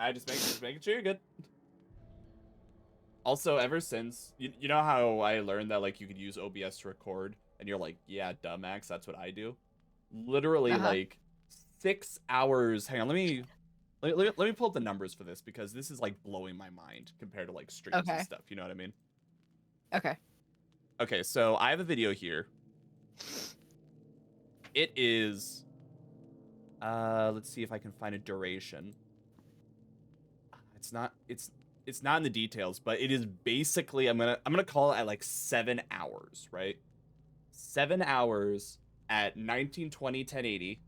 I just making sure you're good. Also, ever since you know how I learned that like you could use OBS to record, and you're like, yeah, duh, Max, that's what I do. Literally like 6 hours. Hang on, let me pull up the numbers for this because this is like blowing my mind compared to like streams and stuff. You know what I mean? Okay. Okay, so I have a video here. It is. Let's see if I can find a duration. It's not in the details, but it is basically I'm gonna call it at like 7 hours, right? 7 hours at 1920 1080,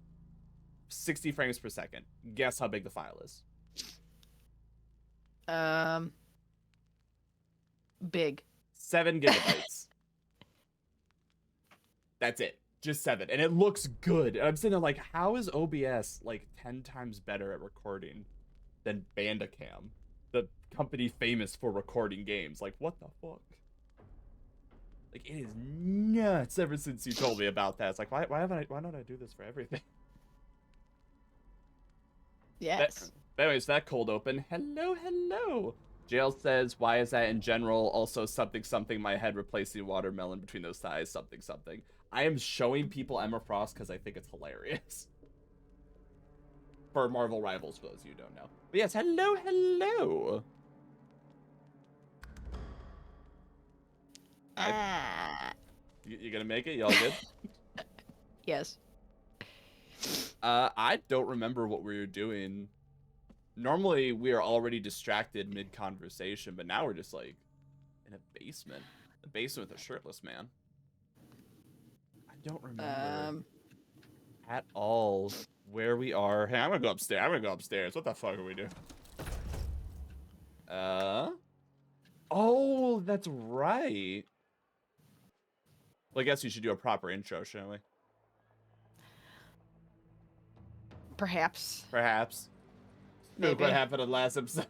60 frames per second. Guess how big the file is? Big. 7 gigabytes. That's it. Just 7. And it looks good. And I'm sitting there like, how is OBS like 10 times better at recording than Bandicam, the company famous for recording games? Like, what the fuck? Like, it is nuts ever since you told me about that. It's like, why don't I do this for everything? Yes. Anyways, that cold open. Hello. Jail says, why is that in general? Also, something, my head replacing watermelon between those thighs, something. I am showing people Emma Frost because I think it's hilarious. For Marvel Rivals, for those of you who don't know. But yes, hello. You gonna make it? Y'all good? Yes. I don't remember what we were doing. Normally, we are already distracted mid-conversation, but now we're just, like, in a basement. A basement with a shirtless man. I don't remember at all where we are. Hey, I'm gonna go upstairs. What the fuck are we doing? Oh, that's right. Well, I guess we should do a proper intro, shouldn't we? Perhaps. Maybe. Look what happened in the last episode.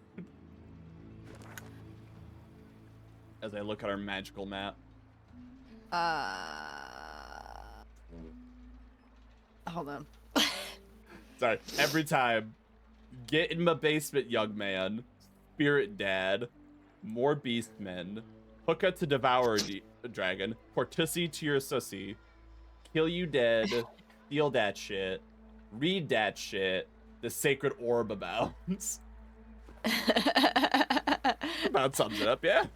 As I look at our magical map. Hold on. Sorry. Every time. Get in my basement, young man. Spirit dad. More beastmen. Hooka to devour a dragon. Portussy to your sussy. Kill you dead. Steal that shit. Read that shit. The sacred orb abounds. About sums it up, yeah.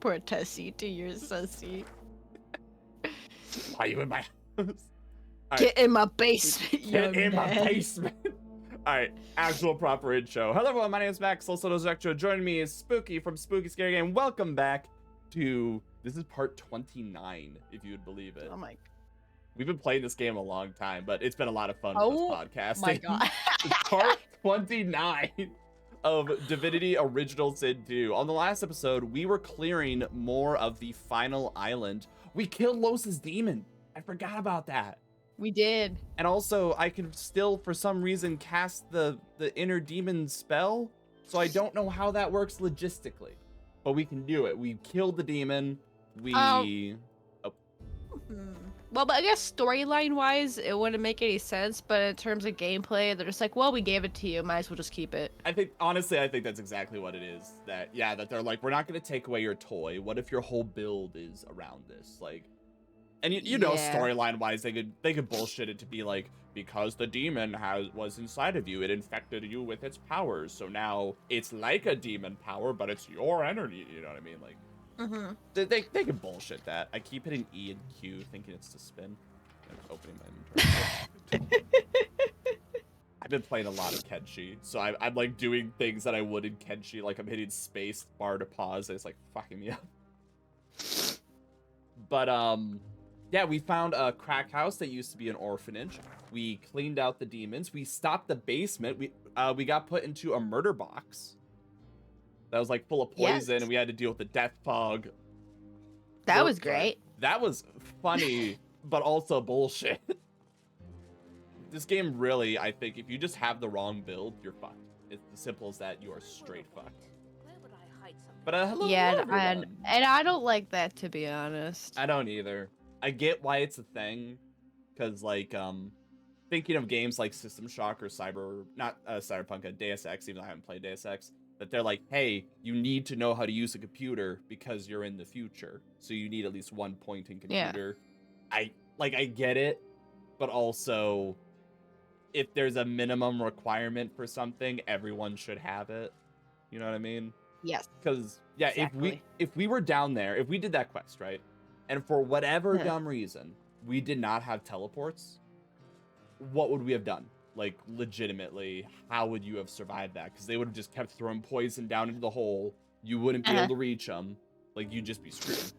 Poor Tessie to your sussy. Why are you in my house? Get in my basement, Get in my basement. Alright, actual proper intro. Hello everyone, my name is Max, also LordEctro. Joining me is Spooky from Spooky Scary Game. Welcome back to, this is part 29, if you would believe it. Oh my. We've been playing this game a long time, but it's been a lot of fun with us podcasting. My God. It's part 29 of Divinity Original Sin 2. On the last episode, we were clearing more of the final island. We killed Los's demon. I forgot about that. We did. And also, I can still, for some reason, cast the inner demon spell. So I don't know how that works logistically. But we can do it. We killed the demon. We... Well, but I guess storyline-wise, it wouldn't make any sense. But in terms of gameplay, they're just like, well, we gave it to you. Might as well just keep it. I think, honestly, that's exactly what it is. That they're like, we're not going to take away your toy. What if your whole build is around this? Like... And you know, storyline wise, they could bullshit it to be like, because the demon was inside of you, it infected you with its powers. So now it's like a demon power, but it's your energy. You know what I mean? Like, they can bullshit that. I keep hitting E and Q, thinking it's to spin. I'm opening my inventory. I've been playing a lot of Kenshi, so I'm like doing things that I would in Kenshi, like I'm hitting space bar to pause. And it's like fucking me up. But yeah, we found a crack house that used to be an orphanage. We cleaned out the demons. We stopped the basement. We got put into a murder box that was like full of poison, and we had to deal with the death fog. That was great. That was funny, but also bullshit. This game really, I think, if you just have the wrong build, you're fucked. It's as simple as that. You are straight fucked. But hello, yeah, hello, and I don't like that, to be honest. I don't either. I get why it's a thing, because like thinking of games like System Shock or Cyberpunk, Deus Ex, even though I haven't played Deus Ex, that they're like, hey, you need to know how to use a computer because you're in the future. So you need at least one pointing computer. Yeah. I get it, but also if there's a minimum requirement for something, everyone should have it. You know what I mean? Yes. Because yeah, exactly. if we were down there, if we did that quest, right? And for whatever dumb reason, we did not have teleports, what would we have done? Like, legitimately, how would you have survived that? Because they would have just kept throwing poison down into the hole. You wouldn't be able to reach them. Like, you'd just be screwed.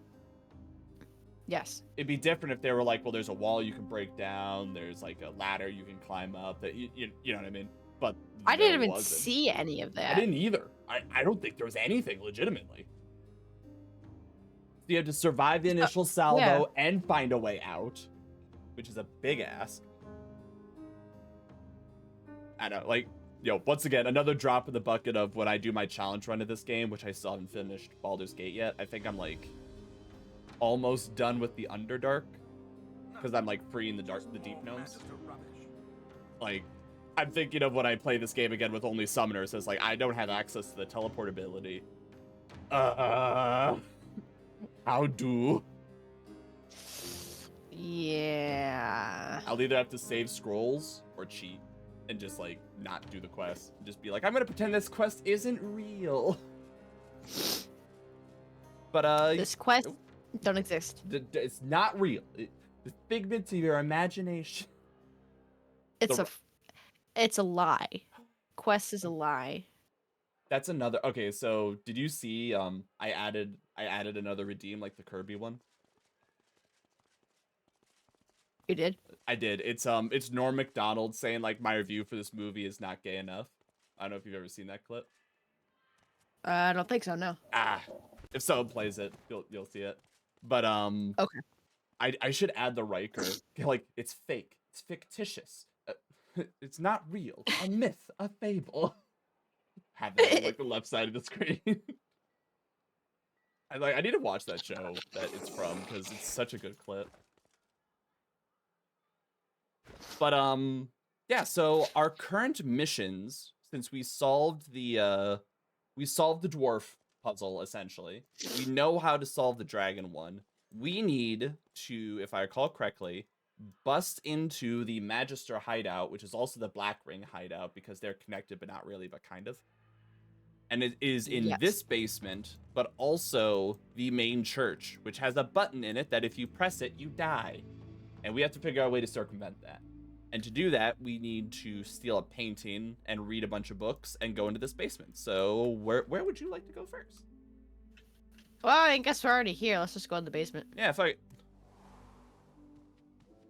Yes. It'd be different if they were like, well, there's a wall you can break down. There's like a ladder you can climb up. That you know what I mean? But I didn't even see any of that. I didn't either. I don't think there was anything legitimately. So you had to survive the initial salvo and find a way out, which is a big ask. I know, like, once again, another drop in the bucket of when I do my challenge run of this game, which I still haven't finished Baldur's Gate yet. I think I'm, like, almost done with the Underdark, because I'm, like, freeing the deep gnomes. Like, I'm thinking of when I play this game again with only summoners, as, like, I don't have access to the teleportability. How do? Yeah. I'll either have to save scrolls or cheat. And just, like, not do the quest. Just be like, I'm gonna pretend this quest isn't real. But, this quest don't exist. It's not real. The figments of your imagination. It's a lie. Quest is a lie. That's another... Okay, so, did you see, I added another redeem, like the Kirby one? You did? I did. It's Norm Macdonald saying, like, my review for this movie is not gay enough. I don't know if you've ever seen that clip. I don't think so, no. If someone plays it, you'll see it. But okay. I should add the Riker. Like, it's fake. It's fictitious. It's not real. A myth, a fable. Have it on, like, the left side of the screen. I need to watch that show that it's from because it's such a good clip. But yeah, so our current missions, since we solved the dwarf puzzle, essentially, we know how to solve the dragon one. We need to, if I recall correctly, bust into the Magister hideout, which is also the Black Ring hideout, because they're connected, but not really, but kind of. And it is in this basement, but also the main church, which has a button in it that if you press it, you die. And we have to figure out a way to circumvent that. And to do that, we need to steal a painting and read a bunch of books and go into this basement. So where would you like to go first? Well, I guess we're already here. Let's just go in the basement. Yeah,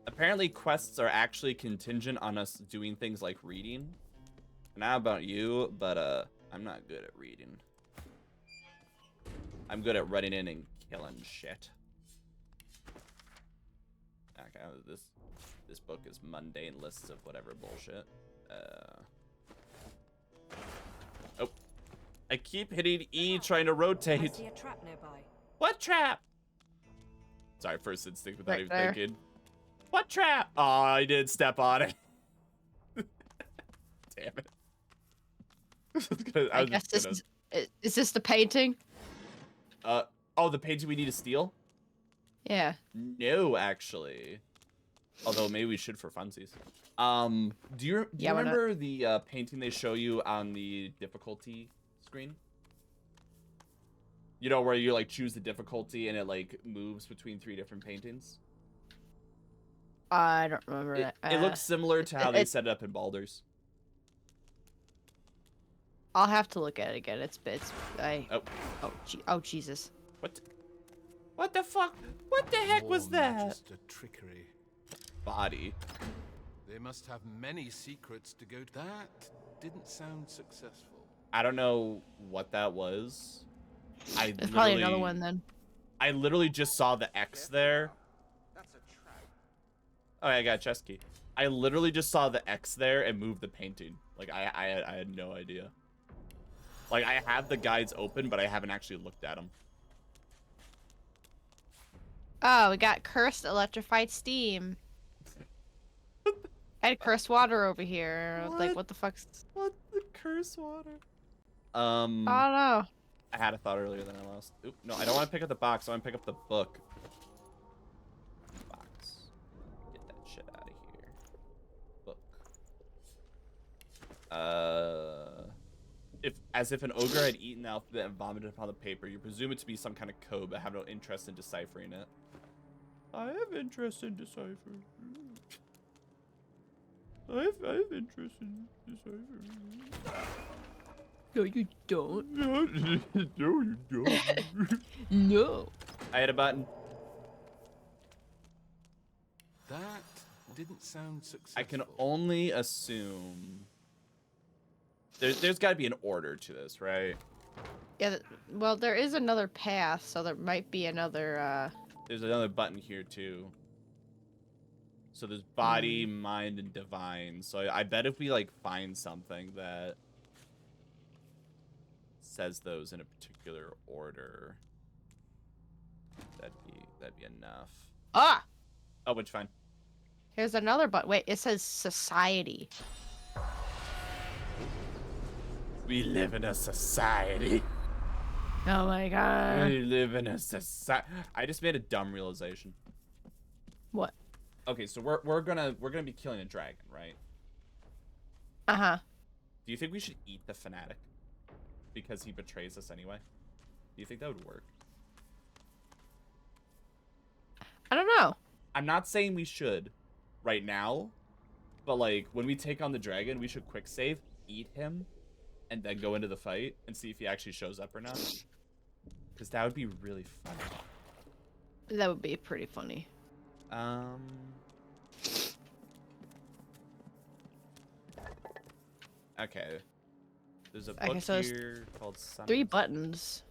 apparently quests are actually contingent on us doing things like reading. And I don't know about you, but I'm not good at reading. I'm good at running in and killing shit. Okay, this book is mundane lists of whatever bullshit. Oh, I keep hitting E trying to rotate. I see a trap nearby. What trap? Sorry, first instinct without even thinking. What trap? Oh, I did step on it. Damn it. I guess is this the painting? Oh, the painting we need to steal? Yeah. No, actually. Although maybe we should for funsies. Do you remember the painting they show you on the difficulty screen? You know, where you like choose the difficulty and it like moves between 3 different paintings? I don't remember that. It looks similar to how they set it up in Baldur's. I'll have to look at it again. Oh Jesus. What the fuck? What the heck was that? Magister trickery. Body. They must have many secrets to go. That didn't sound successful. I don't know what that was. It's probably another one then. I literally just saw the X there. That's a trap. Oh, I got a chest key. I literally just saw the X there and moved the painting. Like I had no idea. Like I have the guides open, but I haven't actually looked at them. Oh, we got cursed electrified steam. I had curse water over here. Like, what the fuck's... What the curse water? I don't know. I had a thought earlier, then I lost. Oop, no, I don't want to pick up the box. I want to pick up the book. Box. Get that shit out of here. Book. As if an ogre had eaten the alphabet and vomited upon the paper, you presume it to be some kind of code, but have no interest in deciphering it. I have interest in deciphering. I have interest in deciphering. No, you don't. No, you don't. No. I hit a button. That didn't sound successful. I can only assume there's got to be an order to this, right? Yeah, well, there is another path, so there might be another, There's another button here, too. So there's body, mind, and divine. So I bet if we, like, find something that says those in a particular order, that'd be enough. Ah! Oh, which fine. Here's another button. Wait, it says society. We live in a society. Oh my god. We live in a society. I just made a dumb realization. What? Okay, so we're gonna be killing a dragon, right? Uh-huh. Do you think we should eat the fanatic? Because he betrays us anyway? Do you think that would work? I don't know. I'm not saying we should right now, but like when we take on the dragon, we should quick save, eat him, and then go into the fight and see if he actually shows up or not. Because that would be really fun. That would be pretty funny. Okay. There's a book here called Sun. 3 buttons.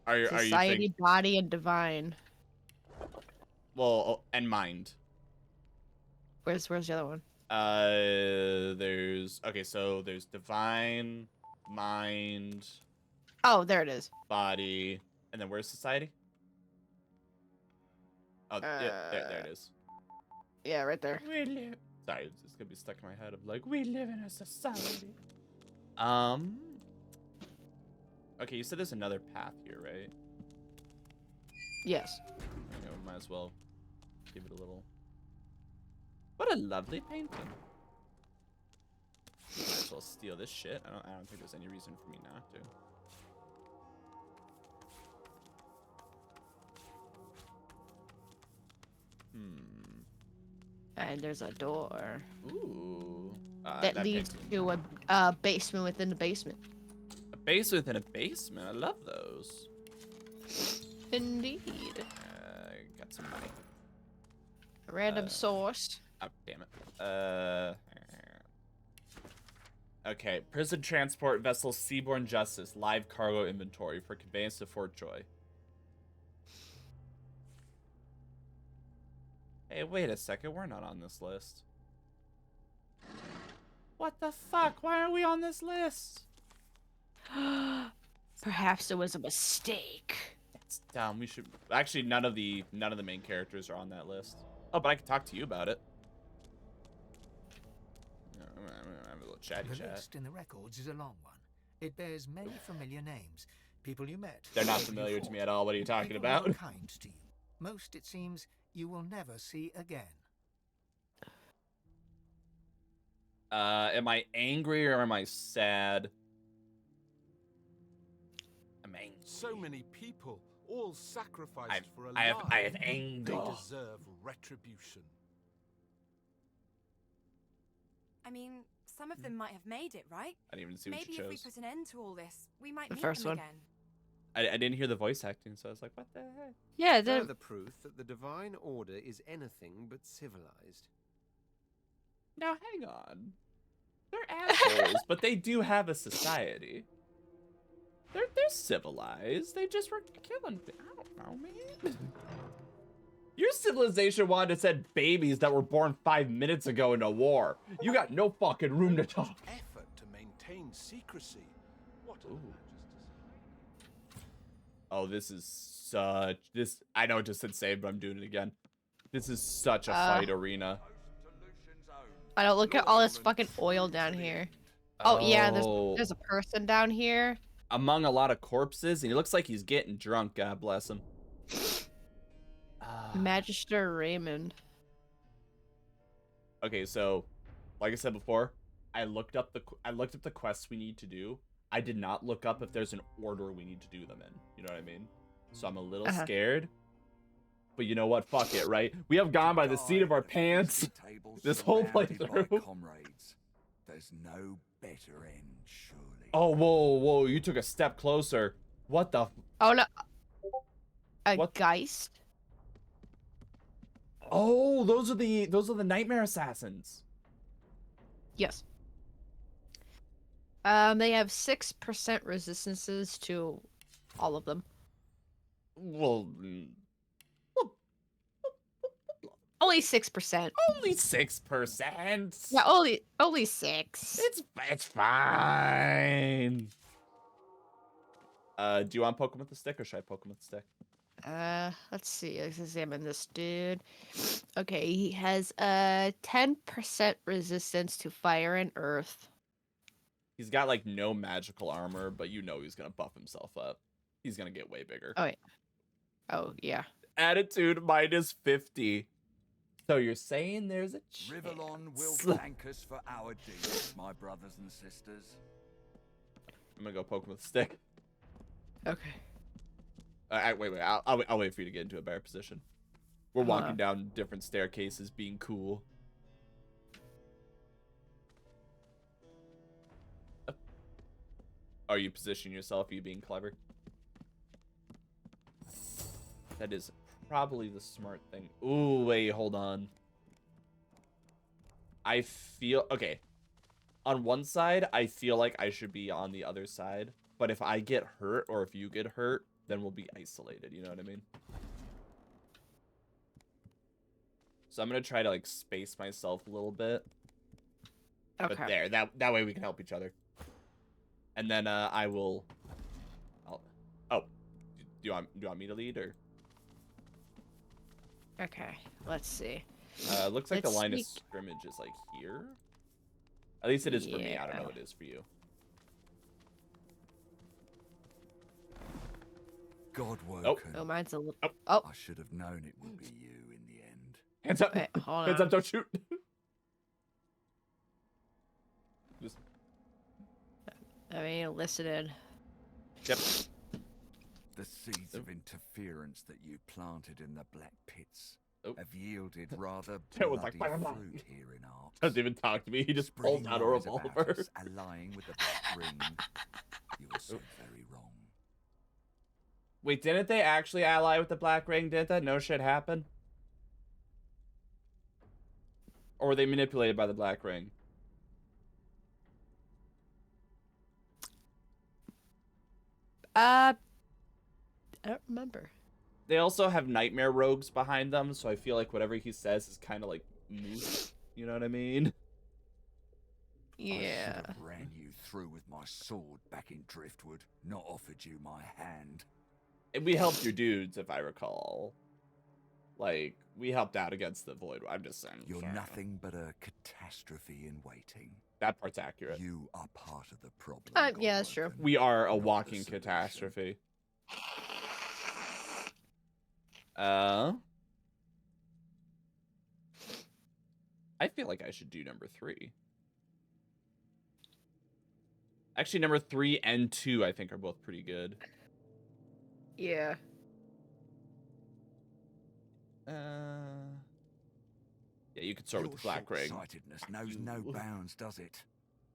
Are you Society, think... body, and divine. Well, and mind. Where's the other one? There's so there's divine, mind. Oh, there it is. Body, and then where's society? Oh, yeah, there it is. Yeah, right there. Sorry, it's gonna be stuck in my head. I'm like, we live in a society. Okay, you said there's another path here, right? Yes. You know, might as well give it a little. What a lovely painting. Might as well steal this shit. I don't think there's any reason for me not to. And there's a door. Ooh. That leads to a basement within the basement. A base within a basement. I love those. Indeed. Got some money. A random source. Oh, damn it. Okay. Prison transport vessel Seaborne Justice. Live cargo inventory for conveyance to Fort Joy. Hey, wait a second. We're not on this list. What the fuck? Why are we on this list? Perhaps it was a mistake. That's dumb. We should actually none of the main characters are on that list. Oh, but I can talk to you about it. I'm gonna have a little chatty chat. The list in the records is a long one. It bears many familiar names. People you met. They're not familiar to me at all. What are you talking about? People who are kind to you. Most, it seems, you will never see again. Am I angry or am I sad? I'm angry. So many people, all sacrificed for a I have lie. anger. They deserve retribution. I mean, some of them might have made it, right? I didn't even see what Maybe you if we chose. put an end to all this, we might The meet first them one. again. I didn't hear the voice acting, so I was like, what the heck? Yeah, Further proof that the divine order is anything but civilized. Now hang on. They're assholes, but they do have a society. They're civilized. They just were killing. I don't know, man. Your civilization wanted to send babies that were born 5 minutes ago into war. You got no fucking room to talk. Effort to maintain secrecy. What a majesty. Oh, this is such. I know it just said save, but I'm doing it again. This is such a fight arena. I don't look at all this fucking oil down here. Oh yeah, there's a person down here. Among a lot of corpses, and he looks like he's getting drunk. God bless him. Magister Raymond. Okay, so, like I said before, I looked up the quests we need to do. I did not look up if there's an order we need to do them in. You know what I mean? So I'm a little scared. But you know what? Fuck it, right? We have gone by the seat of our pants this whole playthrough. Comrades. There's no better end, surely. Oh, whoa! You took a step closer. What the? Oh no! What? Geist? Oh, those are the nightmare assassins. Yes. They have 6% resistances to all of them. Well, only 6%. Only 6%. Yeah, only 6. It's fine. Do you want to poke him with the stick, or should I poke him with the stick? Let's see. Let's examine this dude. Okay, he has 10% resistance to fire and earth. He's got like no magical armor, but you know he's gonna buff himself up. He's gonna get way bigger. Oh wait. Oh yeah. Attitude minus 50. So you're saying there's a chance. Rivellon will thank us for our deeds, my brothers and sisters. I'm gonna go poke him with a stick. Okay. Wait. I'll wait for you to get into a better position. We're walking down different staircases, being cool. Are you positioning yourself? Are you being clever? That is probably the smart thing. Ooh, wait, hold on. I feel... Okay. On one side, I feel like I should be on the other side. But if I get hurt, or if you get hurt, then we'll be isolated. You know what I mean? So I'm going to try to, like, space myself a little bit. Okay. But there, that way we can help each other. And then I will... Oh. Do you want me to lead, or... Okay, let's see. Looks like the line of scrimmage is like here. At least it is for me. I don't know what it is for you. God woken. Oh, mine's a little. I should have known it would be you in the end. Hands up! Wait, hold Hands on. up! Don't shoot! Just... I mean, listening. Yep. The seeds of interference that you planted in the black pits have yielded rather bloody fruit here in Arx. Doesn't even talk to me. He just pulls out a revolver. Allying with the black ring. You were so very wrong. Wait, didn't they actually ally with the Black Ring? Didn't that no shit happen? Or were they manipulated by the Black Ring? I don't remember. They also have nightmare rogues behind them, so I feel like whatever he says is kind of like moot. You know what I mean? Yeah. I should have ran you through with my sword back in Driftwood, not offered you my hand. And we helped your dudes, if I recall. Like, we helped out against the Void. I'm just saying. You're nothing but a catastrophe in waiting. That part's accurate. You are part of the problem. Yeah, that's true. We are a walking catastrophe. I feel like I should do number 3. Actually, number 3 and 2, I think, are both pretty good. Yeah. Yeah, you could start with the Black Ring. Short-sightedness knows no bounds, does it?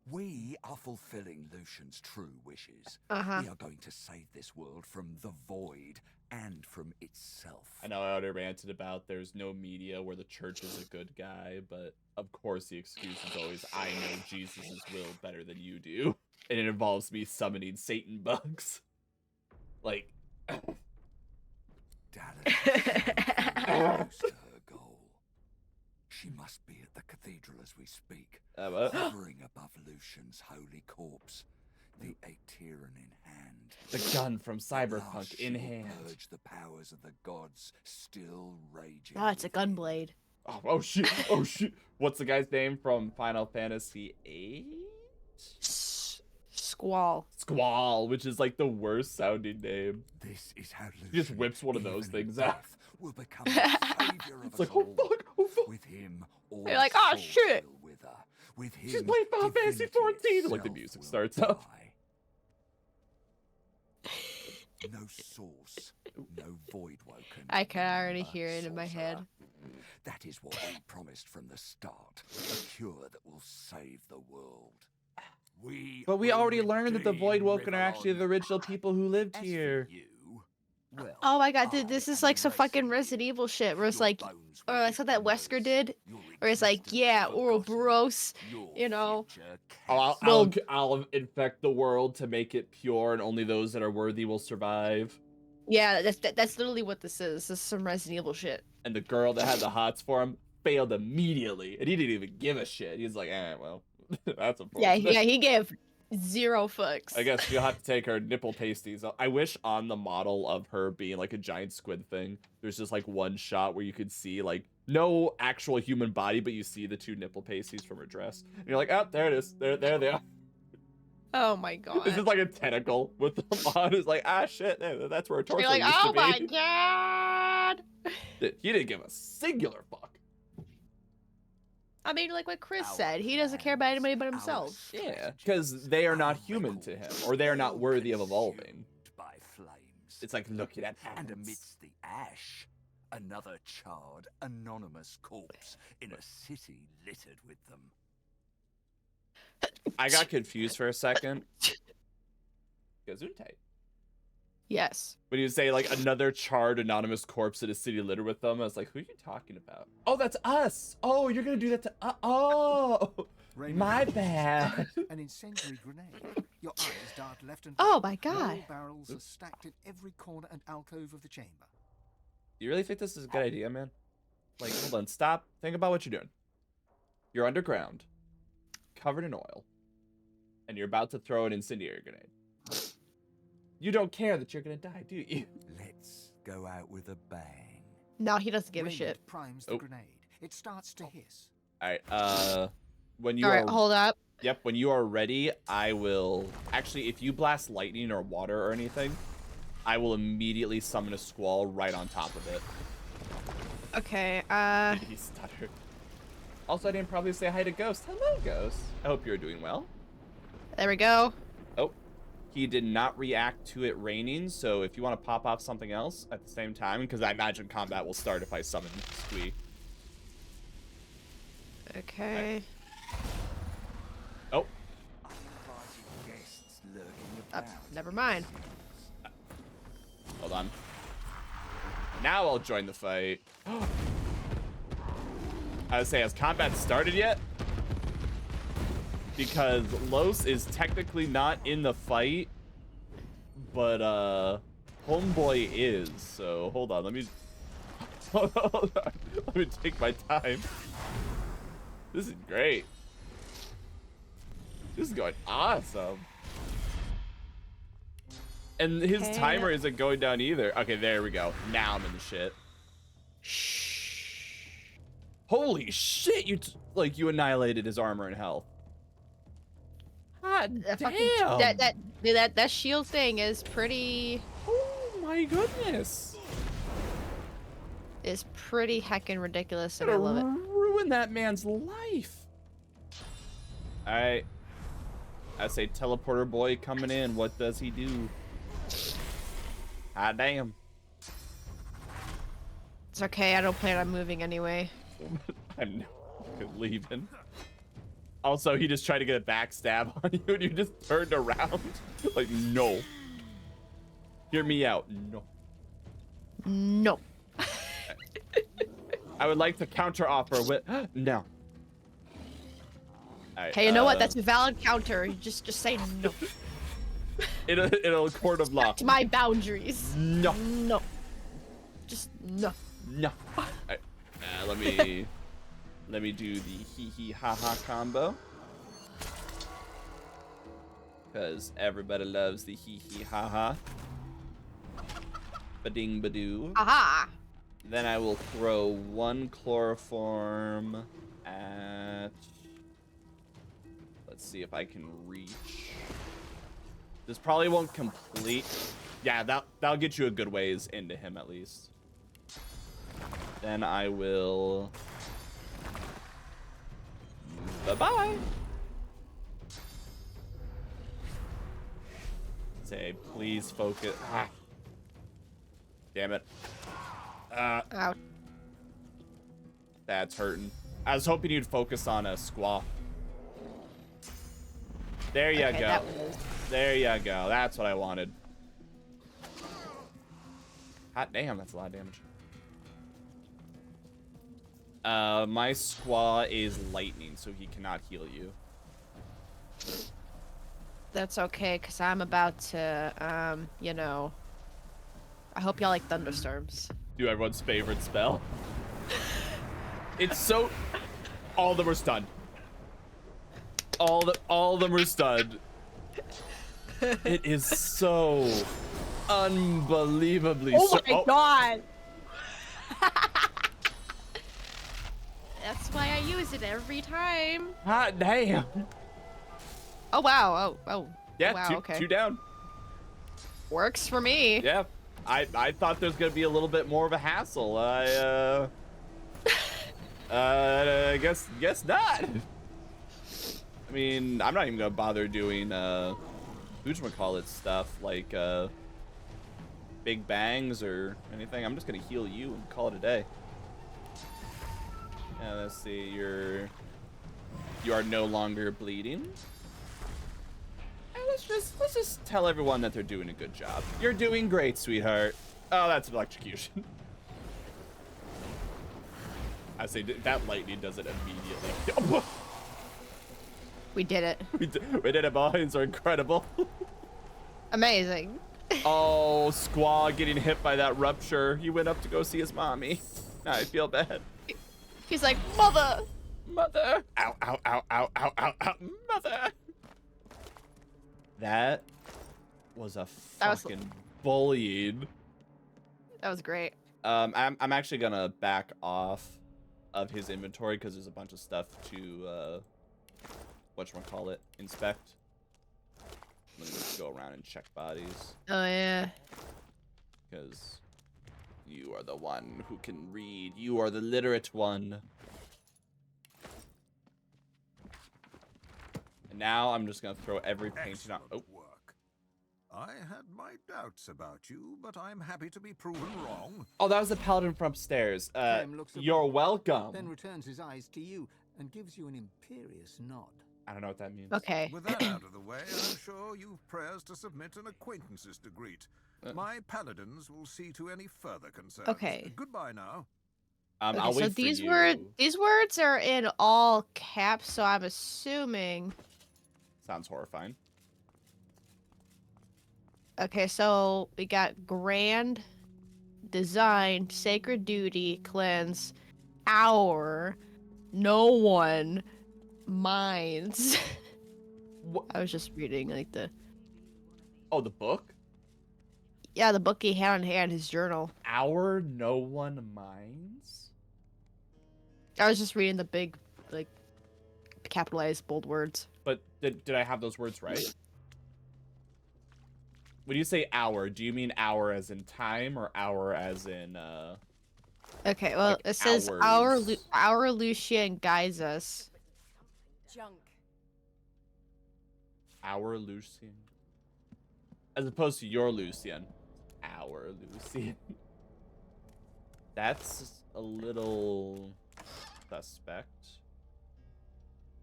We are fulfilling Lucian's true wishes. We are going to save this world from the void and from itself. I know I already ranted about there's no media where the church is a good guy, but of course the excuse is always, I know Jesus' will better than you do. And it involves me summoning Satan bugs. Like... Dallas close to her goal. She must be at the cathedral as we speak, hovering above Lucian's holy corpse. The Aeteran in hand. The gun from At Cyberpunk last in she will hand. Purge the powers of the gods still raging. Oh, it's a within. gunblade. Oh shit! Oh shit! What's the guy's name from Final Fantasy VIII? Squall. Squall, which is like the worst sounding name. This is how Lucian, He just whips one of those even in things out. death, will become the savior of It's us like, all. oh fuck! Oh fuck! With him, all You're like, "Oh, souls shit." will wither. With him, She's playing Final Fantasy divinity 14. Like the itself music will starts up. die. No source, no void woken. I can already remember, hear it in my head. sorcerer. That is what we promised from the start. A cure that will save the world. But we will already learned that the redeem Void Woken are actually the Rivellon. original people who lived As for here. you, well, Oh my god, dude, I this is am like some fucking erasing Resident you. Evil shit where it's Your like, bones or will like be something that Wesker embers, did, your where it's like, existence yeah, forgotten, Ouroboros, your you know. future Oh, cast. I'll infect the world to make it pure, and only those that are worthy will survive. Yeah, that's literally what this is. This is some Resident Evil shit. And the girl that had the hots for him failed immediately, and he didn't even give a shit. He's like, well, that's Yeah, unfortunate. he gave 0 fucks. I guess she'll have to take her nipple pasties. I wish on the model of her being like a giant squid thing, there's just like one shot where you could see like no actual human body, but you see the 2 nipple pasties from her dress. And you're like, oh, there it is. There they are. Oh my god. This is like a tentacle with them on. It's like, ah, shit, that's where her torso You're like, used oh to be. my god. He didn't give a singular fuck. I mean, like what Chris Our said, he doesn't care about anybody but plans, himself. our Yeah, strategy, because they are not our human to him, records, or they are not all worthy of evolving. consumed by flames. It's like, look at that. And amidst the ash, another charred, anonymous corpse in a city littered with them. I got confused for a second. Gesundheit. Yes. When you say like another charred anonymous corpse in a city littered with them, I was like, who are you talking about? Oh, that's us. Oh, you're gonna do that to oh, Raymond my Adams. bad. An incendiary grenade. Your eyes dart left and Oh right. my god. Metal barrels are stacked in every corner and alcove of the chamber. You really think this is a good idea, man? Like, hold on, stop. Think about what you're doing. You're underground, covered in oil, and you're about to throw an incendiary grenade. You don't care that you're gonna die, do you? Let's go out with a bang. No, he doesn't give a Raymond shit. primes the Oh. grenade. It starts to hiss. All right. When you All are, right, hold up. yep, when you are ready, I will actually, if you blast lightning or water or anything, I will immediately summon a squall right on top of it. Okay. He stuttered. Also, I didn't probably say hi to Ghost. Hello, Ghost. I hope you're doing well. There we go. Oh, he did not react to it raining, so if you want to pop off something else at the same time, because I imagine combat will start if I summon Squee. Okay. Oh, Uninvited guests lurking Oh, about. never mind. hold on. Now I'll join the fight. I would say, has combat started yet? Because Los is technically not in the fight, but Homeboy is. So hold on, let me let me take my time. This is great. This is going awesome. And his Okay. timer isn't going down either. Okay, there we go. Now I'm in the shit. Shh. Holy shit! You annihilated his armor and health. God That damn! fucking that shield thing is pretty My goodness! heckin' ridiculous, and I Gonna love it. ruin that man's life. Alright. I say teleporter boy coming in. What does he do? Ah, damn. It's okay. I don't plan on moving anyway. I'm leaving. Also, he just tried to get a backstab on you, and you just turned around. Like, no. Hear me out. No. No. I would like to counter offer with no. Alright, Hey, you know what? That's a valid counter. You just say no. in a court of law. Respect my boundaries. No. No. Just no. No. Alright, let me do the hee hee ha ha combo. Because everybody loves the hee hee ha ha. Ba-ding ba-doo. Aha! Then I will throw 1 chloroform at... Let's see if I can reach. This probably won't complete. Yeah, that'll get you a good ways into him at least. Then I will... Bye-bye. Say, please focus. Ah. Damn it. Ouch. That's hurting. I was hoping you'd focus on a squaw. There you Okay, go. that was... There you go. That's what I wanted. Hot damn, that's a lot of damage. My squaw is lightning, so he cannot heal you. That's okay, because I'm about to, you know... I hope y'all like thunderstorms. Do everyone's favorite spell. It's so... All of them are stunned. All of them are stunned. It is so unbelievably Oh my god! That's why I use it every time. Hot damn. Oh wow, oh. Yeah, wow, okay. 2 down. Works for me. Yeah. I thought there's gonna be a little bit more of a hassle. I guess not. I mean, I'm not even gonna bother doing whatchamacallit stuff like big bangs or anything. I'm just gonna heal you and call it a day. Yeah, let's see, you are no longer bleeding. And let's just tell everyone that they're doing a good job. You're doing great, sweetheart. Oh, that's electrocution. I say that lightning does it immediately. We did it. We did it, boys. Are incredible. Amazing. Oh, Squaw getting hit by that rupture. He went up to go see his mommy. Now I feel bad. He's like, mother. Mother. Ow, ow, ow, ow, ow, ow, ow. Mother. That was a fucking bullying. That was great. I'm actually gonna back off of his inventory because there's a bunch of stuff to whatchamacallit, inspect. Let me just go around and check bodies. Oh yeah. Because you are the one who can read. You are the literate one. And now I'm just gonna throw every painting out. Oh. I had my doubts about you, but I'm happy to be proven wrong. Oh, that was the paladin from upstairs. You're welcome. Then returns his eyes to you and gives you an imperious nod. I don't know what that means. Okay. With that out of the way, I'm sure you've prayers to submit and acquaintances to greet. My paladins will see to any further concerns. Okay. Goodbye now. Okay, I'll so wait for these you. these words are in all caps, so I'm assuming. Sounds horrifying. Okay, so we got grand, design, sacred duty, cleanse, hour, no one, minds. What? I was just reading like the. Oh, the book? Yeah, the book he had on hand, his journal. Our no one minds? I was just reading the big, like, capitalized bold words. But did I have those words right? When you say hour, do you mean hour as in time or hour as in Okay, well, like it says hours? our Lucian guides us. Junk. our Lucian? As opposed to your Lucian. Our Lucian. That's a little suspect.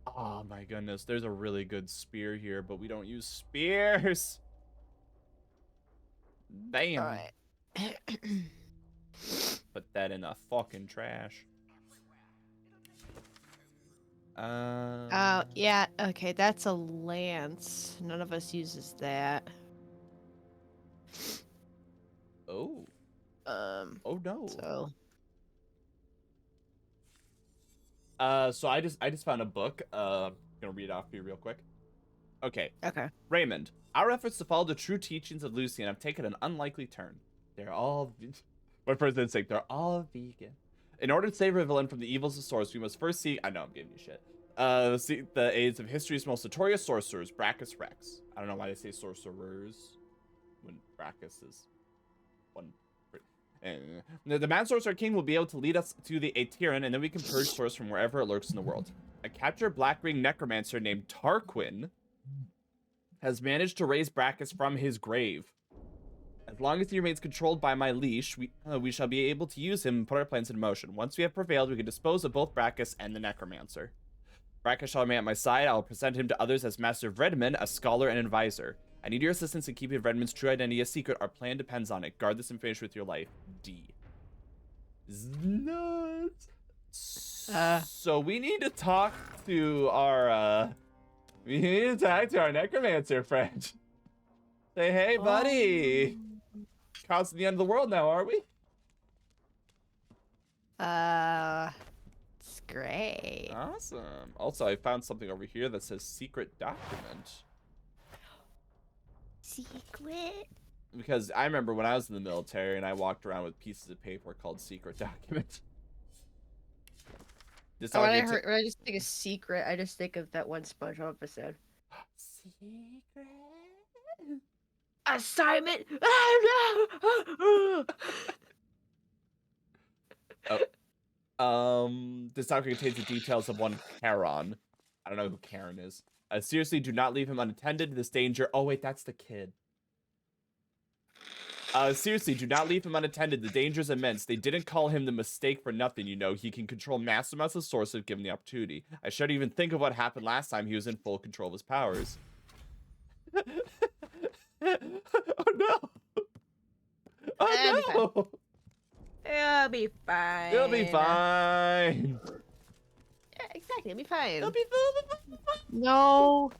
Oh my goodness, there's a really good spear here, but we don't use spears. Damn. All right. Put that in the fucking trash. Yeah, okay, that's a lance. None of us uses that. Oh. Oh no. So So I just found a book. I'm gonna read it off for you real quick. Okay. Okay. Raymond, our efforts to follow the true teachings of Lucian have taken an unlikely turn. They're all... My first instinct, they're all vegan. In order to save our villain from the evils of source, we must first seek... I know, I'm giving you shit. Seek the aids of history's most notorious sorcerers, Brachus Rex. I don't know why they say sorcerers when Brachus is one... The Mad Sorcerer King will be able to lead us to the Aetherin, and then we can purge source from wherever it lurks in the world. A captured Black Ring necromancer named Tarquin has managed to raise Brachus from his grave. As long as he remains controlled by my leash, we shall be able to use him and put our plans in motion. Once we have prevailed, we can dispose of both Brachus and the necromancer. Brachus shall remain at my side. I will present him to others as Master Vredman, a scholar and advisor. I need your assistance in keeping Vredman's true identity a secret. Our plan depends on it. Guard this information with your life. D. Nuts. So we need to talk to our necromancer friend. Say, hey, buddy. Causing the end of the world now, are we? It's great. Awesome. Also, I found something over here that says secret document. Secret? Because I remember when I was in the military and I walked around with pieces of paper called secret document. When I just think of secret, I just think of that one SpongeBob episode. Secret? Assignment! Oh, no! This document contains the details of one Charon. I don't know who Karen is. Seriously, do not leave him unattended. This danger... Oh, wait, that's the kid. Seriously, do not leave him unattended. The danger is immense. They didn't call him the mistake for nothing, you know. He can control massive amounts of source if given the opportunity. I shouldn't even think of what happened last time he was in full control of his powers. Oh, no! Oh, no! It'll be fine. It'll be fine. Yeah, exactly. It'll be fine. It'll be fine. No.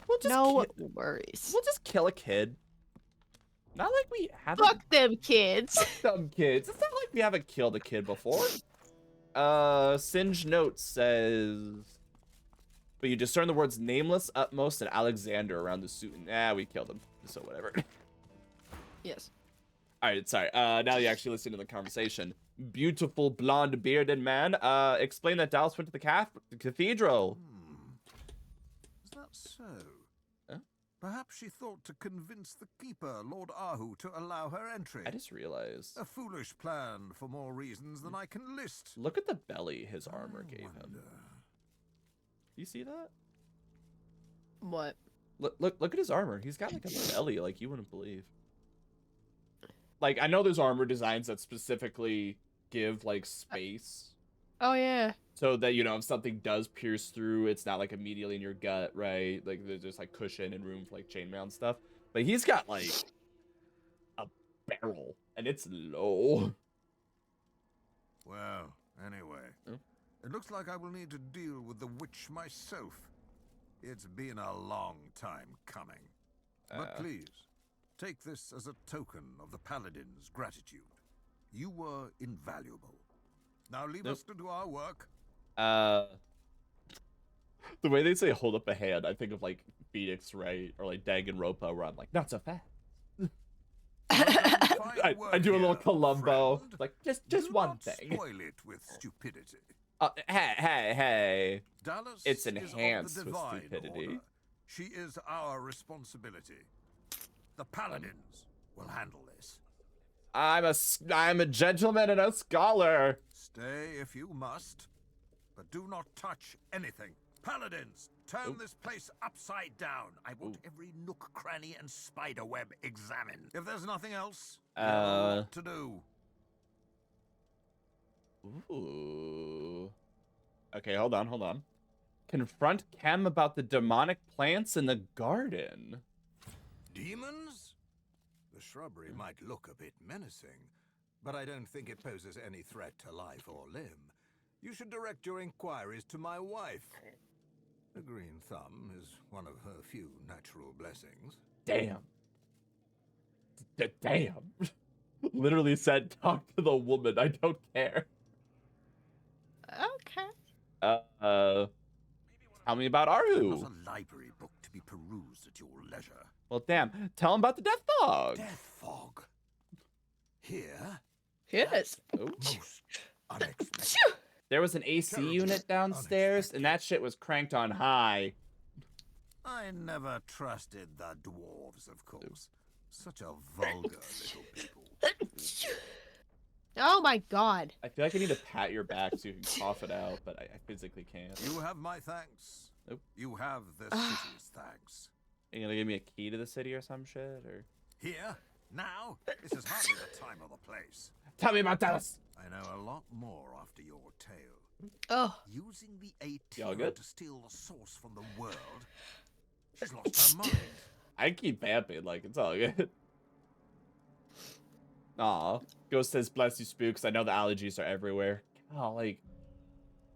We'll just no worries. We'll just kill a kid. Not like we haven't. Fuck them kids. Fuck them kids. It's not like we haven't killed a kid before. Singe Note says, but you discern the words nameless, utmost, and Alexander around the suit. Nah, we killed him. So whatever. Yes. Alright, sorry. Now you actually listen to the conversation. Beautiful blonde bearded man. Explain that Dallas went to the cathedral. Is that so? Huh? Perhaps she thought to convince the keeper, Lord Ahu, to allow her entry. I just realized. A foolish plan for more reasons than I can list. Look at the belly his armor gave him. You see that? What? Look at his armor. He's got like a belly like you wouldn't believe. Like, I know there's armor designs that specifically give like space. Oh yeah. So that, you know, if something does pierce through, it's not like immediately in your gut, right? Like there's just like cushion and room for like chainmail and stuff. But he's got like a barrel and it's low. Well, anyway, it looks like I will need to deal with the witch myself. It's been a long time coming. But please, take this as a token of the Paladin's gratitude. You were invaluable. Now leave us to do our work. The way they say hold up a hand, I think of like Phoenix, right? Or like Danganronpa, where I'm like, not so fast. I do a little Columbo. Friend. Like, just one thing. Spoil it with stupidity. Hey. Dallas It's is of enhanced the with divine stupidity. order. She is our responsibility. The Paladins will handle this. I'm a gentleman and a scholar. Stay if you must, but do not touch anything. Paladins, turn this place upside down. I want every nook, cranny, and spider web examined. If there's nothing else, you know what to do. Ooh. Okay, hold on. Confront Kem about the demonic plants in the garden. Demons? The shrubbery might look a bit menacing, but I don't think it poses any threat to life or limb. You should direct your inquiries to my wife. The green thumb is one of her few natural blessings. Damn. Damn. Literally said, talk to the woman. I don't care. Okay. Tell me about Aru. Not a library book to be perused at your leisure. Well, damn. Tell him about the death fog. Death fog. Here? Yes. Oh. Most unexpected. There was an AC Terribly unit downstairs, and that shit was cranked on high. I never trusted the dwarves, of course. Such a vulgar little people. Oh my god. I feel like I need to pat your back so you can cough it out, but I physically can't. You have my thanks. Nope. You have the city's thanks. Are you gonna give me a key to the city or some shit, or? Here? Now? This is hardly the time or the place. Tell me about Dallas. I know a lot more after your tale. Oh. Using the Y'all AT good? to steal the source from the world. She's lost her mind. I keep vamping, like, it's all good. Aw. Ghost says, bless you, spooks. I know the allergies are everywhere. Oh, like,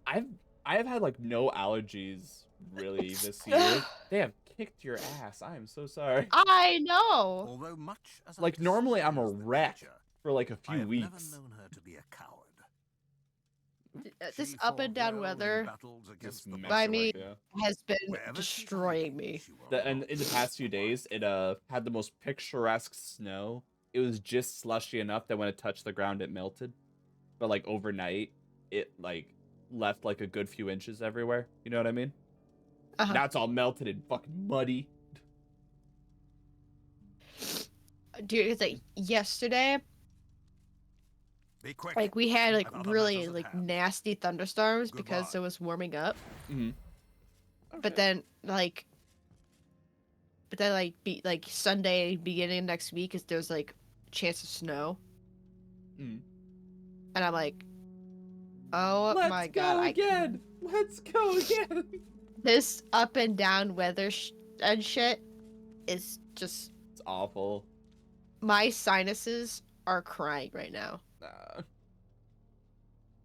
I have had, like, no allergies, really, this year. They have kicked your ass. I am so sorry. I know. Although much as Like, I normally I'm a despise the wreck creature, for, like, a I few have weeks. never known her to be a coward. This She up and fought down well in weather battles against the mess by with, me yeah. has been Wherever she's destroying hiding, me. she will And not in the past few days, it had the most picturesque snow. It was just slushy enough that when it touched the ground, it melted. But like overnight, it like left like a good few inches everywhere. You know what I mean? Uh-huh. Now it's all melted and fucking muddy. Dude, it's like yesterday, Be quick. like we had like I've other really matters at like hand. nasty thunderstorms because Goodbye. it was warming up. Mm-hmm. But then like Sunday beginning of next week is there's like chance of snow. Mm. And I'm like, oh my Let's god, go again. Let's go again. this up and down weather and shit is just, It's awful. my sinuses are crying right now.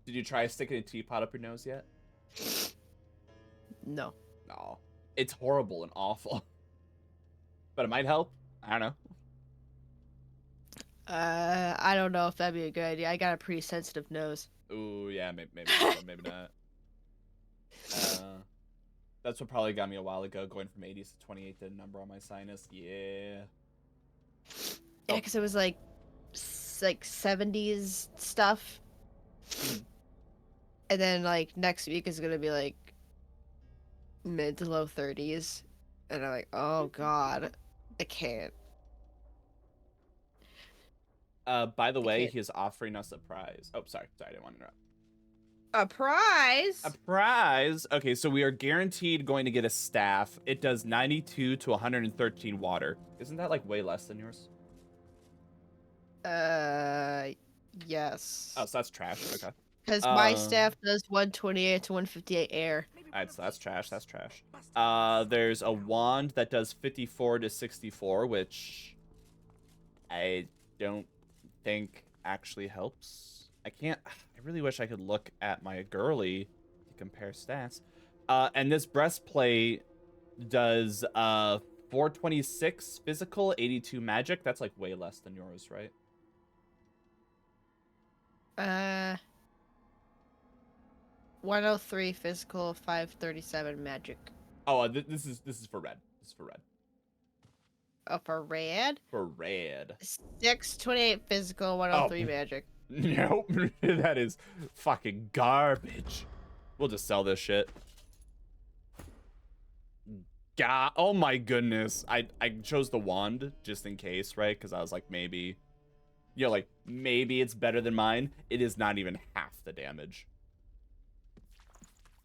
Did you try sticking a teapot up your nose yet? No. No. It's horrible and awful. But it might help. I don't know. I don't know if that'd be a good idea. I got a pretty sensitive nose. Ooh, yeah, maybe maybe not. That's what probably got me a while ago, going from 80s to 28, the number on my sinus. Yeah. Yeah, because it was like 70s stuff. And then like next week is gonna be like mid to low 30s. And I'm like, oh god, I can't. By the way, can't- he is offering us a prize. Oh, sorry, I didn't want to interrupt. A prize? A prize? Okay, so we are guaranteed going to get a staff. It does 92 to 113 water. Isn't that like way less than yours? Yes. Oh, so that's trash. Okay. Because my staff does 128 to 158 air. Alright, so that's trash. That's trash. There's a wand that does 54 to 64, which I don't think actually helps. I really wish I could look at my girly to compare stats. And this breastplate does 426 physical, 82 magic. That's like way less than yours, right? 103 physical, 537 magic. Oh, this is for red. This is for red. Oh, for red? For red. 628 physical, 103 magic. Nope. That is fucking garbage. We'll just sell this shit. God, oh my goodness. I chose the wand just in case, right? Because I was like, maybe, you know, like, maybe it's better than mine. It is not even half the damage.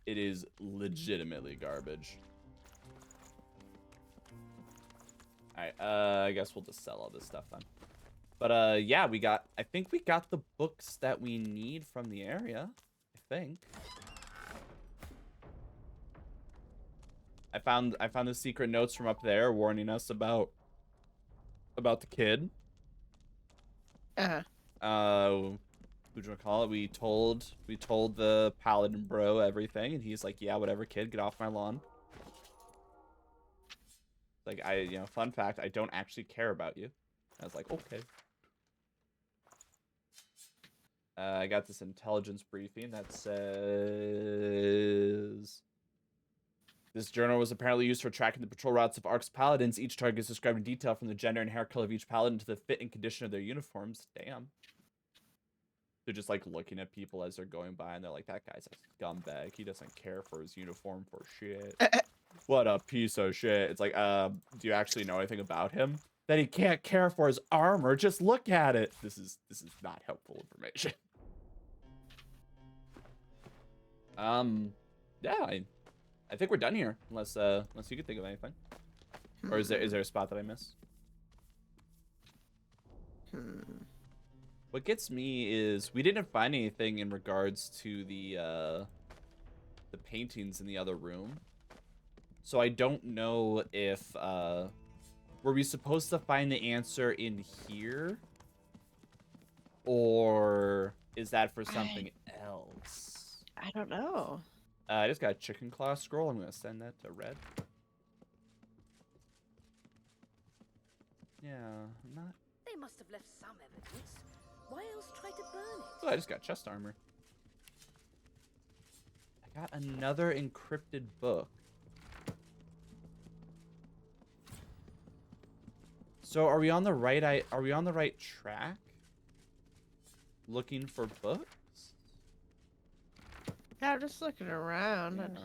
It is legitimately garbage. Alright, I guess we'll just sell all this stuff then. But, yeah, I think we got the books that we need from the area. I think. I found the secret notes from up there warning us about the kid. Uh-huh. What do you call it? We told the paladin bro everything, and he's like, yeah, whatever, kid, get off my lawn. Like, fun fact, I don't actually care about you. I was like, okay. I got this intelligence briefing that says This journal was apparently used for tracking the patrol routes of Ark's paladins. Each target is described in detail from the gender and hair color of each paladin to the fit and condition of their uniforms. Damn. They're just like looking at people as they're going by and they're like, that guy's a scumbag. He doesn't care for his uniform for shit. What a piece of shit. It's like, do you actually know anything about him? That he can't care for his armor. Just look at it. This is not helpful information. Yeah, I think we're done here, unless you could think of anything. Or is there a spot that I missed? What gets me is we didn't find anything in regards to the paintings in the other room. So I don't know if were we supposed to find the answer in here? Or is that for something else? I don't know. I just got a chicken claw scroll. I'm gonna send that to Red. Yeah, I'm not. They must have left some evidence. Why else try to burn it? Oh, I just got chest armor. I got another encrypted book. So are we on the right? Are we on the right track? Looking for books? Yeah, I'm just looking around.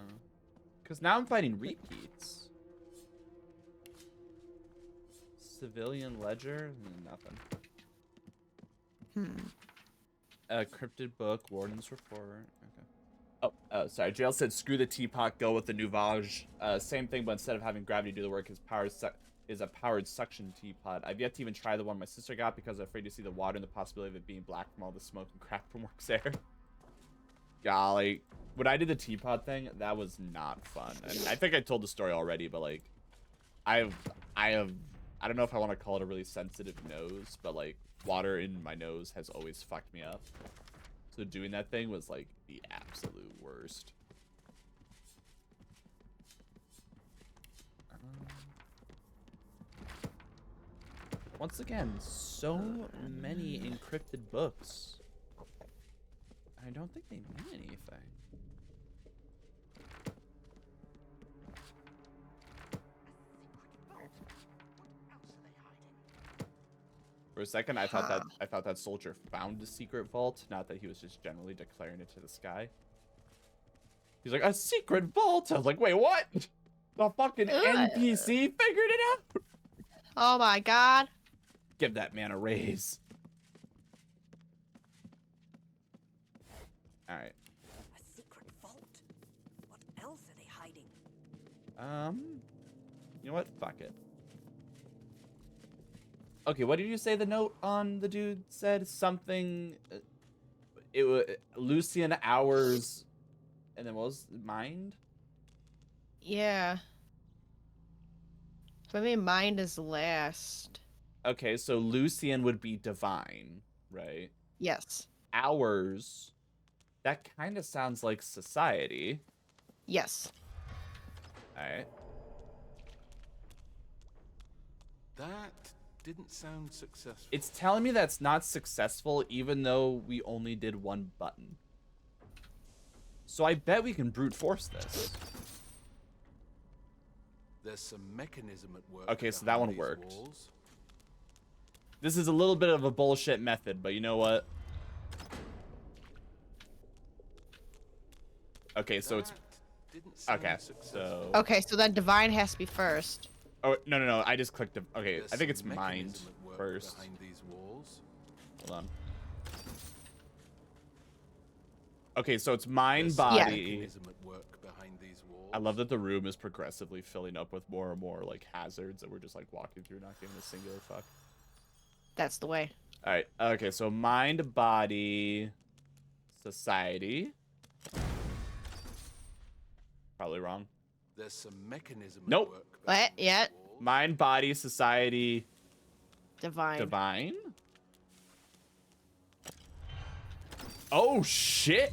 Because now I'm finding repeats. Civilian ledger? Nothing. Cryptid book, warden's report. Okay. Oh, sorry. Jail said, screw the teapot, go with the Nuvage. Same thing, but instead of having gravity do the work, his power is a powered suction teapot. I've yet to even try the one my sister got because I'm afraid to see the water and the possibility of it being black from all the smoke and crap from works there. Golly, when I did the teapot thing, that was not fun. And I think I told the story already, but like, I don't know if I want to call it a really sensitive nose, but like, water in my nose has always fucked me up. So doing that thing was like the absolute worst. Once again, so many encrypted books. I don't think they mean anything. For a second, I thought that soldier found the secret vault, not that he was just generally declaring it to the sky. He's like, a secret vault. I was like, wait, what? The fucking NPC figured it out. Oh my god. Give that man a raise. All right. A secret vault? What else are they hiding? You know what? Fuck it. Okay, what did you say the note on the dude said? Something. It was Lucian hours, and then what was mind? Yeah. So maybe mind is last. Okay, so Lucian would be divine, right? Yes. Hours. That kind of sounds like society. Yes. All right. That didn't sound successful. It's telling me that's not successful, even though we only did one button. So I bet we can brute force this. There's some mechanism at work. Okay, so that one these worked. walls. This is a little bit of a bullshit method, but you know what? Okay, so it's okay. So okay, so then divine has to be first. oh no, I just clicked. Okay, There's I think it's some mind mechanism at work first. behind these walls. Hold on. Okay, so it's mind, There's body. some mechanism at work behind these walls. I love that the room is progressively filling up with more and more like hazards that we're just like walking through, not giving a singular fuck. That's the way. All right. Okay, so mind, body, society. Probably wrong. There's some mechanism at Nope. work What? behind Yeah. these walls. Mind, body, society, Divine. divine. Oh shit!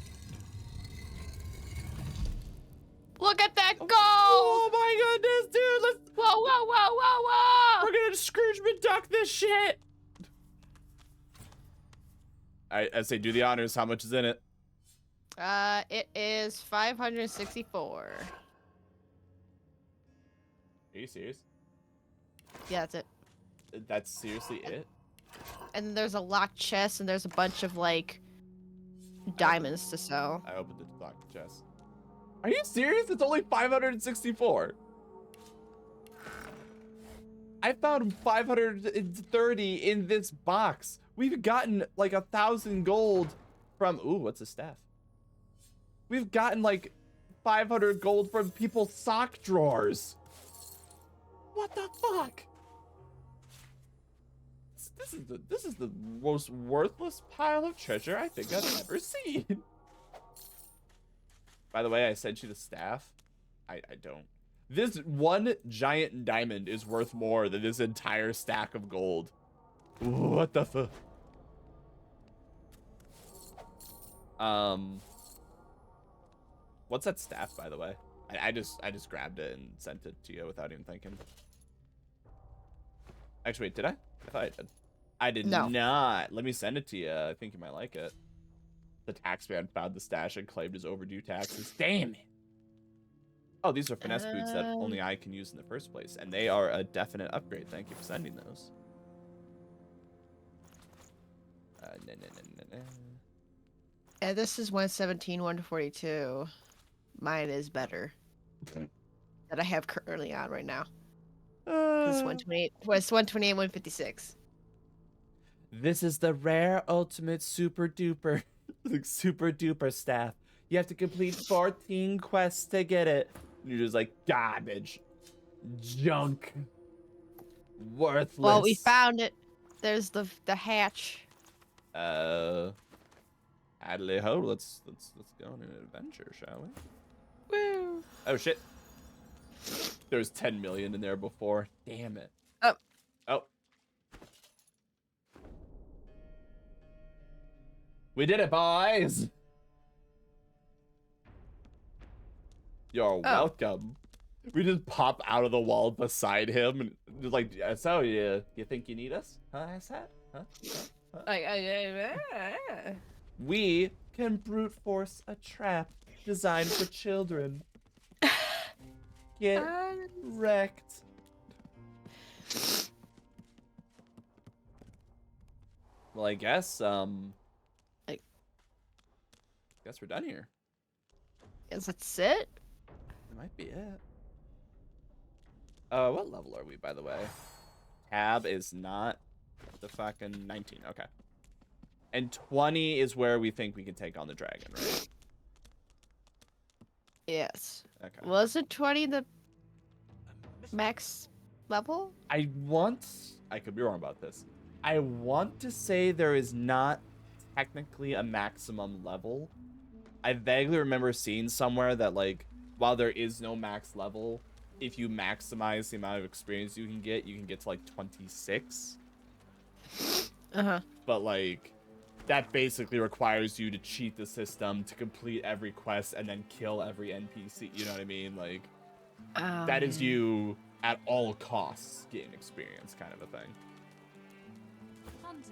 Look at that goal! Oh my goodness, dude! Let's. Whoa, whoa, whoa, whoa, whoa! We're gonna Scrooge McDuck this shit. I say, do the honors. How much is in it? It is 564. Are you serious? Yeah, that's it. That's seriously it? And there's a locked chest, and there's a bunch of like diamonds to sell. I opened the locked chest. Are you serious? It's only 564. I found 530 in this box. We've gotten like 1,000 gold from. Ooh, what's a staff? We've gotten like 500 gold from people's sock drawers. What the fuck? This is the most worthless pile of treasure I think I've ever seen. By the way, I sent you the staff. I don't. This one giant diamond is worth more than this entire stack of gold. What the fuck? What's that staff, by the way? I just grabbed it and sent it to you without even thinking. Actually, wait, did I? I thought I did. I did not. Let me send it to you. I think you might like it. The taxman found the stash and claimed his overdue taxes. Damn it. Oh, these are finesse boots that only I can use in the first place, and they are a definite upgrade. Thank you for sending those. Yeah, this is 117, 142. Mine is better. That I have currently on right now. It's 128. Well, it's 128, 156. This is the rare ultimate super duper staff. You have to complete 14 quests to get it. You're just like garbage, junk, worthless. Well, we found it. There's the hatch. Adley ho, let's go on an adventure, shall we? Woo! Oh shit. There was 10 million in there before. Damn it. Oh. Oh. We did it, boys. You're welcome. We just pop out of the wall beside him and just like, so you think you need us? Huh, I said? Huh? We can brute force a trap designed for children. Get wrecked. Well, I guess guess we're done here. Is that it? That might be it. What level are we, by the way? Tab is not the fucking 19. Okay. And 20 is where we think we can take on the dragon, right? Yes. Okay. Wasn't 20 the max level? I could be wrong about this. I want to say there is not technically a maximum level. I vaguely remember seeing somewhere that, like, while there is no max level, if you maximize the amount of experience you can get to, like, 26. Uh-huh. But, like, that basically requires you to cheat the system to complete every quest and then kill every NPC. You know what I mean? Like, that is you at all costs getting experience kind of a thing. Hunters,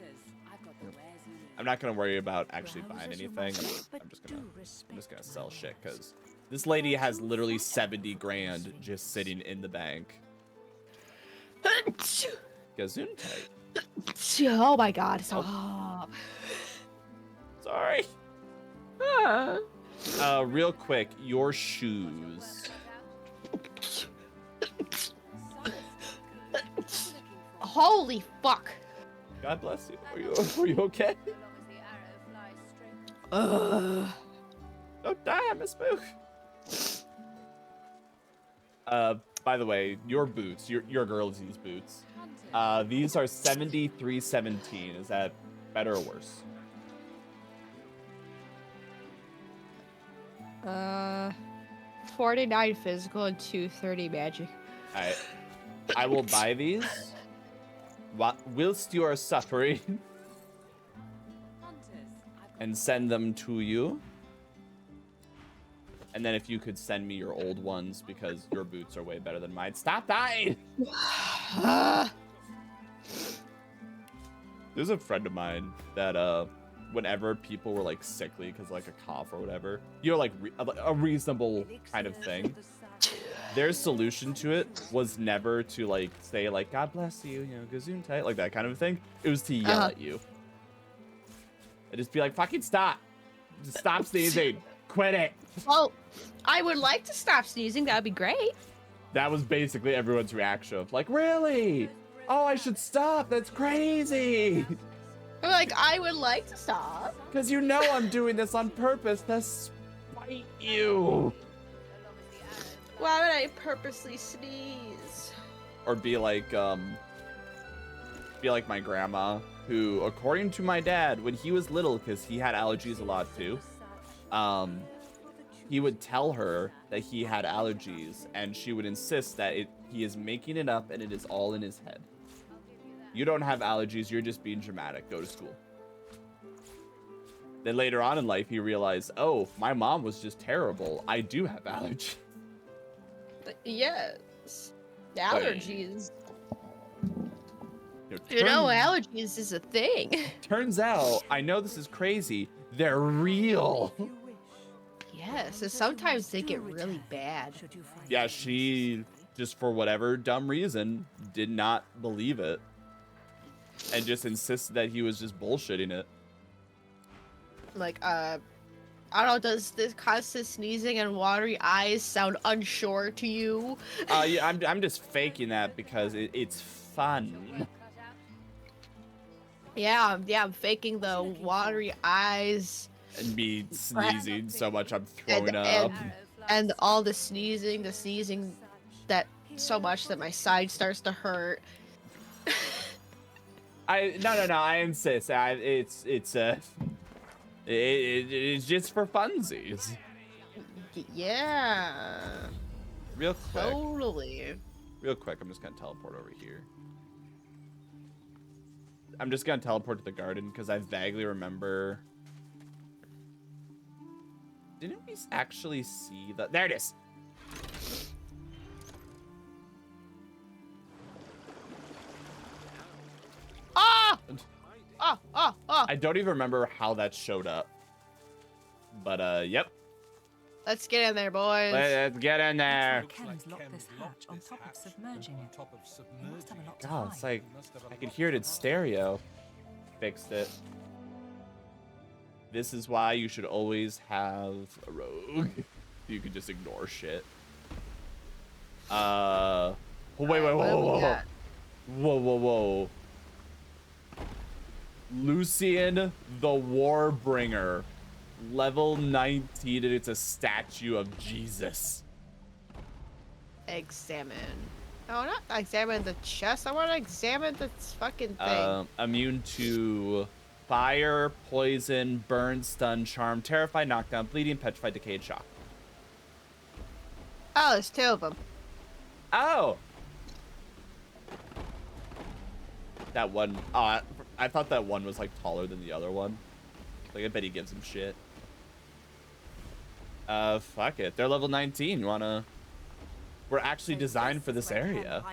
I've got the wares you need. I'm not gonna worry about actually buying anything. I'm just gonna sell shit because this lady has literally 70 grand just sitting in the bank. Gesundheit. Oh my god, stop. Sorry. Real quick, your shoes. Holy fuck. God bless you. Are you okay? Don't die, Miss Spook. By the way, your boots, your girlsie's boots. These are 7317. Is that better or worse? 49 physical and 230 magic. Alright. I will buy these whilst you are suffering and send them to you. And then if you could send me your old ones because your boots are way better than mine. Stop dying! There's a friend of mine that whenever people were like sickly because like a cough or whatever, you know, like a reasonable kind of thing, their solution to it was never to like say like God bless you, you know, gesundheit, like that kind of thing. It was to yell at you. And just be like, fucking stop. Just stop sneezing. Quit it. Well, I would like to stop sneezing. That would be great. That was basically everyone's reaction of like, really? Oh, I should stop. That's crazy. Like, I would like to stop. Because you know I'm doing this on purpose to spite you. Why would I purposely sneeze? Or be like my grandma, who, according to my dad, when he was little, because he had allergies a lot too, he would tell her that he had allergies, and she would insist that he is making it up and it is all in his head. You don't have allergies, you're just being dramatic. Go to school. Then later on in life, he realized, oh, my mom was just terrible. I do have allergies. Yes. Allergies. Like, you know, allergies is a thing. Turns out, I know this is crazy, they're real. Yes, and sometimes they get really bad. Yeah, she, just for whatever dumb reason, did not believe it. And just insisted that he was just bullshitting it. Like, I don't know, does this constant sneezing and watery eyes sound unsure to you? Yeah, I'm just faking that because it's fun. Yeah, I'm faking the watery eyes. And me sneezing so much I'm throwing up. And all the sneezing that so much that my side starts to hurt. No, I insist. It's just for funsies. Yeah. Real quick. Totally. Real quick, I'm just gonna teleport over here. I'm just gonna teleport to the garden because I vaguely remember. Didn't we actually see the? There it is. I don't even remember how that showed up. But, yep. Let's get in there, boys. Let's get in there. God, it's like, I could hear it in stereo. Fixed it. This is why you should always have a rogue. You can just ignore shit. Wait, whoa. Lucian the Warbringer. Level 19, and it's a statue of Jesus. Examine. No, not examine the chest. I want to examine this fucking thing. Immune to fire, poison, burn, stun, charm, terrify, knockdown, bleeding, petrify, decayed, shock. Oh, there's two of them. Oh! That one. Oh, I thought that one was like taller than the other one. Like, I bet he gives him shit. Fuck it. They're level 19. You wanna... We're actually designed for this area.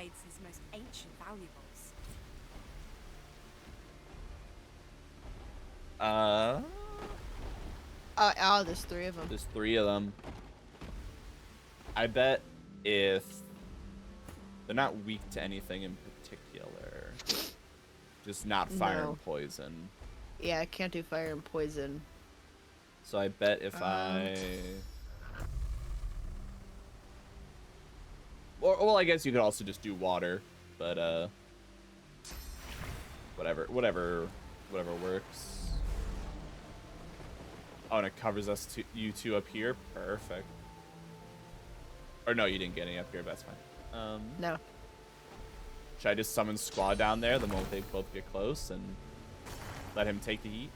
Oh, there's three of them. There's three of them. I bet if... They're not weak to anything in particular. Just not fire and poison. Yeah, I can't do fire and poison. So I bet if well, I guess you could also just do water, but whatever works. Oh, and it covers us you two up here. Perfect. Or no, you didn't get any up here. That's fine. No. Should I just summon Squad down there the moment they both get close and let him take the heat?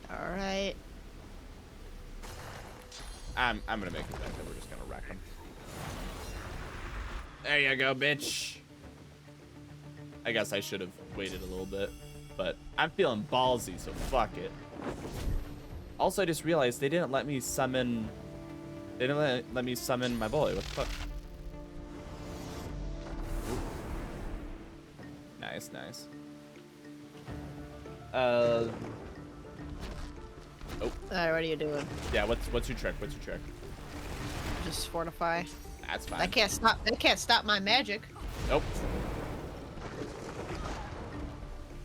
All right. I'm gonna make it back that we're just gonna wreck him. There you go, bitch. I guess I should have waited a little bit, but I'm feeling ballsy, so fuck it. Also, I just realized they didn't let me summon. They didn't let me summon my boy. What the fuck? Ooh. Nice. Oh. Alright, what are you doing? Yeah, what's your trick? What's your trick? Just fortify. That's fine. That can't stop my magic. Nope.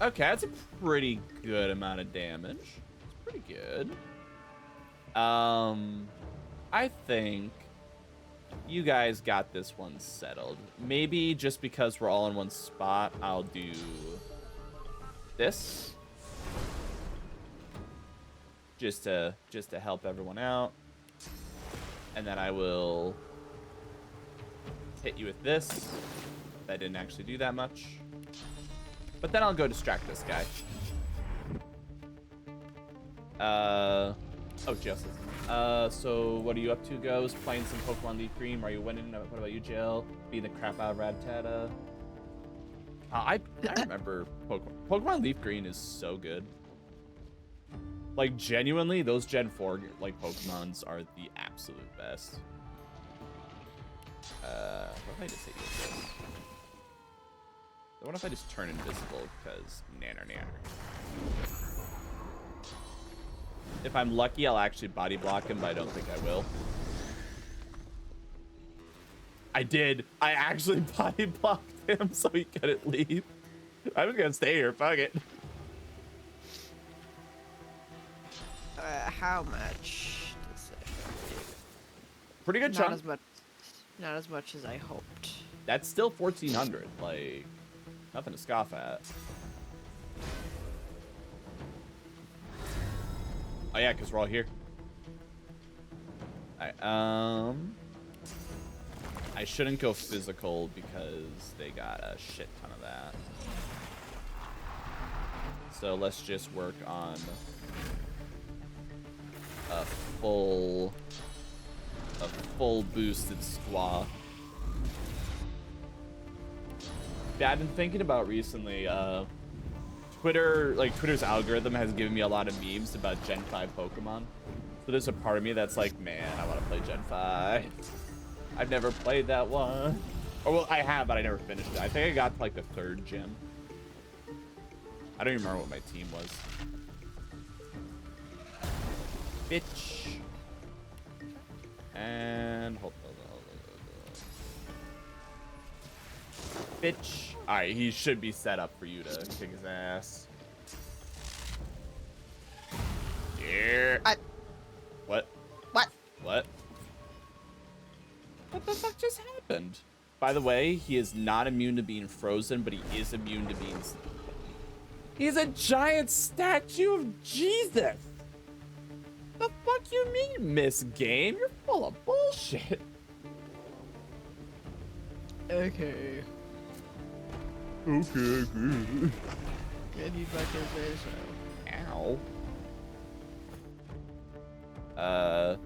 Okay, that's a pretty good amount of damage. It's pretty good. I think you guys got this one settled. Maybe just because we're all in one spot, I'll do this. Just to help everyone out. And then I will hit you with this. That didn't actually do that much. But then I'll go distract this guy. Oh, Justice. So what are you up to, Ghost? Playing some Pokemon Leaf Green. Are you winning? What about you, Jill? Beating the crap out of Rattata. I remember Pokemon Leaf Green is so good. Like, genuinely, those Gen 4 like Pokemons are the absolute best. What if I just hit you with this? What if I just turn invisible? Because nanner. If I'm lucky, I'll actually body block him, but I don't think I will. I did. I actually body blocked him so he couldn't leave. I'm just gonna stay here. Fuck it. How much does it? Pretty good chunk. Not as much as I hoped. That's still 1,400. Like, nothing to scoff at. Oh yeah, because we're all here. Alright, I shouldn't go physical because they got a shit ton of that. So let's just work on a full boosted squaw. Yeah, I've been thinking about recently, Twitter's algorithm has given me a lot of memes about Gen 5 Pokemon. So there's a part of me that's like, man, I want to play Gen 5. I've never played that one. Or, well, I have, but I never finished it. I think I got to, like, the 3rd gym. I don't even remember what my team was. Bitch. And hold on. Bitch. Alright, he should be set up for you to kick his ass. Yeah. What? What? What? What the fuck just happened? By the way, he is not immune to being frozen, but he is immune to being... He's a giant statue of Jesus! The fuck you mean, Miss Game? You're full of bullshit. Okay. Okay. Can you fucking say so? Ow.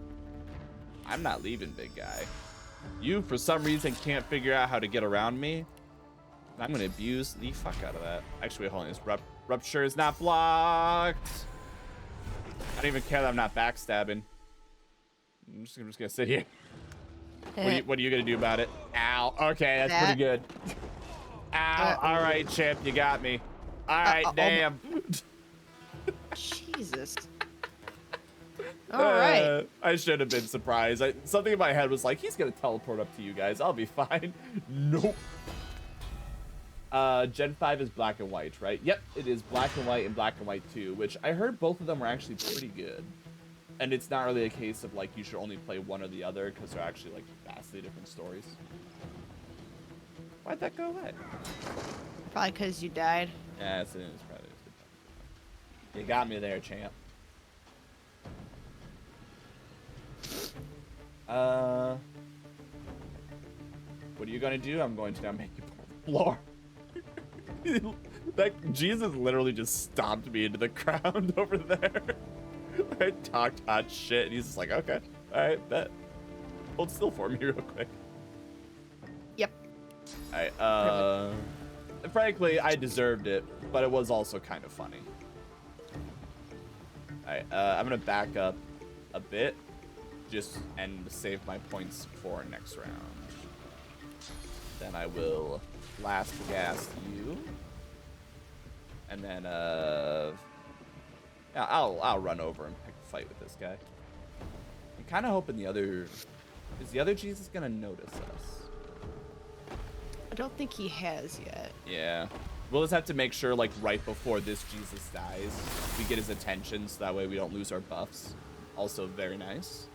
I'm not leaving, big guy. You, for some reason, can't figure out how to get around me. I'm gonna abuse the fuck out of that. Actually, hold on. This rupture is not blocked. I don't even care that I'm not backstabbing. I'm just gonna sit here. What are you gonna do about it? Ow. Okay, that's pretty good. Ow. All right, champ, you got me. All right, damn. Jesus. All right. I should have been surprised. Something in my head was like, he's gonna teleport up to you guys. I'll be fine. Nope. Gen 5 is black and white, right? Yep, it is black and white and black and white 2, which I heard both of them were actually pretty good. And it's not really a case of like you should only play one or the other because they're actually like vastly different stories. Why'd that go away? Probably because you died. Yeah, it's probably. You got me there, champ. What are you gonna do? I'm going to now make you floor. That Jesus literally just stomped me into the ground over there. I talked hot shit, and he's just like, okay, all right, bet. Hold still for me real quick. Yep. All right, frankly, I deserved it, but it was also kind of funny. All right, I'm gonna back up a bit, and save my points for next round. Then I will blast gas you, and then yeah, I'll run over and pick fight with this guy. I'm kind of hoping is the other Jesus gonna notice us? I don't think he has yet. Yeah. We'll just have to make sure, like, right before this Jesus dies, we get his attention so that way we don't lose our buffs. Also very nice.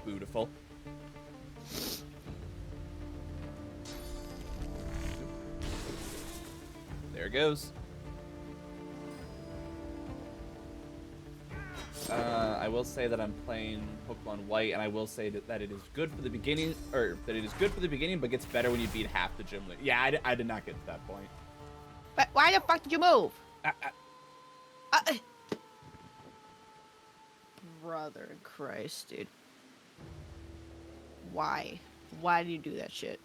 Beautiful. There it goes. I will say that I'm playing Pokemon White, and I will say that it is good for the beginning, but gets better when you beat half the gym leader. Yeah, I did not get to that point. But why the fuck did you move? Brother in Christ, dude. Why? Why do you do that shit?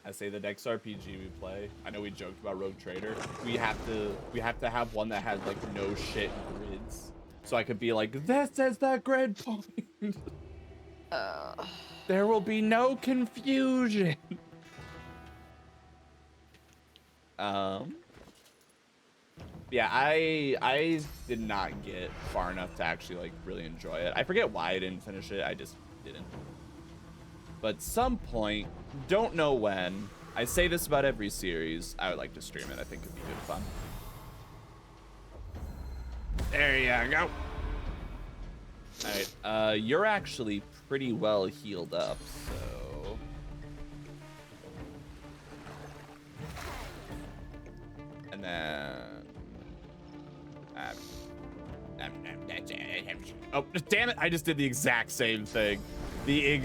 I say the next RPG we play. I know we joked about Rogue Trader. We have to have one that has like no shit grids. So I could be like, this is the grid point. There will be no confusion. Yeah, I did not get far enough to actually like really enjoy it. I forget why I didn't finish it. I just didn't. But some point, don't know when. I say this about every series. I would like to stream it. I think it'd be good fun. There you go. All right, you're actually pretty well healed up, so. And then. Oh, damn it! I just did the exact same thing. Hey,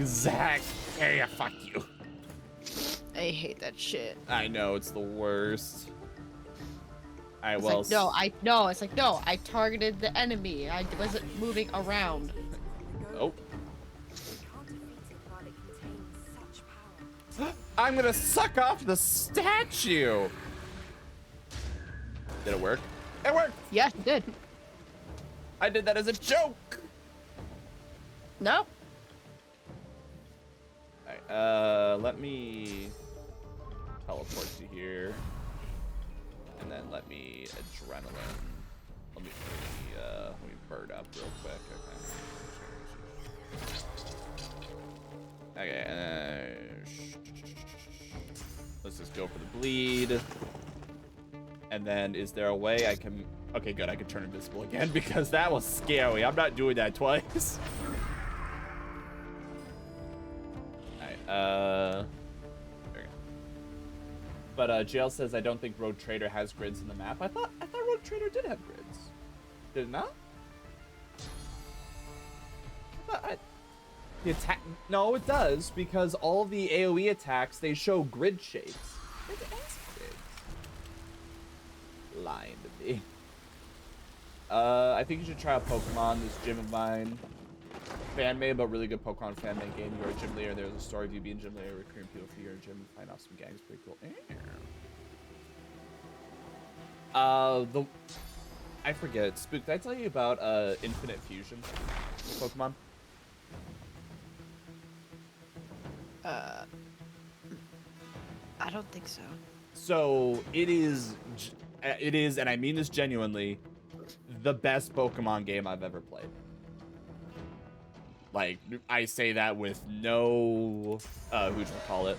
fuck you. I hate that shit. I know, it's the worst. Alright, It's well. like, it's like, no, I targeted the enemy. I wasn't moving around. Oh. We can't defeat it while it contains such power. I'm gonna suck off the statue. Did it work? It worked! Yes, it did. I did that as a joke. Nope. Alright, let me teleport to here. And then let me adrenaline. Let me bird up real quick. Okay, let's just go for the bleed. And then is there a way I can... Okay, good, I can turn invisible again because that was scary. I'm not doing that twice. Alright, there we go. But Jail says I don't think Rogue Trader has grids in the map. I thought Rogue Trader did have grids. Did it not? The attack... No, it does, because all the AoE attacks, they show grid shapes. It has grids. Lying to me. I think you should try a Pokemon, this gym of mine. Fan-made, but really good Pokemon fan-made game. You're a gym leader, there's a story of you being gym leader, recruiting people for your gym, and find off some gangs. Pretty cool. I forget. Spook, did I tell you about Infinite Fusion Pokemon? I don't think so. So it is, and I mean this genuinely, the best Pokemon game I've ever played. Like, I say that with no, whatchamacallit.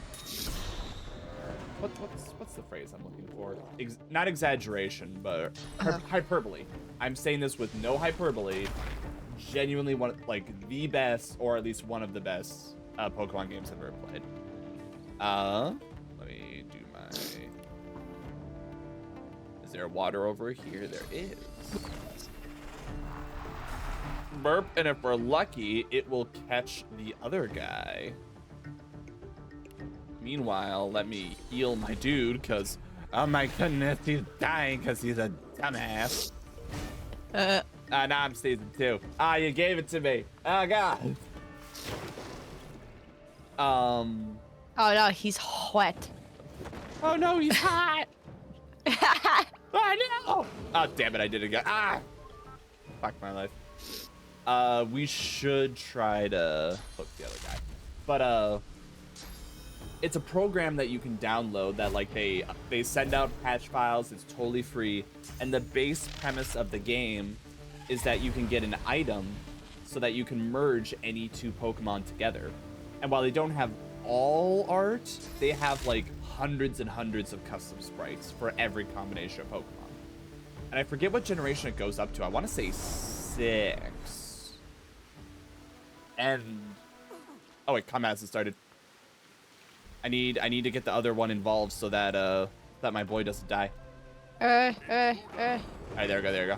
What's the phrase I'm looking for? Not exaggeration, but hyperbole. I'm saying this with no hyperbole. Genuinely like the best, or at least one of the best Pokemon games I've ever played. Let me do my... Is there water over here? There is. Burp, and if we're lucky, it will catch the other guy. Meanwhile, let me heal my dude, because, oh my goodness, he's dying because he's a dumbass. Now I'm season 2. You gave it to me. Oh, God. Oh, no, he's hot. Oh, no, he's hot. Oh, no. Oh, damn it, I did it again. Fuck my life. We should try to hook the other guy. But, it's a program that you can download that like they send out patch files. It's totally free, and the base premise of the game is that you can get an item so that you can merge any two Pokemon together. And while they don't have all art, they have like hundreds and hundreds of custom sprites for every combination of Pokemon. And I forget what generation it goes up to. I want to say 6. And oh wait, combat hasn't started. I need to get the other one involved so that that my boy doesn't die. All right, there we go.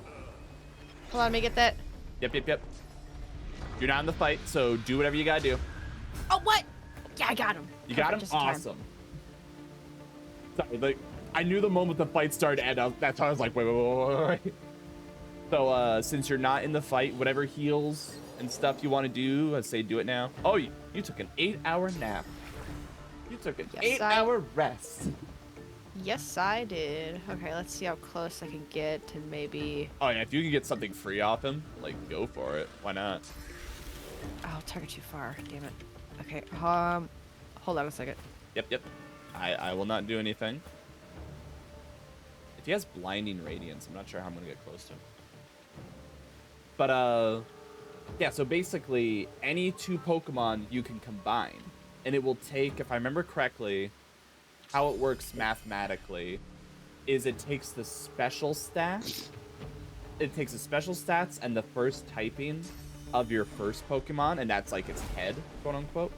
Hold on, let me get that. Yep. You're not in the fight, so do whatever you gotta do. Oh, what? Yeah, I got him. You got him? Awesome. Sorry, like, I knew the moment the fight started, and that's how I was like, wait. So, since you're not in the fight, whatever heals and stuff you want to do, I'd say do it now. Oh, you took an 8-hour nap. You took an 8-hour rest. Yes, I did. Okay, let's see how close I can get to maybe... Oh, yeah, if you can get something free off him, like, go for it. Why not? Oh, target too far. Damn it. Okay, hold on a second. Yep. I will not do anything. If he has blinding radiance, I'm not sure how I'm gonna get close to him. But yeah, so basically any two Pokemon you can combine, and it will take, if I remember correctly, how it works mathematically is it takes the special stats. It takes the special stats and the first typing of your first Pokemon, and that's like its head, quote unquote.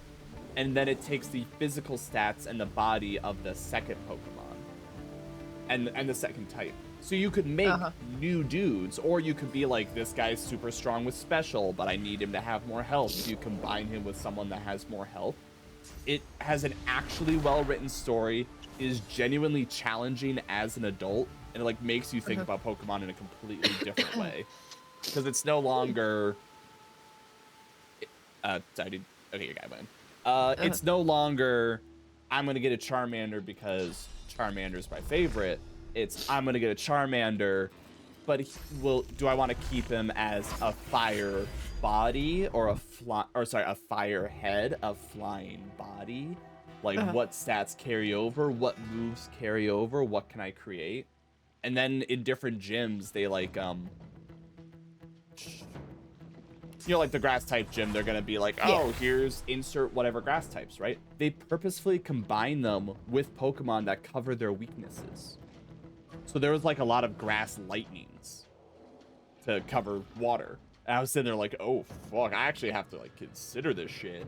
And then it takes the physical stats and the body of the second Pokemon and the second type. So you could make new dudes, or you could be like, this guy's super strong with special, but I need him to have more health. So you combine him with someone that has more health. It has an actually well-written story, is genuinely challenging as an adult, and it like makes you think about Pokemon in a completely different way. Because it's no longer... okay, your guy went. It's no longer, I'm going to get a Charmander because Charmander's my favorite. It's, I'm going to get a Charmander, but do I want to keep him as a fire body or a fire head, a flying body? Like, what stats carry over? What moves carry over? What can I create? And then in different gyms, they like, you know, like the grass type gym, they're gonna be like, oh, here's insert whatever grass types, right? They purposefully combine them with Pokemon that cover their weaknesses. So there was like a lot of grass lightnings to cover water. And I was sitting there like, oh fuck, I actually have to like consider this shit.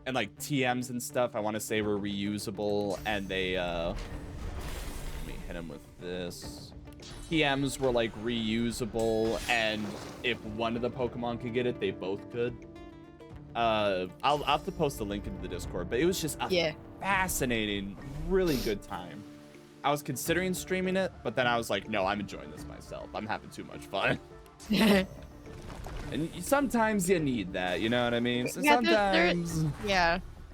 And like TMs and stuff, I want to say were reusable, and they let me hit him with this. TMs were like reusable, and if one of the Pokemon could get it, they both could. I'll have to post the link into the Discord, but it was just a fascinating, really good time. I was considering streaming it, but then I was like, no, I'm enjoying this myself. I'm having too much fun. And sometimes you need that, you know what I mean? So sometimes...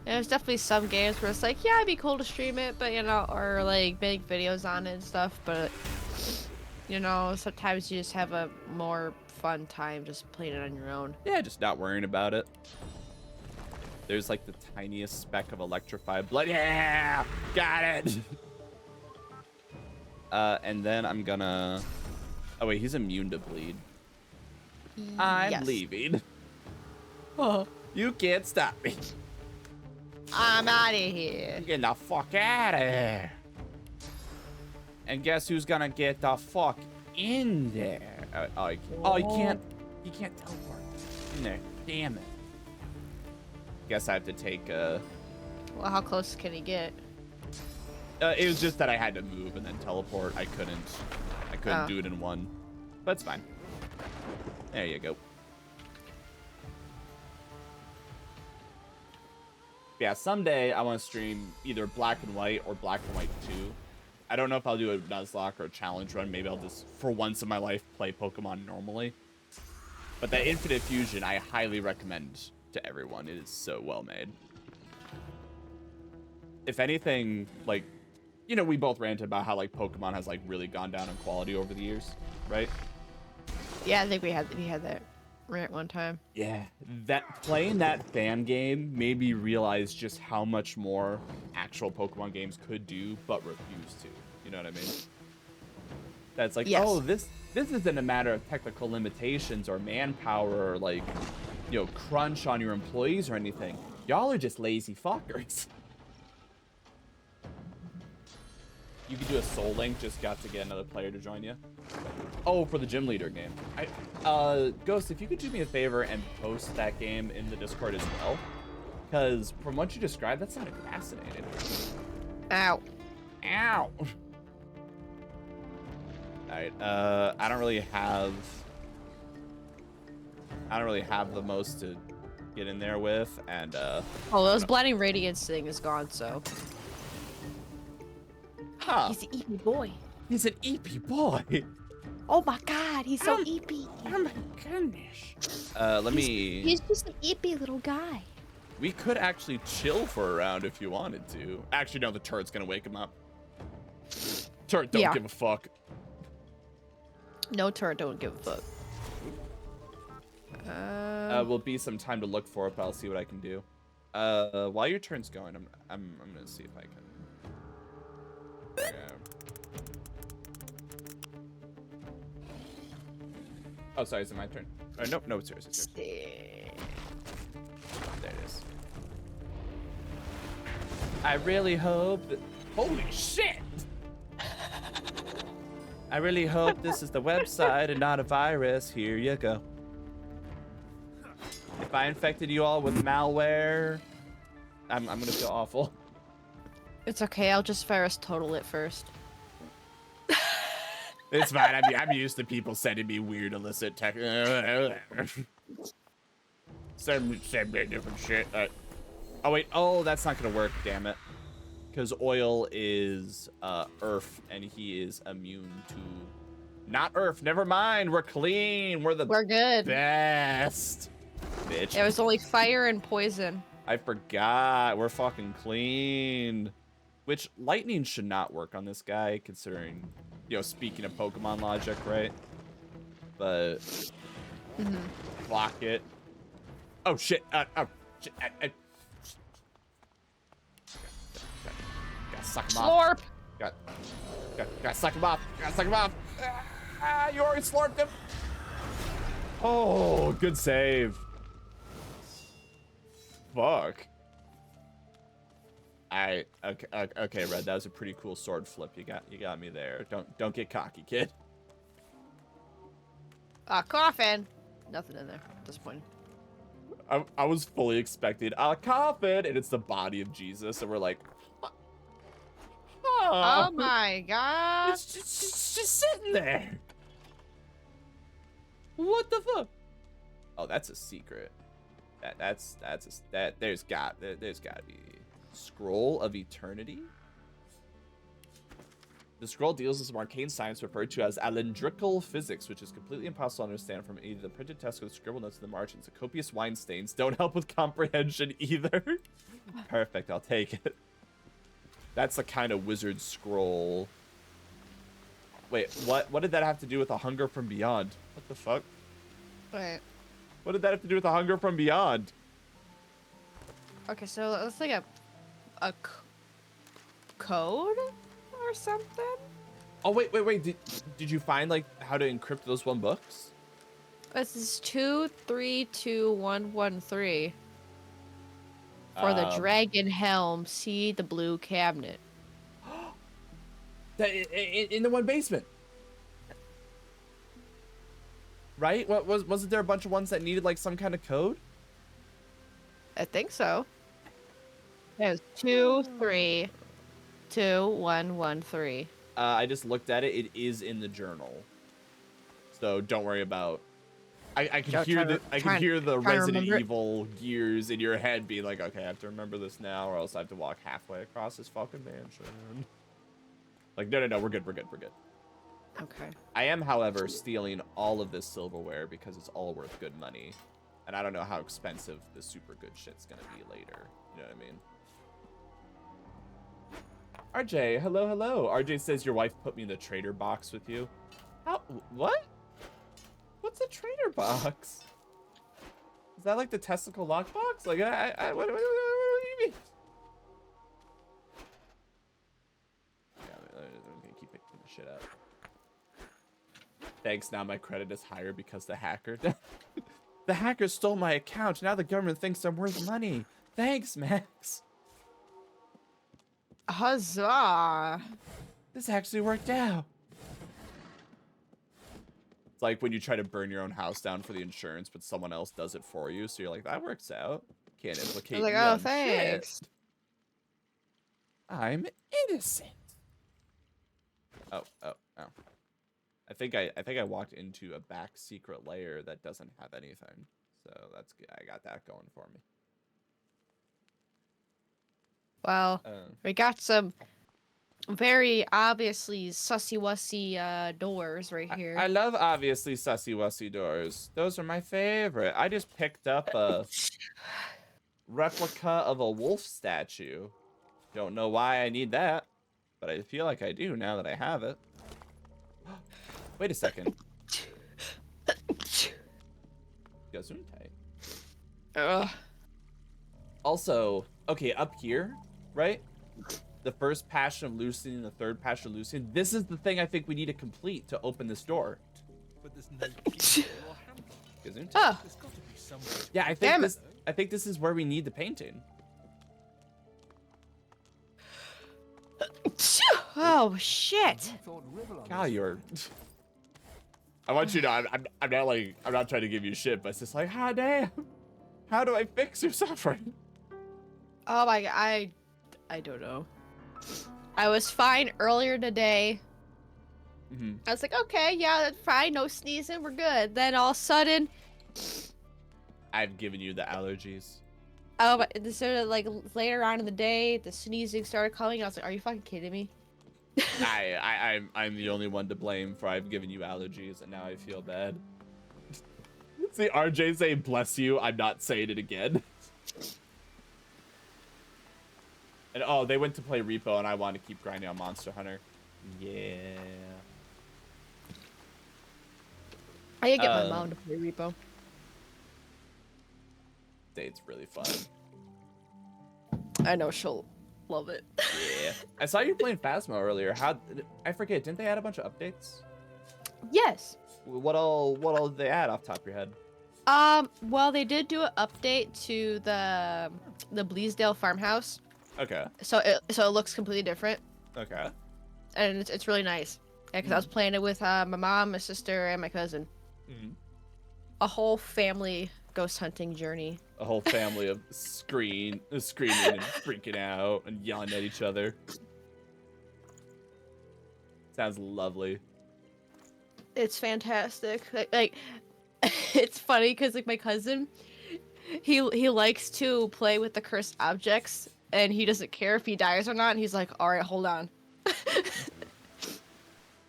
There's definitely some games where it's like, yeah, it'd be cool to stream it, but, you know, or like make videos on it and stuff, but... You know, sometimes you just have a more fun time just playing it on your own. Yeah, just not worrying about it. There's like the tiniest speck of electrified blood. Yeah! Got it! And then I'm gonna... Oh wait, he's immune to bleed. I'm leaving. Oh. You can't stop me. I'm out of here. Get the fuck out of here. And guess who's gonna get the fuck in there? Oh, you can't teleport in there. Damn it. Guess I have to take Well, how close can he get? It was just that I had to move and then teleport. I couldn't do it in one. But it's fine. There you go. Yeah, someday I want to stream either Black and White or Black and White 2. I don't know if I'll do a Nuzlocke or a challenge run. Maybe I'll just, for once in my life, play Pokemon normally. But that Infinite Fusion, I highly recommend to everyone. It is so well made. If anything, like, you know, we both ranted about how, like, Pokemon has, like, really gone down in quality over the years, right? Yeah, I think we had that. rant one time. Yeah, playing that fan game made me realize just how much more actual Pokemon games could do, but refuse to. You know what I mean? That's like, yes. oh, this isn't a matter of technical limitations or manpower or like, you know, crunch on your employees or anything. Y'all are just lazy fuckers. You could do a soul link, just got to get another player to join you. Oh, for the gym leader game. Ghost, if you could do me a favor and post that game in the Discord as well, because from what you described, that sounded fascinating. Ow. Ow. All right. I don't really have the most to get in there with, and oh, those blinding radiance thing is gone, so. Huh. He's an EP boy. He's an EP boy. Oh my god, he's so EP. Oh my goodness. He's just an EP little guy. We could actually chill for a round if you wanted to. Actually, no, the turret's gonna wake him up. Turret don't give a fuck. No turret don't give a fuck. Will be some time to look for it, but I'll see what I can do. While your turn's going, I'm gonna see if I can. Yeah. Oh, sorry, is it my turn? Nope, no, it's yours. It's yours. There it is. I really hope that... Holy shit! I really hope this is the website and not a virus. Here you go. If I infected you all with malware, I'm gonna feel awful. It's okay, I'll just virus total it first. It's fine. I'm used to people sending me weird illicit tech. Send me different shit. Oh wait. Oh, that's not gonna work. Damn it. Because oil is earth, and he is immune to not earth. Never mind. We're clean. We're good. Best. Bitch. It was only fire and poison. I forgot. We're fucking clean. Which lightning should not work on this guy, considering, you know, speaking of Pokemon logic, right? But block it. Oh shit! Oh shit! Gotta suck him off. Slorp. Gotta suck him off. Gotta suck him off. You already slurped him. Oh, good save. Fuck. Okay, Red, that was a pretty cool sword flip. You got me there. Don't get cocky, kid. Coffin. Nothing in there. Disappointing. I was fully expecting a coffin, and it's the body of Jesus, and we're like, oh my god! It's just sitting there. What the fuck? Oh, that's a secret. There's gotta be Scroll of Eternity. The scroll deals with some arcane science referred to as alendrical physics, which is completely impossible to understand from either the printed text or the scribbled notes in the margins. The copious wine stains don't help with comprehension either. Perfect, I'll take it. That's the kind of wizard scroll. Wait, what did that have to do with the hunger from beyond? What the fuck? Wait. What did that have to do with the hunger from beyond? Okay, so let's think a code or something. Oh wait. Did you find like how to encrypt those one books? This is 232113. For the dragon helm, see the blue cabinet. In the one basement. Right? Wasn't there a bunch of ones that needed like some kind of code? I think so. It was 232113. I just looked at it. It is in the journal. So don't worry about. I can hear the Resident Evil gears in your head being like, okay, I have to remember this now, or else I have to walk halfway across this fucking mansion. Like, no, we're good. Okay. I am, however, stealing all of this silverware because it's all worth good money. And I don't know how expensive the super good shit's gonna be later. You know what I mean? RJ, hello. RJ says your wife put me in the trader box with you. How? What? What's a trader box? Is that like the testicle lockbox? Like, what do you mean? Yeah, I'm gonna keep picking the shit up. Thanks, now my credit is higher because the hacker... The hacker stole my account. Now the government thinks I'm worth money. Thanks, Max. Huzzah! This actually worked out. It's like when you try to burn your own house down for the insurance, but someone else does it for you. So you're like, that works out. Can't implicate Like, me oh, on thanks. shit. I'm innocent. Oh. I think I walked into a back secret layer that doesn't have anything. So that's good. I got that going for me. Well, we got some very obviously sussy-wussy doors right here. I love obviously sussy-wussy doors. Those are my favorite. I just picked up a replica of a wolf statue. Don't know why I need that, but I feel like I do now that I have it. Wait a second. Gesundheit. Also, okay, up here, right? The first Passion of Lucian and the third Passion of Lucian. This is the thing I think we need to complete to open this door. But there's no key or handle. Gesundheit. Oh. There's got to be some way to Yeah, I think this is where we need the painting. Oh shit! God, you're. I want you to. I'm not trying to give you shit, but it's just like, ah, damn. How do I fix your suffering? Oh my god, I don't know. I was fine earlier today. I was like, okay, yeah, that's fine, no sneezing, we're good. Then all of a sudden, I've given you the allergies. oh, but sort of like later on in the day, the sneezing started coming. I was like, are you fucking kidding me? I'm the only one to blame for I've given you allergies, and now I feel bad. See RJ say bless you. I'm not saying it again. And oh, they went to play Repo, and I want to keep grinding on Monster Hunter. Yeah. I gotta get my mom to play Repo. It's really fun. I know she'll love it. Yeah. I saw you playing Phasmo earlier. I forget, didn't they add a bunch of updates? Yes. What all did they add off the top of your head? Well, they did do an update to the Bleasdale farmhouse. Okay. So it looks completely different. Okay. And it's really nice. Yeah, because I was playing it with my mom, my sister, and my cousin. A whole family ghost hunting journey. A whole family of screaming and freaking out and yelling at each other. Sounds lovely. It's fantastic. Like it's funny because like my cousin, he likes to play with the cursed objects, and he doesn't care if he dies or not. And he's like, all right, hold on.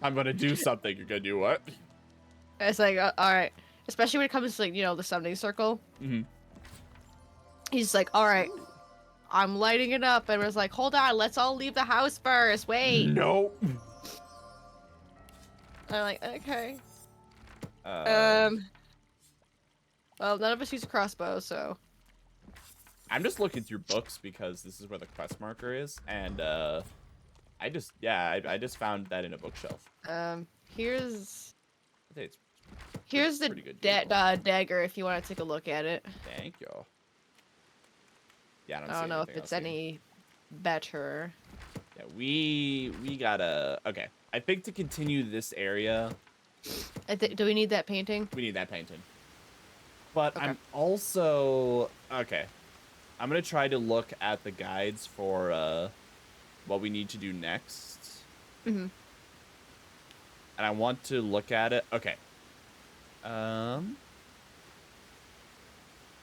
I'm gonna do something. You're gonna do what? It's like, all right. Especially when it comes to, like, you know, the summoning circle. He's like, all right, I'm lighting it up. And was like, hold on, let's all leave the house first. Wait. Nope. I'm like, okay. Well, none of us use a crossbow, so. I'm just looking through books because this is where the quest marker is, and I just found that in a bookshelf. Here's Here's the dagger if you want to take a look at it. Thank you. Yeah, I don't know if it's any better. Yeah, we gotta. Okay, I think to continue this area. Do we need that painting? We need that painting. But okay. I'm also okay. I'm gonna try to look at the guides for what we need to do next. And I want to look at it. Okay.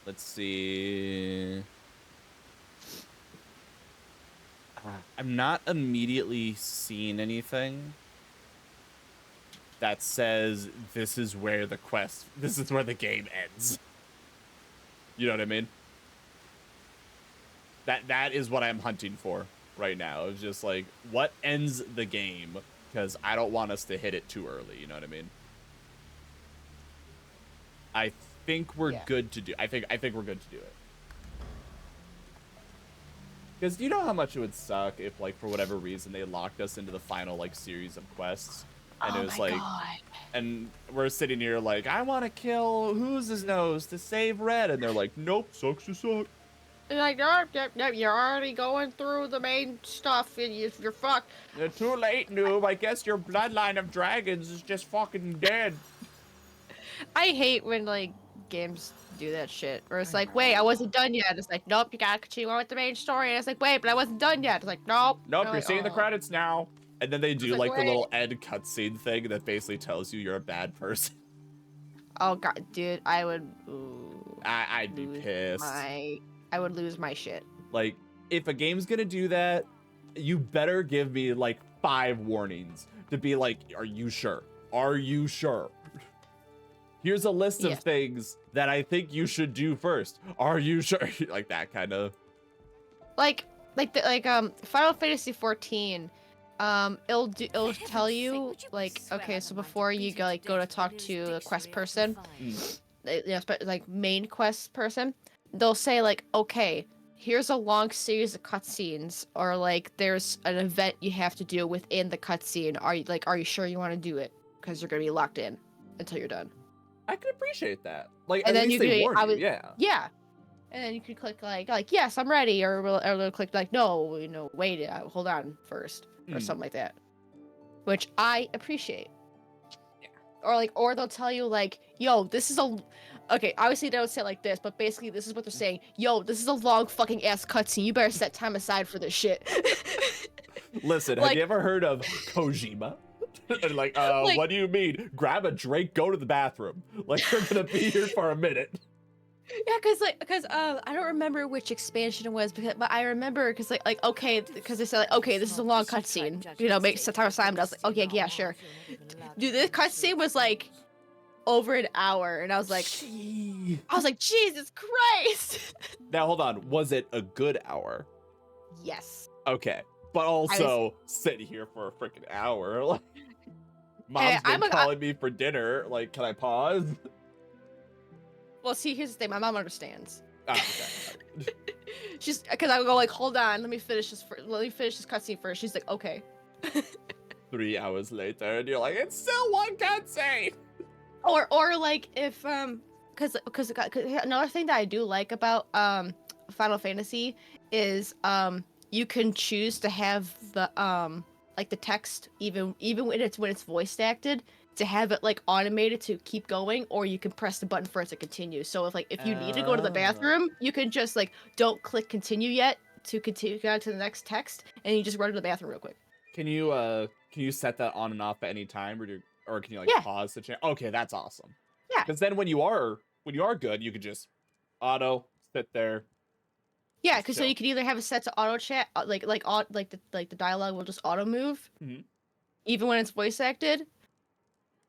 Let's see. I'm not immediately seeing anything that says this is where the game ends. You know what I mean? That is what I'm hunting for right now. It's just like, what ends the game? Because I don't want us to hit it too early, you know what I mean? I think we're good to do. I think we're good to do it. Because you know how much it would suck if, like, for whatever reason, they locked us into the final, like, series of quests. And it was like, and we're sitting here like, I want to kill who's his nose to save Red. And they're like, nope, sucks to suck. You're like, no, you're already going through the main stuff and you're fucked. You're too late, noob. I guess your bloodline of dragons is just fucking dead. I hate when, like, games do that shit. Or it's like, wait, I wasn't done yet. It's like, nope, you gotta continue on with the main story. And it's like, wait, but I wasn't done yet. It's like, nope. Nope, you're like, seeing the credits now. And then they do, like the little end cutscene thing that basically tells you you're a bad person. Oh, God, dude, I would... Ooh, I'd be pissed. I would lose my shit. Like, if a game's gonna do that, you better give me, like, 5 warnings to be like, are you sure? Are you sure? Here's a list of things that I think you should do first. Are you sure? Like that kind of. Like Final Fantasy 14, it'll tell you like, okay, so before you go to talk to the quest person, like main quest person, they'll say like, okay, here's a long series of cutscenes, or like there's an event you have to do within the cutscene. Are you sure you want to do it? Because you're gonna be locked in until you're done. I can appreciate that. Like, and at then least they warn you, yeah. And then you could click like yes, I'm ready, or they'll click like no, wait, hold on first, or something like that, which I appreciate. Yeah. Or they'll tell you like, yo, this is okay. Obviously they don't say it like this, but basically this is what they're saying. Yo, this is a long fucking ass cutscene. You better set time aside for this shit. Listen, have you ever heard of Kojima? And like, what do you mean? Grab a drink, go to the bathroom. Like, you're gonna be here for a minute. Yeah, because I don't remember which expansion it was, but I remember because okay, because they said like, okay, this is a long cutscene, make set time aside. And I was like, okay, yeah, sure. Dude, this cutscene was like over an hour, and I was like, Jesus Christ. Now hold on, was it a good hour? Yes. Okay, but also sitting here for a freaking hour, like. Mom's been calling me for dinner. Like, can I pause? Well, see, here's the thing. My mom understands. Oh, okay. She's because I go like, hold on, let me finish this cutscene first. She's like, okay. 3 hours later, and you're like, it's still one cutscene. Or like if because another thing that I do like about Final Fantasy is you can choose to have the like the text even when it's voice acted, to have it like automated to keep going, or you can press the button for it to continue. So if you need to go to the bathroom, you can just like don't click continue yet to continue on to the next text, and you just run to the bathroom real quick. Can you set that on and off at any time, or can you like pause the channel? Okay, that's awesome. Yeah. Because then when you are good, you could just auto sit there. Yeah, because so you can either have it set to auto chat, like the dialogue will just auto move, even when it's voice acted,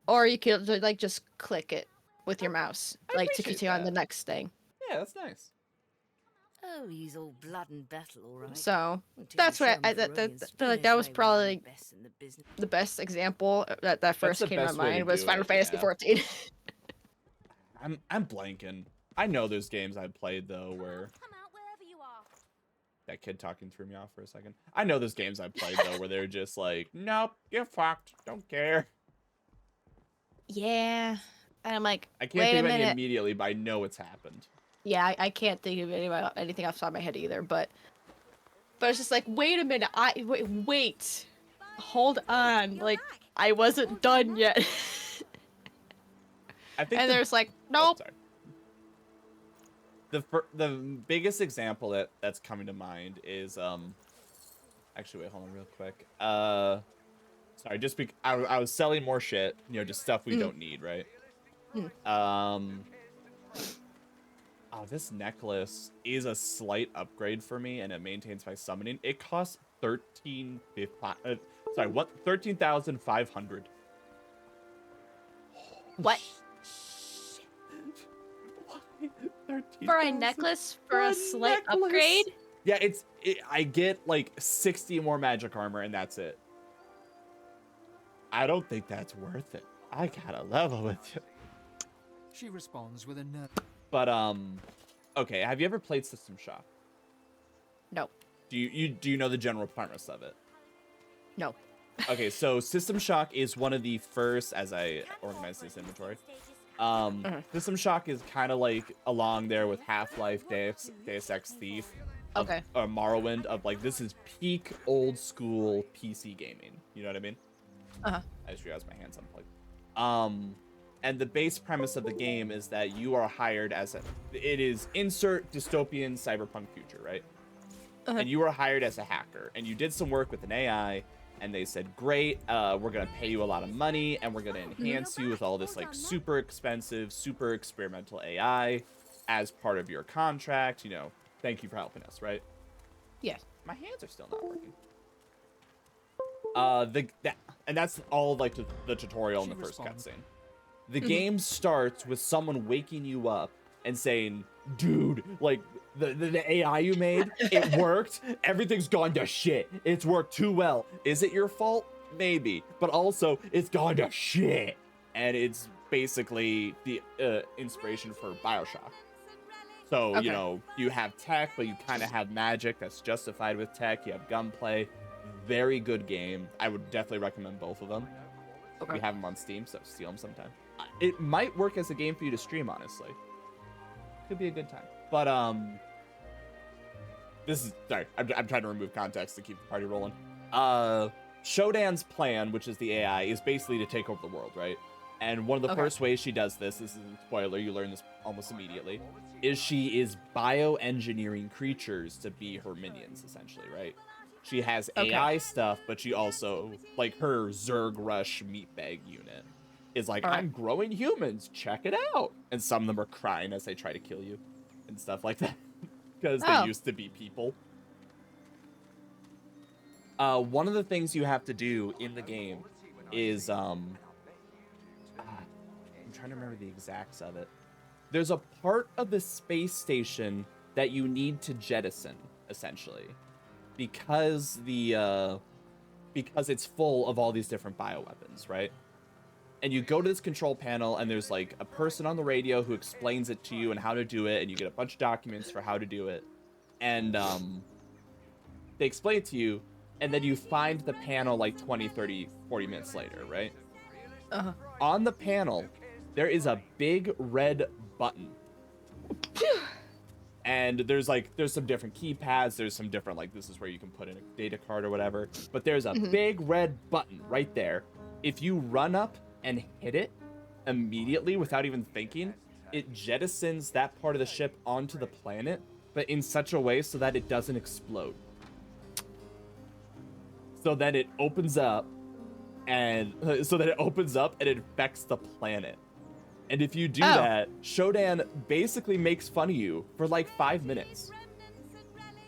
or you could like just click it with your mouse, like to continue on the next thing. Yeah, that's nice. Oh, he's all blood and battle, all right. So that's what that was probably the best example that first came to my mind was Final Fantasy 14. I'm blanking. I know there's games I played though where. That kid talking threw me off for a second. I know there's games I played though where they're just like, nope, get fucked, don't care. Yeah, and I'm like, I can't think of any immediately, but I know it's happened. Yeah, I can't think of anything off the top of my head either, but it's just like, wait a minute, wait, hold on, like I wasn't done yet. I think there's like, nope. Oh, the biggest example that's coming to mind is actually wait, hold on real quick. Sorry, just I was selling more shit, just stuff we don't need, right? Oh, this necklace is a slight upgrade for me, and it maintains my summoning. It costs 13,500. What? For a necklace for a slight upgrade? Yeah, I get like 60 more magic armor, and that's it. I don't think that's worth it. I gotta level with you. She responds with a no. But okay, have you ever played System Shock? No. Do you know the general premise of it? No. Okay, so System Shock is one of the first, as I organize this inventory. System Shock is kind of like along there with Half-Life, Deus Ex Thief, Okay. or Morrowind, of like, this is peak old school PC gaming. You know what I mean? Uh-huh. I just realized my hand's unplugged. And the base premise of the game is that you are hired as it is insert dystopian cyberpunk future, right? Uh-huh. And you are hired as a hacker, and you did some work with an AI, and they said, great, we're gonna pay you a lot of money, and we're gonna enhance you with all this like super expensive, super experimental AI as part of your contract. You know, thank you for helping us, right? Yes. My hands are still not working. And that's all like the tutorial in the first cutscene. The game starts with someone waking you up and saying, dude, like, the AI you made, it worked. Everything's gone to shit. It's worked too well. Is it your fault? Maybe. But also, it's gone to shit. And it's basically the inspiration for Bioshock. So, you know, you have tech, but you kind of have magic that's justified with tech. You have gunplay. Very good game. I would definitely recommend both of them. We have them on Steam, so steal them sometime. It might work as a game for you to stream, honestly. Could be a good time. But, this is, sorry, I'm trying to remove context to keep the party rolling. Shodan's plan, which is the AI, is basically to take over the world, right? And one of the first ways she does this is a spoiler, you learn this almost immediately, is she is bioengineering creatures to be her minions, essentially, right? She has AI stuff, but she also, like, her Zerg Rush meatbag unit is like, I'm growing humans, check it out. And some of them are crying as they try to kill you and stuff like that. Because they used to be people. One of the things you have to do in the game is, I'm trying to remember the exacts of it. There's a part of the space station that you need to jettison, essentially. Because because it's full of all these different bioweapons, right? And you go to this control panel, and there's like a person on the radio who explains it to you and how to do it, and you get a bunch of documents for how to do it. And they explain it to you, and then you find the panel like 20, 30, 40 minutes later, right? On the panel, there is a big red button. And there's some different keypads, there's some different, like, this is where you can put in a data card or whatever. But there's a big red button right there. If you run up and hit it immediately without even thinking, it jettisons that part of the ship onto the planet, but in such a way so that it doesn't explode. So that it opens up and it affects the planet. And if you do that, Shodan basically makes fun of you for like 5 minutes.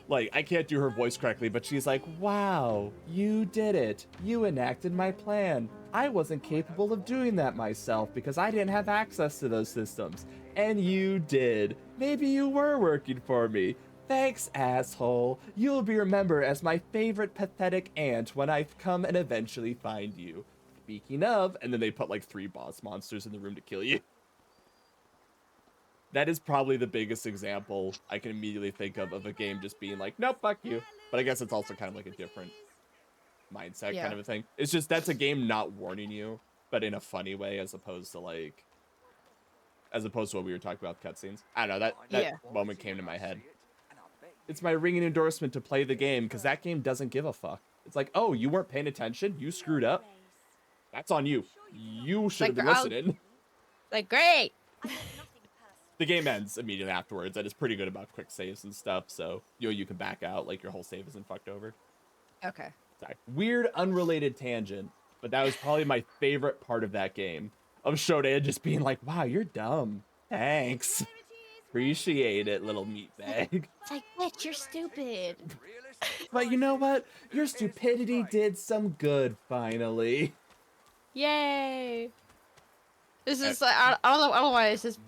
Like, I can't do her voice correctly, but she's like, wow, you did it. You enacted my plan. I wasn't capable of doing that myself because I didn't have access to those systems. And you did. Maybe you were working for me. Thanks, asshole. You'll be remembered as my favorite pathetic aunt when I come and eventually find you. Speaking of, and then they put like 3 boss monsters in the room to kill you. That is probably the biggest example I can immediately think of a game just being like, nope, fuck you. But I guess it's also kind of like a different mindset kind of a thing. It's just, that's a game not warning you, but in a funny way, as opposed to what we were talking about, cutscenes. I don't know, that moment came to my head. It's my ringing endorsement to play the game, because that game doesn't give a fuck. It's like, oh, you weren't paying attention? You screwed up? That's on you. You should have been listening. Like, great! The game ends immediately afterwards, and it's pretty good about quick saves and stuff, so you can back out, like your whole save isn't fucked over. Okay. Sorry. Weird, unrelated tangent, but that was probably my favorite part of that game. Of Shodan just being like, wow, you're dumb. Thanks. Appreciate it, little meatbag. It's like, bitch, you're stupid. But you know what? Your stupidity did some good, finally. Yay! This is like, I don't know why. It's just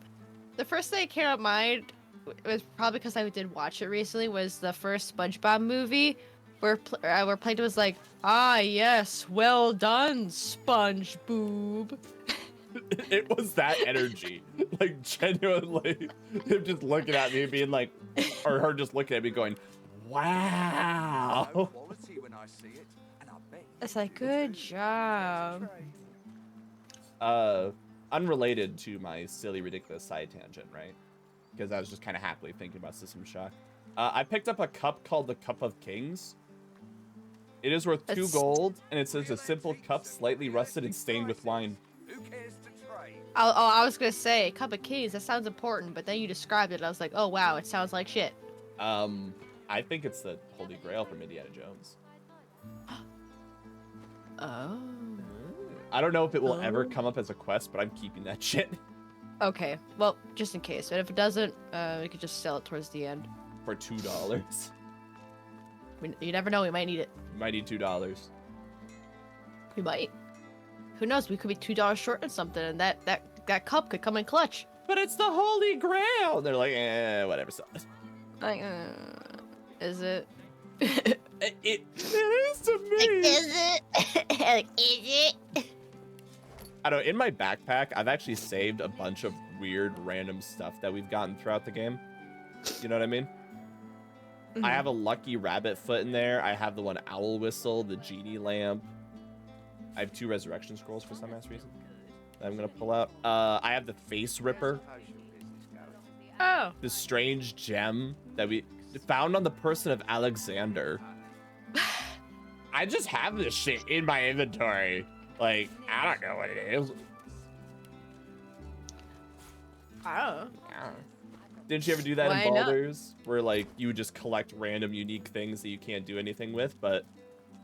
the first thing that came to mind was probably because I did watch it recently. Was the first SpongeBob movie where Plankton was like, "Ah, yes, well done, SpongeBob." It was that energy. Like, genuinely, him just looking at me being like, or her just looking at me going, wow. Quality when I see it, and I bet It's like, good job. Unrelated to my silly, ridiculous side tangent, right? Because I was just kind of happily thinking about System Shock. I picked up a cup called the Cup of Kings. It is worth 2 gold, and it says a simple cup slightly rusted and stained with wine. who cares to trade? I was gonna say Cup of Kings. That sounds important, but then you described it. I was like, oh wow, it sounds like shit. I think it's the Holy Grail from Indiana Jones. Oh. I don't know if it will ever come up as a quest, but I'm keeping that shit. Okay. Well, just in case. But if it doesn't, we could just sell it towards the end. For $2. You never know. We might need it. You might need $2. We might. Who knows? We could be $2 short on something, and that cup could come in clutch. But it's the Holy Grail. They're like, whatever. Sell it. Like, is it? It is to me. Is it? Like, is it? I don't know. In my backpack, I've actually saved a bunch of weird, random stuff that we've gotten throughout the game. You know what I mean? Mm-hmm. I have a lucky rabbit foot in there. I have the one owl whistle, the genie lamp. I have 2 resurrection scrolls for some ass reason that I'm gonna pull out. I have the face ripper. Oh. This strange gem that we found on the person of Alexander. I just have this shit in my inventory. Like, I don't know what it is. Oh. Didn't you ever do that Why in not? Baldur's? Where, like, you would just collect random, unique things that you can't do anything with, but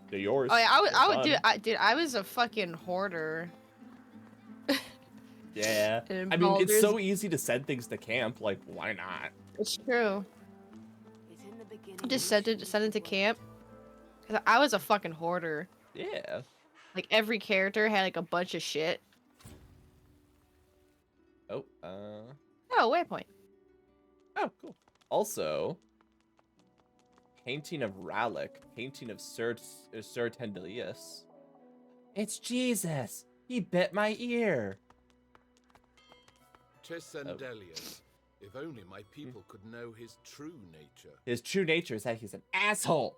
they're yours. Oh yeah, I would They're do. I was a fucking hoarder. Yeah. In I mean, it's Baldur's. so easy to send things to camp. Like, why not? It's true. It's in the beginning. Just send it to camp. 'Cause I was a fucking hoarder. Yeah. Like every character had like a bunch of shit. Oh, Oh, waypoint. oh, cool. Also, painting of Rallic, painting of Sir Tendelius. It's Jesus. He bit my ear. Tessendelius. If only my people could know his true nature. His true nature is that he's an asshole.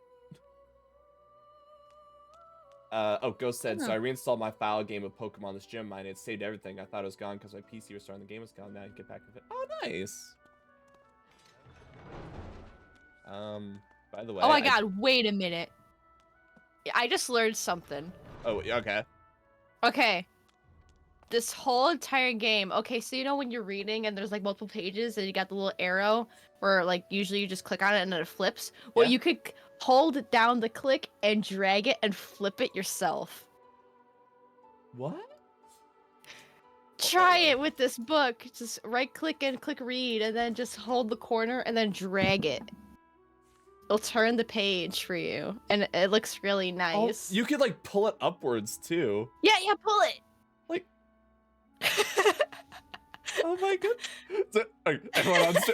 Ghost said, so I reinstalled my file game of Pokemon this gym mine. It saved everything. I thought it was gone because my PC was starting the game was gone. Now I can get back with it. Oh, nice. By the way. Oh my god, wait a minute. I just learned something. Oh, okay. Okay. This whole entire game. Okay, so you know when you're reading and there's like multiple pages and you got the little arrow where like usually you just click on it and then it flips? Well, Yeah. you could hold down the click and drag it and flip it yourself. What? Try it with this book. Just right click and click read and then just hold the corner and then drag it. It'll turn the page for you and it looks really nice. Oh, you could like pull it upwards too. Yeah, pull it. Like, oh my god! So,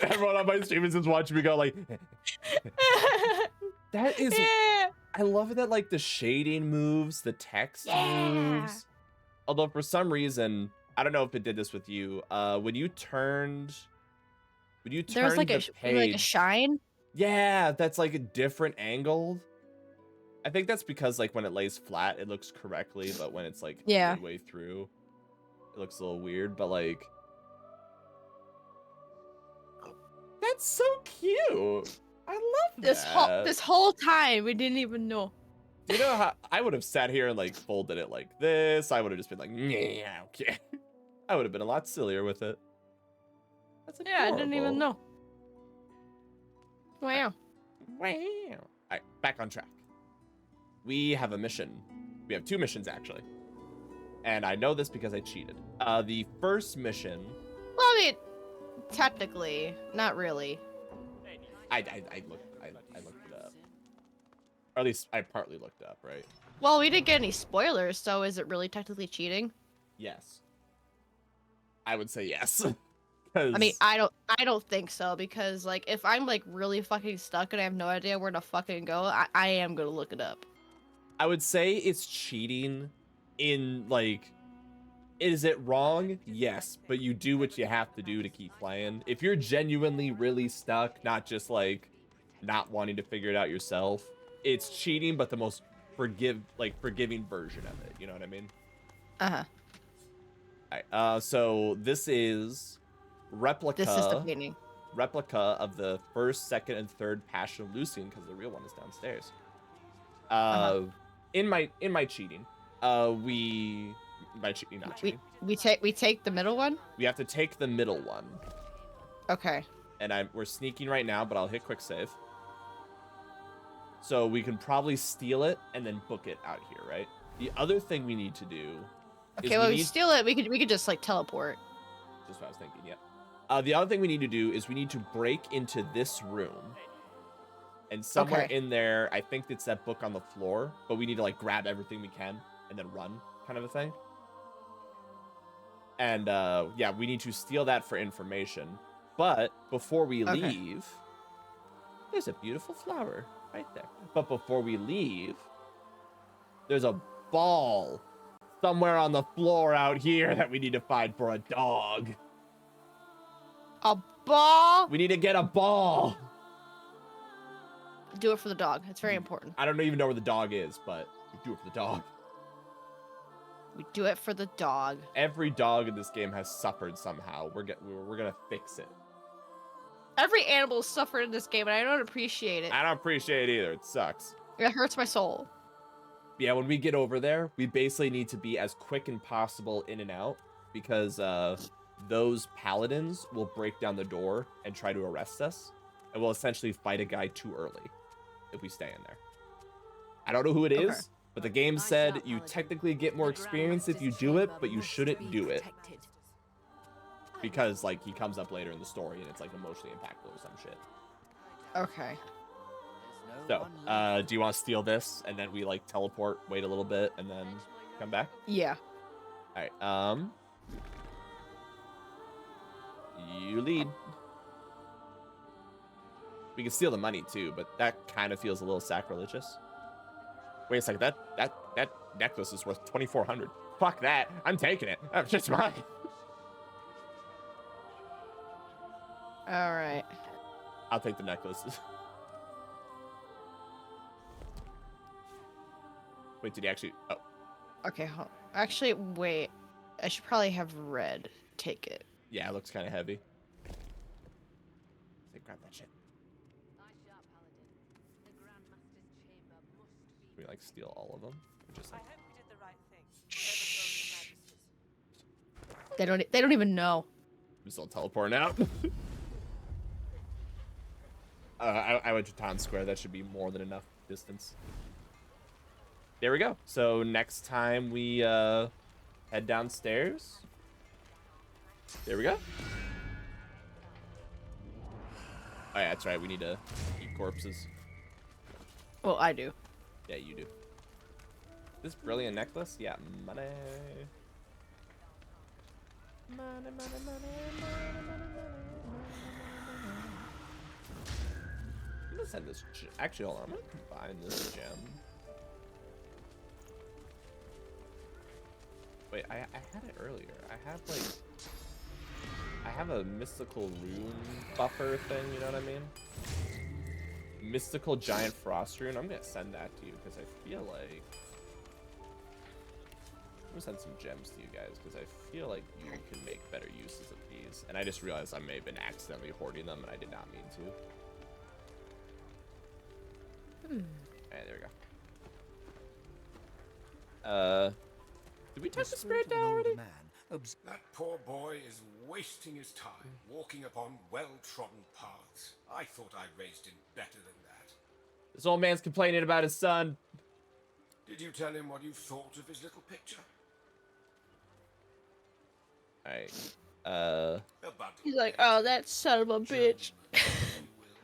everyone on my stream is just watching me go like. That is. Yeah. I love that like the shading moves, the text moves. Although for some reason, I don't know if it did this with you. When you turned There was like the a shine. Yeah, that's like a different angled. I think that's because like when it lays flat, it looks correctly, but when it's like midway through, it looks a little weird. But like, that's so cute. I love that. This whole time we didn't even know. You know how I would have sat here and like folded it like this? I would have just been like, yeah, okay. I would have been a lot sillier with it. That's adorable. Yeah, I didn't even know. Wow. Wow. All right, back on track. We have a mission. We have 2 missions actually, and I know this because I cheated. The first mission. Well, I mean, technically, not really. I looked it up, or at least I partly looked up, right? Well, we didn't get any spoilers, so is it really technically cheating? Yes. I would say yes. I mean, I don't think so, because like if I'm like really fucking stuck and I have no idea where to fucking go, I am gonna look it up. I would say it's cheating in like Is it wrong? Yes, but you do what you have to do to keep playing. If you're genuinely really stuck, not just like not wanting to figure it out yourself, it's cheating, but the most forgiving version of it. You know what I mean? Uh-huh. All right, so this is replica. This is the painting. Replica of the first, second, and third Passion of Lucian, because the real one is downstairs. In my cheating, by cheating, not cheating. We take the middle one. We have to take the middle one. Okay. And we're sneaking right now, but I'll hit quick save. So we can probably steal it and then book it out here, right? The other thing we need to do. Okay, well, we steal it. We could just like teleport. Just what I was thinking. Yeah. The other thing we need to do is we need to break into this room. And somewhere in there, I think it's that book on the floor, but we need to like grab everything we can and then run, kind of a thing. And yeah, we need to steal that for information. But before we leave, there's a beautiful flower right there. But before we leave, there's a ball somewhere on the floor out here that we need to find for a dog. A ball? We need to get a ball. Do it for the dog. It's very important. I don't even know where the dog is, but we do it for the dog. We do it for the dog. Every dog in this game has suffered somehow. We're gonna fix it. Every animal suffered in this game, and I don't appreciate it. I don't appreciate it either. It sucks. It hurts my soul. Yeah, when we get over there, we basically need to be as quick and possible in and out, because those paladins will break down the door and try to arrest us, and we'll essentially fight a guy too early if we stay in there. I don't know who it is, but the game said you technically get more experience if you do it, but you shouldn't do it. Because, like, he comes up later in the story and it's, like, emotionally impactful or some shit. Okay. So, do you want to steal this and then we, like, teleport, wait a little bit, and then come back? Yeah. Alright, you lead. We can steal the money, too, but that kind of feels a little sacrilegious. Wait a second, that necklace is worth 2,400. Fuck that. I'm taking it. That's just mine. All right. I'll take the necklaces. Wait, did he actually? Oh. Okay, actually, wait. I should probably have red take it. Yeah, it looks kind of heavy. Say, grab that shit. Can we like steal all of them? Or just like... I hope we did the right thing. They don't even know. I'm still teleporting out. I went to town square. That should be more than enough distance. There we go. So next time we head downstairs. There we go. Oh yeah, that's right. We need to eat corpses. Well, I do. Yeah, you do. This brilliant necklace? Yeah, money. Money, money, money, money, money, money. I'm gonna send this. Actually, hold on. I'm gonna combine this gem. Wait, I had it earlier. I have a mystical rune buffer thing. You know what I mean? Mystical giant frost rune. I'm gonna send that to you because I feel like I'm gonna send some gems to you guys because I feel like you can make better uses of these. And I just realized I may have been accidentally hoarding them and I did not mean to. Alright, there we go. Did we touch the spirit down already? That poor boy is wasting his time walking upon well-trodden paths. I thought I raised him better than that. This old man's complaining about his son. Did you tell him what you thought of his little picture? Alright. He's like, oh, that son of a bitch.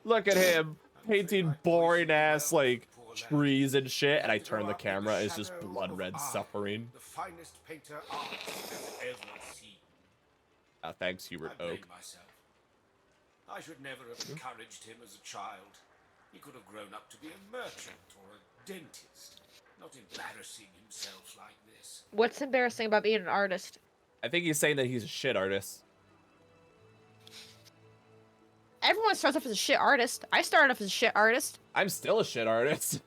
Look at him painting boring ass like trees and shit, and I turn the camera. It's just blood red suffering. The finest painter art has ever seen. Thanks, Hubert Oak. I should never have encouraged him as a child. He could have grown up to be a merchant or a dentist, not embarrassing himself like this. What's embarrassing about being an artist? I think he's saying that he's a shit artist. Everyone starts off as a shit artist. I started off as a shit artist. I'm still a shit artist.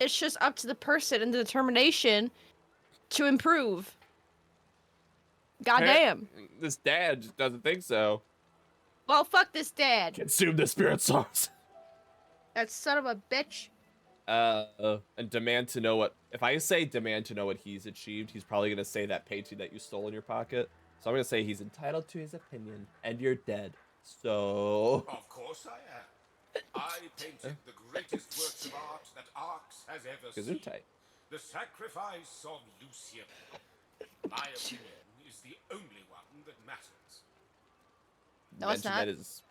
It's just up to the person and the determination to improve. Goddamn. This dad just doesn't think so. Well, fuck this dad. Consume the spirit source. That son of a bitch. And demand to know what... If I say demand to know what he's achieved, he's probably going to say that painting that you stole in your pocket. So I'm going to say he's entitled to his opinion, and you're dead. So... Of course I am. I painted the greatest works of art that Arx has ever seen. The Sacrifice of Lucian. My opinion is the only one that matters. No, it's not. That is...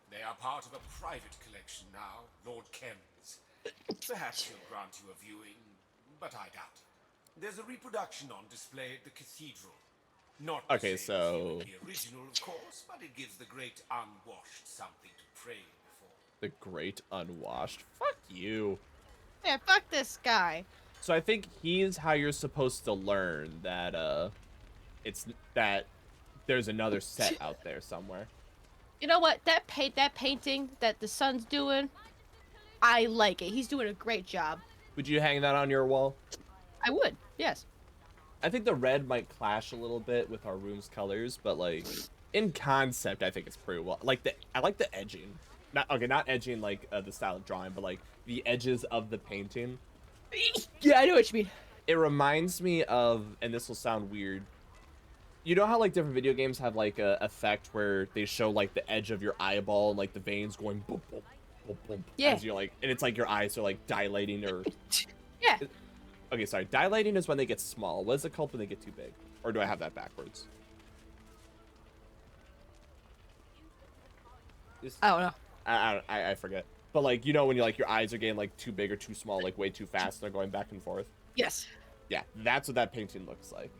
They are part of a private collection now, Lord Ken's. Perhaps he'll grant you a viewing, but I doubt it. There's a reproduction on display at the cathedral. Not the same as the original, of course, but it gives the great unwashed something to pray for. The great unwashed? Fuck you. Yeah, fuck this guy. So I think he's how you're supposed to learn that it's that there's another set out there somewhere. You know what? That painting that the son's doing, I like it. He's doing a great job. Would you hang that on your wall? I would, yes. I think the red might clash a little bit with our room's colors, but like in concept, I think it's pretty well. I like the edging. Not edging like the style of drawing, but like the edges of the painting. Yeah, I know what you mean. It reminds me of, and this will sound weird. You know how like different video games have like a effect where they show like the edge of your eyeball and like the veins going boom, boom, boom, boom. Yeah. As you're like, and it's like your eyes are like dilating or. Yeah. Okay, sorry. Dilating is when they get small. What is it called when they get too big? Or do I have that backwards? I don't know. I forget. But like, you know when you like your eyes are getting like too big or too small, like way too fast, and they're going back and forth. Yes. Yeah, that's what that painting looks like.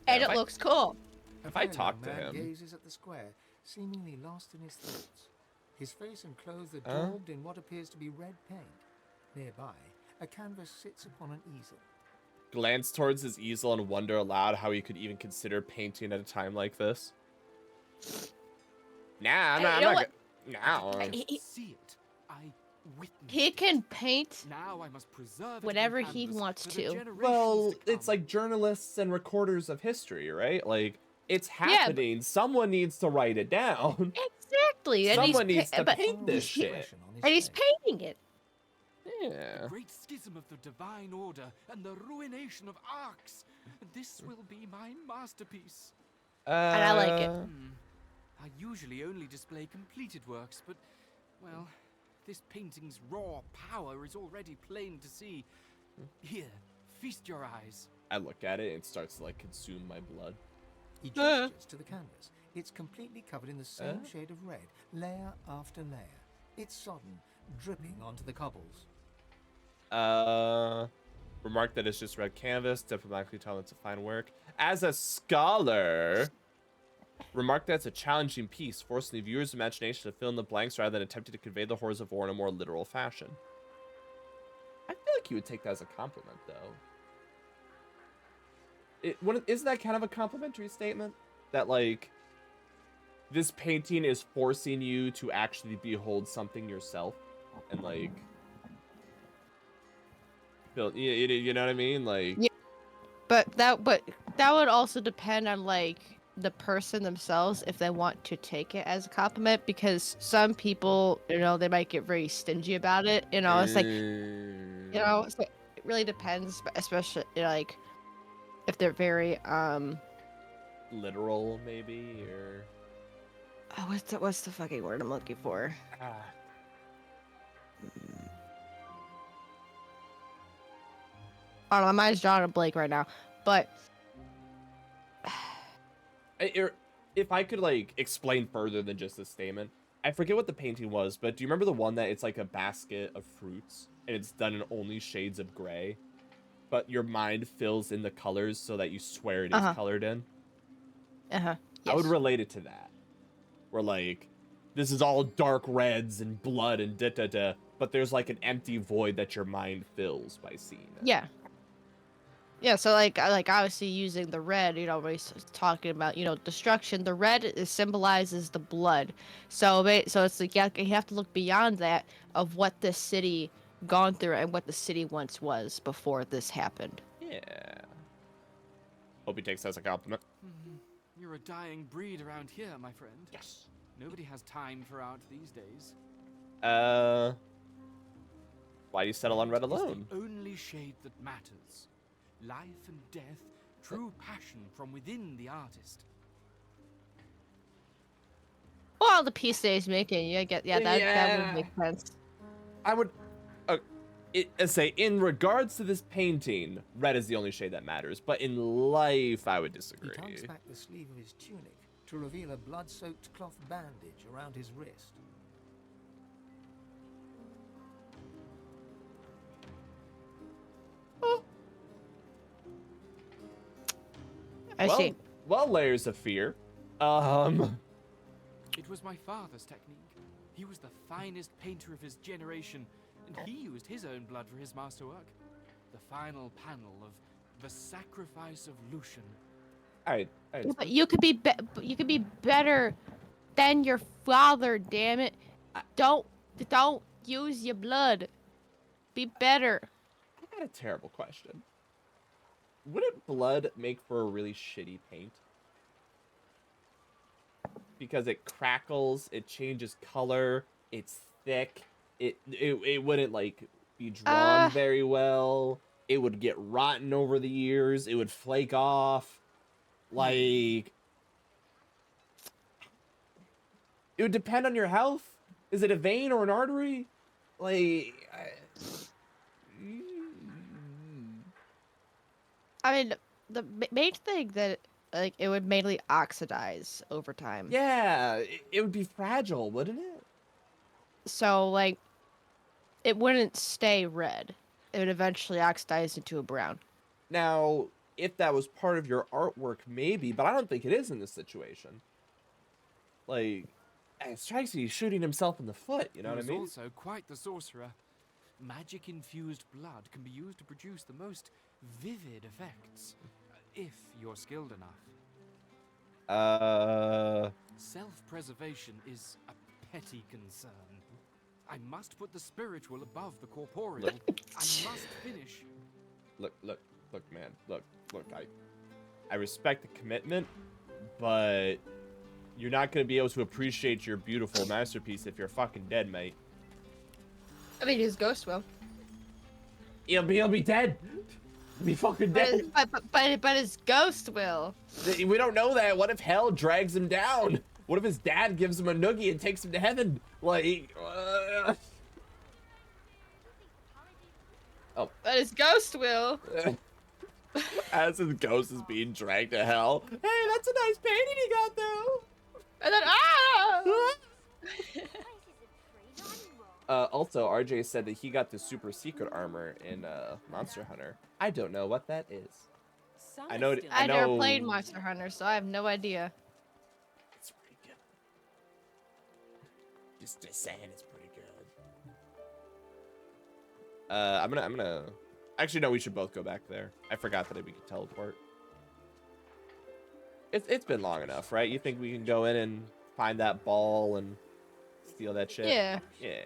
And it looks cool. If I talk to him, gazes at the square, seemingly lost in his thoughts. His face and clothes are daubed in what appears to be red paint. Nearby, a canvas sits upon an easel. glance towards his easel and wonder aloud how he could even consider painting at a time like this. Nah, I'm not. See it. I witness. He can paint now I must preserve whatever he wants to. Well, it's like journalists and recorders of history, right? Like, it's happening. Yeah, someone needs to write it down. Exactly. Someone needs to paint this shit. And he's painting it. Yeah. The great schism of the Divine Order and the ruination of Arx. This will be my masterpiece. And I like it. I usually only display completed works, but, well, this painting's raw power is already plain to see. Here, feast your eyes. I look at it and it starts to, like, consume my blood. He gestures to the canvas. It's completely covered in the same shade of red, layer after layer. It's sodden, dripping onto the cobbles. Remark that it's just red canvas, diplomatically telling it's a fine work. As a scholar, remark that it's a challenging piece, forcing the viewer's imagination to fill in the blanks rather than attempting to convey the horrors of war in a more literal fashion. I feel like you would take that as a compliment, though. Isn't that kind of a complimentary statement? That, like, this painting is forcing you to actually behold something yourself, and, like, you know what I mean? Like, yeah. But that would also depend on, like, the person themselves if they want to take it as a compliment, because some people, you know, they might get very stingy about it. You know, it's like, you know, so it really depends, especially like if they're very literal, maybe, or what's the fucking word I'm looking for? I don't know, my mind's drawing a blank right now, but if I could, like, explain further than just this statement, I forget what the painting was, but do you remember the one that it's like a basket of fruits and it's done in only shades of gray, but your mind fills in the colors so that you swear it is colored in? Yes. I would relate it to that, where, like, this is all dark reds and blood and da-da-da, but there's, like, an empty void that your mind fills by seeing it. Yeah. Yeah, so like obviously using the red, you know, we're talking about, you know, destruction. The red is symbolizes the blood. So it's like you have to look beyond that of what this city gone through and what the city once was before this happened. Yeah. Hope he takes that as a compliment. You're a dying breed around here, my friend. Yes. Nobody has time for art these days. Why do you settle on red alone? It's the only shade that matters. Life and death, true passion from within the artist. Well, the piece that he's making, that would make sense. I would say in regards to this painting, red is the only shade that matters, but in life I would disagree. He tugs back the sleeve of his tunic to reveal a blood-soaked cloth bandage around his wrist. I see. Well, layers of fear. It was my father's technique. He was the finest painter of his generation, and he used his own blood for his masterwork. The final panel of The Sacrifice of Lucian. Alright. But you could be better than your father, damn it. Don't use your blood. Be better. I got a terrible question. Wouldn't blood make for a really shitty paint? Because it crackles, it changes color, it's thick, it wouldn't like be drawn very well. It would get rotten over the years, it would flake off. Like, it would depend on your health. Is it a vein or an artery? Like, I mean, the main thing that like it would mainly oxidize over time. Yeah, it would be fragile, wouldn't it? So like, it wouldn't stay red. It would eventually oxidize into a brown. Now, if that was part of your artwork, maybe, but I don't think it is in this situation. Like, it strikes me he's shooting himself in the foot, you know what I mean? He was also quite the sorcerer. Magic-infused blood can be used to produce the most vivid effects, if you're skilled enough. Self-preservation is a petty concern. I must put the spiritual above the corporeal. I must finish. Look, man. Look, I respect the commitment, but you're not going to be able to appreciate your beautiful masterpiece if you're fucking dead, mate. I mean, his ghost will. He'll be dead. He'll be fucking dead. But his ghost will. We don't know that. What if hell drags him down? What if his dad gives him a noogie and takes him to heaven? Like, Oh. But his ghost will. As his ghost is being dragged to hell. Hey, that's a nice painting he got, though. And then, Also, RJ said that he got the super secret armor in Monster Hunter. I don't know what that is. I never played Monster Hunter, so I have no idea. It's pretty good. Just saying, it's pretty good. I'm gonna. Actually, no, we should both go back there. I forgot that we could teleport. It's been long enough, right? You think we can go in and find that ball and steal that shit? Yeah. Yeah.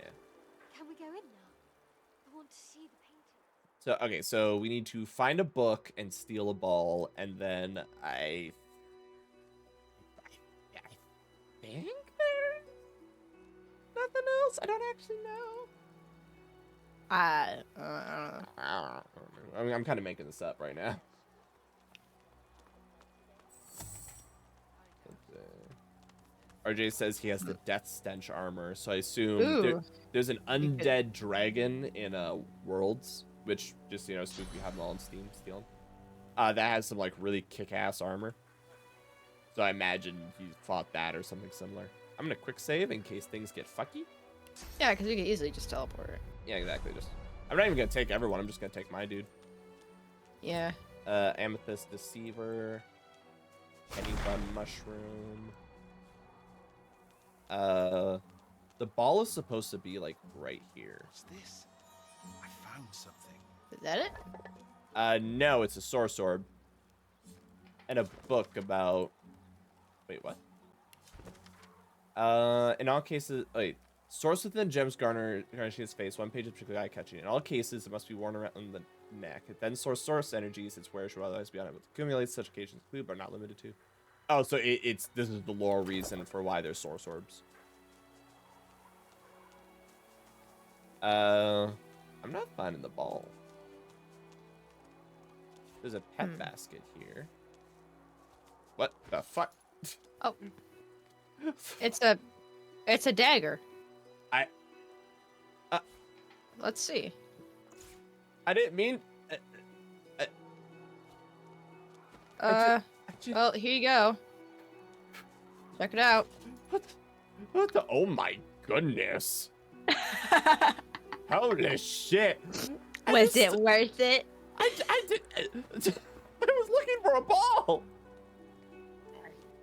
Can we go in now? I want to see the painting. So, okay, so we need to find a book and steal a ball, and then I think there's nothing else. I don't actually know. I'm kind of making this up right now. RJ says he has the death stench armor, so I assume there's an undead dragon in Worlds, which just, you know, so you have them all on Steam, steal them. That has some like really kick-ass armor. So I imagine he fought that or something similar. I'm gonna quick save in case things get fucky. Yeah, because you can easily just teleport it. Yeah, exactly. I'm not even gonna take everyone. I'm just gonna take my dude. Yeah. Amethyst Deceiver, Penny Bun Mushroom. The ball is supposed to be like right here. What's this? I found something. Is that it? No, it's a source orb. And a book about... Wait, what? In all cases... Wait. Source within gems garnishing its face. One page is particularly eye-catching. In all cases, it must be worn around the neck. It then source energies its wearer should otherwise be unable to accumulate. Such occasions include, but are not limited to. Oh, so this is the lore reason for why there's source orbs. I'm not finding the ball. There's a pet basket here. What the fuck? Oh. It's a dagger. Let's see. I didn't mean... Well, here you go. Check it out. What the... Oh my goodness. Holy shit. Was it worth it? I was looking for a ball.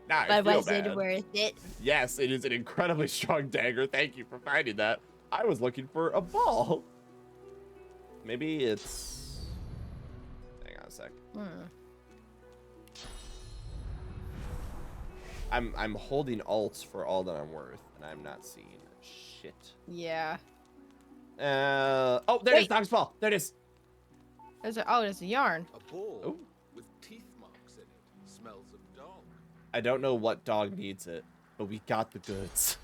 Nah, I feel was bad. it worth it? Yes, it is an incredibly strong dagger. Thank you for finding that. I was looking for a ball. Maybe it's... Hang on a sec. I'm holding alt for all that I'm worth, and I'm not seeing shit. Yeah. Oh, there it is, dog's ball. There it is. There's a yarn. A ball Oh. with teeth marks in it. Smells of dog. I don't know what dog needs it, but we got the goods.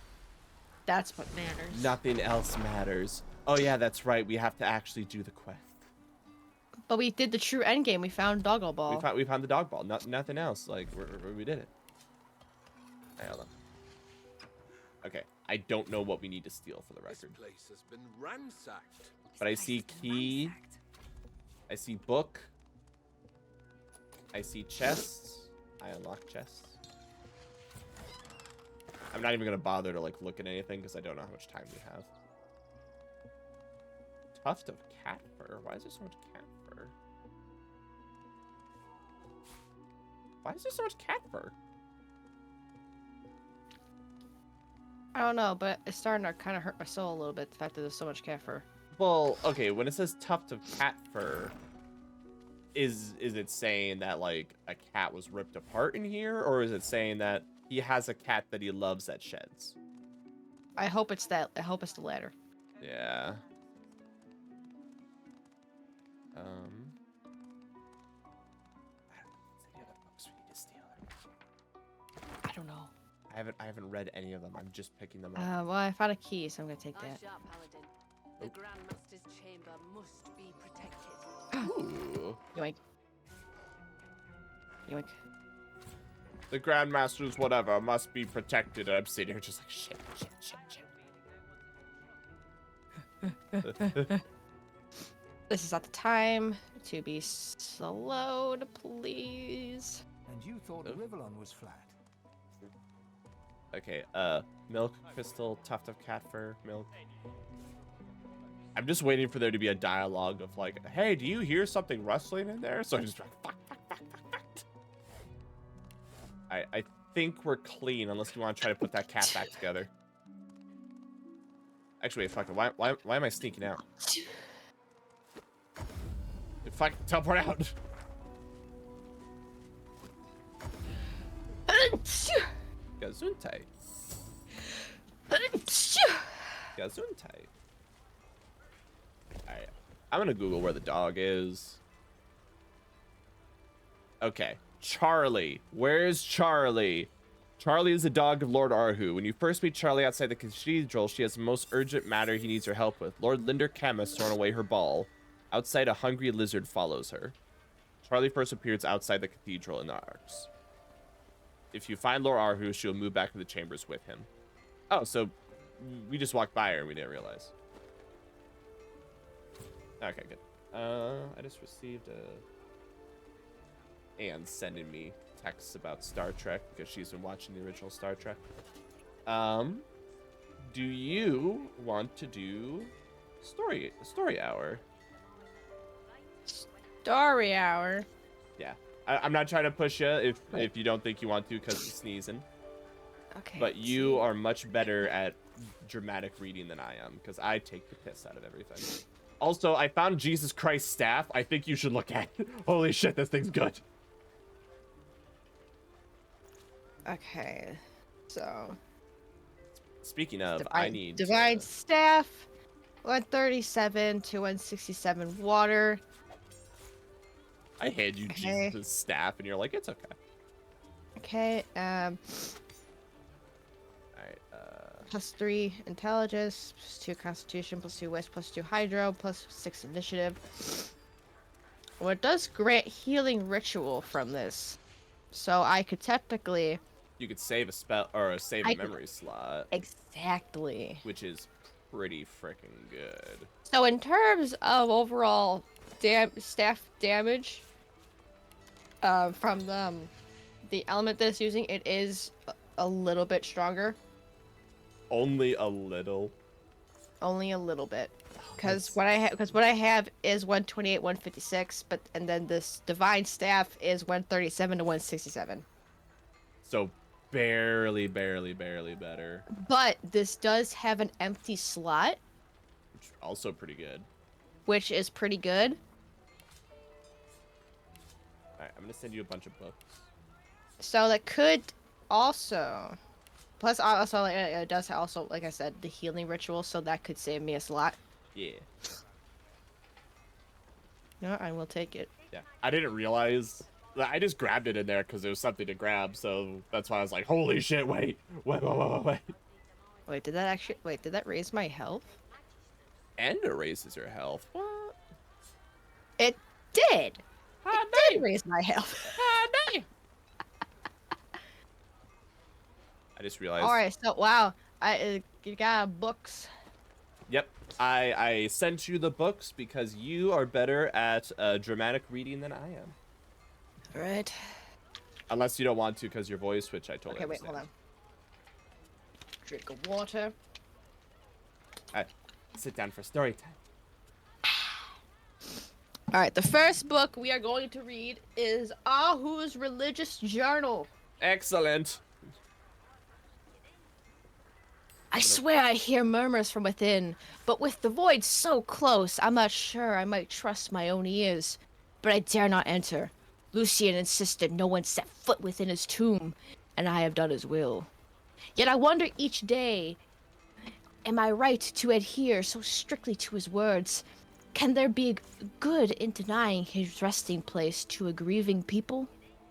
That's what matters. Nothing else matters. Oh yeah, that's right. We have to actually do the quest. But we did the true end game. We found Doggo Ball. We found the dog ball. Nothing else. Like we did it. Right, hold on. Okay, I don't know what we need to steal for the record. This place has been ransacked. But I see key. I see book. I see chests. I unlock chests. I'm not even gonna bother to like look at anything because I don't know how much time we have. Tuft of cat fur. Why is there so much cat fur? Why is there so much cat fur? I don't know, but it's starting to kind of hurt my soul a little bit, the fact that there's so much cat fur. Well, okay, when it says tuft of cat fur, is it saying that like a cat was ripped apart in here, or is it saying that he has a cat that he loves that sheds? I hope it's that. I hope it's the latter. Yeah. I don't know. I haven't read any of them. I'm just picking them up. Well, I found a key, so I'm gonna take that. Paladin. The Grandmaster's chamber must be protected. Ooh. Yoink. Yoink. The Grandmaster's whatever must be protected. And I'm sitting here just like shit. This is not the time to be slowed, please. And you thought Rivellon was flat. Okay, milk, crystal, tuft of cat fur, milk. I'm just waiting for there to be a dialogue of like, hey, do you hear something rustling in there? So I just like, fuck. I think we're clean unless you want to try to put that cat back together. Actually, wait, fuck it. Why am I sneaking out? Fuck, teleport out. Gesundheit. Gesundheit. Alright. I'm gonna Google where the dog is. Okay. Charlie. Where's Charlie? Charlie is the dog of Lord Arhu. When you first meet Charlie outside the cathedral, she has the most urgent matter he needs your help with. Lord Linder Kem has thrown away her ball. Outside, a hungry lizard follows her. Charlie first appears outside the cathedral in the arcs. If you find Lord Arhu, she'll move back to the chambers with him. Oh, so we just walked by her and we didn't realize. Okay, good. I just received Anne's sending me texts about Star Trek because she's been watching the original Star Trek. Do you want to do story hour? Story hour. Yeah, I'm not trying to push you if you don't think you want to because of sneezing. Okay. But you are much better at dramatic reading than I am because I take the piss out of everything. Also, I found Jesus Christ staff. I think you should look at it. Holy shit, this thing's good. Okay, so. Speaking of, Divine, I need Divine Staff, 137 to 167 water. I hand you Okay. Jesus' staff, and you're like, it's okay. Okay, Alright, +3 intelligence, +2 constitution, +2 west, +2 hydro, +6 initiative. Well, it does grant healing ritual from this, so I could technically. You could save a spell or save a memory slot. Exactly. Which is pretty freaking good. So in terms of overall staff damage, from the element that's using, it is a little bit stronger. Only a little. Only a little bit, because what I have is 128, 156, and then this divine staff is 137 to 167. So barely better. But this does have an empty slot, Which is also pretty good. which is pretty good. Alright, I'm gonna send you a bunch of books. So that could also, plus also it does also, like I said, the healing ritual, so that could save me a slot. Yeah. No, I will take it. Yeah. I didn't realize. I just grabbed it in there because there was something to grab, so that's why I was like, holy shit, wait. Wait. Wait, did that raise my health? And it raises your health. What? It did! It did raise my health. I just realized. Alright, so, wow. You got books. Yep. I sent you the books because you are better at dramatic reading than I am. Right. Unless you don't want to because your voice, which I totally Okay, wait, understand. hold on. Drink of water. Alright, sit down for story time. Alright, the first book we are going to read is Ahu's Religious Journal. Excellent. I swear I hear murmurs from within, but with the void so close, I'm not sure I might trust my own ears. But I dare not enter. Lucian insisted no one set foot within his tomb, and I have done his will. Yet I wonder each day, am I right to adhere so strictly to his words? Can there be good in denying his resting place to a grieving people?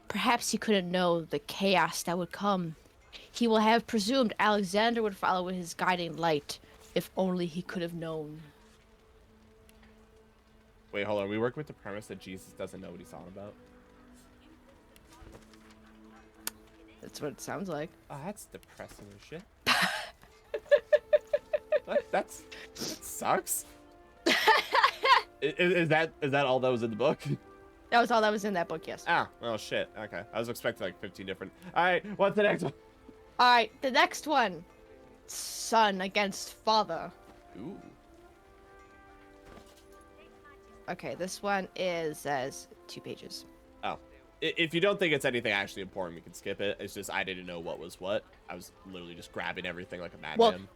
Perhaps he couldn't know the chaos that would come. He will have presumed Alexander would follow his guiding light, if only he could have known. Wait, hold on. We work with the premise that Jesus doesn't know what he's on about. That's what it sounds like. Oh, that's depressing as shit. that sucks. Is that all that was in the book? That was all that was in that book, yes. Ah, oh shit. Okay, I was expecting like 15 different. All right, what's the next one? All right, the next one, son against father. Ooh. Okay, this one is 2 pages. Oh, if you don't think it's anything actually important, we can skip it. It's just I didn't know what was what. I was literally just grabbing everything like a madman.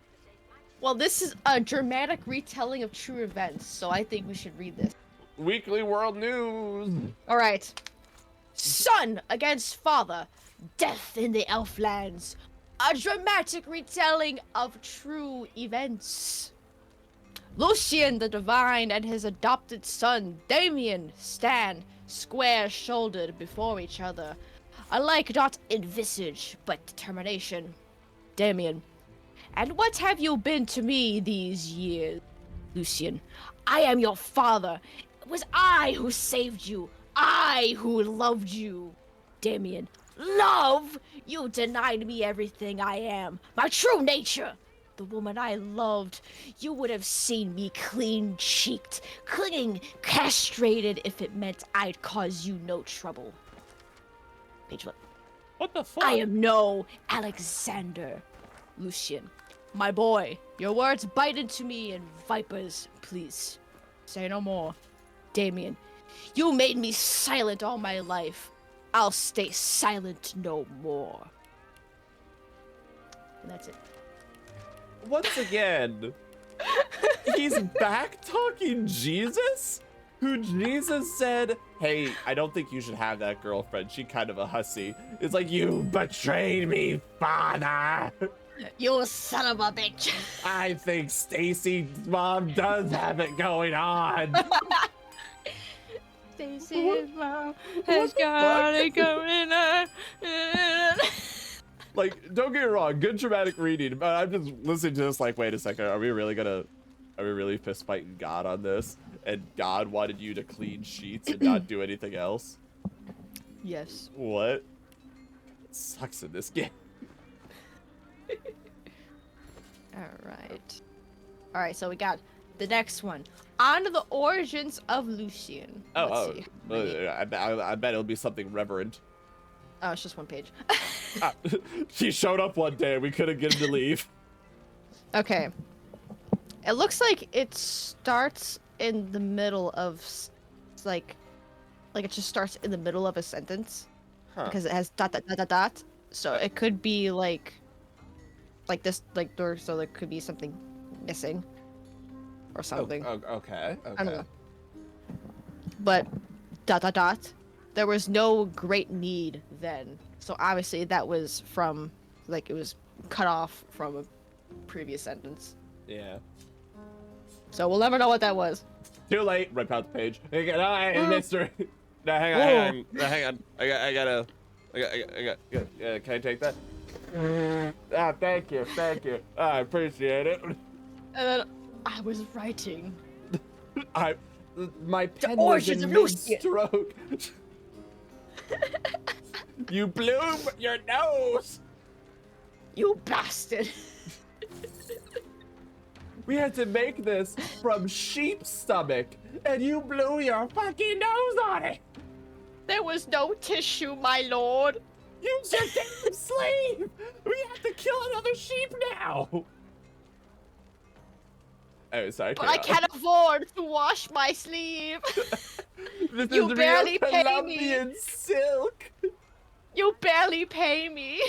Well, this is a dramatic retelling of true events, so I think we should read this. Weekly World News. All right. Son against father. Death in the Elflands. A dramatic retelling of true events. Lucian the Divine and his adopted son, Damien, stand square-shouldered before each other. Alike not in visage, but determination. Damien. And what have you been to me these years? Lucian. I am your father. It was I who saved you. I who loved you. Damien. Love? You denied me everything I am. My true nature. The woman I loved. You would have seen me clean-cheeked, clinging, castrated if it meant I'd cause you no trouble. Page 1. What the fuck? I am no Alexander. Lucian. My boy, your words bite into me and vipers, please. Say no more. Damien. You made me silent all my life. I'll stay silent no more. And that's it. Once again, He's back talking Jesus? Who Jesus said, hey, I don't think you should have that girlfriend. She kind of a hussy. It's like, you betrayed me, father. You son of a bitch. I think Stacy's mom does have it going on. Stacy's mom has got it going on. Like, don't get me wrong, good dramatic reading, but I'm just listening to this like, wait a second, are we really fist fighting God on this? And God wanted you to clean sheets and not do anything else? Yes. What? It sucks in this game. All right, so we got the next one. On to the origins of Lucian. Let's see. I bet it'll be something reverent. Oh, it's just one page. He showed up one day and we couldn't get him to leave. Okay. It looks like it starts in the middle of, like it just starts in the middle of a sentence. Huh. Because it has dot, dot, dot, dot, dot. So it could be like this, like, so there could be something missing. Or something. Okay. I don't know. But dot, dot, dot. There was no great need then. So obviously that was from, like, it was cut off from a previous sentence. Yeah. So we'll never know what that was. Too late. Rip out the page. No, mister. No, hang on. I got. Can I take that? Thank you. I appreciate it. And then I was writing. My pen was in mid-stroke. You blew your nose. You bastard. We had to make this from sheep's stomach, and you blew your fucking nose on it. There was no tissue, my lord. You just damn slave. We have to kill another sheep now. Oh, sorry. But I can't afford to wash my sleeve. This You is barely real pay Colombian me. silk. You barely pay me.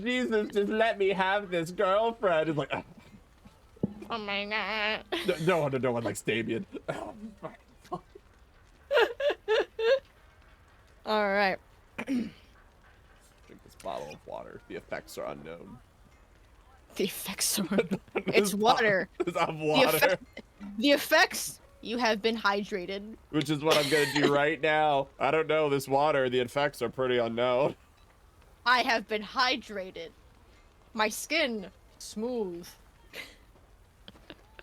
Jesus, just let me have this girlfriend. It's like, Oh my god. no one likes Damien. All right. Drink this bottle of water. The effects are unknown. The effects are it's water. It's of water. The effects, you have been hydrated. Which is what I'm gonna do right now. I don't know this water. The effects are pretty unknown. I have been hydrated. My skin, smooth.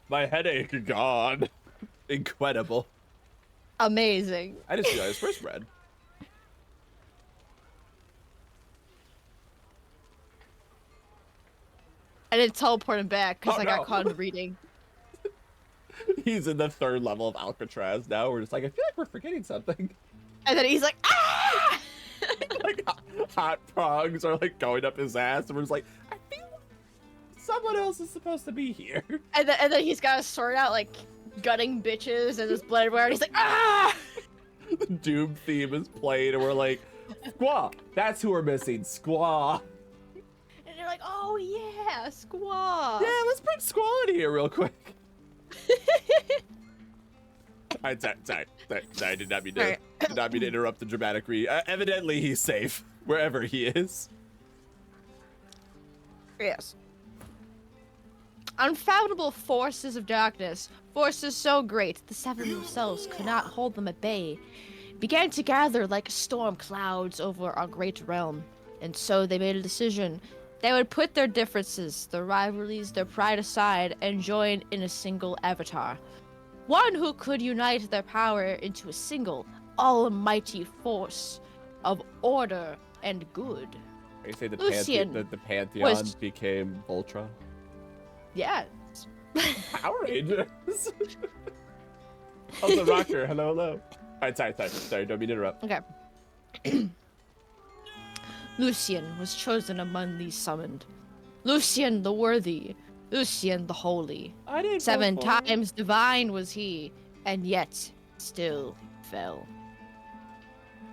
My headache gone. Incredible. Amazing. I just realized where's red? I didn't teleport him back because I no. got caught in reading. He's in the 3rd level of Alcatraz now. We're just like, I feel like we're forgetting something. And then he's like, ah! Like hot prongs are like going up his ass, and we're just like, I feel like someone else is supposed to be here. And then he's got a sword out, like gutting bitches, and there's blood everywhere, and he's like, ah! The Doom theme is played, and we're like, Squaw. That's who we're missing, Squaw. And they're like, oh yeah, Squaw. Yeah, let's bring Squaw in here real quick. Sorry, I did not mean to interrupt the dramatic read. Evidently, he's safe wherever he is. Yes. Unfathomable forces of darkness, forces so great the seven themselves could not hold them at bay, began to gather like storm clouds over our great realm. And so they made a decision. They would put their differences, their rivalries, their pride aside, and join in a single avatar. One who could unite their power into a single, almighty force of order and good. Are you saying Lucian the Pantheon became Voltron? Yeah. Power Rangers. Oh, the Rocker. Hello. Alright, sorry. Don't mean to interrupt. Okay. Lucian was chosen among these summoned. Lucian the worthy. Lucian the holy. 7 times divine was he, and yet still fell.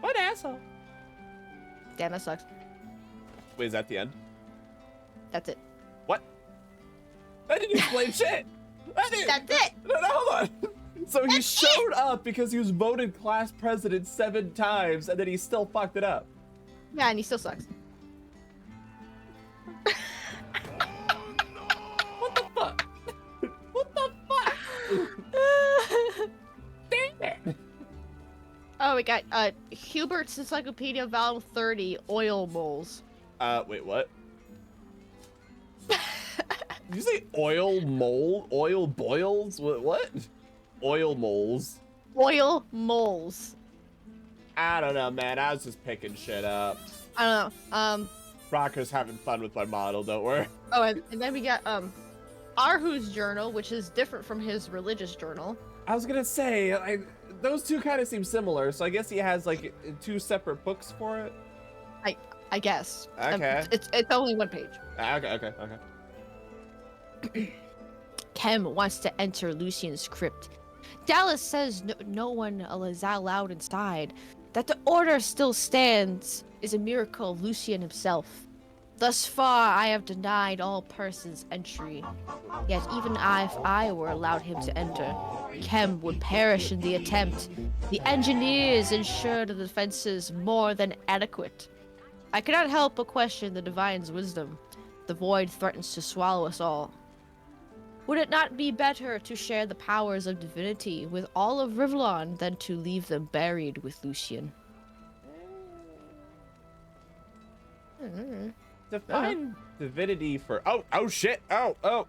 What asshole? Damn, that sucks. Wait, is that the end? That's it. What? That didn't explain shit. That's it. No, hold on. So he showed up because he was voted class president 7 times, and then he still fucked it up. Yeah, and he still sucks. What the fuck? What the fuck? Damn it. Oh, we got Hubert's Encyclopedia Volume 30, oil moles. Wait, what? Did you say oil mole? Oil boils? What? Oil moles. Oil moles. I don't know, man. I was just picking shit up. I don't know. Rocker's having fun with my model, don't worry. Oh, and then we got Arhu's journal, which is different from his religious journal. I was gonna say, those two kind of seem similar, so I guess he has like 2 separate books for it. I guess. Okay. It's only 1 page. Okay. Kem wants to enter Lucian's crypt. Dallas says no one is allowed inside. That the order still stands is a miracle of Lucian himself. Thus far, I have denied all persons entry. Yet even if I were allowed him to enter, Kem would perish in the attempt. The engineers ensure the defenses more than adequate. I cannot help but question the Divine's wisdom. The void threatens to swallow us all. Would it not be better to share the powers of divinity with all of Rivlon than to leave them buried with Lucian? Define divinity for oh shit oh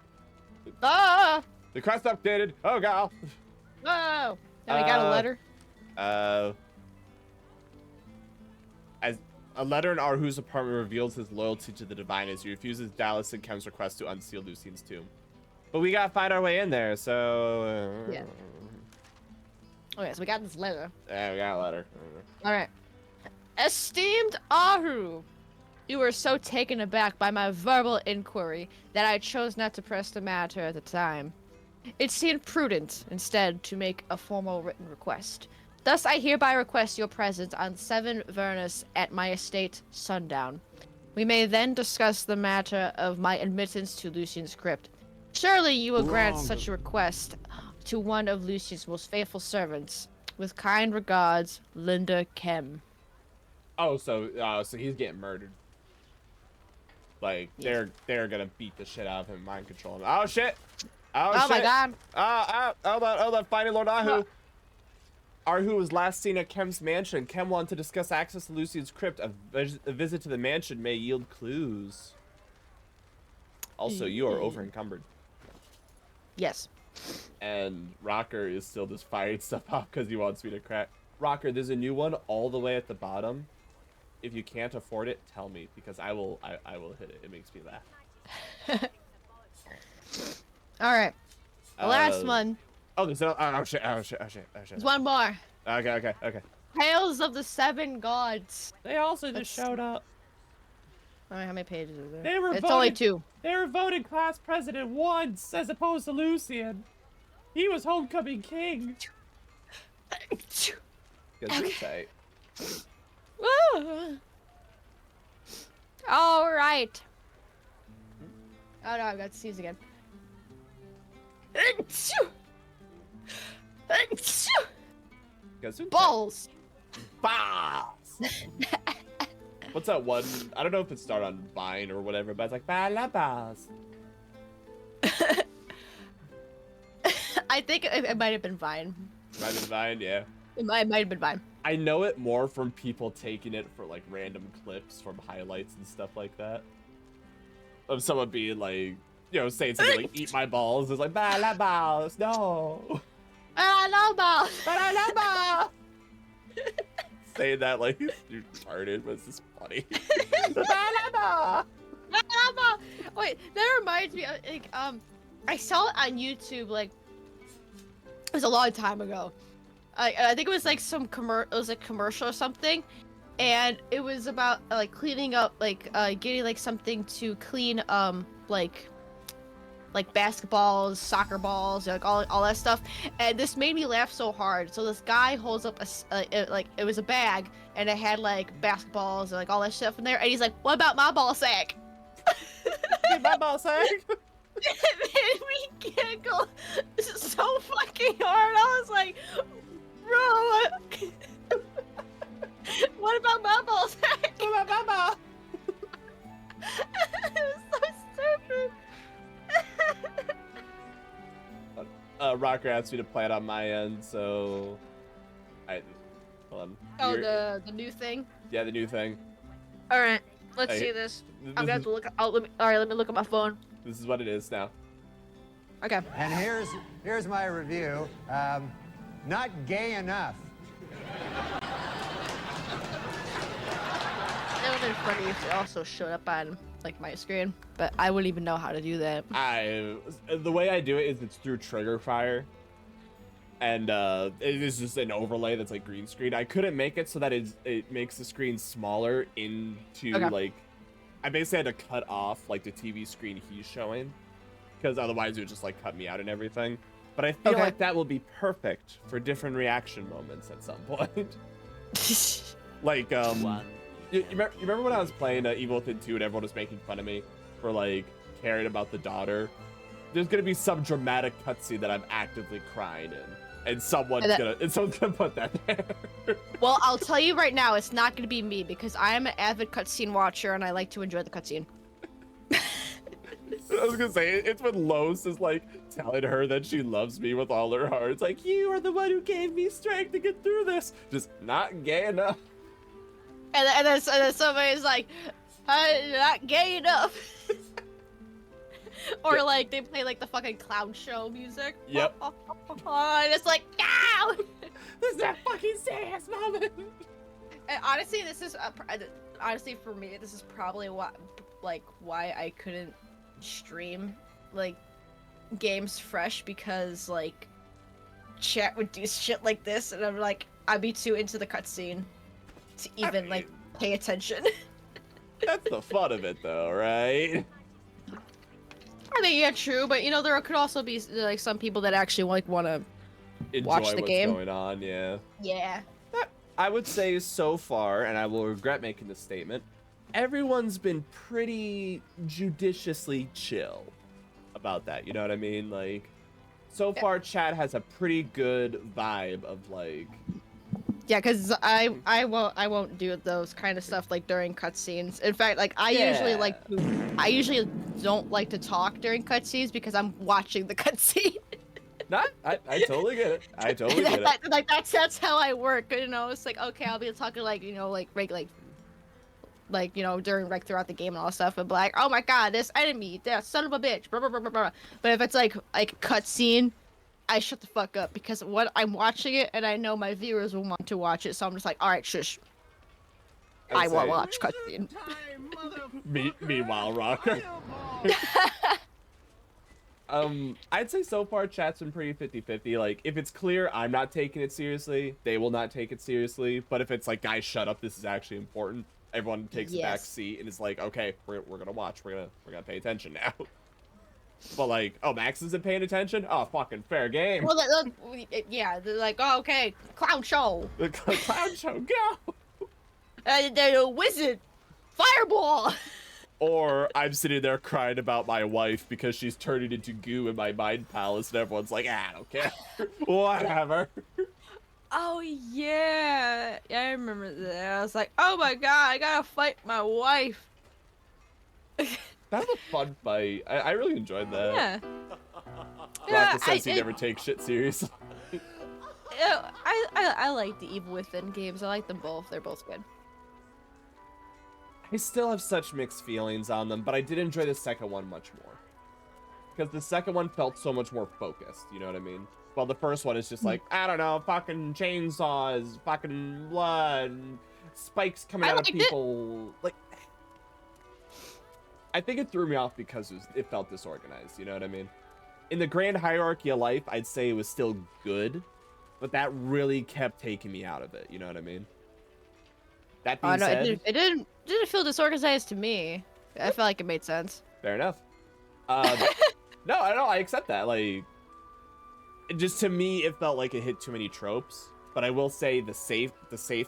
Ah! the crest updated. Oh god. Whoa! Now we got a letter. As a letter in Arhu's apartment reveals his loyalty to the Divine as he refuses Dallas and Kem's request to unseal Lucian's tomb. But we gotta find our way in there, so... Yeah. Okay, so we got this letter. Yeah, we got a letter. Alright. Esteemed Arhu, you were so taken aback by my verbal inquiry that I chose not to press the matter at the time. It seemed prudent, instead, to make a formal written request. Thus, I hereby request your presence on 7 Vernus at my estate, sundown. We may then discuss the matter of my admittance to Lucian's crypt. Surely you will grant such a request to one of Lucian's most faithful servants. With kind regards, Linda Kem. Oh, so he's getting murdered. Like, they're gonna beat the shit out of him, mind control him. Oh shit! Oh shit! My god! Hold on, finding Lord Arhu. Arhu was last seen at Kem's mansion. Kem wanted to discuss access to Lucian's crypt. A visit to the mansion may yield clues. Also, you are over encumbered. Yes. And Rocker is still just firing stuff off because he wants me to crack. Rocker, there's a new one all the way at the bottom. If you can't afford it, tell me because I will hit it. It makes me laugh. All right. The last one. Oh, there's no. Oh shit! There's one more. Okay. Tales of the 7 Gods. They also just showed up. All right, how many pages are there? They were it's only 2. They were voted class president once, as opposed to Lucian. He was homecoming king. Okay. All right. Oh no, I've got to sneeze again. Balls. What's that one? I don't know if it started on Vine or whatever, but it's like balabas. I think it might have been Vine. Might have been Vine, yeah. It might have been Vine. I know it more from people taking it for like random clips from highlights and stuff like that. Of someone being like, you know, saying something like "eat my balls." It's like balabas, no. Balabas. Balabas. Saying that like you're retarded, but it's just funny. Balabas. Wait, that reminds me of, like, I saw it on YouTube, like, it was a long time ago. I think it was like some commercial or something, and it was about like cleaning up, like getting like something to clean like basketballs, soccer balls, like all that stuff. And this made me laugh so hard. So this guy holds up like it was a bag, and it had like basketballs and like all that stuff in there. And he's like, "What about my ball sack?" My ball sack. made me giggle so fucking hard. I was like, bro, what about Bubbles? What about Bubba? It was so stupid. Rocker asked me to play it on my end, so hold on. Oh, the new thing. Yeah, the new thing. All right, let's see this. I'm gonna have to look. All right, let me look at my phone. This is what it is now. Okay. And here's my review. Not gay enough. It would have been funny if it also showed up on like my screen, but I wouldn't even know how to do that. The way I do it is it's through trigger fire, and it is just an overlay that's like green screen. I couldn't make it so that it makes the screen smaller into like. I basically had to cut off like the TV screen he's showing, because otherwise it would just like cut me out and everything. But I feel like that will be perfect for different reaction moments at some point. Like you remember when I was playing Evil Within 2 and everyone was making fun of me for like caring about the daughter? There's gonna be some dramatic cutscene that I'm actively crying in, and someone's gonna put that there. Well, I'll tell you right now, it's not gonna be me because I am an avid cutscene watcher and I like to enjoy the cutscene. I was gonna say it's when Los is like telling her that she loves me with all her heart. It's like, you are the one who gave me strength to get through this. Just not gay enough. And then somebody's like, I'm not gay enough. Or like they play like the fucking clown show music. Yep. And it's like, no! This is that fucking serious moment. And honestly, this is honestly for me, this is probably why I couldn't stream like games fresh, because like chat would do shit like this, and I'm like, I'd be too into the cutscene to even like pay attention. That's the fun of it, though, right? I mean, yeah, true, but you know, there could also be like some people that actually like want to watch the game. Going on, yeah. Yeah. I would say so far, and I will regret making this statement, everyone's been pretty judiciously chill about that. You know what I mean? Like, so far, chat has a pretty good vibe of like. Yeah, because I won't do those kind of stuff like during cutscenes. In fact, like I usually don't like to talk during cutscenes because I'm watching the cutscene. I totally get it. I totally get it. Like that's how I work. You know, it's like, okay, I'll be talking like, you know, like you know, during like throughout the game and all that stuff, and be like, oh my god, this enemy, that son of a bitch, blah, blah, blah, blah, blah. But if it's like cutscene, I shut the fuck up, because what I'm watching it and I know my viewers will want to watch it, so I'm just like, all right, shush. I will watch cutscene. Meanwhile, Rocker. I'd say so far chat's been pretty 50-50. Like, if it's clear I'm not taking it seriously, they will not take it seriously. But if it's like, guys, shut up, this is actually important, everyone takes a back seat and is like, okay, we're gonna watch, we're gonna pay attention now. But like, oh, Max isn't paying attention? Oh, fucking fair game. Well, yeah, they're like, oh, okay, clown show. The clown show, go. The wizard, fireball. Or I'm sitting there crying about my wife because she's turning into goo in my mind palace, and everyone's like, I don't care. Whatever. Oh, yeah. Yeah, I remember that. I was like, oh my god, I gotta fight my wife. That was a fun fight. I really enjoyed that. Yeah. Rocco says he never takes shit seriously. I like the Evil Within games. I like them both. They're both good. I still have such mixed feelings on them, but I did enjoy the second one much more. Because the second one felt so much more focused, you know what I mean? Well, the first one is just like, I don't know, fucking chainsaws, fucking blood, spikes coming out of people. Like, I think it threw me off because it felt disorganized, you know what I mean? In the grand hierarchy of life, I'd say it was still good, but that really kept taking me out of it, you know what I mean? That being said, it didn't feel disorganized to me. I felt like it made sense. Fair enough. No, I accept that. Like, just to me, it felt like it hit too many tropes. But I will say the safe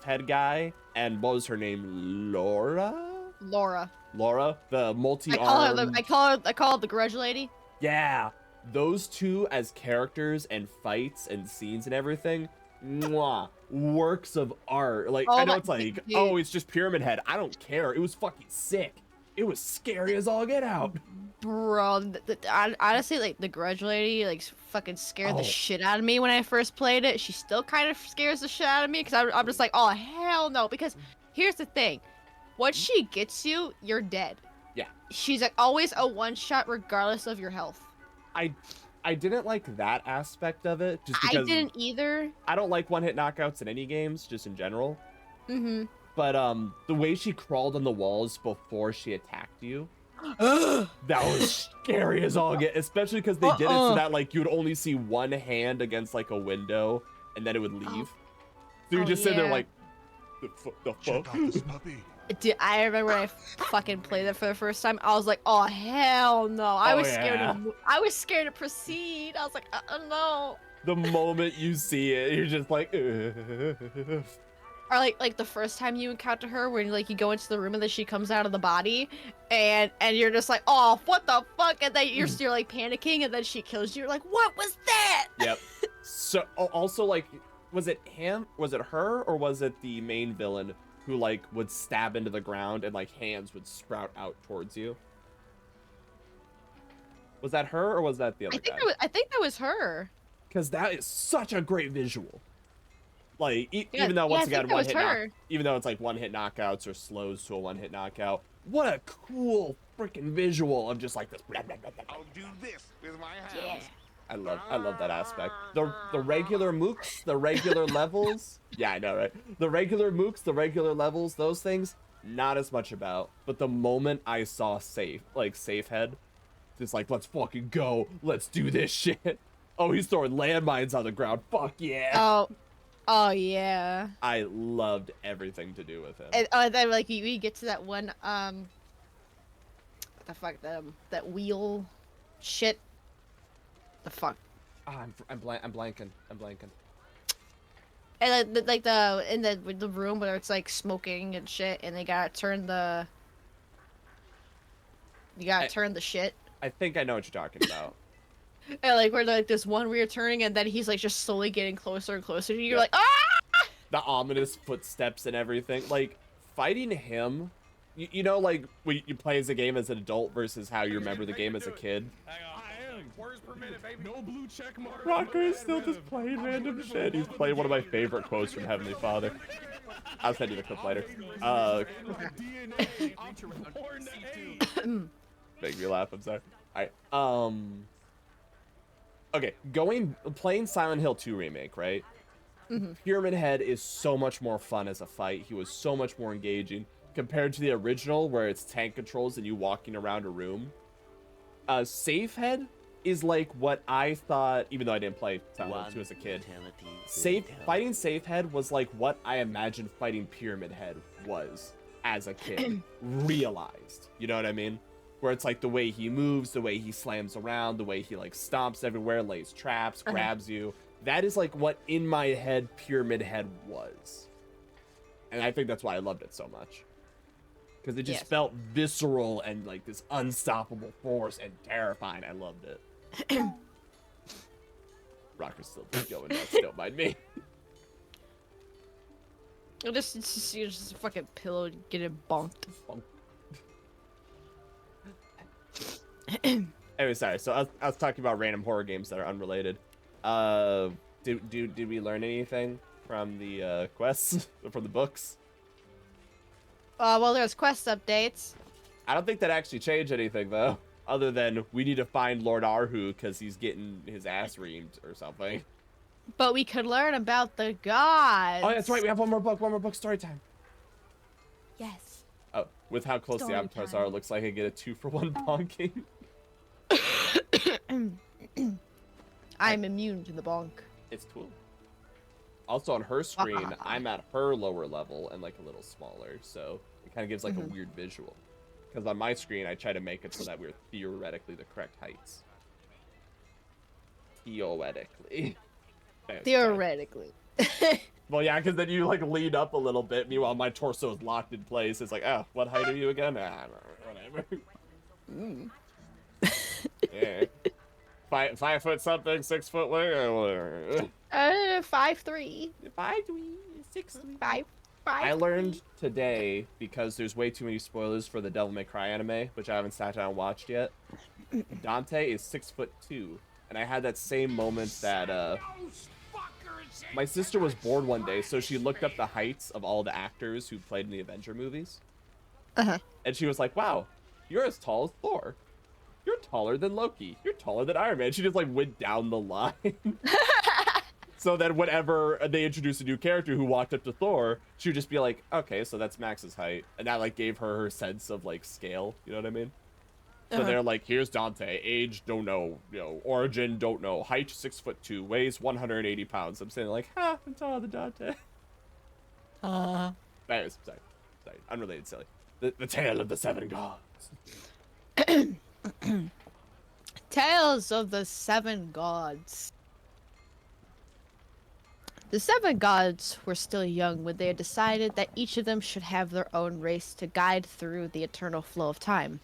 head guy, and what was her name? Laura, the the multi-armed. I call her the grudge lady. Yeah, those two as characters and fights and scenes and everything, mwah, works of art. Like, I know it's like, oh, it's just Pyramid Head. I don't care. It was fucking sick. It was scary as all get out. Bro, honestly, like, the Grudge Lady, like, fucking scared the shit out of me when I first played it. She still kind of scares the shit out of me, because I'm just like, oh, hell no. Because here's the thing. Once she gets you, you're dead. Yeah. She's like always a one-shot regardless of your health. I didn't like that aspect of it, just because I didn't either. I don't like one-hit knockouts in any games, just in general. Mm-hmm. But the way she crawled on the walls before she attacked you, that was scary as all get, especially because they did it so that like you would only see one hand against like a window, and then it would leave. So you just sit there like, the fuck? Dude, I remember when I fucking played it for the first time. I was like, "Oh hell no!" I was scared. I was scared to proceed. I was like, "No." The moment you see it, you're just like, Or like the first time you encounter her, when like you go into the room and then she comes out of the body, and you're just like, "Oh, what the fuck?" And then you're still like panicking, and then she kills you. You're like, "What was that?" Yep. So also like, was it him? Was it her? Or was it the main villain who like would stab into the ground and like hands would sprout out towards you? Was that her or was that the other guy? I think that was her. Because that is such a great visual. Like even though once again even though it's like one-hit knockouts or slows to a one-hit knockout, what a cool freaking visual of just like this. I'll do this with my hands. Yeah. I love that aspect. The regular mooks, the regular levels. Yeah, I know, right? The regular mooks, the regular levels, those things, not as much about. But the moment I saw Safe Head, just like, let's fucking go. Let's do this shit. Oh, he's throwing landmines on the ground. Fuck yeah. Oh yeah. I loved everything to do with him. And then like you get to that one what the fuck, that wheel shit. The fuck? I'm blanking. And like in the room where it's like smoking and shit, and they gotta turn the shit. I think I know what you're talking about. And like where like this one weird turning, and then he's like just slowly getting closer and closer to you. You're like, ah! The ominous footsteps and everything. Like fighting him, you know, like when you play as a game as an adult versus how you remember the game as a kid. Words per minute, baby. No blue check mark. Rocker is still just playing random shit. He's playing one of my favorite quotes from Heavenly Father. I'll send you the clip later. Make me laugh. I'm sorry. All right. Okay, playing Silent Hill 2 remake, right? Mm-hmm. Pyramid Head is so much more fun as a fight. He was so much more engaging compared to the original, where it's tank controls and you walking around a room. Safe Head is like what I thought, even though I didn't play Silent Hill 2 as a kid. Fighting Safe Head was like what I imagined fighting Pyramid Head was as a kid. Realized. You know what I mean? Where it's like the way he moves, the way he slams around, the way he like stomps everywhere, lays traps, grabs you. That is like what in my head Pyramid Head was. And I think that's why I loved it so much. Because it just felt visceral and like this unstoppable force and terrifying. I loved it. Rocker's still going nuts, don't mind me. You're just a fucking pillow getting bonked. Anyway, sorry. So I was talking about random horror games that are unrelated. Did we learn anything from the quests, from the books? Well, there's quest updates. I don't think that actually changed anything, though. Other than we need to find Lord Arhu because he's getting his ass reamed or something. But we could learn about the gods. Oh, that's right. We have one more book. Story time. Yes. Oh, with how close the avatars are, it looks like I get a 2-for-1 bonking. I'm immune to the bonk. It's cool. Also, on her screen, I'm at her lower level and like a little smaller, so it kind of gives like a weird visual. Because on my screen, I try to make it so that we're theoretically the correct heights. Theoretically. Theoretically. Well, yeah, because then you like lean up a little bit. Meanwhile, my torso is locked in place. It's like, oh, what height are you again? Ah, whatever. Yeah. 5 foot something, 6 foot where? 5'3". 5'3", 6'3". 5'5". I learned today, because there's way too many spoilers for the Devil May Cry anime, which I haven't sat down and watched yet. Dante is 6'2", and I had that same moment that my sister was bored one day, so she looked up the heights of all the actors who played in the Avenger movies. And she was like, "Wow, you're as tall as Thor. You're taller than Loki. You're taller than Iron Man." She just like went down the line. So then whenever they introduced a new character who walked up to Thor, she would just be like, "Okay, so that's Max's height." And that like gave her sense of like scale. You know what I mean? So they're like, "Here's Dante. Age, don't know. You know, origin, don't know. Height, 6'2", weighs 180 pounds." I'm saying like, "Ha, I'm taller than Dante." Anyways, sorry, unrelated, silly. The Tale of the Seven Gods. Tales of the Seven Gods. The Seven Gods were still young when they had decided that each of them should have their own race to guide through the eternal flow of time.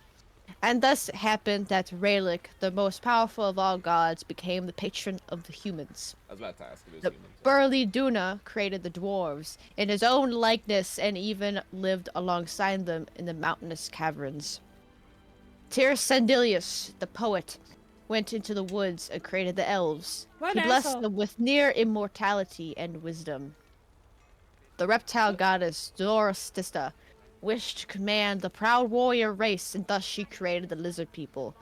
And thus it happened that Rayleigh, the most powerful of all gods, became the patron of the humans. I was about to ask if it was The humans. burly Duna created the dwarves in his own likeness and even lived alongside them in the mountainous caverns. Tyr Sandilius, the poet, went into the woods and created the elves. He blessed them with near immortality and wisdom. The reptile goddess Zoroaster wished to command the proud warrior race, and thus she created the lizard people,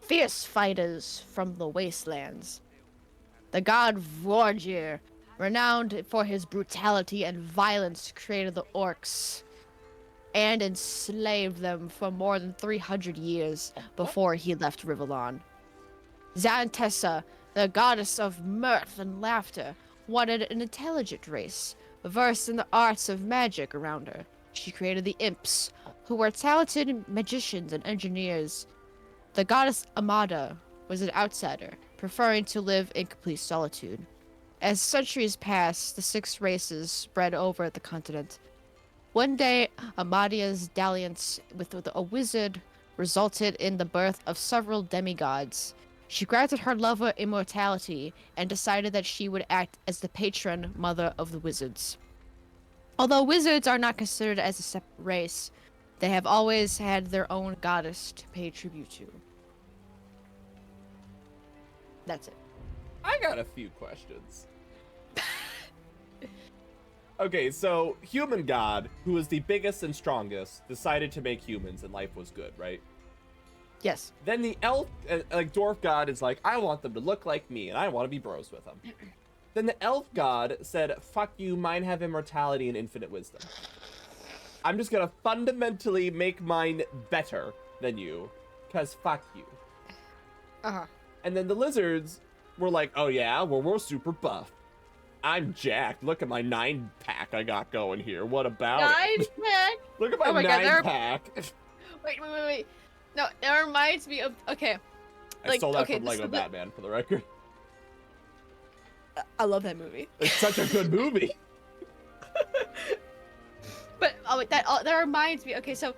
fierce fighters from the wastelands. The god Vorgir, renowned for his brutality and violence, created the orcs and enslaved them for more than 300 years before he left Rivellon. Xantessa, the goddess of mirth and laughter, wanted an intelligent race, versed in the arts of magic around her. She created the imps, who were talented magicians and engineers. The goddess Amada was an outsider, preferring to live in complete solitude. As centuries passed, the 6 races spread over the continent. One day, Amadia's dalliance with a wizard resulted in the birth of several demigods. She granted her lover immortality and decided that she would act as the patron mother of the wizards. Although wizards are not considered as a separate race, they have always had their own goddess to pay tribute to. That's it. I got a few questions. Okay, so human god, who was the biggest and strongest, decided to make humans and life was good, right? Yes. Then the elf, like dwarf god is like, "I want them to look like me and I want to be bros with them." Then the elf god said, "Fuck you, mine have immortality and infinite wisdom. I'm just gonna fundamentally make mine better than you, cause fuck you." And then the lizards were like, "Oh yeah, well we're super buff. I'm jacked. Look at my 9-pack I got going here. What about 9-pack? Look at my 9-pack. Wait. No, it reminds me of, okay. I stole that from Lego Batman, for the record. I love that movie. It's such a good movie. But that reminds me. Okay, so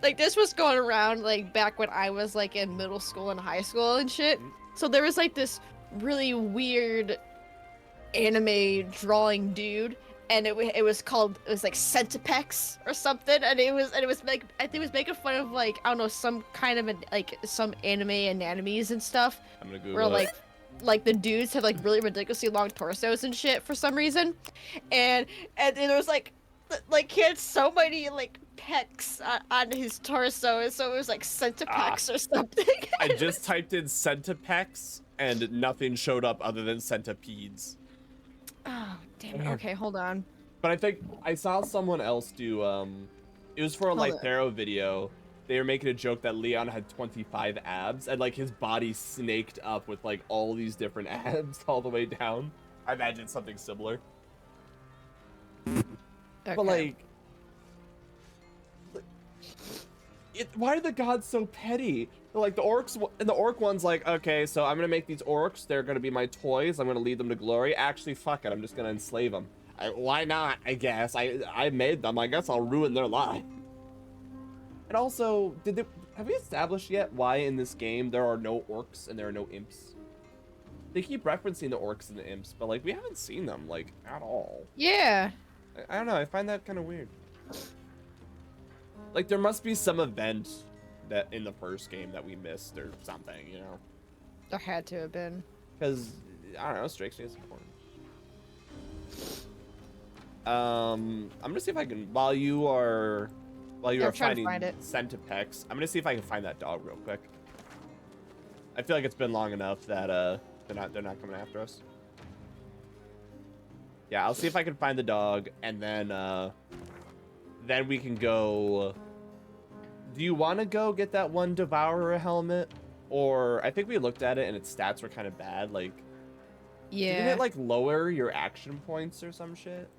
like this was going around like back when I was like in middle school and high school and shit. So there was like this really weird anime drawing dude, and it was like Centipex or something, and it was like I think it was making fun of like I don't know some kind of like some anime anatomies and stuff. I'm gonna Google where it. like the dudes have like really ridiculously long torsos and shit for some reason, and there was like he had so many like pecs on his torso, so it was like Centipex or something. I just typed in Centipex and nothing showed up other than centipedes. Oh damn it. Okay, hold on. But I think I saw someone else do it was for a Lythero video. They were making a joke that Leon had 25 abs and like his body snaked up with like all these different abs all the way down. I imagine something similar. Okay. But like why are the gods so petty? Like the orcs, and the orc one's like, "Okay, so I'm gonna make these orcs. They're gonna be my toys. I'm gonna lead them to glory. Actually, fuck it. I'm just gonna enslave them. Why not? I guess I made them. I guess I'll ruin their life." And also, have we established yet why in this game there are no orcs and there are no imps? They keep referencing the orcs and the imps, but like we haven't seen them like at all. Yeah. I don't know. I find that kind of weird. Like there must be some event that in the first game that we missed or something, you know? There had to have been. Because I don't know, strikes me as important. I'm gonna see if I can while you are finding Centipex, I'm gonna see if I can find that dog real quick. I feel like it's been long enough that they're not coming after us. Yeah, I'll see if I can find the dog, and then we can go. Do you want to go get that one Devourer helmet? Or I think we looked at it and its stats were kind of bad. Like, didn't it like lower your action points or some shit?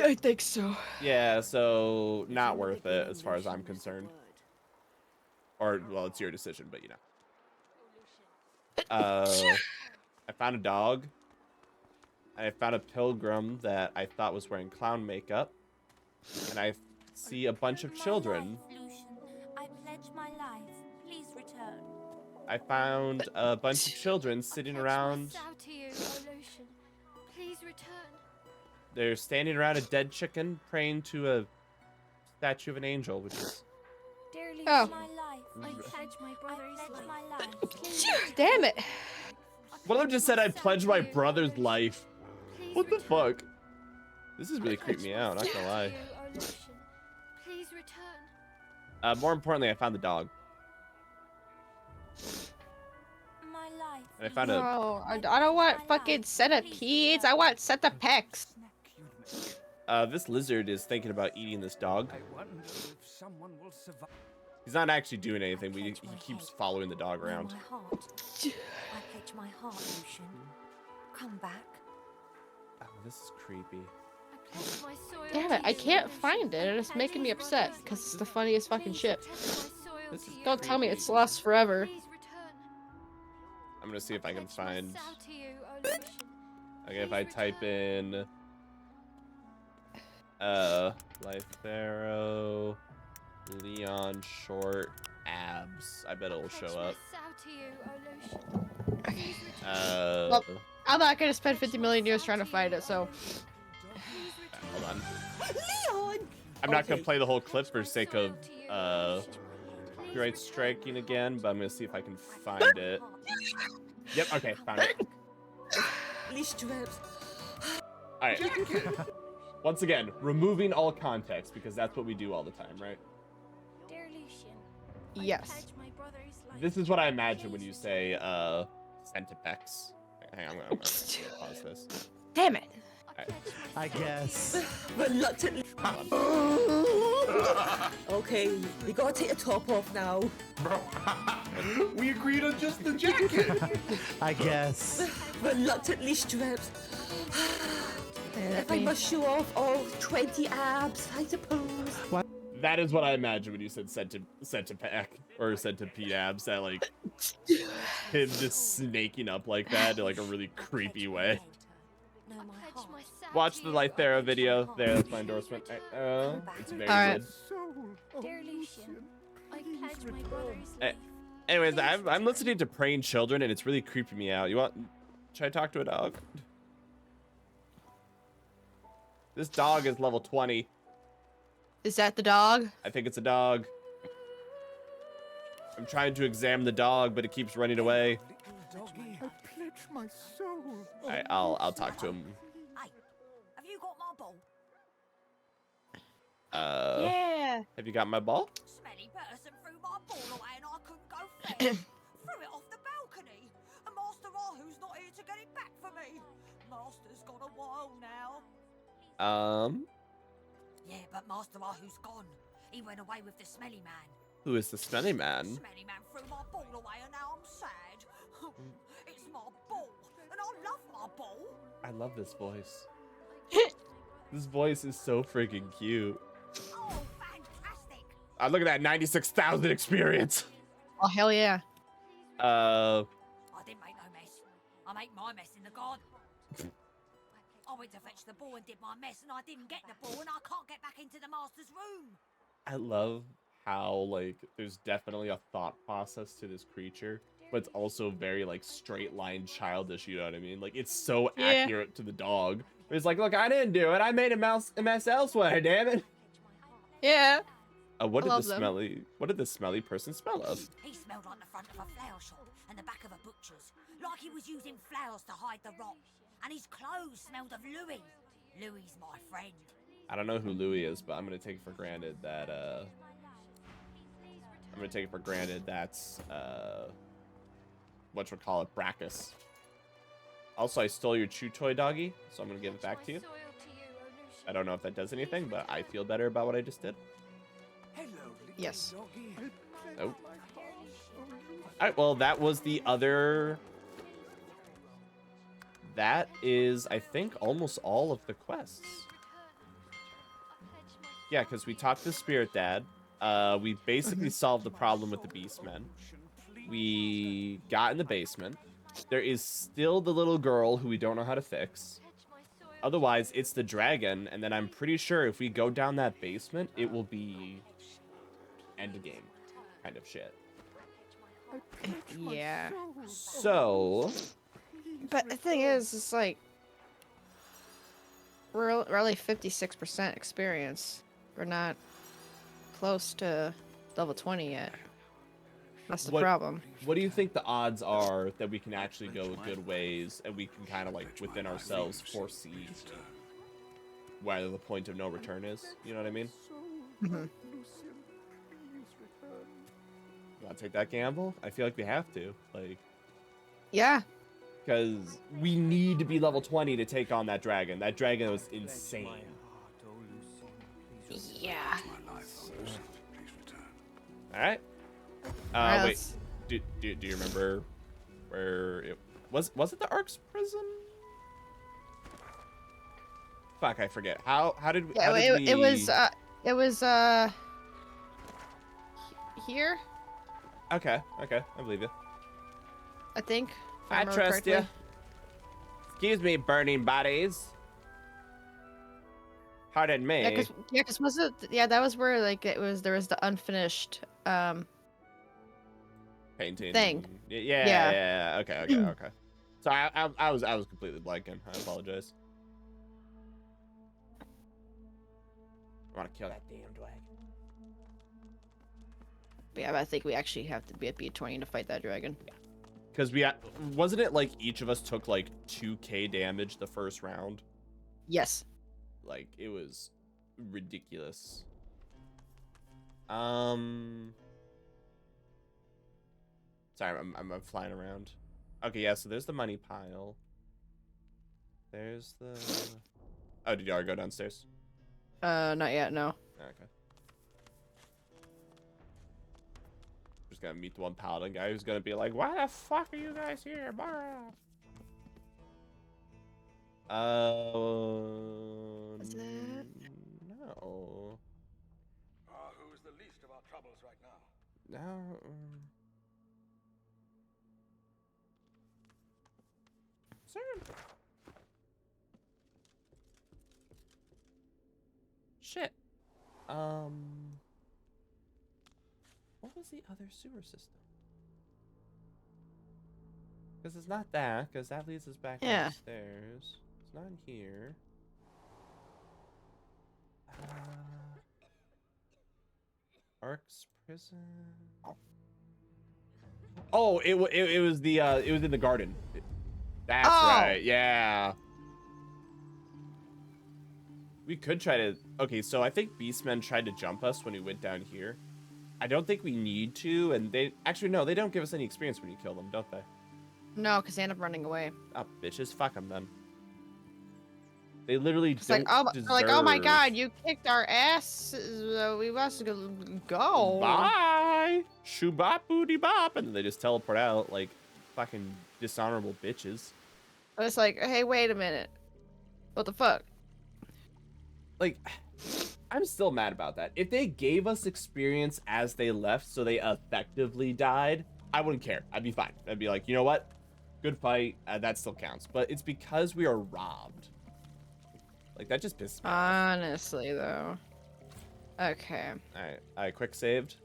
I think so. Yeah, so not worth it as far as I'm concerned. Or well, it's your decision, but you know. I found a dog. I found a pilgrim that I thought was wearing clown makeup, and I see a bunch of children. I pledge my life. Please return. I found a bunch of children sitting around. Please return. They're standing around a dead chicken, praying to a statue of an angel, which is. Dearly, oh. my life. I pledge my brother's life. Damn it. One of them just said, "I pledge my brother's life." What the fuck? This is really creeping me out. Not gonna lie. Please return. More importantly, I found the dog. My life. And I found a. No, I don't want fucking centipedes. I want Centipex. This lizard is thinking about eating this dog. I wonder if someone will survive. He's not actually doing anything. He keeps following the dog around. My heart. I pledge my heart, Lucian. Come back. Oh, this is creepy. Damn it, I can't find it, and it's making me upset because it's the funniest fucking shit. Don't tell me it's lost forever. I'm gonna see if I can find. Okay, if I type in Lythero Leon short abs, I bet it'll show up. Okay. Well, I'm not gonna spend 50 million years trying to find it, so. Hold on. Leon! I'm not gonna play the whole clip for sake of copyright striking again, but I'm gonna see if I can find it. Yep. Okay. Found it. All right. Once again, removing all context because that's what we do all the time, right? Dear Lucian, yes. This is what I imagine when you say Centipex. Hang on, I'm gonna pause this. Damn it. Right. I guess. Reluctantly. Okay, we gotta take the top off now. We agreed on just the jacket. I guess. Reluctantly stripped. If I must show off all 20 abs, I suppose. What? That is what I imagine when you said Centipack or Centipede abs. That like him just snaking up like that in like a really creepy way. Watch the Lythera video. There, that's my endorsement. It's very good. Dear Lucian, I pledge my brother's life. Anyways, I'm listening to praying children and it's really creeping me out. Should I talk to a dog? This dog is level 20. Is that the dog? I think it's a dog. I'm trying to examine the dog, but it keeps running away. I pledge my soul. Alright, I'll talk to him. Hey, have you got my ball? Yeah. Have you got my ball? Smelly person threw my ball away and I couldn't go fair. Threw it off the balcony. And Master Rahu's not here to get it back for me. Master's gone a while now. Yeah, but Master Rahu's gone. He went away with the smelly man. Who is the smelly man? Smelly man threw my ball away and now I'm sad. It's my ball, and I love my ball. I love this voice. This voice is so freaking cute. Oh, fantastic. Look at that, 96,000 experience. Oh, hell yeah. I didn't make no mess. I made my mess in the garden. I went to fetch the ball and did my mess, and I didn't get the ball, and I can't get back into the master's room. I love how like there's definitely a thought process to this creature, but it's also very like straight line childish, you know what I mean? Like it's so accurate to the dog. It's like, look, I didn't do it. I made a mess elsewhere, damn it. Yeah. What did the smelly person smell of? He smelled like the front of a flower shop and the back of a butcher's, like he was using flowers to hide the rot. And his clothes smelled of Louis. Louis's my friend. I don't know who Louis is, but I'm gonna take it for granted that that's whatchamacallit, Brachus. Also, I stole your chew toy, doggy, so I'm gonna give it back to you. I don't know if that does anything, but I feel better about what I just did. Yes. Nope. Alright, well, that was the other... That is, I think, almost all of the quests. Yeah, because we talked to Spirit Dad. We basically solved the problem with the Beastmen. We got in the basement. There is still the little girl who we don't know how to fix. Otherwise, it's the dragon, and then I'm pretty sure if we go down that basement, it will be end game kind of shit. Yeah. So... But the thing is, it's like... We're only 56% experience. We're not close to level 20 yet. That's the problem. What do you think the odds are that we can actually go a good ways and we can kind of like within ourselves foresee where the point of no return is? You know what I mean? Mm-hmm. Want to take that gamble? I feel like we have to. Like, yeah. Because we need to be level 20 to take on that dragon. That dragon was insane. Yeah. All right. Wait. Do you remember where it was? Was it the Ark's prison? Fuck, I forget. How did we? Yeah, it was here. Okay, I believe you. I think. I trust you. Excuse me, burning bodies. Pardon me. Yeah, cause was it? Yeah, that was where like it was. There was the unfinished painting thing. Yeah. Okay. So I was completely blanking. I apologize. I want to kill that damn dragon. But yeah, but I think we actually have to be at B20 to fight that dragon. Yeah. Because wasn't it like each of us took like 2k damage the first round? Yes. Like it was ridiculous. Sorry, I'm flying around. Okay, yeah, so there's the money pile. There's the... Oh, did you already go downstairs? Not yet, no. Okay. Just gonna meet the one paladin guy who's gonna be like, why the fuck are you guys here? Is it? No. Who's the least of our troubles right now? No. Sir. Shit. What was the other sewer system? Because it's not that, because that leads us back downstairs. It's not in here. Ark's prison. Oh, it was it was in the garden. That's right. Yeah. We could try to... Okay, so I think Beastmen tried to jump us when we went down here. I don't think we need to, and they... Actually, no, they don't give us any experience when you kill them, don't they? No, because they end up running away. Oh, bitches, fuck them then. They literally don't deserve... Like, oh my god, you kicked our ass. We must go. Bye! Shoobop booty bop! And then they just teleport out like fucking dishonorable bitches. It's like, hey, wait a minute. What the fuck? Like, I'm still mad about that. If they gave us experience as they left so they effectively died, I wouldn't care. I'd be fine. I'd be like, you know what? Good fight. That still counts. But it's because we are robbed. Like, that just pisses me off. Honestly, though. Okay. Alright, I quick saved.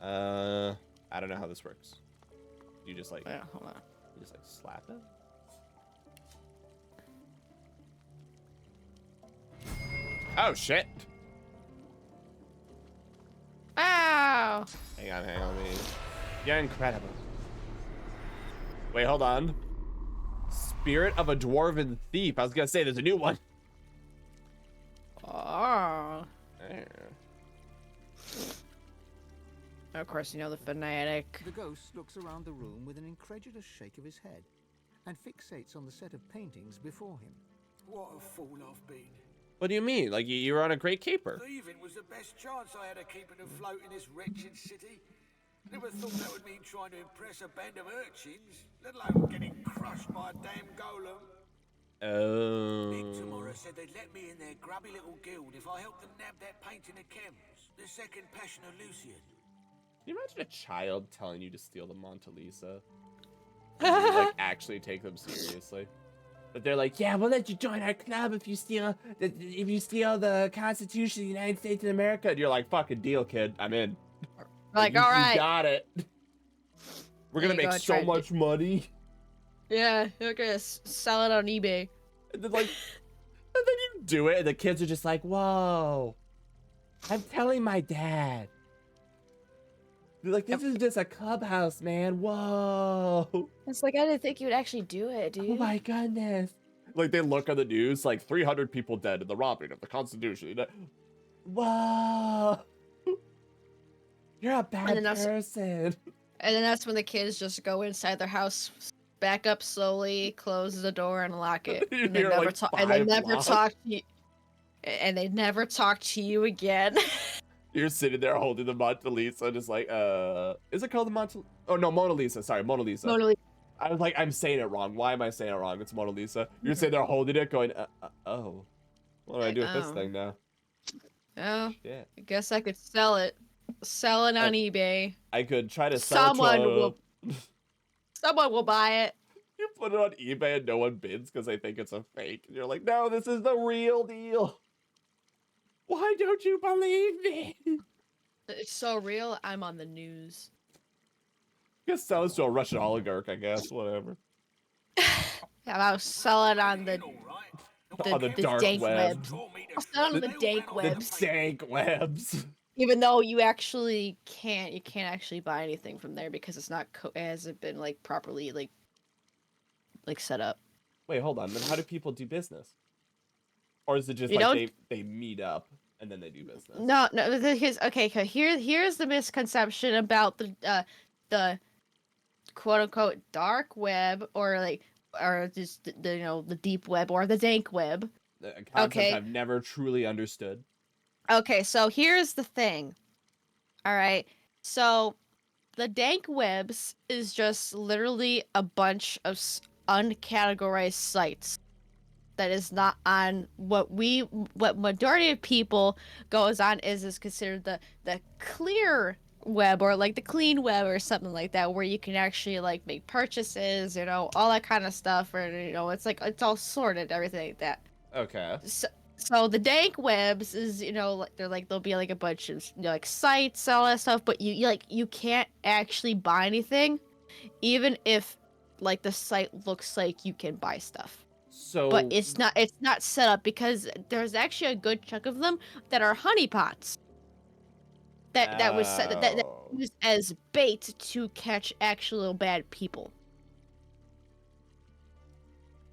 I don't know how this works. You just like, Wait, hold on. you just like slap it? Oh shit! Ow! Hang on, You're incredible. Wait, hold on. Spirit of a Dwarven Thief. I was gonna say, there's a new one. Oh. There. Of course, you know the fanatic. The ghost looks around the room with an incredulous shake of his head and fixates on the set of paintings before him. What a fool I've been. What do you mean? Like, you were on a great caper. Thieving was the best chance I had of keeping afloat in this wretched city. Never thought that would mean trying to impress a band of urchins, let alone getting crushed by a damn golem. Oh. Big Tomorrow said they'd let me in their grubby little guild if I helped them nab that painting of Chem's, the second passion of Lucian. Can you imagine a child telling you to steal the Mona Lisa? And you, like, actually take them seriously. But they're like, yeah, we'll let you join our club if you steal the Constitution of the United States of America. And you're like, fucking deal, kid. I'm in. Like, you, all right. You got it. We're gonna make so much money. Yeah, you're gonna sell it on eBay. And then, like, and then you do it, and the kids are just like, whoa. I'm telling my dad. They're like, this is just a clubhouse, man. Whoa. It's like, I didn't think you would actually do it, dude. Oh my goodness. Like, they look on the news, like, 300 people dead in the robbing of the Constitution. Whoa. You're a bad person. And then that's when the kids just go inside their house, back up slowly, close the door, and lock it. And they never talk. And they never talk to you. And they never talk to you again. You're sitting there holding the Mona Lisa, just like, is it called the Mona? Oh no, Mona Lisa. Sorry, Mona Lisa. Mona Lisa. I was like, I'm saying it wrong. Why am I saying it wrong? It's Mona Lisa. You're sitting there holding it, going, oh, what do I do with this thing now? Oh, yeah. I guess I could sell it. Sell it on eBay. I could try to sell it to someone will buy it. You put it on eBay and no one bids because they think it's a fake. And you're like, no, this is the real deal. Why don't you believe me? It's so real, I'm on the news. Guess sell this to a Russian oligarch, I guess. Whatever. How about sell it on the dark dank web. I'll sell it on the dank webs. The dank webs. Even though you can't actually buy anything from there because it's not it hasn't been like properly like set up. Wait, hold on. Then how do people do business? Or is it just like they meet up and then they do business? No. Here's the misconception about the quote unquote dark web or just the deep web or the dank web. A concept I've never truly understood. Okay, so here's the thing. All right. So the dank webs is just literally a bunch of uncategorized sites that is not on what majority of people goes on is considered the clear web or like the clean web or something like that, where you can actually like make purchases, all that kind of stuff, or it's like it's all sorted, everything like that. Okay. So the dank webs is there'll be like a bunch of like sites, all that stuff, but you can't actually buy anything, even if like the site looks like you can buy stuff. So, but it's not set up because there's actually a good chunk of them that are honeypots. That was set that used as bait to catch actual bad people.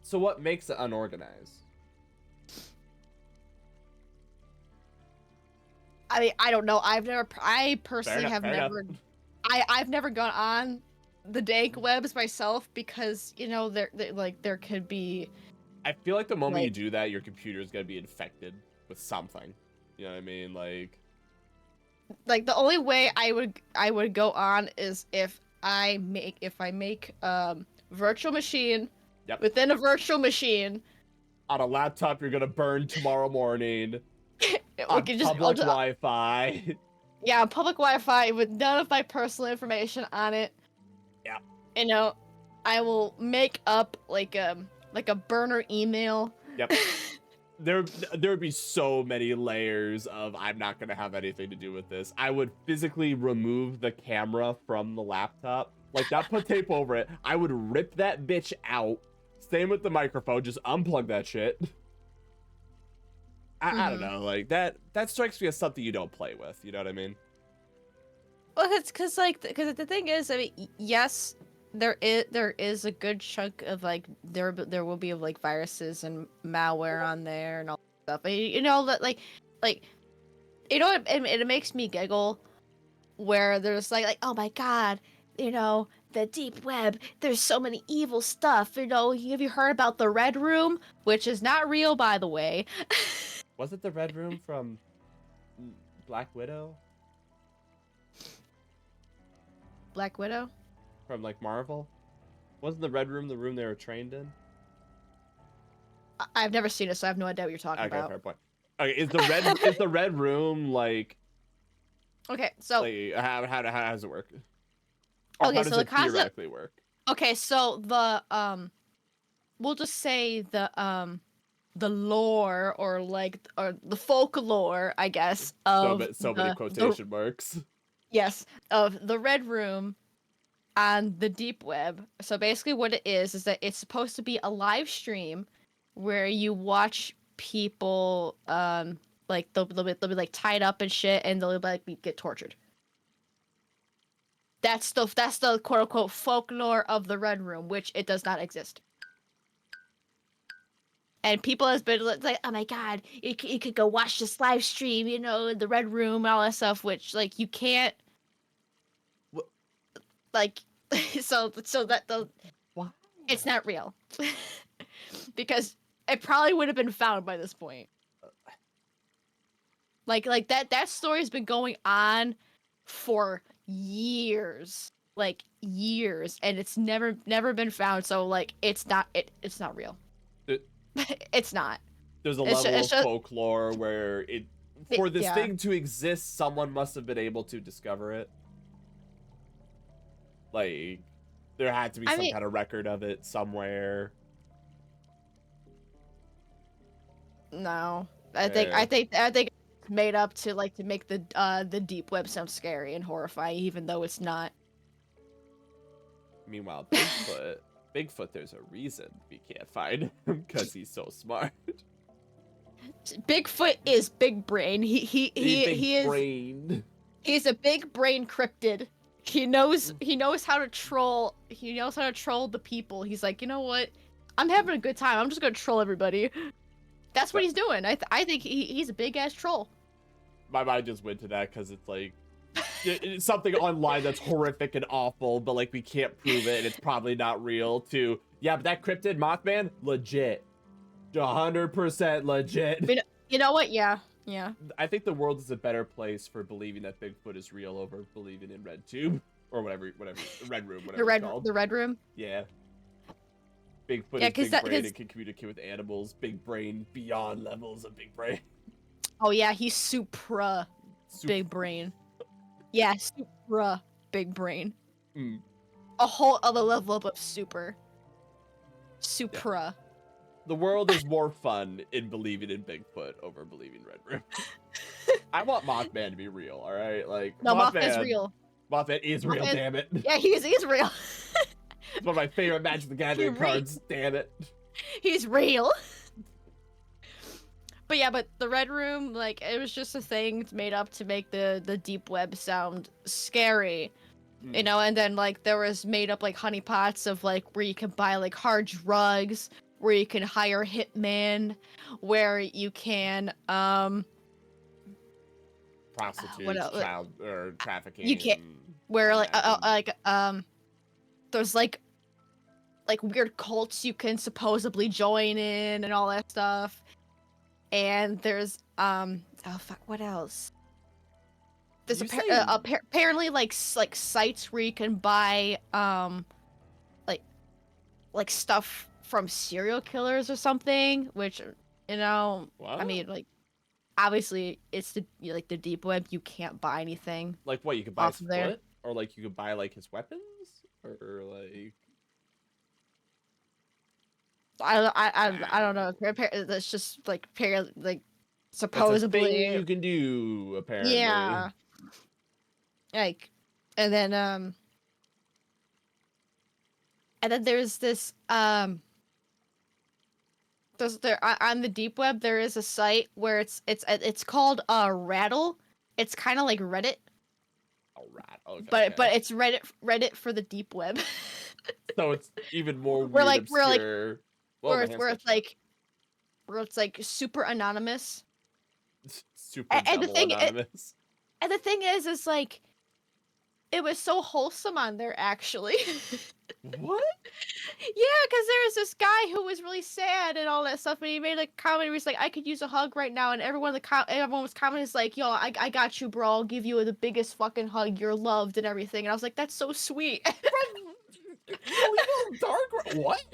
So what makes it unorganized? I mean, I don't know. I personally have never gone on the dank webs myself because there could be. I feel like the moment you do that, your computer is gonna be infected with something. You know what I mean? Like the only way I would go on is if I make virtual machine within a virtual machine on a laptop you're gonna burn tomorrow morning. On public Wi-Fi. Yeah, public Wi-Fi with none of my personal information on it. Yeah. I will make up like a burner email. Yep. there would be so many layers of I'm not gonna have anything to do with this. I would physically remove the camera from the laptop, like not put tape over it. I would rip that bitch out. Same with the microphone, just unplug that shit. I don't know, like that strikes me as something you don't play with. You know what I mean? Well, it's because the thing is, I mean, yes, there is a good chunk of like there will be like viruses and malware on there and all that stuff. And, you know that like you know it makes me giggle where there's like oh my god, you know, the deep web, there's so many evil stuff. You know, have you heard about the Red Room, which is not real, by the way? Was it the Red Room from Black Widow? Black Widow? From like Marvel? Wasn't the Red Room the room they were trained in? I've never seen it, so I have no idea what you're talking Okay, about. fair point. Okay, is the Red Room like? Okay, so like, how does it work? Or okay, how does so it the concept theoretically work? Okay, so the we'll just say the lore or the folklore, I guess, of so many quotation marks. Yes, of the Red Room and the deep web. So basically what it is that it's supposed to be a live stream where you watch people like they'll be like tied up and shit and they'll like get tortured. That's the quote unquote folklore of the Red Room, which it does not exist. And people has been like, oh my god, you could go watch this live stream, you know, in the Red Room and all that stuff, which like you can't. Like, so that the it's not real because it probably would have been found by this point. Like that story's been going on for years, and it's never been found. So like, it's not real. It's not. There's a level of folklore where for this thing to exist, someone must have been able to discover it. Like, there had to be some kind of record of it somewhere. No, I think it's made up to make the deep web sound scary and horrifying, even though it's not. Meanwhile, Bigfoot, there's a reason we can't find him because he's so smart. Bigfoot is big brain. He is brained. He's a big brain cryptid. He knows how to troll. He knows how to troll the people. He's like, you know what? I'm having a good time. I'm just gonna troll everybody. That's what he's doing. I think he's a big ass troll. My mind just went to that because it's like it's something online that's horrific and awful, but like we can't prove it and it's probably not real. To yeah, but that cryptid Mothman, legit, 100% legit. You know what? Yeah. I think the world is a better place for believing that Bigfoot is real over believing in RedTube or whatever, Red Room, whatever it's called. The Red Room. Yeah. Bigfoot is big brain and can communicate with animals. Big brain beyond levels of big brain. Oh yeah, he's supra big brain. Yeah, supra big brain. A whole other level of supra. Yeah. The world is more fun in believing in Bigfoot over believing Red Room. I want Mothman to be real, all right? Like, no, Mothman's real. Mothman is real, damn it. Yeah, he's real. It's one of my favorite Magic the Gathering cards, damn it. He's real. But the Red Room, like, it was just a thing made up to make the deep web sound scary. You know, and then, like, there was made up, like, honeypots of, like, where you can buy, like, hard drugs, where you can hire hitmen, where you can, prostitutes, child, or trafficking. You can't, where, there's, like weird cults you can supposedly join in and all that stuff. And there's, oh fuck, what else? There's apparently like sites where you can buy like stuff from serial killers or something, which, you know, what? I mean, like, obviously it's the deep web. You can't buy anything. Like what? You could buy his foot, or like you could buy like his weapons, or like. I don't know. That's just like supposedly. It's a thing you can do, apparently. Yeah. Like, and then there's this on the deep web there is a site where it's called Rattle. It's kind of like Reddit. Oh, Rattle. Okay, But it's Reddit for the deep web. So it's even more weird, obscure. Where it's like super anonymous. Super anonymous. And the thing is like, it was so wholesome on there, actually. What? Yeah, because there was this guy who was really sad and all that stuff, and he made a comment where he's like, "I could use a hug right now," and everyone was commenting like, "Yo, I got you, bro. I'll give you the biggest fucking hug. You're loved and everything." And I was like, "That's so sweet." Dark. What?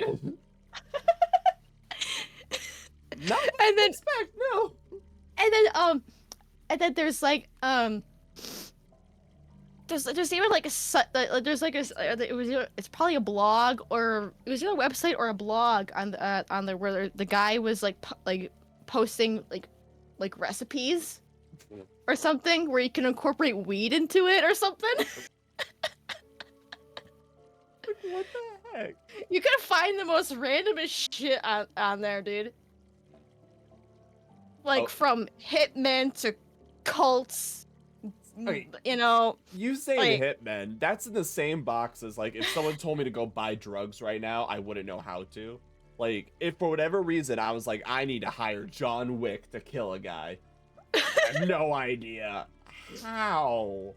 Not what and then expect, no. And then there's like there's even like it's probably a blog, or it was either a website or a blog on the where the guy was like posting like recipes or something where you can incorporate weed into it or something. What the heck? You can find the most randomest shit on there, dude. Like from hitmen to cults. Okay. You know, You say hitmen, that's in the same box as like if someone told me to go buy drugs right now, I wouldn't know how to. Like, if for whatever reason I was like, I need to hire John Wick to kill a guy, I have no idea how.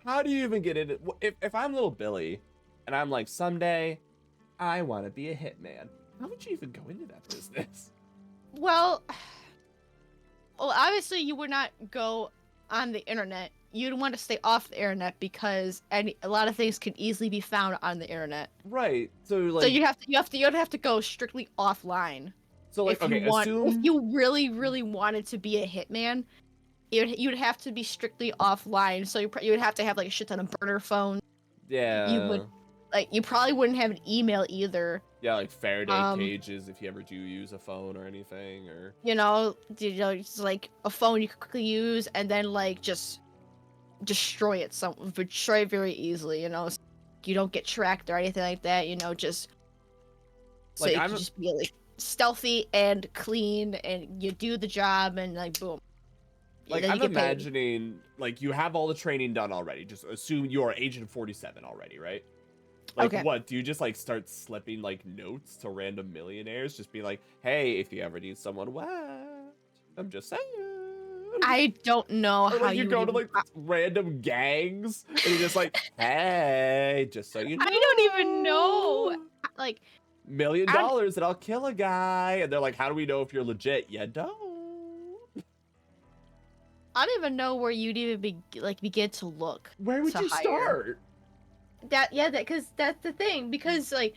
How do you even get into? If I'm little Billy, and I'm like, someday I want to be a hitman, how would you even go into that business? Well, obviously you would not go on the internet. You'd want to stay off the internet because a lot of things can easily be found on the internet. Right. So like, so you'd have to go strictly offline. So like, if you really wanted to be a hitman, you'd have to be strictly offline. So you would have to have like a shit ton of burner phones. Yeah. You probably wouldn't have an email either. Yeah, like Faraday cages if you ever do use a phone or anything, or it's like a phone you could quickly use and then like just destroy it very easily. You don't get tracked or anything like that. Just so like, you can just be like stealthy and clean, and you do the job, and like boom. Like I'm imagining, like you have all the training done already. Just assume you're Agent 47 already, right? Like, okay. What, do you just, like, start slipping, like, notes to random millionaires? Just be like, hey, if you ever need someone, what? I'm just saying. I don't know or, how like, you go to, like, random gangs, and you're just like, hey, just so you know. I don't even know. Like, $1 million and I'll kill a guy. And they're like, how do we know if you're legit? You don't. I don't even know where you'd even begin to look. Where would you start? Because that's the thing. Because like,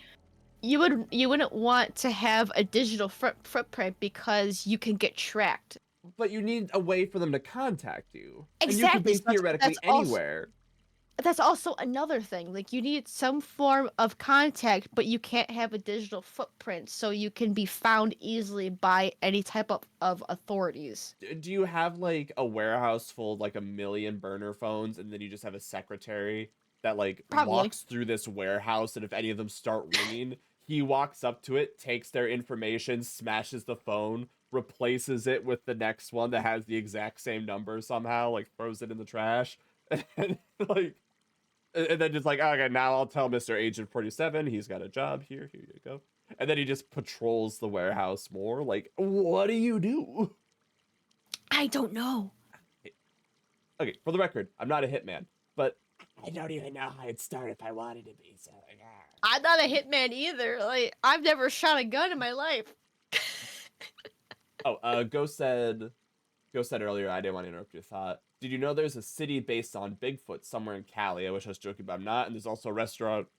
you wouldn't want to have a digital footprint because you can get tracked. But you need a way for them to contact you. Exactly. And you can be theoretically anywhere. That's also another thing. Like, you need some form of contact, but you can't have a digital footprint, so you can be found easily by any type of authorities. Do you have like a warehouse full of like 1 million burner phones, and then you just have a secretary that like walks through this warehouse, and if any of them start ringing, he walks up to it, takes their information, smashes the phone, replaces it with the next one that has the exact same number somehow, like throws it in the trash, and then just like, okay, now I'll tell Mr. Agent 47 he's got a job here you go. And then he just patrols the warehouse more. Like, what do you do? I don't know. Okay, for the record, I'm not a hitman, but I don't even know how I'd start if I wanted to be. So like, I'm not a hitman either. Like, I've never shot a gun in my life. Ghost said earlier, I didn't want to interrupt your thought. Did you know there's a city based on Bigfoot somewhere in Cali? I wish I was joking, but I'm not. And there's also a restaurants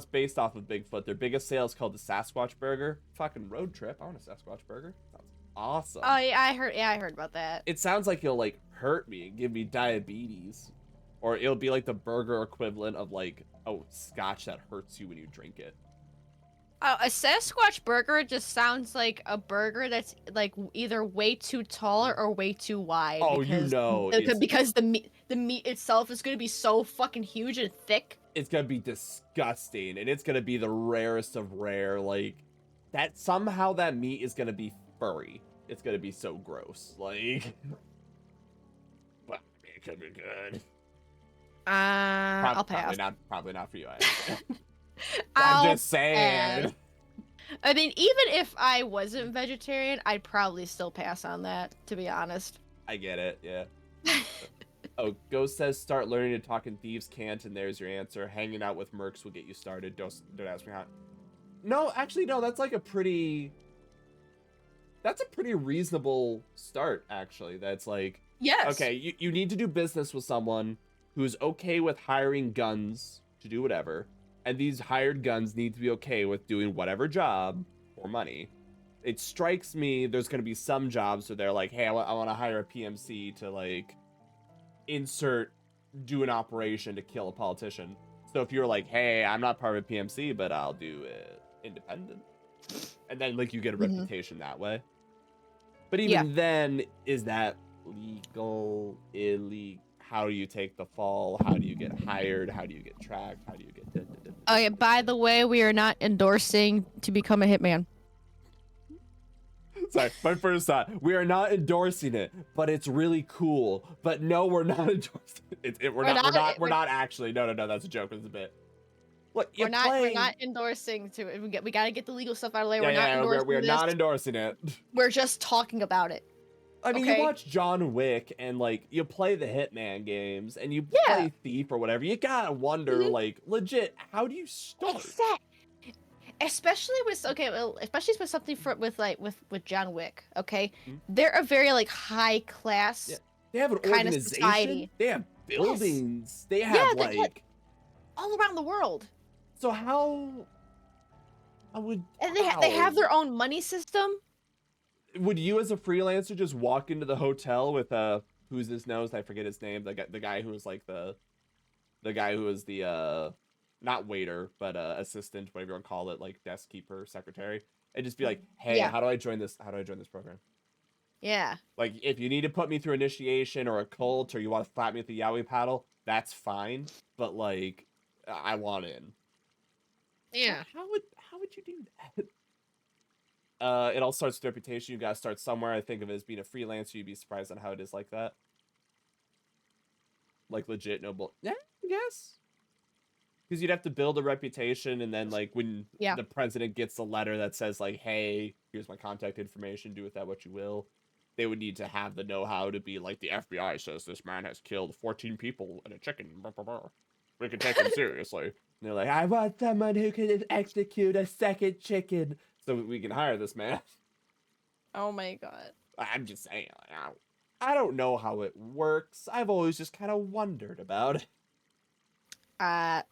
based off of Bigfoot. Their biggest sale is called the Sasquatch Burger. Fucking road trip. I want a Sasquatch Burger. Sounds awesome. Oh yeah, I heard about that. It sounds like you'll like hurt me and give me diabetes, or it'll be like the burger equivalent of like scotch that hurts you when you drink it. A Sasquatch burger just sounds like a burger that's like either way too tall or way too wide. Oh, because, you know, because the meat itself is gonna be so fucking huge and thick. It's gonna be disgusting, and it's gonna be the rarest of rare. Like that somehow that meat is gonna be furry. It's gonna be so gross. Like, but it could be good. I'll pass. Probably not for you. I'm just saying. Pass. I mean, even if I wasn't vegetarian, I'd probably still pass on that, to be honest. I get it, yeah. Oh, Ghost says start learning to talk in Thieves' Cant, and there's your answer. Hanging out with mercs will get you started. Don't ask me how. No, actually, no. That's like a pretty. That's a pretty reasonable start, actually. That's like. Yes. Okay, you need to do business with someone who's okay with hiring guns to do whatever, and these hired guns need to be okay with doing whatever job for money. It strikes me there's going to be some jobs where they're like, hey, I want to hire a PMC to like do an operation to kill a politician. So if you're like, hey, I'm not part of a PMC, but I'll do it independent, and then like you get a reputation that way. But even then, is that legal, illegal? How do you take the fall? How do you get hired? How do you get tracked? How do you get... Oh yeah, by the way, we are not endorsing to become a hitman. Sorry, my first thought. We are not endorsing it, but it's really cool. But no, we're not endorsing it. We're not actually. No, that's a joke. It's a bit. Look, we're not endorsing to it. We gotta get the legal stuff out of the way. We're not endorsing it. We're just talking about it. I mean, you watch John Wick and like you play the Hitman games and you play Thief or whatever. You gotta wonder, like, legit, how do you start? Especially with something with John Wick. Okay, they're a very like high class. Yeah. They have an kind organization. Of society. They have buildings. Yes. They have like all around the world. So how? They have their own money system. Would you, as a freelancer, just walk into the hotel with who's this nose? I forget his name. The guy who was like the guy who was the not waiter but assistant, whatever you want to call it, like desk keeper, secretary, and just be like, hey, how do I join this? How do I join this program? Yeah. Like, if you need to put me through initiation or a cult, or you want to slap me with the yaoi paddle, that's fine. But like, I want in. Yeah. How would you do that? It all starts with reputation. You gotta start somewhere. I think of it as being a freelancer. You'd be surprised on how it is like that. Like legit, yeah, I guess. Because you'd have to build a reputation, and then like when the president gets a letter that says like, "Hey, here's my contact information. Do with that what you will." They would need to have the know-how to be like, the FBI says this man has killed 14 people and a chicken. We can take him seriously. And they're like, I want someone who can execute a second chicken, so we can hire this man. Oh my god. I'm just saying, like, I don't know how it works. I've always just kind of wondered about it. I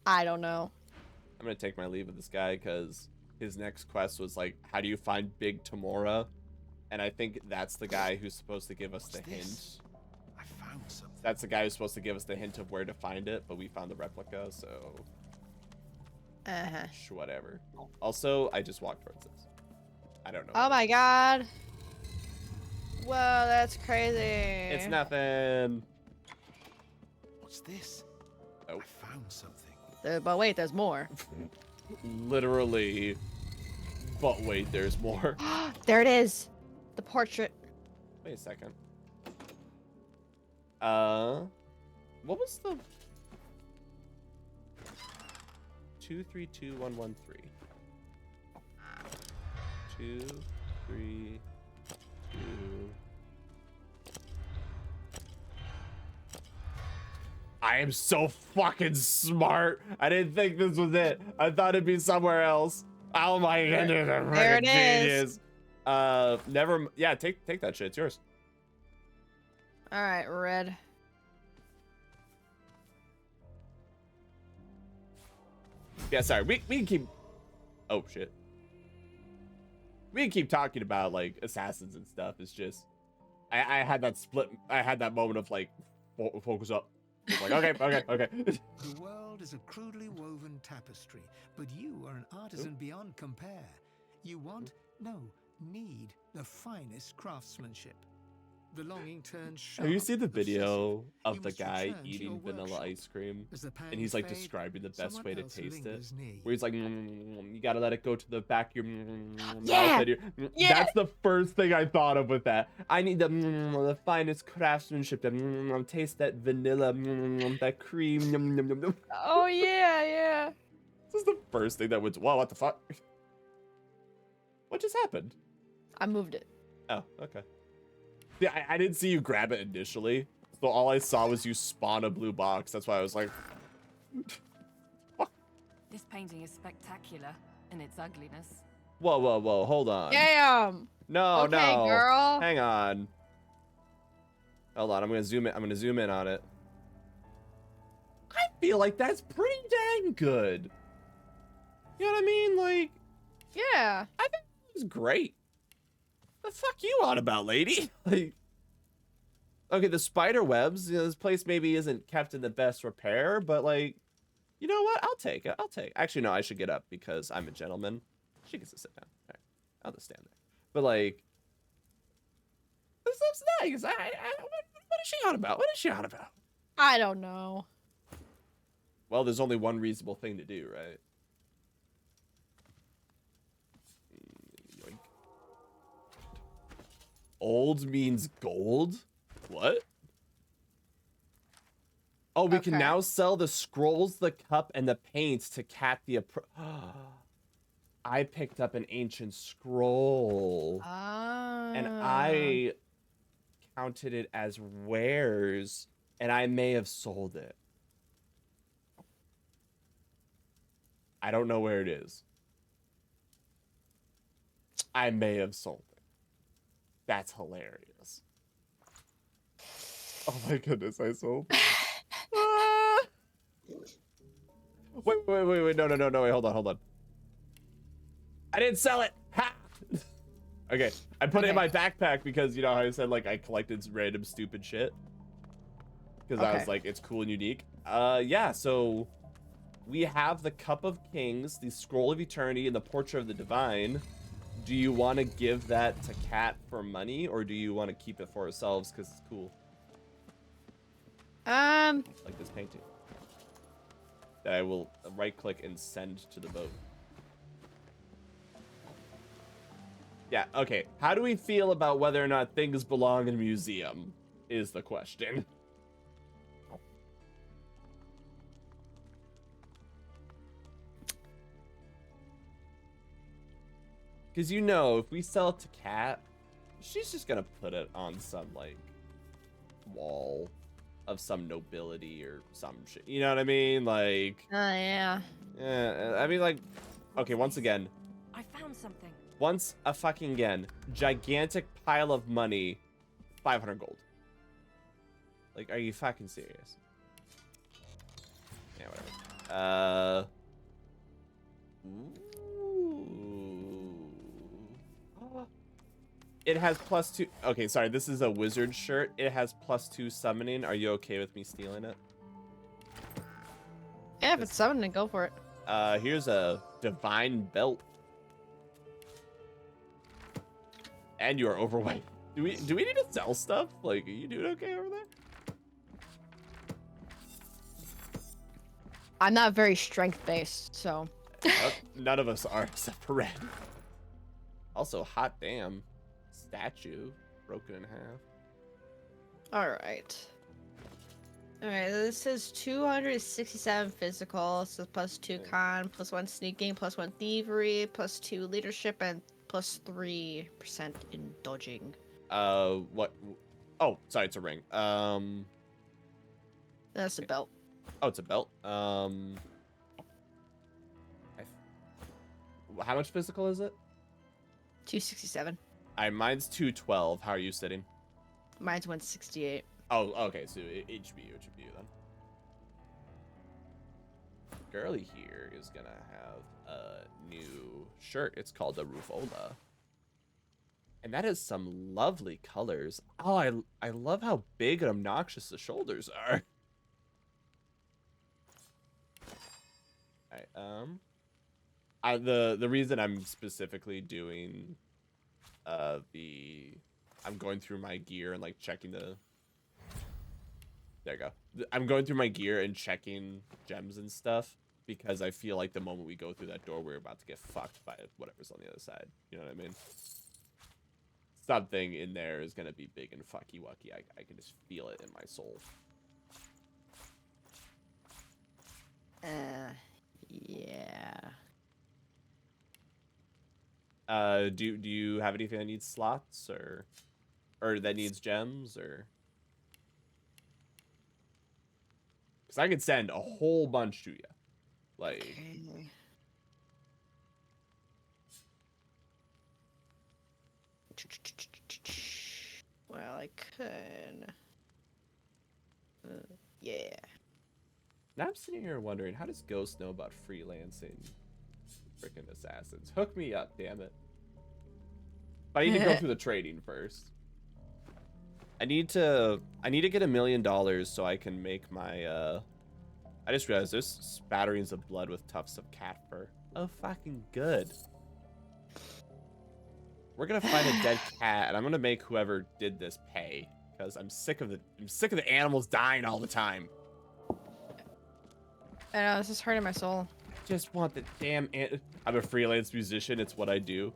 don't know. I'm gonna take my leave of this guy because his next quest was like, how do you find Big Tamora? And I think that's the guy who's supposed to give us the hint. I found something. That's the guy who's supposed to give us the hint of where to find it, but we found the replica, so... whatever. Also, I just walked towards this. I don't know. Oh my god. Whoa, that's crazy. It's nothing. What's this? Oh. I found something. But wait, there's more. Literally. But wait, there's more. There it is. The portrait. Wait a second. What was the 232113? 2, 3, 2. I am so fucking smart. I didn't think this was it. I thought it'd be somewhere else. Oh my goodness, I'm there it genius. is. Never. Yeah, take that shit. It's yours. All right, red. Yeah, sorry. We can keep. Oh shit. We can keep talking about like assassins and stuff. It's just, I had that split. I had that moment of like, focus up, It's like, okay. The world is a crudely woven tapestry, but you are an artisan beyond compare. You want, no, need the finest craftsmanship. The longing turns sharp. Have you seen the video obsessive. of You the must guy return to your eating vanilla workshop. ice cream? As the And he's pangs like fade, describing the best someone way to else taste it. lingers near Where he's like, you gotta let it go to the back of your mouth. Yeah! And Yeah! That's the first thing I thought of with that. I need the finest craftsmanship. Taste that vanilla, that cream. Oh yeah. This is the first thing that would. Wow, what the fuck? What just happened? I moved it. Oh, okay. Yeah, I didn't see you grab it initially. So all I saw was you spawn a blue box. That's why I was like... This painting is spectacular in its ugliness. Whoa, hold on. Damn. No, Okay, no. girl. Hang on. Hold on, I'm gonna zoom in on it. I feel like that's pretty dang good. You know what I mean? Like... Yeah. I think it was great. The fuck you on about, lady? Like... Okay, the spider webs, this place maybe isn't kept in the best repair, but like, you know what? I'll take it. Actually, no, I should get up because I'm a gentleman. She gets to sit down. All right, I'll just stand there. But like, this looks nice. What is she on about? I don't know. Well, there's only one reasonable thing to do, right? Yoink. Old means gold? What? Oh, we can now sell the scrolls, the cup, and the paints to cap the I picked up an ancient scroll. And I counted it as wares, and I may have sold it. I don't know where it is. I may have sold it. That's hilarious. Oh my goodness, I sold. Wait, no, wait, hold on. I didn't sell it. Ha! Okay, I put it in my backpack because, you know how I said, like, I collected random stupid shit? Because I was like, it's cool and unique. Yeah, so we have the Cup of Kings, the Scroll of Eternity, and the Portrait of the Divine. Do you want to give that to Kat for money, or do you want to keep it for ourselves because it's cool? Like this painting. That I will right-click and send to the boat. Yeah, okay. How do we feel about whether or not things belong in a museum, is the question. Because you know, if we sell it to Kat, she's just gonna put it on some, like, wall of some nobility or some shit. You know what I mean? Like... yeah. Yeah, I mean, like... Okay, once again. I found something. Once a fucking again. Gigantic pile of money. 500 gold. Like, are you fucking serious? Yeah, whatever. It has +2. Okay, sorry. This is a wizard shirt. It has +2 summoning. Are you okay with me stealing it? Yeah, if it's summoning, go for it. Here's a divine belt. And you are overweight. Do we need to sell stuff? Like, are you doing okay over there? I'm not very strength-based, so... None of us are, except for Red. Also, hot damn. Statue. Broken in half. Alright. Alright, this is 267 physical, so +2 con, +1 sneaking, +1 thievery, +2 leadership, and +3% in dodging. What? Oh, sorry, it's a ring. That's a belt. Oh, it's a belt. How much physical is it? 267. Mine's 212. How are you sitting? Mine's 168. Oh, okay, so it should be you. Then. Girly here is gonna have a new shirt. It's called the Rufola. And that is some lovely colors. Oh, I love how big and obnoxious the shoulders are. The reason I'm specifically doing I'm going through my gear and like checking the. There you go. I'm going through my gear and checking gems and stuff because I feel like the moment we go through that door, we're about to get fucked by whatever's on the other side. You know what I mean? Something in there is gonna be big and fucky wucky. I can just feel it in my soul. Yeah. Do you have anything that needs slots or that needs gems or? Because I could send a whole bunch to you, like. Okay. Well, I could. Yeah. Now I'm sitting here wondering, how does Ghost know about freelancing freaking assassins? Hook me up, damn it. But I need to go through the trading first. I need to get $1 million so I can make my I just realized there's spatterings of blood with tufts of cat fur. Oh, fucking good. We're gonna find a dead cat, and I'm gonna make whoever did this pay, because I'm sick of the animals dying all the time. I know, this is hurting my soul. Just want the damn I'm a freelance musician, it's what I do.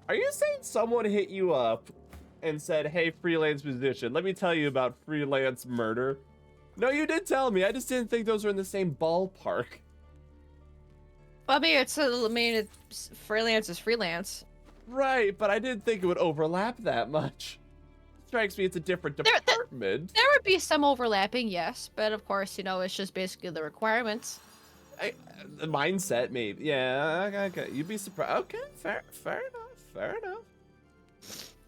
Are you saying someone hit you up and said, hey, freelance musician, let me tell you about freelance murder? No, you did tell me. I just didn't think those were in the same ballpark. Well, I mean, it's freelance is freelance. Right, but I didn't think it would overlap that much. Strikes me it's a different department. There would be some overlapping, yes, but of course, you know, it's just basically the requirements. The mindset, maybe. Yeah, okay. You'd be surprised. Okay, fair enough.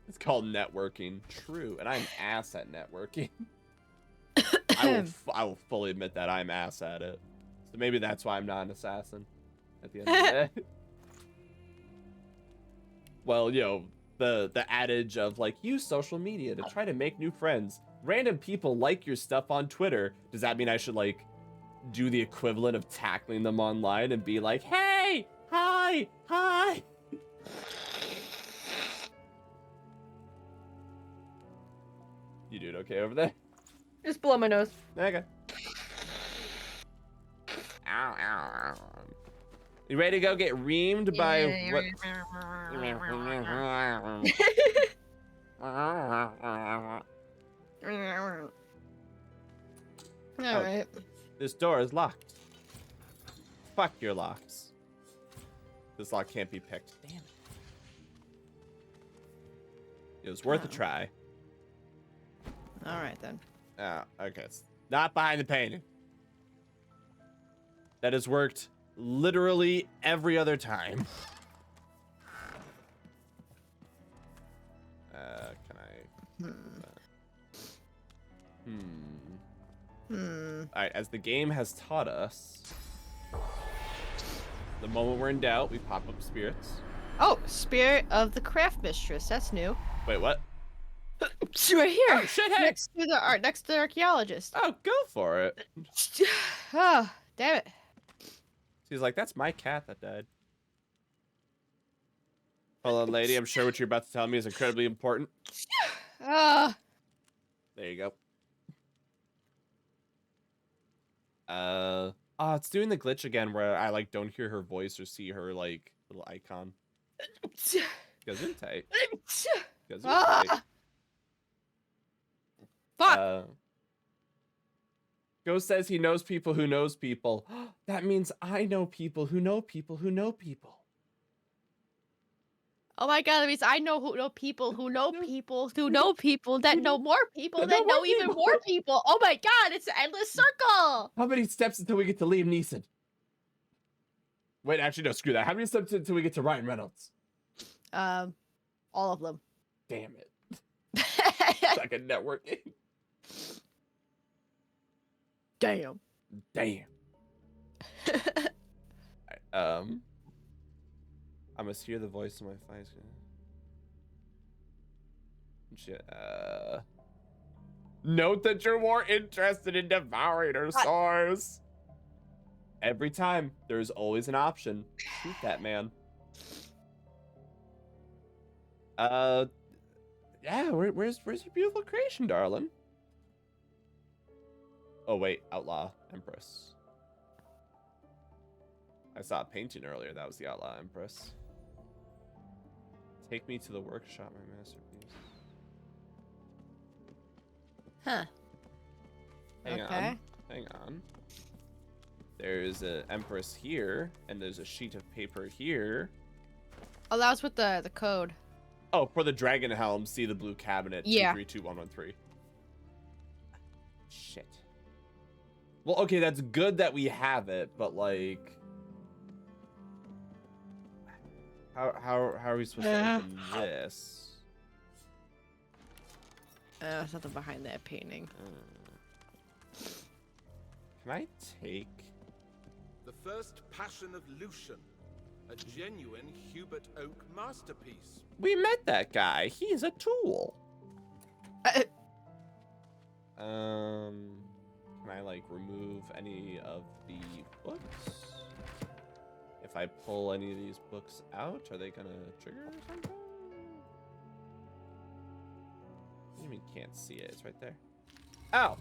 It's called networking. True, and I'm ass at networking. I will fully admit that I'm ass at it. So maybe that's why I'm not an assassin at the end of the day. Well, you know, the adage of like, use social media to try to make new friends. Random people like your stuff on Twitter. Does that mean I should like do the equivalent of tackling them online and be like, hey, hi. You doing okay over there? Just blow my nose. Okay. Ow. You ready to go get reamed by what? Alright. This door is locked. Fuck your locks. This lock can't be picked. Damn it. It was worth a try. Alright then. Okay. It's not behind the painting. That has worked literally every other time. Can I? Alright, as the game has taught us, the moment we're in doubt, we pop up spirits. Oh, Spirit of the Craft Mistress. That's new. Wait, what? It's right here. Oh, shit, hey. Next to the archaeologist. Oh, go for it. Oh, damn it. She's like, that's my cat that died. Hold on, lady. I'm sure what you're about to tell me is incredibly important. There you go. Oh, it's doing the glitch again where I like don't hear her voice or see her like little icon. Gesundheit. Gesundheit. Fuck. Ghost says he knows people who knows people. That means I know people who know people who know people. Oh my god, that means I know who know people who know people who know people that know more people that know even more people. Oh my god, it's an endless circle. How many steps until we get to Liam Neeson? Wait, actually, no, screw that. How many steps until we get to Ryan Reynolds? All of them. Damn it. Fucking networking. Damn. I must hear the voice of my face. Note that you're more interested in devouring her source. Every time, there's always an option. Shoot that man. Yeah, where's your beautiful creation, darling? Oh wait, Outlaw Empress. I saw a painting earlier. That was the Outlaw Empress. Take me to the workshop, my masterpiece. Huh. Hang on. There's an Empress here, and there's a sheet of paper here. Oh, that was with the code. Oh, for the Dragon Helm, see the blue cabinet. Yeah. 232113. Shit. Well, okay, that's good that we have it, but like, how are we supposed to open this? There's something behind that painting. Can I take The First Passion of Lucian, a genuine Hubert Oak masterpiece. We met that guy. He's a tool. Can I like remove any of the books? If I pull any of these books out, are they gonna trigger or something? You mean can't see it? It's right there. Oh!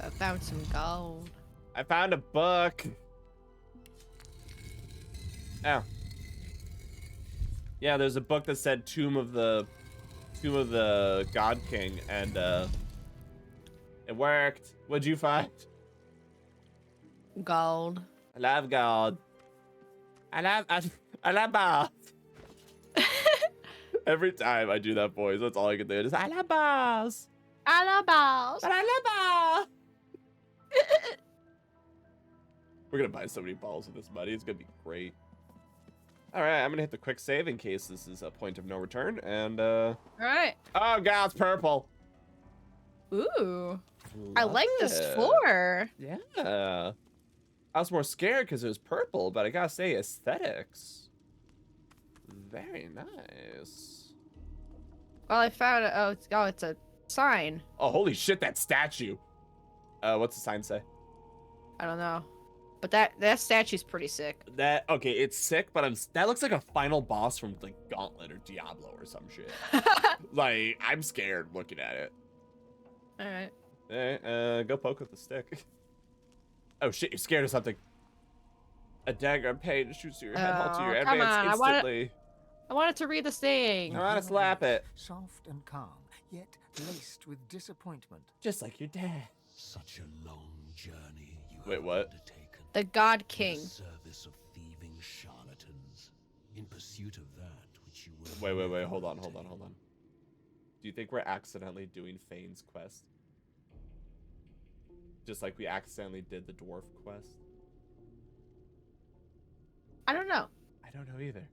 I found some gold. I found a book. Oh. Yeah, there's a book that said Tomb of the God King, and it worked. What'd you find? Gold. I love gold. I love balls. Every time I do that voice, that's all I can do. Is I love balls. I love balls. But I love balls. We're gonna buy so many balls with this money. It's gonna be great. All right, I'm gonna hit the quick save in case this is a point of no return. And all right. Oh god, it's purple. Ooh. I like this floor. Yeah. I was more scared because it was purple, but I gotta say, aesthetics. Very nice. Well, I found it. Oh, it's a sign. Oh, holy shit, that statue. What's the sign say? I don't know. But that statue's pretty sick. Okay, it's sick, but that looks like a final boss from like Gauntlet or Diablo or some shit. Like, I'm scared looking at it. All right. Hey, go poke with the stick. Oh shit, you're scared of something. A dagger of pain shoots through your head, halts your advance instantly. I wanted to read this thing. I want to slap it. Soft and calm, yet laced with disappointment. Just like your dad. Such a long journey you Wait, what? The God King. In the service of thieving charlatans, in pursuit of that which you were. Wait, hold on. Do you think we're accidentally doing Fane's quest? Just like we accidentally did the dwarf quest? I don't know. I don't know either.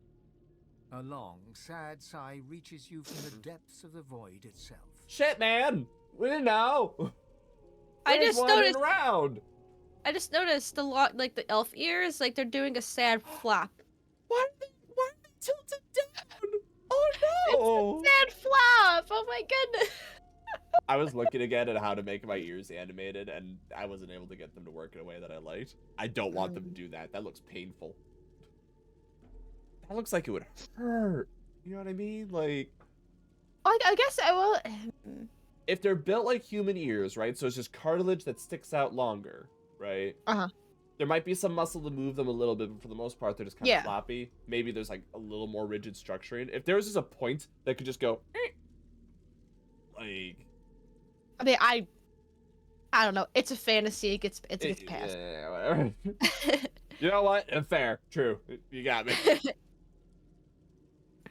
A long, sad sigh reaches you from the depths of the void itself. Shit, man! We didn't know! I just noticed. Around. I just noticed like the elf ears, like they're doing a sad flap. Why are they tilted down? Oh no! It's a sad flap! Oh my goodness! I was looking again at how to make my ears animated, and I wasn't able to get them to work in a way that I liked. I don't want them to do that. That looks painful. That looks like it would hurt. You know what I mean? Like, I guess I will. If they're built like human ears, right? So it's just cartilage that sticks out longer, right? There might be some muscle to move them a little bit, but for the most part, they're just kind of floppy. Maybe there's like a little more rigid structuring. If there was just a point that could just go, like. I mean, I don't know. It's a fantasy. It gets passed. Yeah, whatever. You know what? Fair. True. You got me.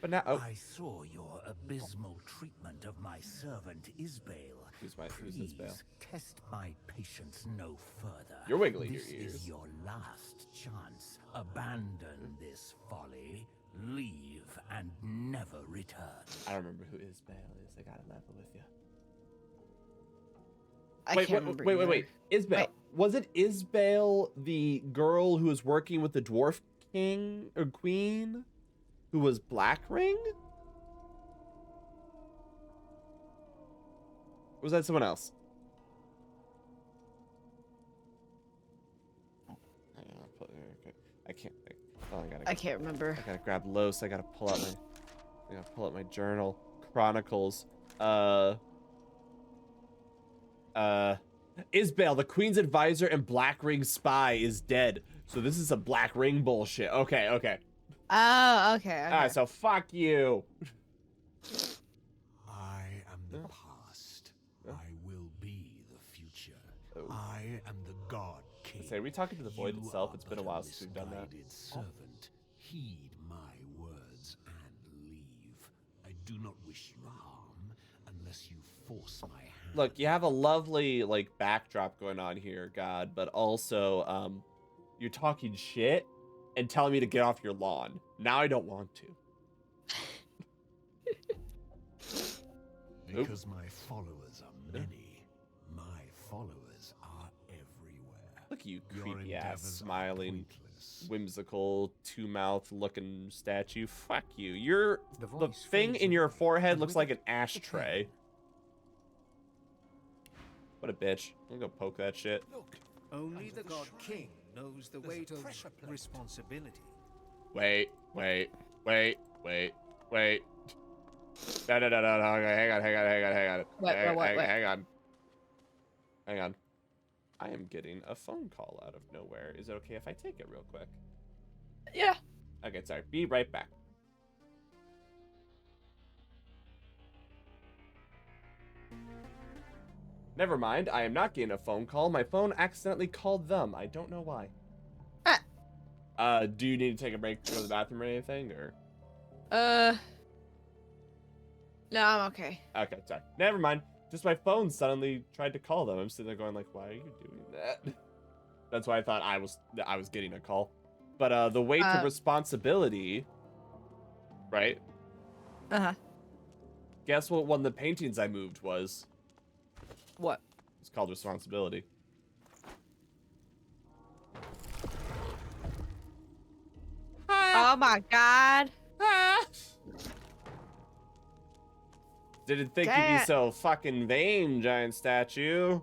But now, I saw your abysmal treatment of my servant Isbale. Who's Isbale? Test my patience no further. You're wiggling this your ears. Is your last chance. Abandon this folly, leave, and never return. I don't remember who Isbale is. I gotta level with you. Wait. Isbale. Wait. Was it Isbale, the girl who was working with the dwarf king or queen, who was Black Ring? Or was that someone else? can't. Oh, I can't remember. I gotta grab Los. I gotta pull out my journal. Chronicles. Isbale, the Queen's advisor and Black Ring spy, is dead. So this is a Black Ring bullshit. Okay. Oh, okay. Alright, so fuck you. I am the past. I will be the future. I am the God King. Say, are we talking to the void itself? It's been a while since we've done that. Servant, heed my words and leave. I do not wish you harm unless you force my hand. Look, you have a lovely like backdrop going on here, God, but also you're talking shit and telling me to get off your lawn. Now I don't want to. Because my followers are many. My followers are everywhere. Look at you, creepy ass, smiling, whimsical, two-mouth looking statue. Fuck you. The thing in your forehead looks like an ashtray. What a bitch. I'm gonna go poke that shit. Look, only the God King knows the weight of responsibility. Wait. No. Okay, hang on. Hang on. I am getting a phone call out of nowhere. Is it okay if I take it real quick? Yeah. Okay, sorry. Be right back. Never mind. I am not getting a phone call. My phone accidentally called them. I don't know why. Do you need to take a break to go to the bathroom or anything, or? No, I'm okay. Okay, sorry. Never mind. Just my phone suddenly tried to call them. I'm sitting there going like, why are you doing that? That's why I thought I was getting a call. But the weight of responsibility, right? Uh-huh. Guess what one of the paintings I moved was? What? It's called responsibility. Oh my god. Didn't think you'd be so fucking vain, giant statue.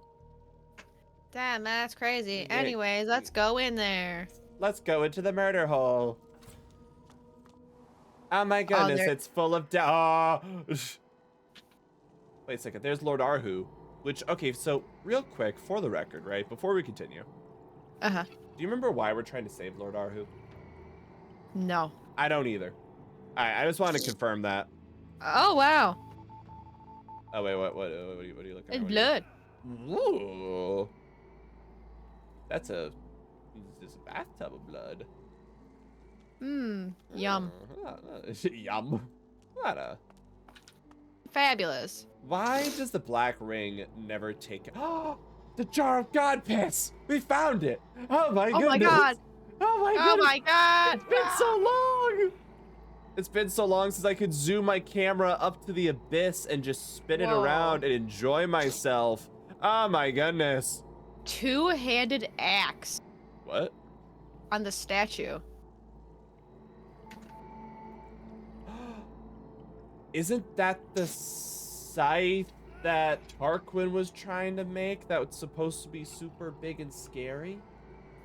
Damn, that's crazy. Anyways, let's go in there. Let's go into the murder hole. Oh my goodness, it's full of Wait a second, there's Lord Arhu. Which, okay, so real quick, for the record, right, before we continue. Uh-huh. Do you remember why we're trying to save Lord Arhu? No. I don't either. Alright, I just wanted to confirm that. Oh, wow. Oh, wait, what are you looking at? It's blood. Ooh. That's a bathtub of blood. Mmm, yum. Yum. What a... Fabulous. Why does the Black Ring never take... Oh, the Jar of God Piss! We found it! Oh my goodness! Oh my god! Oh my goodness! Oh my god! It's been so long! It's been so long since I could zoom my camera up to the abyss and just spin it around and enjoy myself. Oh my goodness. Two-handed axe. What? On the statue. Isn't that the scythe that Tarquin was trying to make that was supposed to be super big and scary?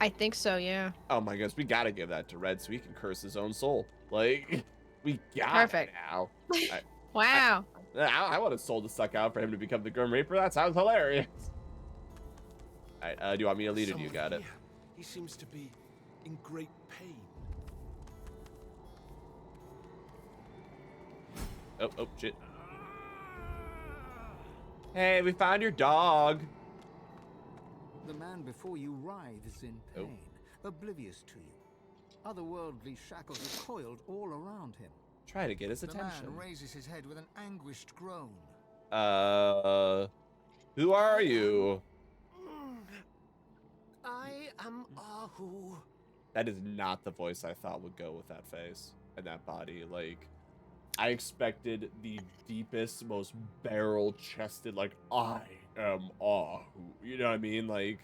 I think so, yeah. Oh my goodness, we gotta give that to Red so he can curse his own soul. Like, we got it now. Wow. I want his soul to suck out for him to become the Grim Reaper. That sounds hilarious. Alright, do you want me to lead it? You got it. He seems to be in great pain. Oh, shit. Hey, we found your dog. The man before you writhes in pain, oblivious to you. Otherworldly shackles are coiled all around him. Try to get his attention. The man raises his head with an anguished groan. Who are you? I am Arhu. That is not the voice I thought would go with that face and that body. Like, I expected the deepest, most barrel-chested, like, I am Arhu. You know what I mean? Like,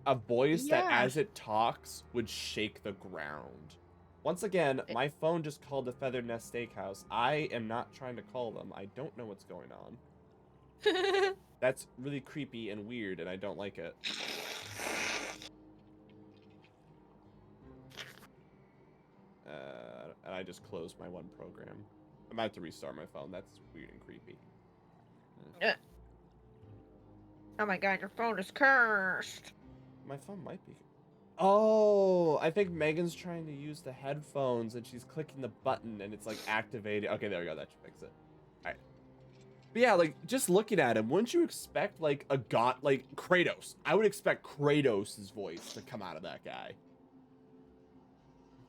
a voice that, as it talks, would shake the ground. Once again, my phone just called the Feather Nest Steakhouse. I am not trying to call them. I don't know what's going on. That's really creepy and weird, and I don't like it. just closed my one program. I'm about to restart my phone. That's weird and creepy. Oh my god, your phone is cursed. My phone might be. Oh, I think Megan's trying to use the headphones and she's clicking the button and it's like activated. Okay, there we go. That should fix it. All right. But yeah, like just looking at him, wouldn't you expect like a god, like Kratos? I would expect Kratos' voice to come out of that guy.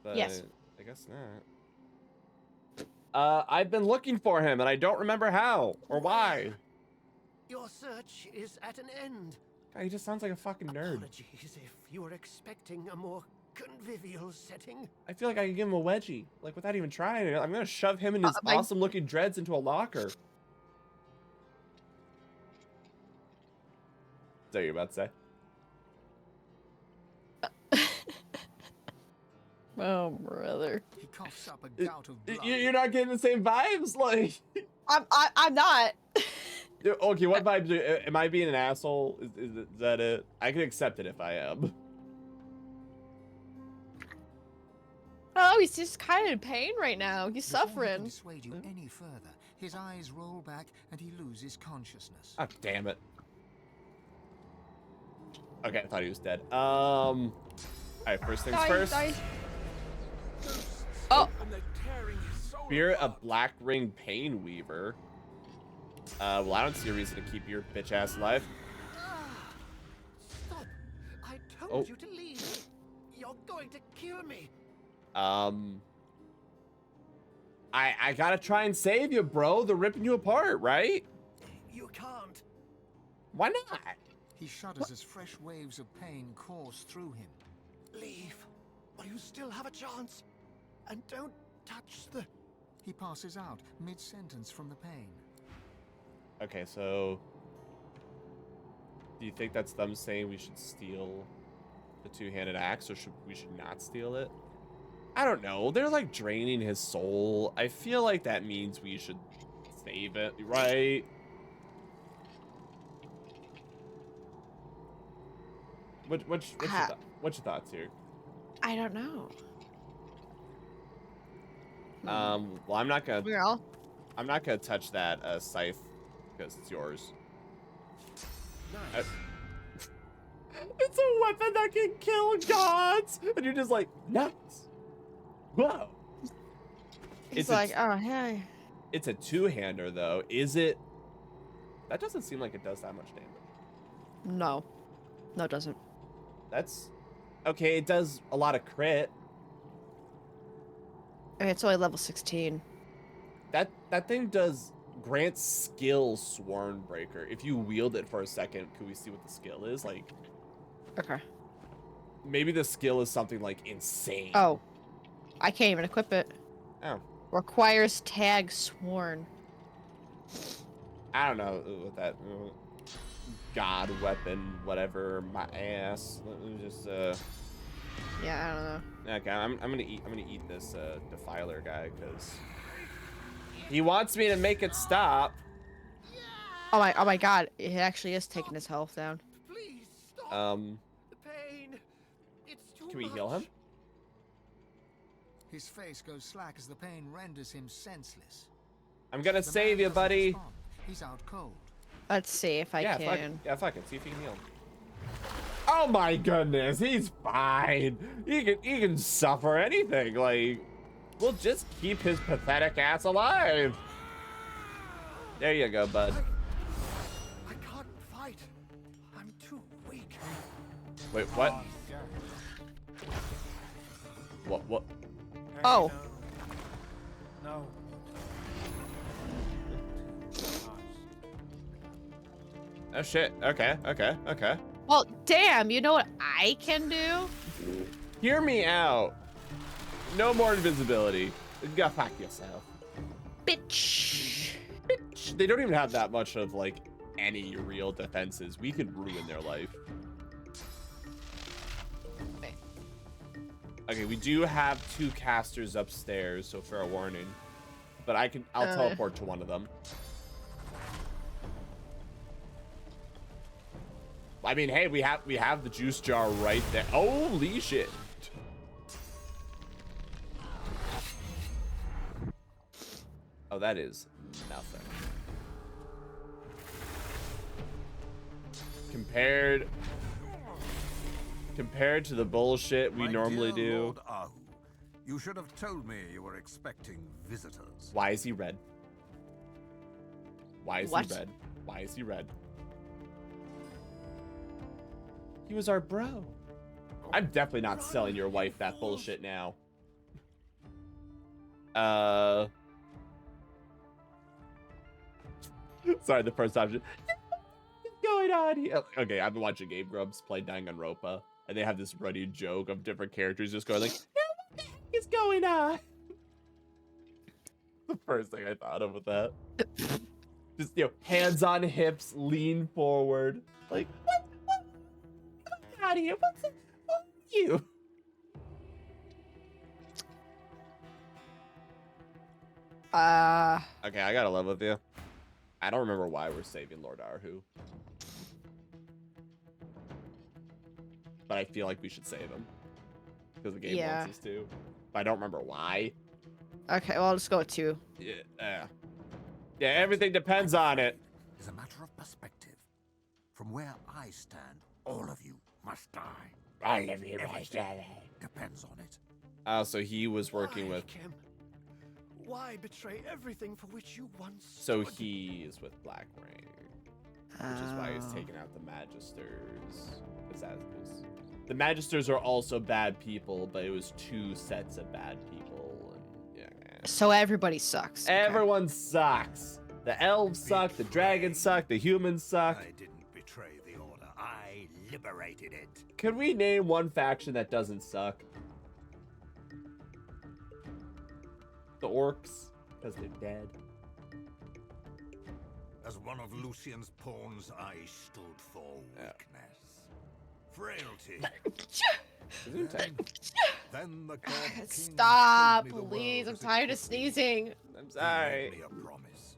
But yes. I guess not. I've been looking for him and I don't remember how or why. Your search is at an end. God, he just sounds like a fucking nerd. Apologies if you were expecting a more convivial setting. I feel like I can give him a wedgie, like without even trying. I'm gonna shove him and his awesome-looking dreads into a locker. Is that what you're about to say? Oh, brother. He coughs up a gout of blood. You're not getting the same vibes, like. I'm not. Okay, what vibes? Am I being an asshole? Is that it? I can accept it if I am. Oh, he's just kind of in pain right now. He's suffering. Before he can dissuade you any further, his eyes roll back and he loses consciousness. Oh, damn it. Okay, I thought he was dead. All right, first things first. Oh. Spirit of Black Ring Pain Weaver. Well, I don't see a reason to keep your bitch ass alive. Stop! I told you to leave. You're going to kill me. I gotta try and save you, bro. They're ripping you apart, right? You can't. Why not? He shudders as fresh waves of pain course through him. Leave, while you still have a chance. And don't touch the... He passes out mid-sentence from the pain. Okay, so do you think that's them saying we should steal the two-handed axe, or we should not steal it? I don't know. They're like draining his soul. I feel like that means we should save it, right? What's your thoughts here? I don't know. Well, I'm not gonna touch that scythe because it's yours. Nice. It's a weapon that can kill gods, and you're just like, nice. Whoa. It's like, oh hey. It's a two-hander though. Is it? That doesn't seem like it does that much damage. No, it doesn't. That's okay. It does a lot of crit. Okay, it's only level 16. That thing does grant skill Swornbreaker. If you wield it for a second, can we see what the skill is? Like, okay. Maybe the skill is something like insane. Oh, I can't even equip it. Oh. Requires tag sworn. I don't know what that god weapon, whatever. My ass. Let me just Yeah, I don't know. Okay, I'm gonna eat this defiler guy because he wants me to make it stop. Oh my god, it actually is taking his health down. Please stop. The pain. It's too Can we much. heal him? His face goes slack as the pain renders him senseless. I'm gonna save you, buddy. Respond. He's out cold. Let's see if I can. Fuck it. See if you can heal him. Oh my goodness, he's fine. He can suffer anything. Like, we'll just keep his pathetic ass alive. There you go, bud. I can't fight. I'm too weak. Wait, what? What? Oh. No. Oh shit. Okay. Well, damn, you know what I can do? Hear me out. No more invisibility. Go fuck yourself. Bitch. They don't even have that much of like any real defenses. We could ruin their life. Okay, we do have 2 casters upstairs, so fair warning. But I'll teleport to one of them. I mean, hey, we have the juice jar right there. Holy shit. that is nothing. Compared to the bullshit we normally do. Lord Ahu, you should have told me you were expecting visitors. Why is he red? Why is What? he red? Why is he red? He was our bro. I'm definitely not selling your wife that bullshit now. Sorry, the first option. What's going on here? Okay, I've been watching Game Grumps play Danganronpa, and they have this running joke of different characters just going like, "Now what the heck is going on?" The first thing I thought of with that. Just, you know, hands on hips, lean forward. Like, what? Get out of here. What are you? Okay, I gotta live with you. I don't remember why we're saving Lord Ahu. But I feel like we should save him. Because the game wants us to. But I don't remember why. Okay, well, let's go with 2. Yeah, everything depends on it. It's a matter of perspective. From where I stand, all of you must die. All of you must die. Depends on it. So he was working with... Kim? Why betray everything for which you once So stood? he is with Blackwing. Which is why he's taking out the Magisters. The Magisters are also bad people, but it was 2 sets of bad people. And yeah. So everybody sucks. Everyone sucks. The elves suck, the dragons suck, the humans suck. I didn't betray the order. I liberated it. Can we name one faction that doesn't suck? The orcs, because they're dead. As one of Lucian's pawns, I stood for weakness, frailty. Then the god king Stop, showed me the please. world I'm as it tired of could be. sneezing. I'm He sorry. made me a promise.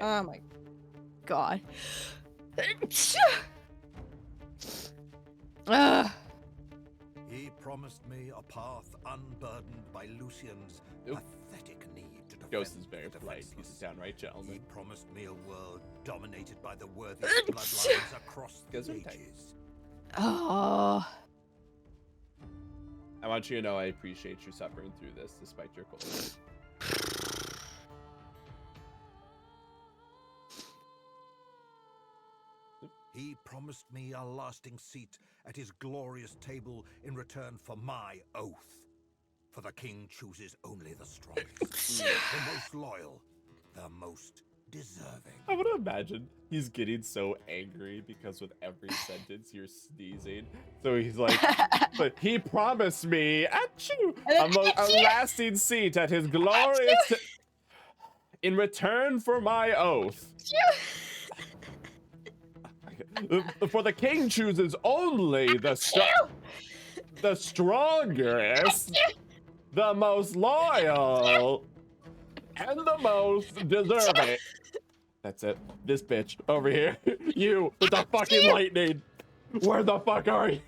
Oh my god. He promised me a path unburdened by Lucian's pathetic need to defend Ghost is very the polite. He's defenseless. a downright He gentleman. promised me a world dominated by the worthiest bloodlines across the Ghost is tight. ages. Oh. I want you to know I appreciate you suffering through this despite your cold. He promised me a lasting seat at his glorious table in return for my oath. For the king chooses only the strongest, the most loyal, the most deserving. I want to imagine he's getting so angry because with every sentence you're sneezing. So he's like, but he promised me a lasting seat at his glorious in return for my oath. For the king chooses only the strongest, the most loyal, and the most deserving. That's it. This bitch over here. You with the fucking lightning. Where the fuck are you?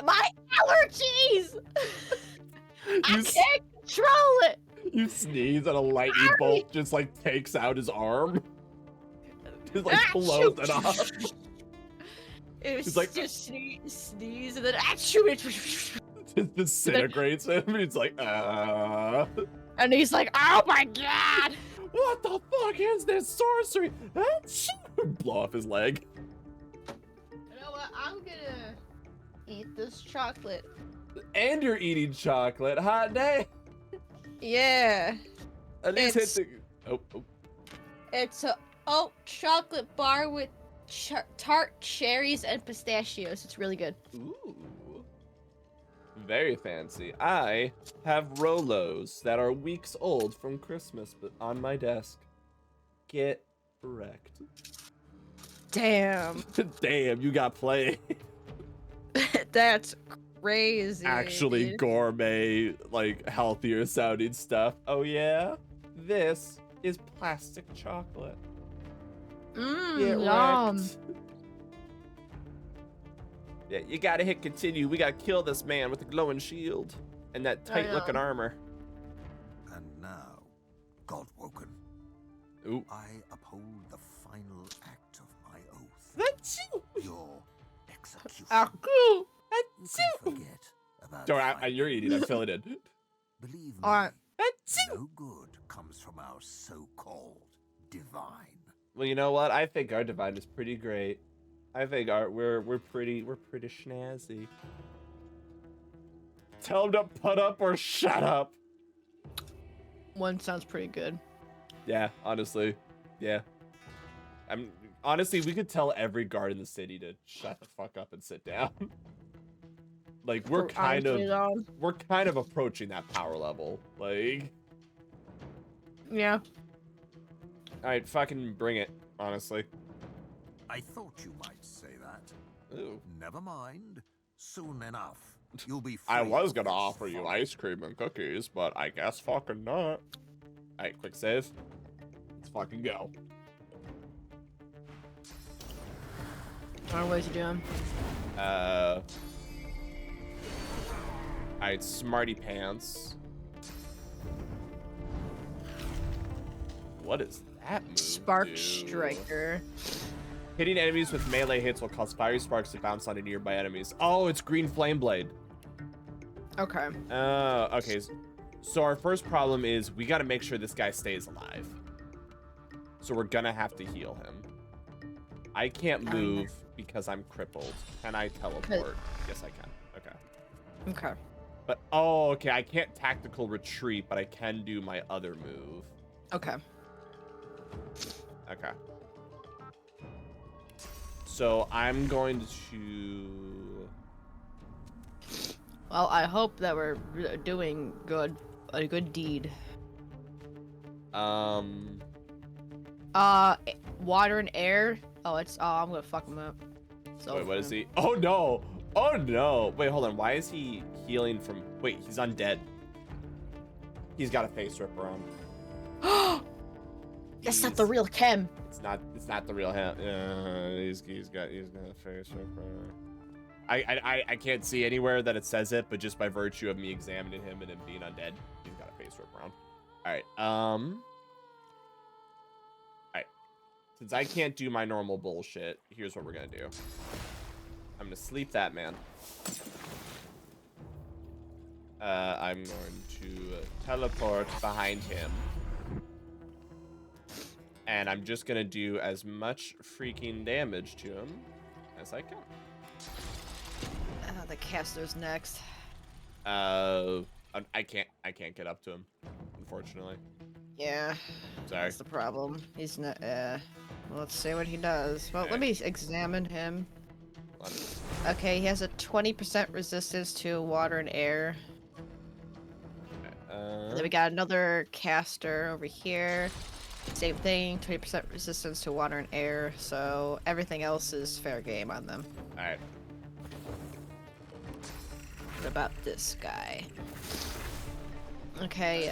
My allergies! I can't control it! You sneeze and a lightning bolt just like takes out his arm. Just like blows it off. It was He's like, just sneeze and then achoo! Just disintegrates him. He's like, And he's like, oh my god! What the fuck is this sorcery? Blow off his leg. You know what? I'm gonna eat this chocolate. And you're eating chocolate. Hot day. Yeah. At least hit the... Oh. It's a oat chocolate bar with tart cherries and pistachios. It's really good. Ooh. Very fancy. I have Rolos that are weeks old from Christmas, but on my desk. Get wrecked. Damn. Damn, you got played. That's crazy. Actually gourmet, like healthier sounding stuff. Oh yeah? This is plastic chocolate. Get Yum. wrecked. Yeah, you gotta hit continue. We gotta kill this man with the glowing shield and that tight-looking armor. And now, Godwoken, ooh, I uphold the final act of my oath. That's you. Your execution. Aku. That's you. Forget about Don't, you're eating. I'm filling in. Believe me, That's you. no good comes from our so-called divine. Well, you know what? I think our divine is pretty great. I think we're pretty snazzy. Tell him to put up or shut up. One sounds pretty good. Yeah, honestly, yeah. Honestly, we could tell every guard in the city to shut the fuck up and sit down. Like we're kind of approaching that power level. Like, yeah. All right, fucking bring it. Honestly. I thought you might say that. Ooh. Never mind. Soon enough, you'll be free. I was gonna offer you ice cream and cookies, but I guess fucking not. Alright, quick save. Let's fucking go. What is he doing? Alright, smarty pants. What is that move? Spark Striker. Hitting enemies with melee hits will cause fiery sparks to bounce onto nearby enemies. Oh, it's Green Flame Blade. Okay. Okay. So our first problem is we got to make sure this guy stays alive. So we're gonna have to heal him. I can't move because I'm crippled. Can I teleport? Yes, I can. Okay. Okay. But okay, I can't tactical retreat, but I can do my other move. Okay. Okay. So I'm going to... Well, I hope that we're doing a good deed. Water and air. Oh, I'm gonna fuck him up. So wait, what is he? Oh no! Oh no! Wait, hold on. Why is he healing from? Wait, he's undead. He's got a face ripper on. That's not the real Kem. It's not the real him. He's got a face ripper. I can't see anywhere that it says it, but just by virtue of me examining him and him being undead, he's got a face ripper on. All right. All right. Since I can't do my normal bullshit, here's what we're gonna do. I'm gonna sleep that man. I'm going to teleport behind him. And I'm just gonna do as much freaking damage to him as I can. The caster's next. I can't get up to him, unfortunately. Yeah. Sorry. That's the problem. He's not. Well, let's see what he does. Well, Okay. let me examine him. Okay, he has a 20% resistance to water and air. Then we got another caster over here. Same thing, 20% resistance to water and air. So everything else is fair game on them. All right. What about this guy? Okay,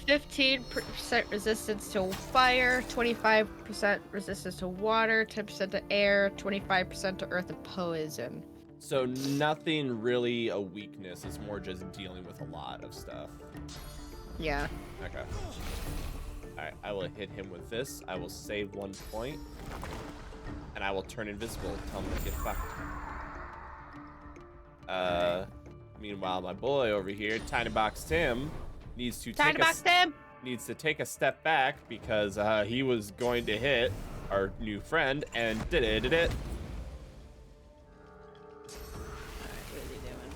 15% resistance to fire, 25% resistance to water, 10% to air, 25% to earth and poison. So nothing really a weakness. It's more just dealing with a lot of stuff. Yeah. Okay. Alright, I will hit him with this. I will save 1 point. And I will turn invisible. Tell him to get fucked. Meanwhile, my boy over here, Tiny Box Tim, needs to take a step back because he was going to hit our new friend and did it. What is he doing?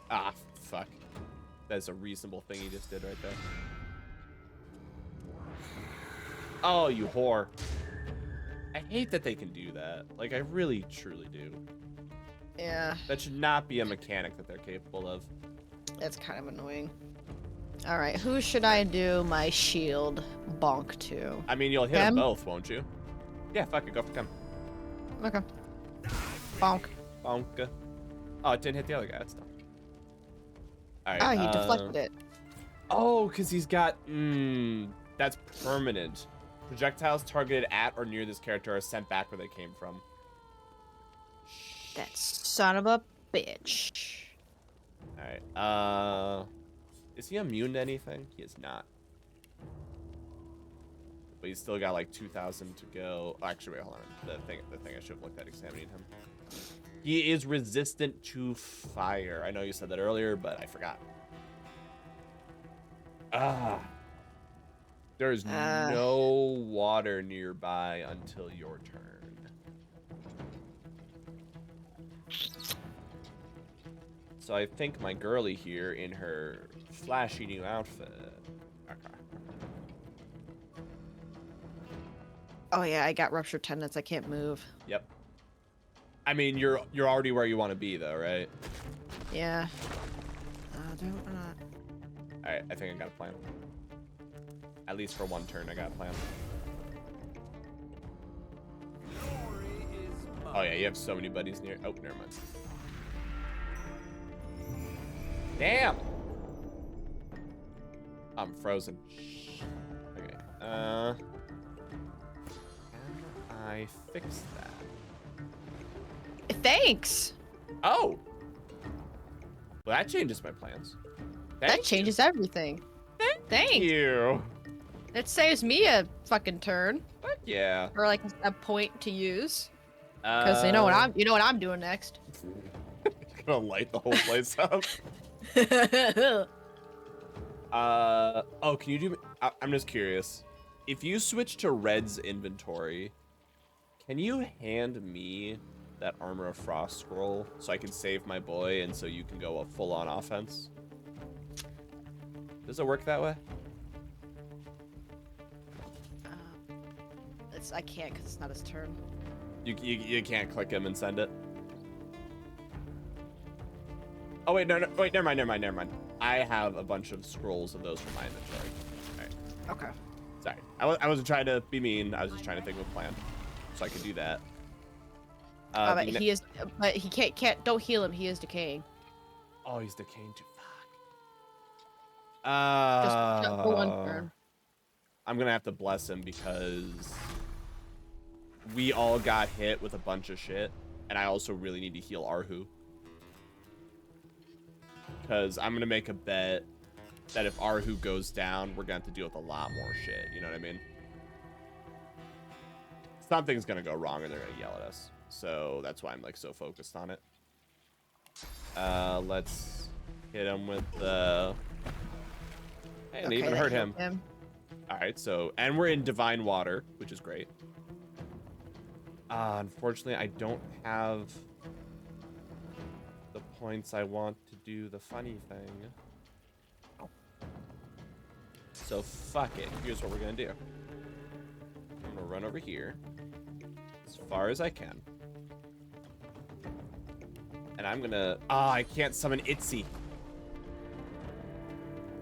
Ah, fuck. That's a reasonable thing he just did right there. Oh, you whore. I hate that they can do that. Like, I really, truly do. Yeah. That should not be a mechanic that they're capable of. That's kind of annoying. Alright, who should I do my shield bonk to? I mean, you'll hit them both, won't you? Yeah, fuck it, go for Kem. Okay. Bonk. Bonk. Oh, it didn't hit the other guy, that's dumb. Alright, Oh, he deflected it. Oh, because he's got... that's permanent. Projectiles targeted at or near this character are sent back where they came from. That son of a bitch. Alright, is he immune to anything? He is not. But he's still got like 2,000 to go. Oh, actually, wait, hold on. The thing I should have looked at examining him. He is resistant to fire. I know you said that earlier, but I forgot. There's no water nearby until your turn. So I think my girly here in her flashy new outfit. Okay. Oh yeah, I got ruptured tendons. I can't move. Yep. I mean, you're already where you want to be, though, right? Yeah. All right, I think I got a plan. At least for one turn, I got a plan. Oh yeah, you have so many buddies near. Oh, never mind. Damn. I'm frozen. Okay. Can I fix that? Thanks. Oh. Well, that changes my plans. That changes everything. Thanks. You. It saves me a fucking turn. Fuck yeah. Or like a point to use. Because you know what I'm doing next. Gonna light the whole place up. Oh, can you do? I'm just curious. If you switch to Red's inventory, can you hand me that Armor of Frost scroll so I can save my boy and so you can go a full-on offense? Does it work that way? I can't because it's not his turn. You can't click him and send it. Oh wait, no, wait, never mind. I have a bunch of scrolls of those from my inventory. All right. Okay. Sorry, I wasn't trying to be mean. I was just trying to think of a plan, so I could do that. But he can't. Don't heal him. He is decaying. Oh, he's decaying too. Fuck. Just for one turn. I'm gonna have to bless him because we all got hit with a bunch of shit, and I also really need to heal Arhu. Because I'm gonna make a bet that if Arhu goes down, we're gonna have to deal with a lot more shit. You know what I mean? Something's gonna go wrong, and they're gonna yell at us. So that's why I'm like so focused on it. Let's hit him with the. Hey, and even hurt him. All right, so and we're in divine water, which is great. Unfortunately, I don't have the points I want to do the funny thing. So fuck it. Here's what we're gonna do. I'm gonna run over here as far as I can. And I'm gonna... I can't summon Itzy.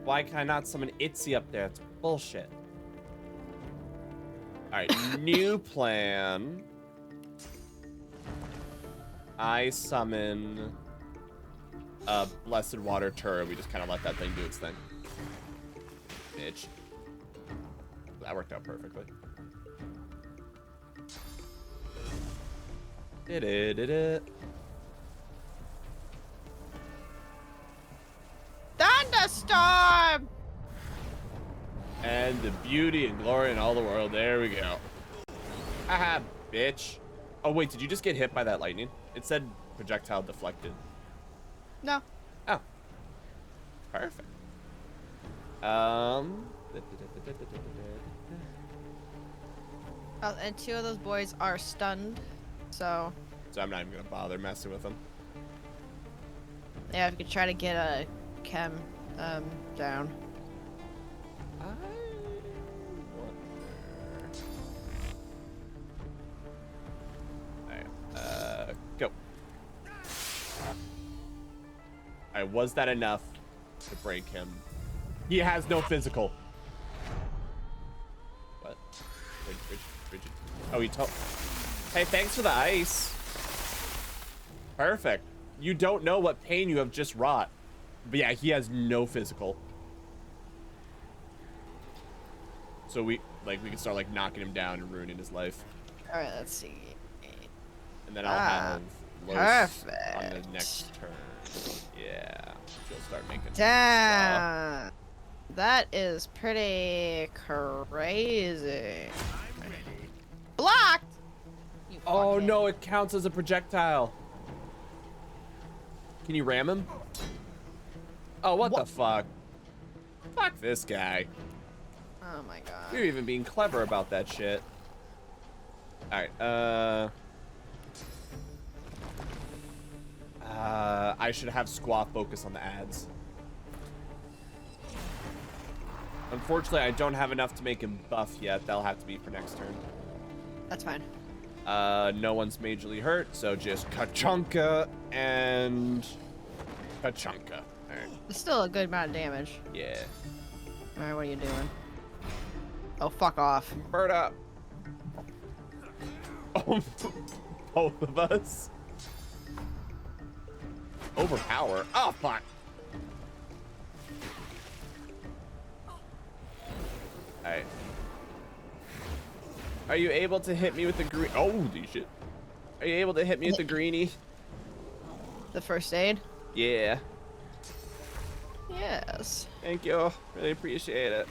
Why can I not summon Itzy up there? It's bullshit. Alright, new plan. I summon a Blessed Water Turret. We just kind of let that thing do its thing. Bitch. That worked out perfectly. Did it. Thunderstorm! And the beauty and glory and all the world. There we go. Haha, bitch. Oh, wait, did you just get hit by that lightning? It said projectile deflected. No. Oh. Perfect. Oh, and two of those boys are stunned, so... So I'm not even gonna bother messing with them. Yeah, if you could try to get a chem down. Alright, go. Alright, was that enough to break him? He has no physical. What? Rigid. Oh, he told. Hey, thanks for the ice. Perfect. You don't know what pain you have just wrought. But yeah, he has no physical. So we can start like knocking him down and ruining his life. All right, let's see. And then I'll have Perfect. On the next turn. Yeah. She'll start making. Damn. That is pretty crazy. Blocked. Oh no! It counts as a projectile. Can you ram him? Oh, what the fuck? Fuck this guy. Oh my god. You're even being clever about that shit. Alright, I should have Squaw focus on the ads. Unfortunately, I don't have enough to make him buff yet. That'll have to be for next turn. That's fine. No one's majorly hurt, so just Kachunka and Kachunka. Alright. It's still a good amount of damage. Yeah. Alright, what are you doing? Oh, fuck off. Bird up. Oh, both of us. Overpower. Oh, fuck. Alright. Are you able to hit me with the green? Oh, holy shit. Are you able to hit me with the greenie? The first aid? Yeah. Yes. Thank you. Really appreciate it.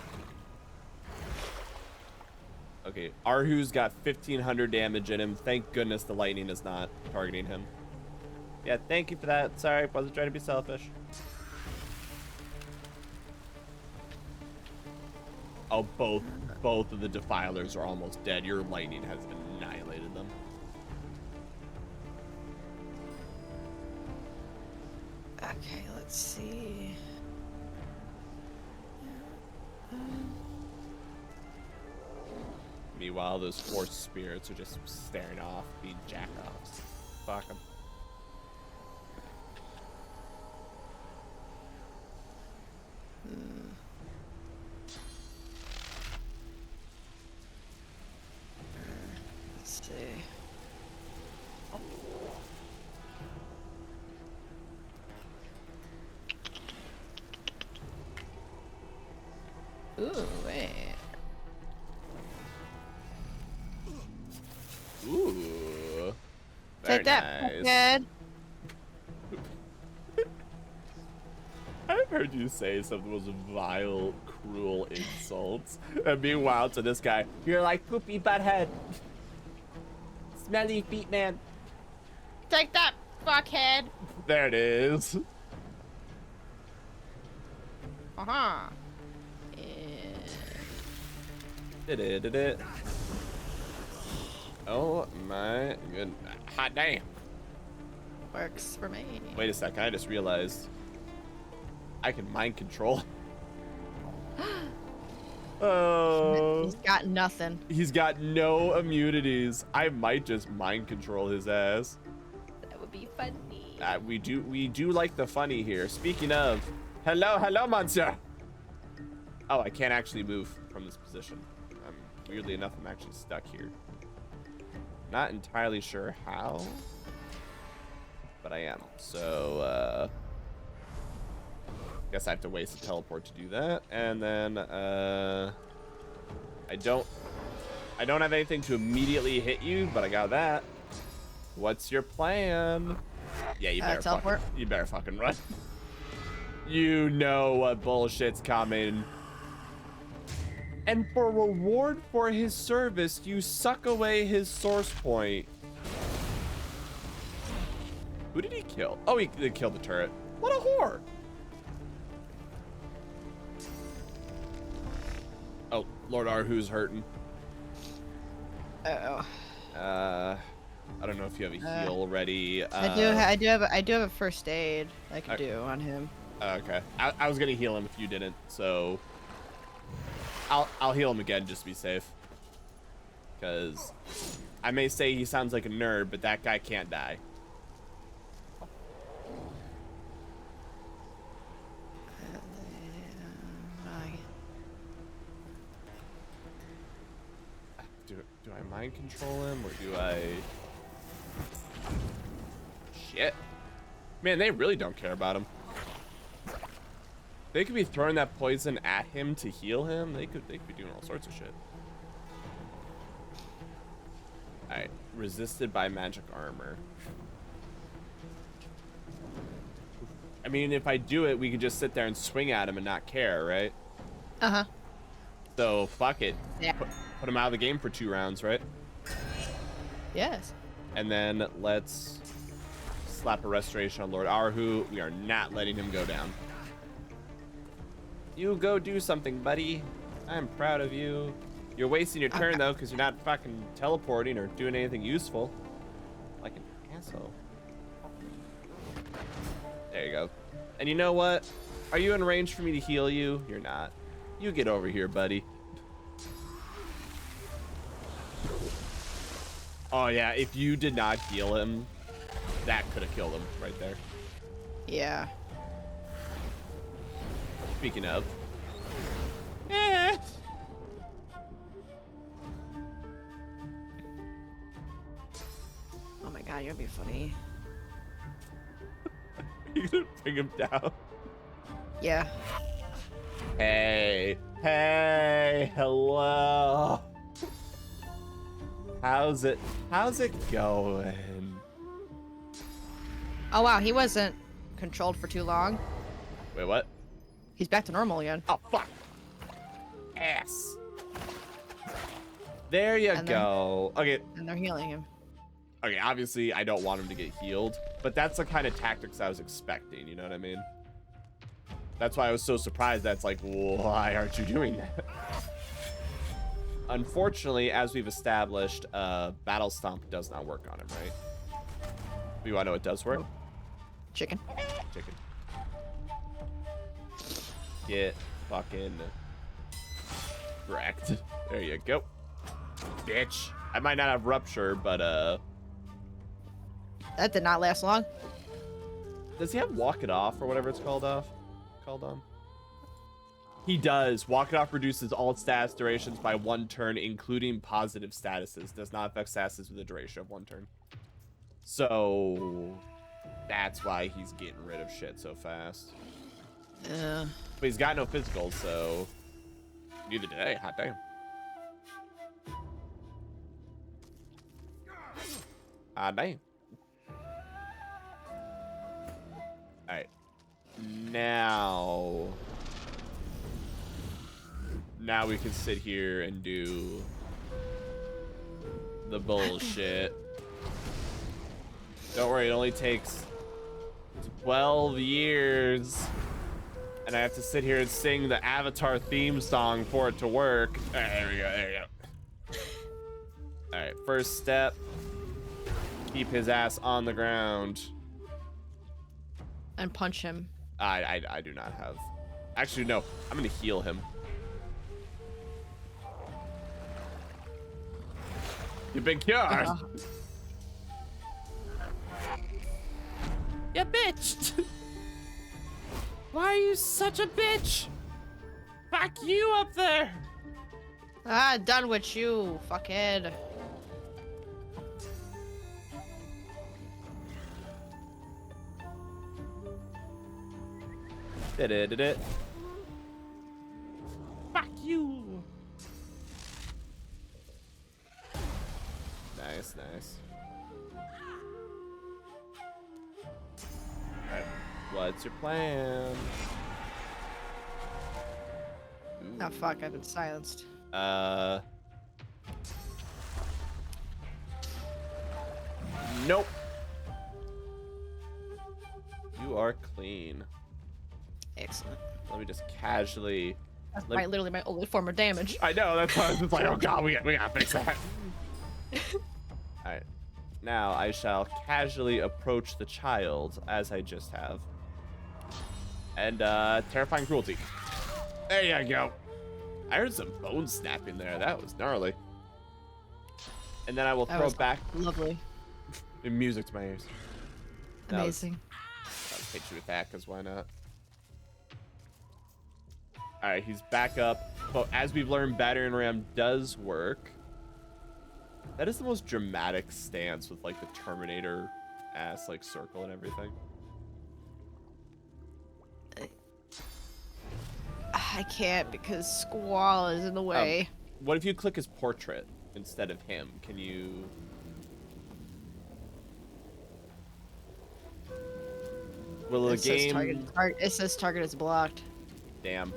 Okay, Arhu's got 1,500 damage in him. Thank goodness the lightning is not targeting him. Yeah, thank you for that. Sorry, wasn't trying to be selfish. Oh, both of the defilers are almost dead. Your lightning has annihilated them. Okay, let's see. Meanwhile, those forced spirits are just staring off, being jack-offs. Fuck them. Let's see. Ooh, wait. Ooh. Take that, fuckhead. I've heard you say some of the most vile, cruel insults. And meanwhile, to this guy, you're like poopy butthead. Smelly feet man. Take that, fuckhead. There it is. Uh-huh. Did it. Oh my good. Hot damn. Works for me. Wait a second, I just realized I can mind control. Oh. He's got nothing. He's got no immunities. I might just mind control his ass. That would be funny. We do like the funny here. Speaking of, hello, monster. Oh, I can't actually move from this position. Weirdly enough, I'm actually stuck here. Not entirely sure how, but I am. So, guess I have to waste a teleport to do that. And then, I don't have anything to immediately hit you, but I got that. What's your plan? Yeah, you better fucking run. You know what bullshit's coming. And for reward for his service, you suck away his source point. Who did he kill? Oh, he killed the turret. What a whore. Oh, Lord Arhu's hurting. Uh-oh. I don't know if you have a heal ready. I do have a first aid I could do on him. Okay. I was gonna heal him if you didn't, so I'll heal him again just to be safe. Because I may say he sounds like a nerd, but that guy can't die. Do I mind control him or do I? Shit. Man, they really don't care about him. They could be throwing that poison at him to heal him. They could be doing all sorts of shit. Alright, resisted by magic armor. I mean, if I do it, we could just sit there and swing at him and not care, right? Uh-huh. So, fuck it. Yeah. Put him out of the game for 2 rounds, right? Yes. And then let's slap a restoration on Lord Arhu. We are not letting him go down. You go do something, buddy. I'm proud of you. You're wasting your turn, though, because you're not fucking teleporting or doing anything useful. Like an asshole. There you go. And you know what? Are you in range for me to heal you? You're not. You get over here, buddy. Oh, yeah. If you did not heal him, that could have killed him right there. Yeah. Speaking of. Oh my god, you'll be funny. You gonna bring him down? Yeah. Hey. Hey. Hello. How's it going? Oh wow, he wasn't controlled for too long. Wait, what? He's back to normal again. Oh, fuck. Ass. There you go. Okay. And they're healing him. Okay, obviously I don't want him to get healed, but that's the kind of tactics I was expecting, you know what I mean? That's why I was so surprised. That's like, why aren't you doing that? Unfortunately, as we've established, Battle Stomp does not work on him, right? We want to know what does work? Chicken. Chicken. Get fucking wrecked. There you go. Bitch. I might not have Rupture, but that did not last long. Does he have Walk It Off or whatever it's called on? He does. Walk It Off reduces all status durations by 1 turn, including positive statuses. Does not affect statuses with a duration of 1 turn. So that's why he's getting rid of shit so fast. Yeah. But he's got no physical, so neither did I. Hot damn. Hot damn. Alright. Now we can sit here and do the bullshit. Don't worry, it only takes 12 years. And I have to sit here and sing the Avatar theme song for it to work. All right, there we go, there we go. All right, first step. Keep his ass on the ground. And punch him. I do not have. Actually, no. I'm gonna heal him. You've been cured. You bitch! Why are you such a bitch? Fuck you up there! Ah, done with you, fuckhead. Did it. Fuck you! Nice. Alright, what's your plan? Ooh. Oh fuck, I've been silenced. Nope. You are clean. Excellent. Let me just casually. That's literally my only form of damage. I know, that's why I was just like, oh god, we gotta fix that. Alright. Now I shall casually approach the child, as I just have. And, terrifying cruelty. There you go. I heard some bone snapping there. That was gnarly. And then I will throw back. Lovely. Music to my ears. Amazing. I'll hit you with that, because why not? Alright, he's back up. But as we've learned, Battering Ram does work. That is the most dramatic stance with, like, the Terminator-ass, like, circle and everything. I can't because Squall is in the way. What if you click his portrait instead of him? Can you... Will the game... It says target is blocked. Damn.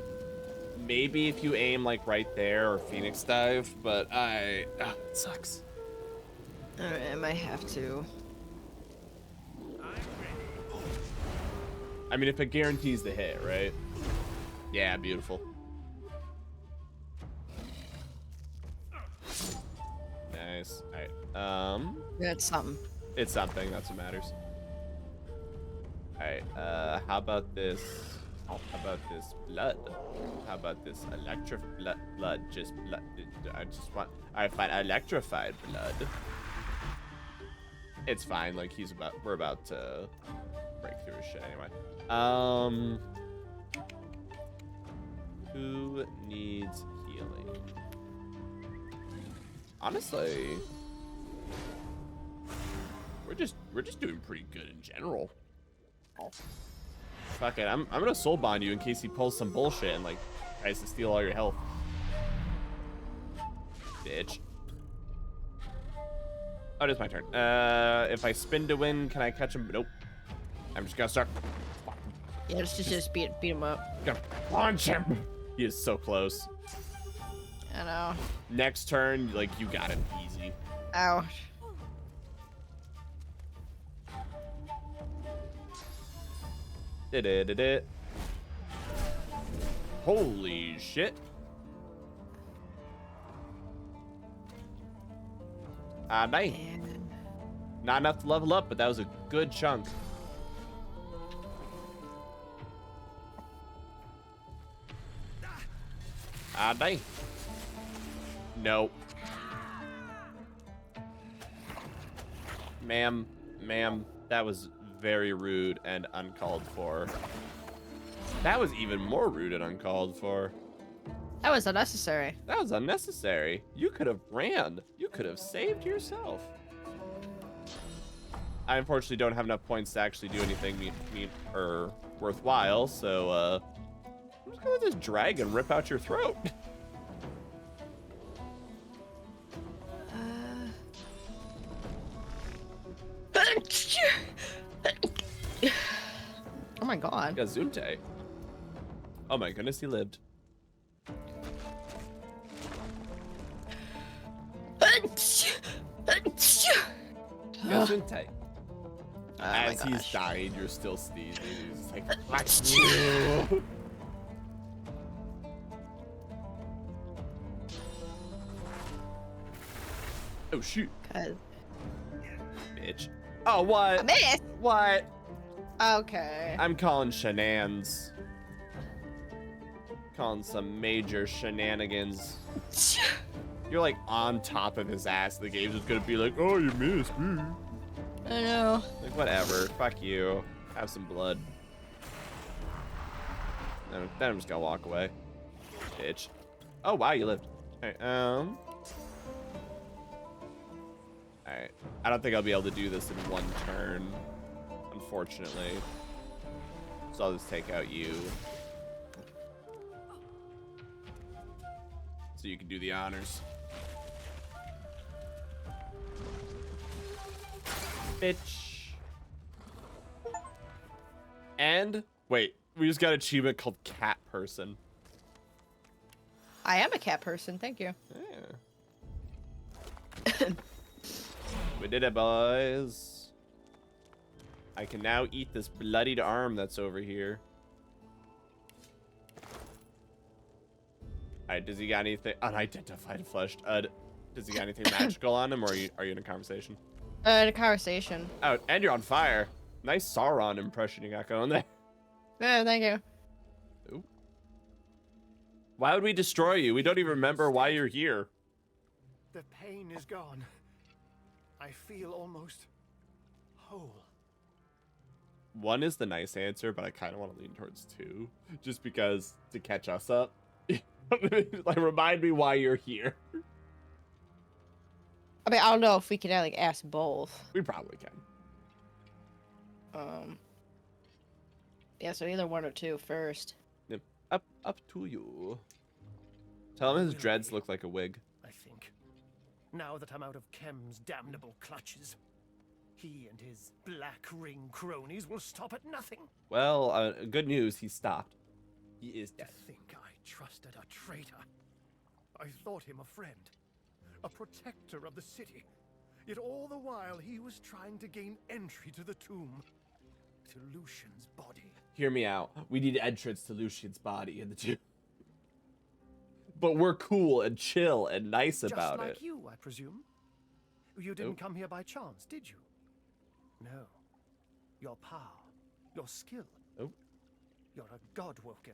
Maybe if you aim like right there or Phoenix Dive, but it sucks. Alright, I might have to. I mean, if it guarantees the hit, right? Yeah, beautiful. Nice. Alright. Yeah, it's something. It's something, that's what matters. Alright, how about this? How about this blood? How about this blood? Just blood. I just want. Alright, fine. Electrified blood. It's fine. Like we're about to break through his shit anyway. Who needs healing? Honestly, we're just doing pretty good in general. Fuck it, I'm gonna soul bond you in case he pulls some bullshit and like tries to steal all your health. Bitch. Oh, it is my turn. If I spin to win, can I catch him? Nope. I'm just gonna start. Yeah, just beat him up. Gonna punch him. He is so close. I know. Next turn, like you got him easy. Ouch. Did. Holy shit. Nice. Not enough to level up, but that was a good chunk. Nice. Nope. Ma'am, that was very rude and uncalled for. That was even more rude and uncalled for. That was unnecessary. That was unnecessary. You could have ran. You could have saved yourself. I unfortunately don't have enough points to actually do anything or worthwhile, so I'm just gonna let this dragon rip out your throat. Oh my god. Gazunte. Oh my goodness, he lived. Gazunte. As he's dying, you're still sneezing. He's like, fuck you. Oh shoot. Bitch. Oh, what? I missed. What? Okay. I'm calling shenanigans. Calling some major shenanigans. You're like on top of his ass. The game's just gonna be like, oh, you missed me. I know. Like, whatever. Fuck you. Have some blood. Then I'm just gonna walk away. Bitch. Oh, wow, you lived. Alright, Alright. I don't think I'll be able to do this in one turn, unfortunately. So I'll just take out you. So you can do the honors. Bitch. And, wait, we just got an achievement called Cat Person. I am a cat person, thank you. Yeah. We did it, boys. I can now eat this bloodied arm that's over here. Alright, does he got anything? Unidentified flesh. Does he got anything magical on him, or are you in a conversation? In a conversation. Oh, and you're on fire. Nice Sauron impression you got going there. Yeah, thank you. Ooh. Why would we destroy you? We don't even remember why you're here. The pain is gone. I feel almost whole. One is the nice answer, but I kind of want to lean towards two, just because to catch us up. Like, remind me why you're here. I mean, I don't know if we can like ask both. We probably can. Yeah, so either one or two first. Yep. Up to you. Tell him his dreads look like a wig. I think. Now that I'm out of Kem's damnable clutches. He and his black ring cronies will stop at nothing. Well, good news, he stopped. He is dead. To think I trusted a traitor. I thought him a friend, a protector of the city. Yet all the while he was trying to gain entry to the tomb, to Lucian's body. Hear me out. We need entrance to Lucian's body in the tomb. But we're cool and chill and nice about it. Just like you, I presume. You didn't come here by chance, did you? No. Your power, your skill. Oh. You're a godwoken.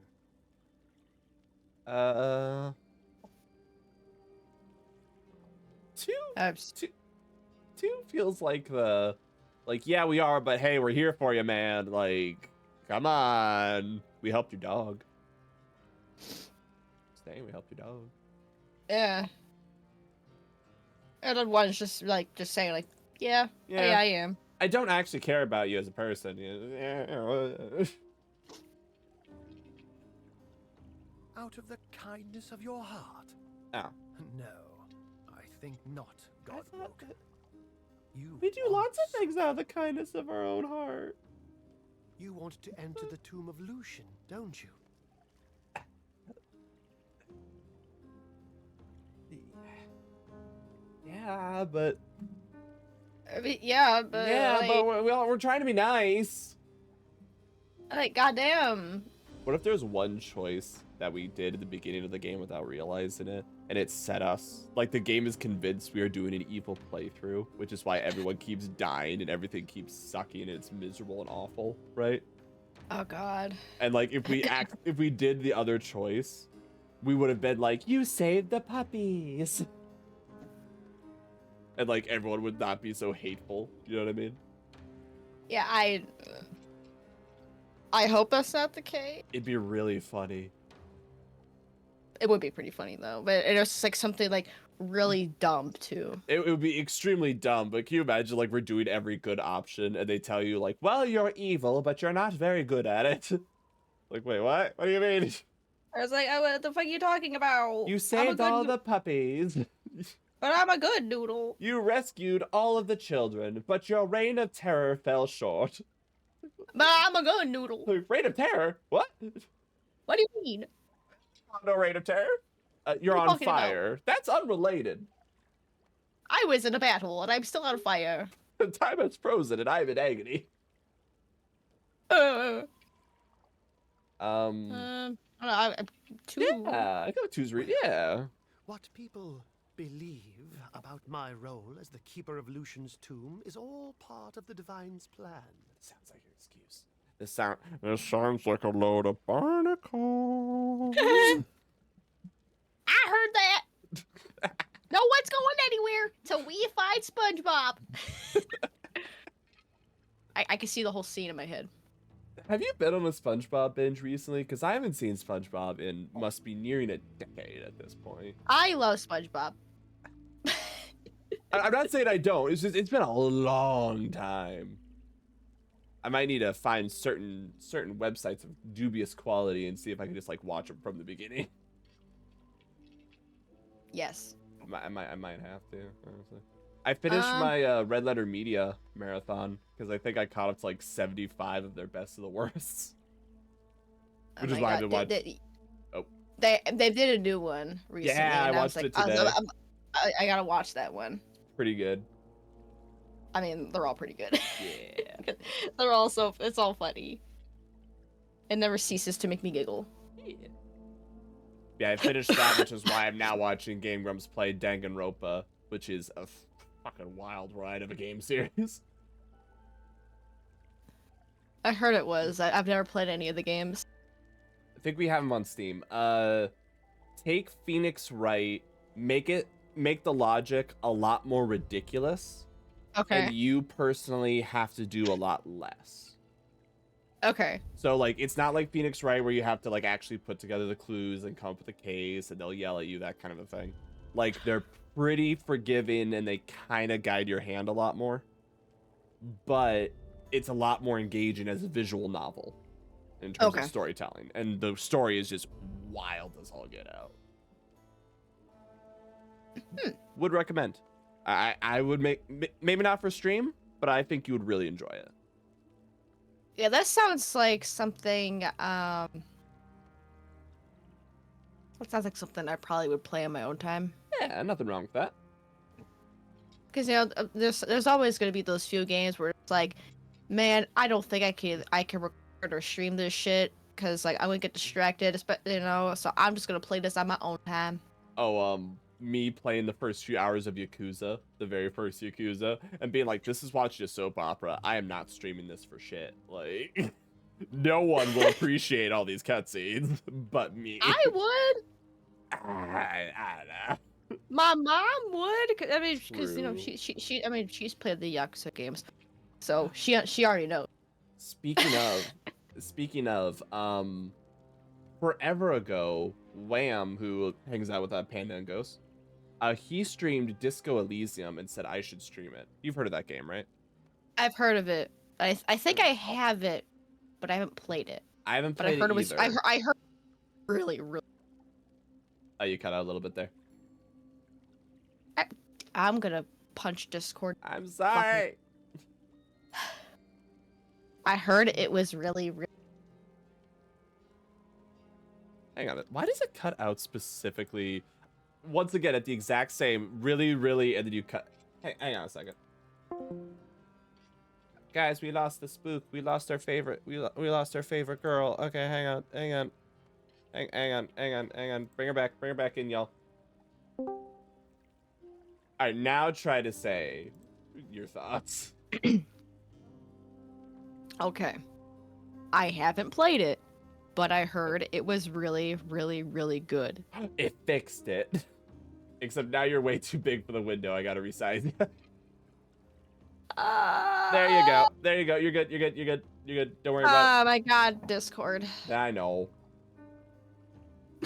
Two feels like yeah, we are, but hey, we're here for you, man. Like, come on. We helped your dog. Stay, we helped your dog. Yeah. And then one's just saying like, yeah, I am. I don't actually care about you as a person. Out of the kindness of your heart? Oh. No, I think not, godwoken. We do lots of things out of the kindness of our own heart. You want to enter the tomb of Lucian, don't you? Yeah, but... I mean, yeah, but... Yeah, like, but we're trying to be nice. Like, goddamn. What if there's one choice that we did at the beginning of the game without realizing it, and it set us... Like, the game is convinced we are doing an evil playthrough, which is why everyone keeps dying and everything keeps sucking and it's miserable and awful, right? Oh, God. And, like, if we did the other choice, we would have been like, you saved the puppies. And, like, everyone would not be so hateful. You know what I mean? Yeah, I hope that's not the case. It'd be really funny. It would be pretty funny, though. But it was like something, like, really dumb, too. It would be extremely dumb, but can you imagine, like, we're doing every good option, and they tell you, like, well, you're evil, but you're not very good at it. Like, wait, what? What do you mean? I was like, oh, what the fuck are you talking about? You saved all the puppies. But I'm a good noodle. You rescued all of the children, but your reign of terror fell short. But I'm a good noodle. Reign of terror? What? What do you mean? No reign of terror? You're on fire. About? That's unrelated. I was in a battle, and I'm still on fire. The time has frozen, and I'm in agony. Two. Yeah, I got two's yeah. What people believe about my role as the keeper of Lucian's tomb is all part of the Divine's plan. Sounds like your excuse. This sounds like a load of barnacles. I heard that. No one's going anywhere till we find SpongeBob. I can see the whole scene in my head. Have you been on a SpongeBob binge recently? Because I haven't seen SpongeBob in must be nearing a decade at this point. I love SpongeBob. I'm not saying I don't. It's just it's been a long time. I might need to find certain websites of dubious quality and see if I can just like watch them from the beginning. Yes. I might have to, honestly. I finished my Red Letter Media marathon because I think I caught up to like 75 of their best of the worst. Which is why I've been watching. They did a new one recently. Yeah, I watched it today. I gotta watch that one. Pretty good. I mean, they're all pretty good. Yeah. They're all it's all funny. It never ceases to make me giggle. Yeah, I finished that, which is why I'm now watching Game Grumps play Danganronpa, which is a fucking wild ride of a game series. I heard it was. I've never played any of the games. I think we have them on Steam. Take Phoenix Wright, make the logic a lot more ridiculous. Okay. And you personally have to do a lot less. Okay. So, like, it's not like Phoenix Wright where you have to, like, actually put together the clues and come up with a case and they'll yell at you, that kind of a thing. Like, they're pretty forgiving and they kind of guide your hand a lot more. But it's a lot more engaging as a visual novel in terms of storytelling. And the story is just wild as all get out. Would recommend. I would maybe not for stream, but I think you would really enjoy it. Yeah, that sounds like something. That sounds like something I probably would play on my own time. Yeah, nothing wrong with that. Because there's always gonna be those few games where it's like, man, I don't think I can record or stream this shit because like I'm gonna get distracted, so I'm just gonna play this on my own time. Oh, me playing the first few hours of Yakuza, the very first Yakuza, and being like, this is watching a soap opera. I am not streaming this for shit. Like, no one will appreciate all these cutscenes but me. I would. I don't know. My mom would. I mean, because she's played the Yakuza games, so she already knows. Speaking of, forever ago, Wham, who hangs out with Panda and Ghost, he streamed Disco Elysium and said I should stream it. You've heard of that game, right? I've heard of it. I think I have it, but I haven't played it. I haven't But played I heard it it was. either. I heard really. Oh, you cut out a little bit there. I'm gonna punch Discord. I'm sorry. I heard it was really. Hang on. Why does it cut out specifically? Once again, at the exact same, really, and then you cut. Hang on a second. Guys, we lost the spook. We lost our favorite. We lost our favorite girl. Okay, hang on. Hang on. Bring her back in, y'all. All right, now try to say your thoughts. Okay. I haven't played it, but I heard it was really good. It fixed it. Except now you're way too big for the window. I gotta resize you. There you go. You're good. Don't worry about it. Oh my god, Discord. I know.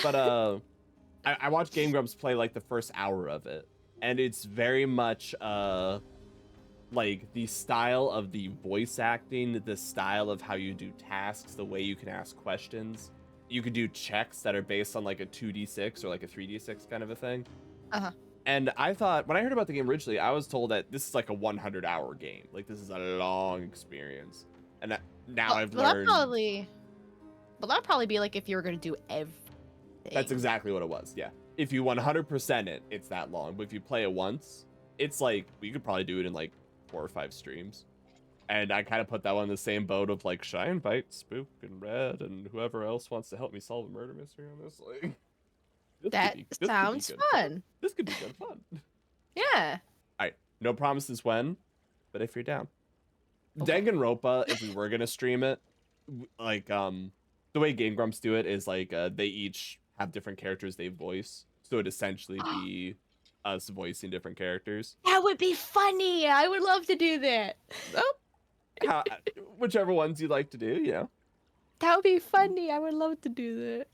But I watched Game Grumps play like the first hour of it, and it's very much like the style of the voice acting, the style of how you do tasks, the way you can ask questions. You could do checks that are based on like a 2d6 or like a 3d6 kind of a thing. Uh-huh. And I thought, when I heard about the game originally, I was told that this is like a 100-hour game. Like, this is a long experience. And now I've learned... That'd probably be like if you were going to do everything. That's exactly what it was, yeah. If you 100% it, it's that long. But if you play it once, it's like, we could probably do it in like 4 or 5 streams. And I kind of put that one in the same boat of like, should I invite Spook and Red and whoever else wants to help me solve a murder mystery on this? Like... That sounds fun. This could be good fun. Yeah. All right. No promises when, but if you're down. Okay. Danganronpa, if we were going to stream it, like, the way Game Grumps do it is like, they each have different characters they voice. So it'd essentially be us voicing different characters. That would be funny. I would love to do that. Whichever ones you'd like to do, you know. That would be funny. I would love to do that.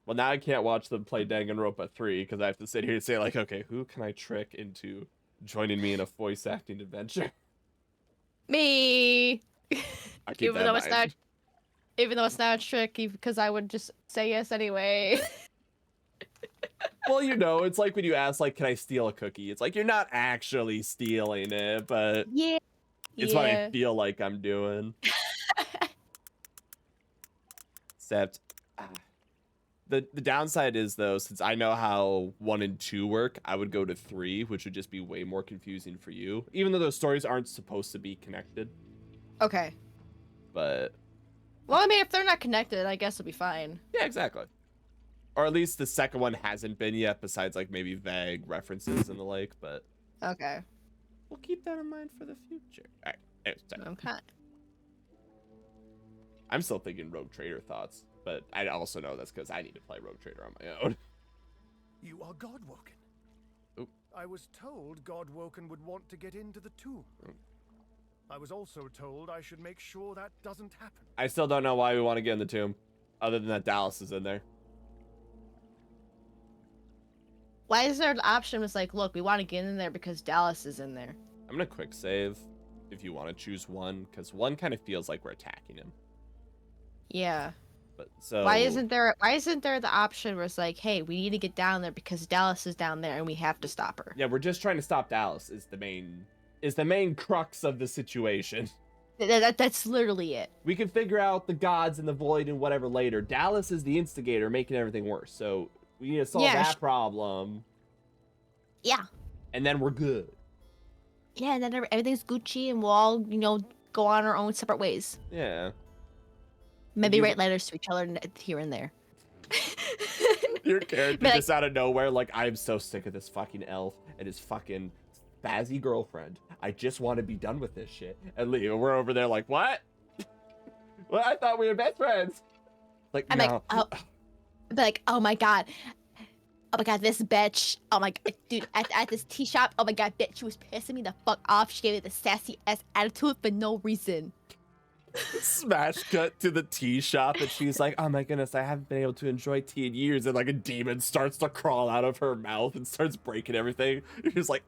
Well, now I can't watch them play Danganronpa 3 because I have to sit here and say, like, okay, who can I trick into joining me in a voice acting adventure? Me. Even though it's not a trick, because I would just say yes anyway. Well, you know, it's like when you ask, like, can I steal a cookie? It's like, you're not actually stealing it, but yeah, it's what I feel like I'm doing. Except... The downside is, though, since I know how 1 and 2 work, I would go to 3, which would just be way more confusing for you. Even though those stories aren't supposed to be connected. Okay. But... Well, I mean, if they're not connected, I guess it'll be fine. Yeah, exactly. Or at least the second one hasn't been yet, besides, like, maybe vague references and the like, but... Okay. We'll keep that in mind for the future. Alright, okay. I'm still thinking Rogue Trader thoughts. But I also know that's because I need to play Rogue Trader on my own. You are Godwoken. Oop. I was told Godwoken would want to get into the tomb. I was also told I should make sure that doesn't happen. I still don't know why we want to get in the tomb, other than that Dallas is in there. Why is there an option? It's like, look, we want to get in there because Dallas is in there. I'm gonna quick save if you want to choose 1, because 1 kind of feels like we're attacking him. Yeah. But so why isn't there the option where it's like, hey, we need to get down there because Dallas is down there and we have to stop her? Yeah, we're just trying to stop Dallas is the main is the main crux of the situation. That's literally it. We can figure out the gods and the void and whatever later. Dallas is the instigator, making everything worse. So we need to solve that problem. Yeah. And then we're good. Yeah, and then everything's Gucci, and we'll all, go on our own separate ways. Yeah. Maybe write letters to each other here and there. Your character just out of nowhere, like, I'm so sick of this fucking elf and his fucking spazzy girlfriend. I just want to be done with this shit. And Leo, we're over there like, what? Well, I thought we were best friends. Like, I'm no. oh my god. Oh my god, this bitch. Oh my god, dude, at this tea shop, oh my god, bitch, she was pissing me the fuck off. She gave me the sassy ass attitude for no reason. Smash cut to the tea shop, and she's like, oh my goodness, I haven't been able to enjoy tea in years. And like a demon starts to crawl out of her mouth and starts breaking everything. You're just like,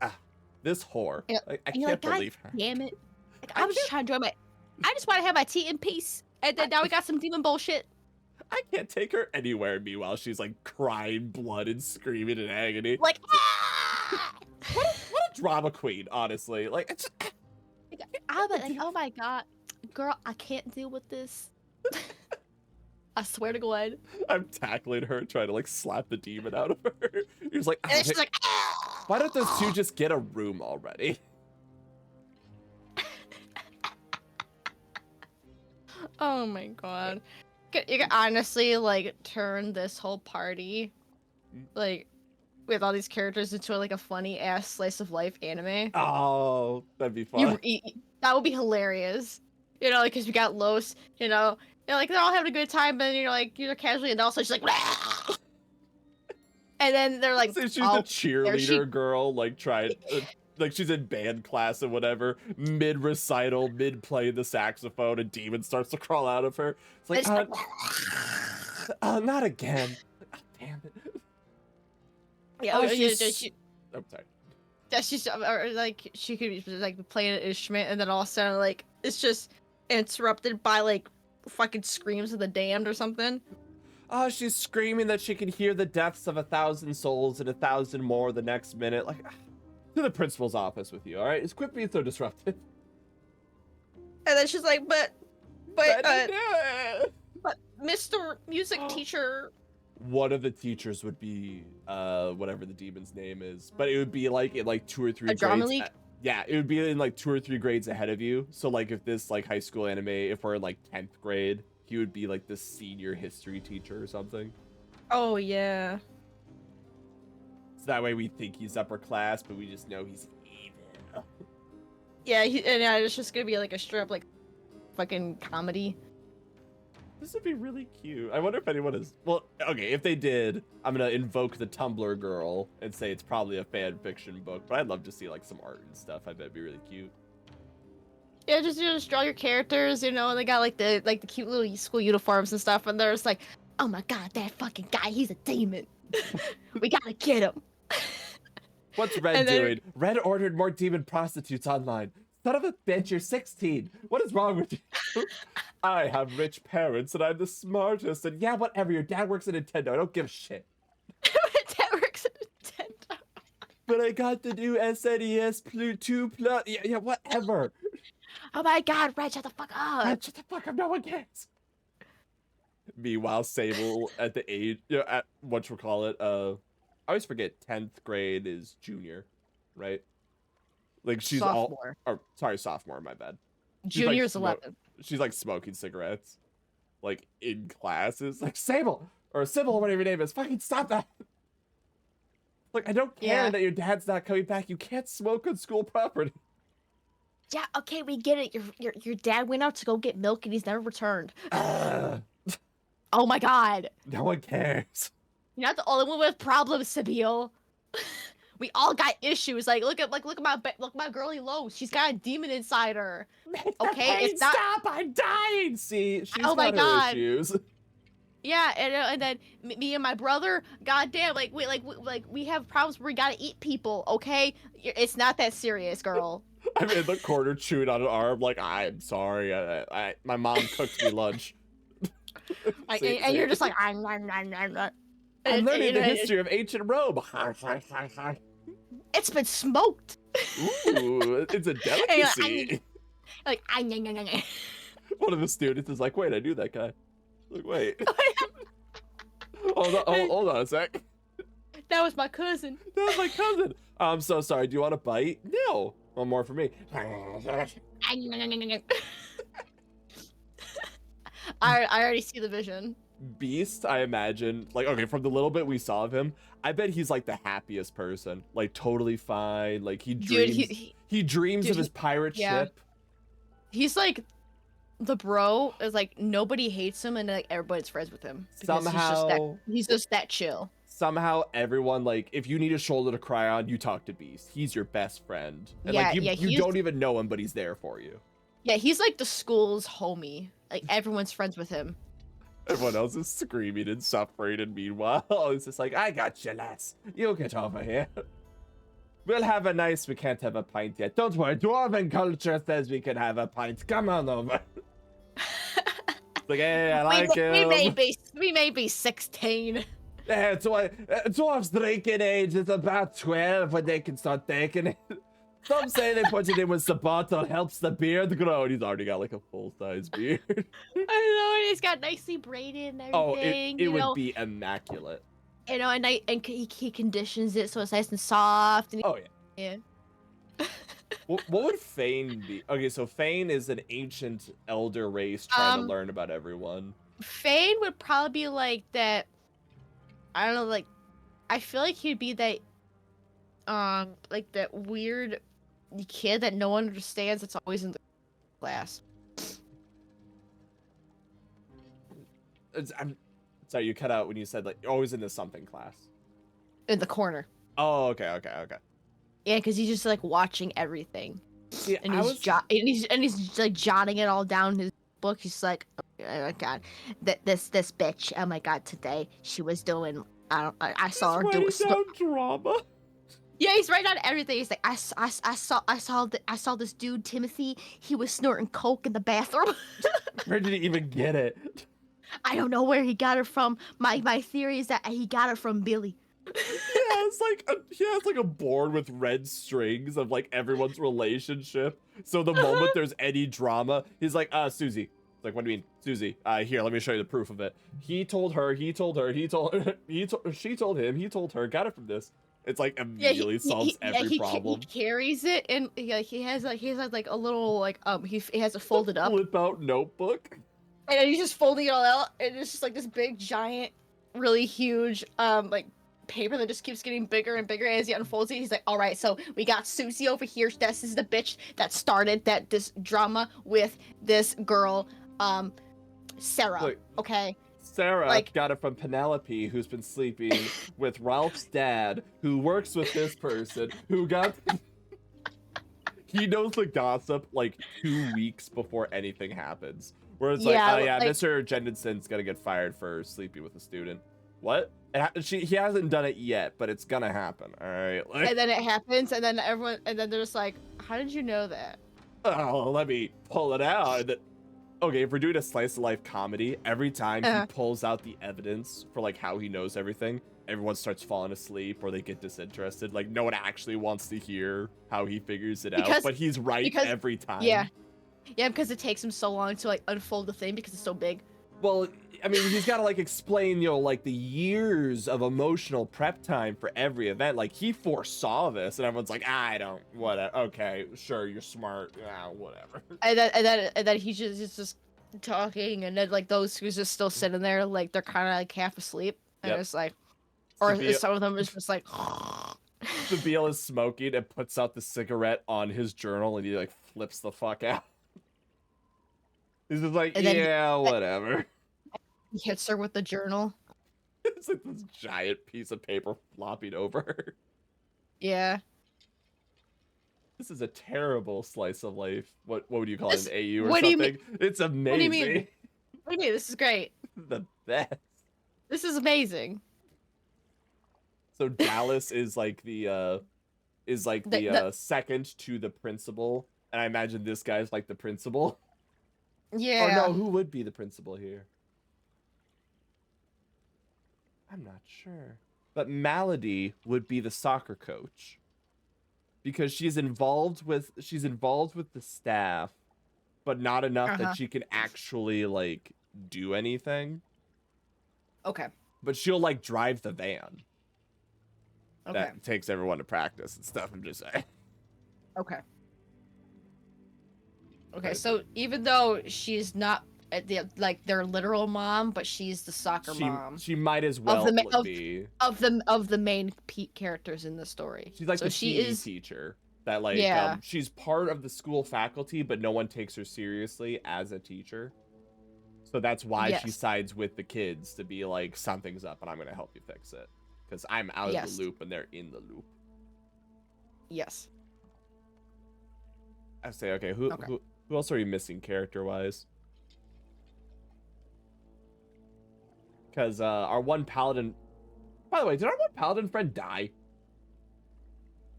this whore. Like, I can't believe her. Damn it. Like, I was just trying to enjoy I just want to have my tea in peace. And then now we got some demon bullshit. I can't take her anywhere. Meanwhile, she's like crying blood and screaming in agony. Like, what a drama queen, honestly. Like, it's just... I'm like, oh my god. Girl, I can't deal with this. I swear to God. I'm tackling her, trying to like slap the demon out of her. He's like, and she's like, why don't those two just get a room already? Oh my god. You can honestly like turn this whole party like with all these characters into like a funny ass slice of life anime. Oh, that'd be fun. That would be hilarious. Because we got Los, like they're all having a good time, but you're casually, and also she's like, Wah! And then they're like, so she's the cheerleader girl, like trying, like she's in band class and whatever, mid recital, mid playing the saxophone, a demon starts to crawl out of her. It's like, not again. Oh, damn it. Yeah, I'm sorry. Yeah, she's or like she could be like playing an instrument, and then all of a sudden like it's just interrupted by like fucking screams of the damned or something. Oh, she's screaming that she can hear the deaths of 1,000 souls and 1,000 more the next minute. Like, to the principal's office with you, all right? Just quit being so disruptive. And then she's like, but Mr. Music Teacher. One of the teachers would be whatever the demon's name is, but it would be like in like 2 or 3 grades. Drama league? Yeah, it would be in like 2 or 3 grades ahead of you. So like if this like high school anime, if we're in like 10th grade, he would be like the senior history teacher or something. Oh yeah. So that way we think he's upper class, but we just know he's evil. Yeah, it's just gonna be like a straight up like fucking comedy. This would be really cute. I wonder if anyone is... Well, okay, if they did, I'm gonna invoke the Tumblr girl and say it's probably a fan fiction book, but I'd love to see like some art and stuff. I bet it'd be really cute. Yeah, just draw your characters, and they got like the cute little school uniforms and stuff, and they're just like, oh my god, that fucking guy, he's a demon. We gotta get him. What's Red doing? Red ordered more demon prostitutes online. Son of a bitch, you're 16. What is wrong with you? I have rich parents and I'm the smartest. And yeah, whatever. Your dad works at Nintendo. I don't give a shit. My dad works at Nintendo. But I got the new SNES 2 Plus. Yeah, whatever. Oh my god, Red, shut the fuck up. Red, shut the fuck up. No one cares. Meanwhile, Sable at the age, at whatchamacallit, I always forget 10th grade is junior, right? Like she's sophomore. Sophomore, my bad. Junior's 11. She's like smoking cigarettes, like in classes. Like Sable or Sybil, whatever your name is, fucking stop that. Like I don't care that your dad's not coming back. You can't smoke on school property. Yeah, okay, we get it. Your dad went out to go get milk and he's never returned. Oh my god. No one cares. You're not the only one with problems, Sabil. We all got issues. Like look at my girly Lowe's. She's got a demon inside her. Okay, it's not. Stop! I'm dying. See, she's oh my got god. her issues. Yeah, and then me and my brother, goddamn, we have problems where we gotta eat people. Okay, it's not that serious, girl. I'm in the corner chewing on an arm. Like I'm sorry. My mom cooked me lunch. And you're just like I'm learning the history of ancient Rome. It's been smoked. Ooh, it's a delicacy. Like, One of the students is like, wait, I knew that guy. Like, wait. hold on a sec. That was my cousin. That was my cousin. I'm so sorry. Do you want a bite? No. One more for me. I already see the vision. Beast, I imagine, like, okay, from the little bit we saw of him, I bet he's like the happiest person, like totally fine. Like he dreams, he dreams of his pirate ship. He's like, the bro is like nobody hates him and like everybody's friends with him. Somehow he's just that chill. Somehow everyone, like, if you need a shoulder to cry on, you talk to Beast. He's your best friend, and like you don't even know him, but he's there for you. Yeah, he's like the school's homie. Like everyone's friends with him. Everyone else is screaming and suffering, and meanwhile, it's just like, I got you, lass. You get over here. We'll have a nice, we can't have a pint yet. Don't worry, Dwarven culture says we can have a pint. Come on over. Like, hey, I like him. We may be 16. Yeah, dwarves' drinking age is about 12 when they can start taking it. Some say they put it in with the bottle, helps the beard grow, and he's already got like a full-size beard. I know, and he's got nicely braided and everything. Oh, it would be immaculate. You know, and he conditions it so it's nice and soft. And yeah. What would Fane be? Okay, so Fane is an ancient elder race trying to learn about everyone. Fane would probably be like that. I don't know, like, I feel like he'd be that, like that weird kid that no one understands that's always in the class. I'm sorry, you cut out when you said, like, you're always in the something class. In the corner. Oh, okay. Yeah, because he's just, like, watching everything. See, and he's like, jotting it all down in his book. He's like, oh my god, this bitch, oh my god, today she was doing, I saw her do drama. Yeah, he's writing down everything. He's like, I saw this dude Timothy. He was snorting coke in the bathroom. Where did he even get it? I don't know where he got it from. My theory is that he got it from Billy. He has like a board with red strings of like everyone's relationship. So the moment there's any drama, he's like, Susie. Like, what do you mean, Susie? Here, let me show you the proof of it. He told her, she told him, he told her, got it from this. It's like immediately solves every problem. He carries it, and he has like a little like he has it folded up. Flip out notebook. And he's just folding it all out, and it's just like this big, giant, really huge like paper that just keeps getting bigger and bigger as he unfolds it. He's like, all right, so we got Susie over here. This is the bitch that started this drama with this girl, Sarah. Look, okay. Sarah got it from Penelope, who's been sleeping with Ralph's dad, who works with this person, who got... He knows the gossip like 2 weeks before anything happens. Where it's like, oh yeah, Mr. Jenkinson's gonna get fired for sleeping with a student. What? He hasn't done it yet, but it's gonna happen. All right. And then it happens, and then they're just like, how did you know that? Oh, let me pull it out. Okay, if we're doing a slice of life comedy, every time he pulls out the evidence for like how he knows everything, everyone starts falling asleep or they get disinterested. Like no one actually wants to hear how he figures it out, but he's right every time. Yeah, because it takes him so long to like unfold the thing because it's so big. Well, I mean, he's got to like explain, like the years of emotional prep time for every event. Like he foresaw this, and everyone's like, whatever. Okay, sure, you're smart. Yeah, whatever. And then he's just talking, and then like those who's just still sitting there, like they're kind of like half asleep, and it's like, or some of them is just like. Sabeel is smoking and puts out the cigarette on his journal, and he like flips the fuck out. He's just like, whatever. He hits her with the journal. It's like this giant piece of paper flopping over her. Yeah. This is a terrible slice of life. What would you call it, an AU or something? It's amazing. What do you mean? What do you mean? This is great. The best. This is amazing. So Dallas is like the second to the principal, and I imagine this guy's like the principal. Yeah. Or no, who would be the principal here? I'm not sure. But Malady would be the soccer coach. because she's involved with the staff, but not enough that she can actually like do anything. Okay. But she'll like drive the van. Okay. That takes everyone to practice and stuff. I'm just saying. Okay. Okay, so even though she's not their literal mom, but she's the soccer mom. She might as well be of the main characters in the story. She's like so the she PE is teacher that like she's part of the school faculty, but no one takes her seriously as a teacher. So that's why she sides with the kids to be like, something's up and I'm gonna help you fix it. Because I'm out of the loop and they're in the loop. Yes. I say, okay, who else are you missing character-wise? Because our one paladin... By the way, did our one paladin friend die?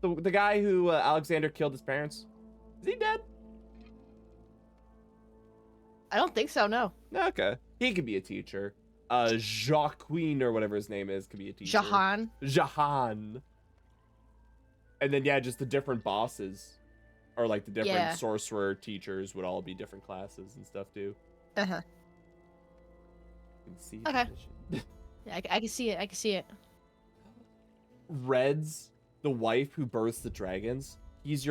The guy who Alexander killed his parents? Is he dead? I don't think so, no. Okay. He could be a teacher. Jacqueline or whatever his name is could be a teacher. Jahan. And then, yeah, just the different bosses. Or, like, the different sorcerer teachers would all be different classes and stuff, too. Uh-huh. You can see okay. Yeah, I can see it. I can see it. Red's the wife who births the dragons. She is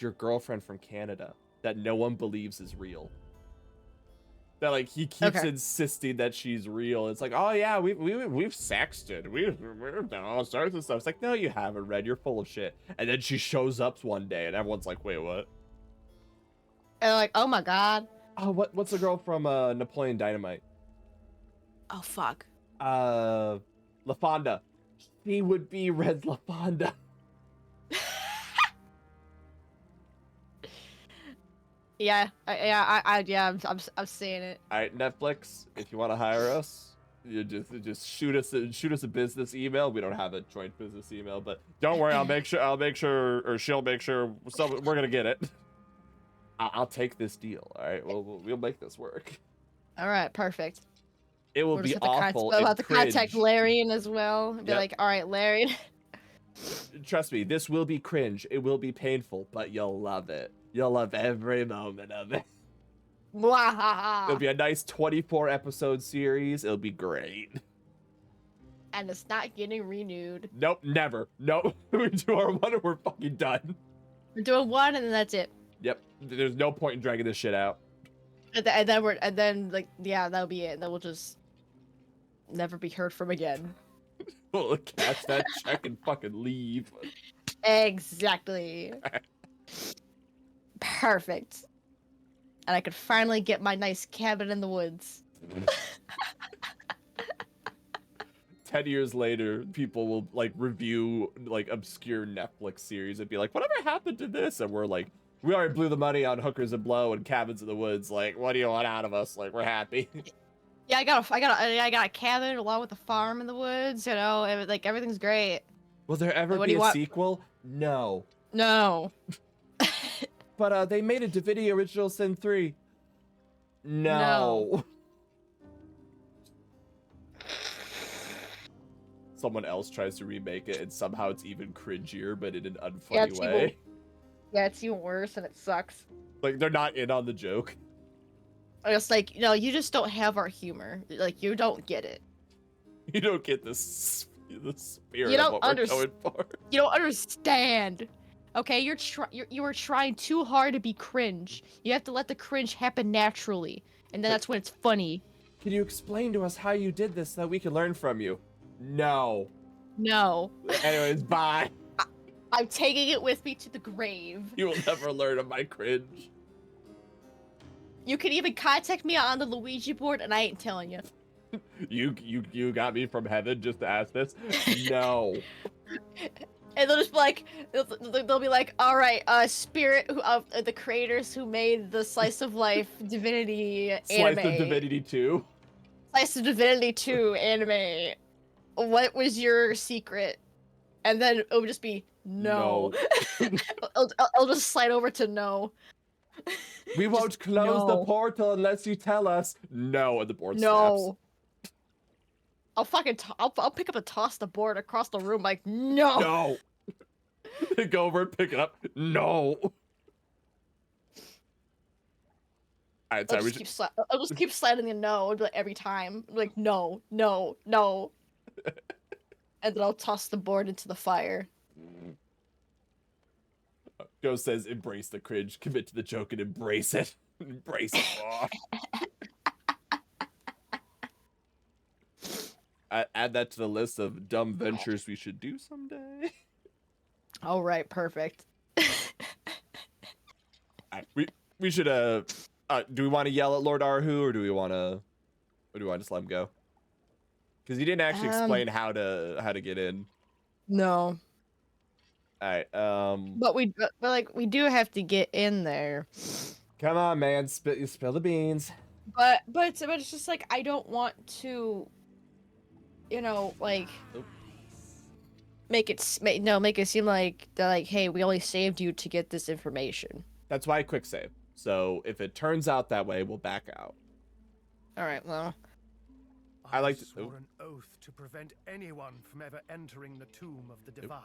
your girlfriend from Canada that no one believes is real. That like he keeps insisting that she's real. It's like, oh yeah, we've sexted, we've done all sorts of stuff. It's like, no, you haven't, Red. You're full of shit. And then she shows up one day, and everyone's like, wait, what? And like, oh my god. Oh, what's the girl from Napoleon Dynamite? Oh fuck. LaFonda. She would be Red's LaFonda. I'm seeing it. All right, Netflix, if you want to hire us, you just shoot us a business email. We don't have a joint business email, but don't worry, I'll make sure, or she'll make sure. We're gonna get it. I'll take this deal. All right, we'll make this work. All right, perfect. It will be awful. We'll have to contact Larian as well. Be like, all right, Larian. Trust me, this will be cringe. It will be painful, but you'll love it. You'll love every moment of it. It'll be a nice 24-episode series. It'll be great. And it's not getting renewed. Nope, never. Nope. We do our one and we're fucking done. We're doing one and then that's it. Yep. There's no point in dragging this shit out. And then that'll be it. Then we'll just never be heard from again. We'll cash that check and fucking leave. Exactly. Perfect. And I could finally get my nice cabin in the woods. 10 years later, people will like review like obscure Netflix series and be like, whatever happened to this? And we're like, we already blew the money on Hookers and Blow and Cabins in the Woods. Like, what do you want out of us? Like, we're happy. Yeah, I got a cabin along with a farm in the woods, you know, and, like everything's great. Will there ever be a sequel? No. No. But they made a Divinity Original Sin 3. No. Someone else tries to remake it, and somehow it's even cringier, but in an unfunny way. It's even worse, and it sucks. Like, they're not in on the joke. It's like, you know, you just don't have our humor. Like, you don't get it. You don't get the spirit of what we're going for. You don't understand. Okay, you are trying too hard to be cringe. You have to let the cringe happen naturally, and then that's when it's funny. Can you explain to us how you did this so that we can learn from you? No. No. Anyways, bye. I'm taking it with me to the grave. You will never learn of my cringe. You can even contact me on the Luigi board, and I ain't telling you. You got me from heaven just to ask this? No. And they'll just be like, they'll be like, all right, Spirit of the creators who made the Slice of Life Divinity anime. Slice of Divinity 2. Slice of Divinity 2 anime. What was your secret? And then it would just be no. I'll just slide over to no. We won't close the portal unless you tell us. No, and the board snaps. I'll fucking I'll pick up and toss the board across the room like no. Go over and pick it up. No. All right, sorry, I'll just keep sliding the no every time. Like, no, no, no. And then I'll toss the board into the fire. Joe says, embrace the cringe, commit to the joke, and embrace it. Embrace it. Add that to the list of dumb ventures we should do someday. All right, perfect. We should do we want to yell at Lord Arhu, or do we want to just let him go? Because he didn't actually explain how to get in. No. All right. But we do have to get in there. Come on, man, spill the beans. But it's just like I don't want to, like make it seem like they're like, hey, we only saved you to get this information. That's why I quick save. So if it turns out that way, we'll back out. All right. Well, I like to swore an oath to prevent anyone from ever entering the tomb of the divine.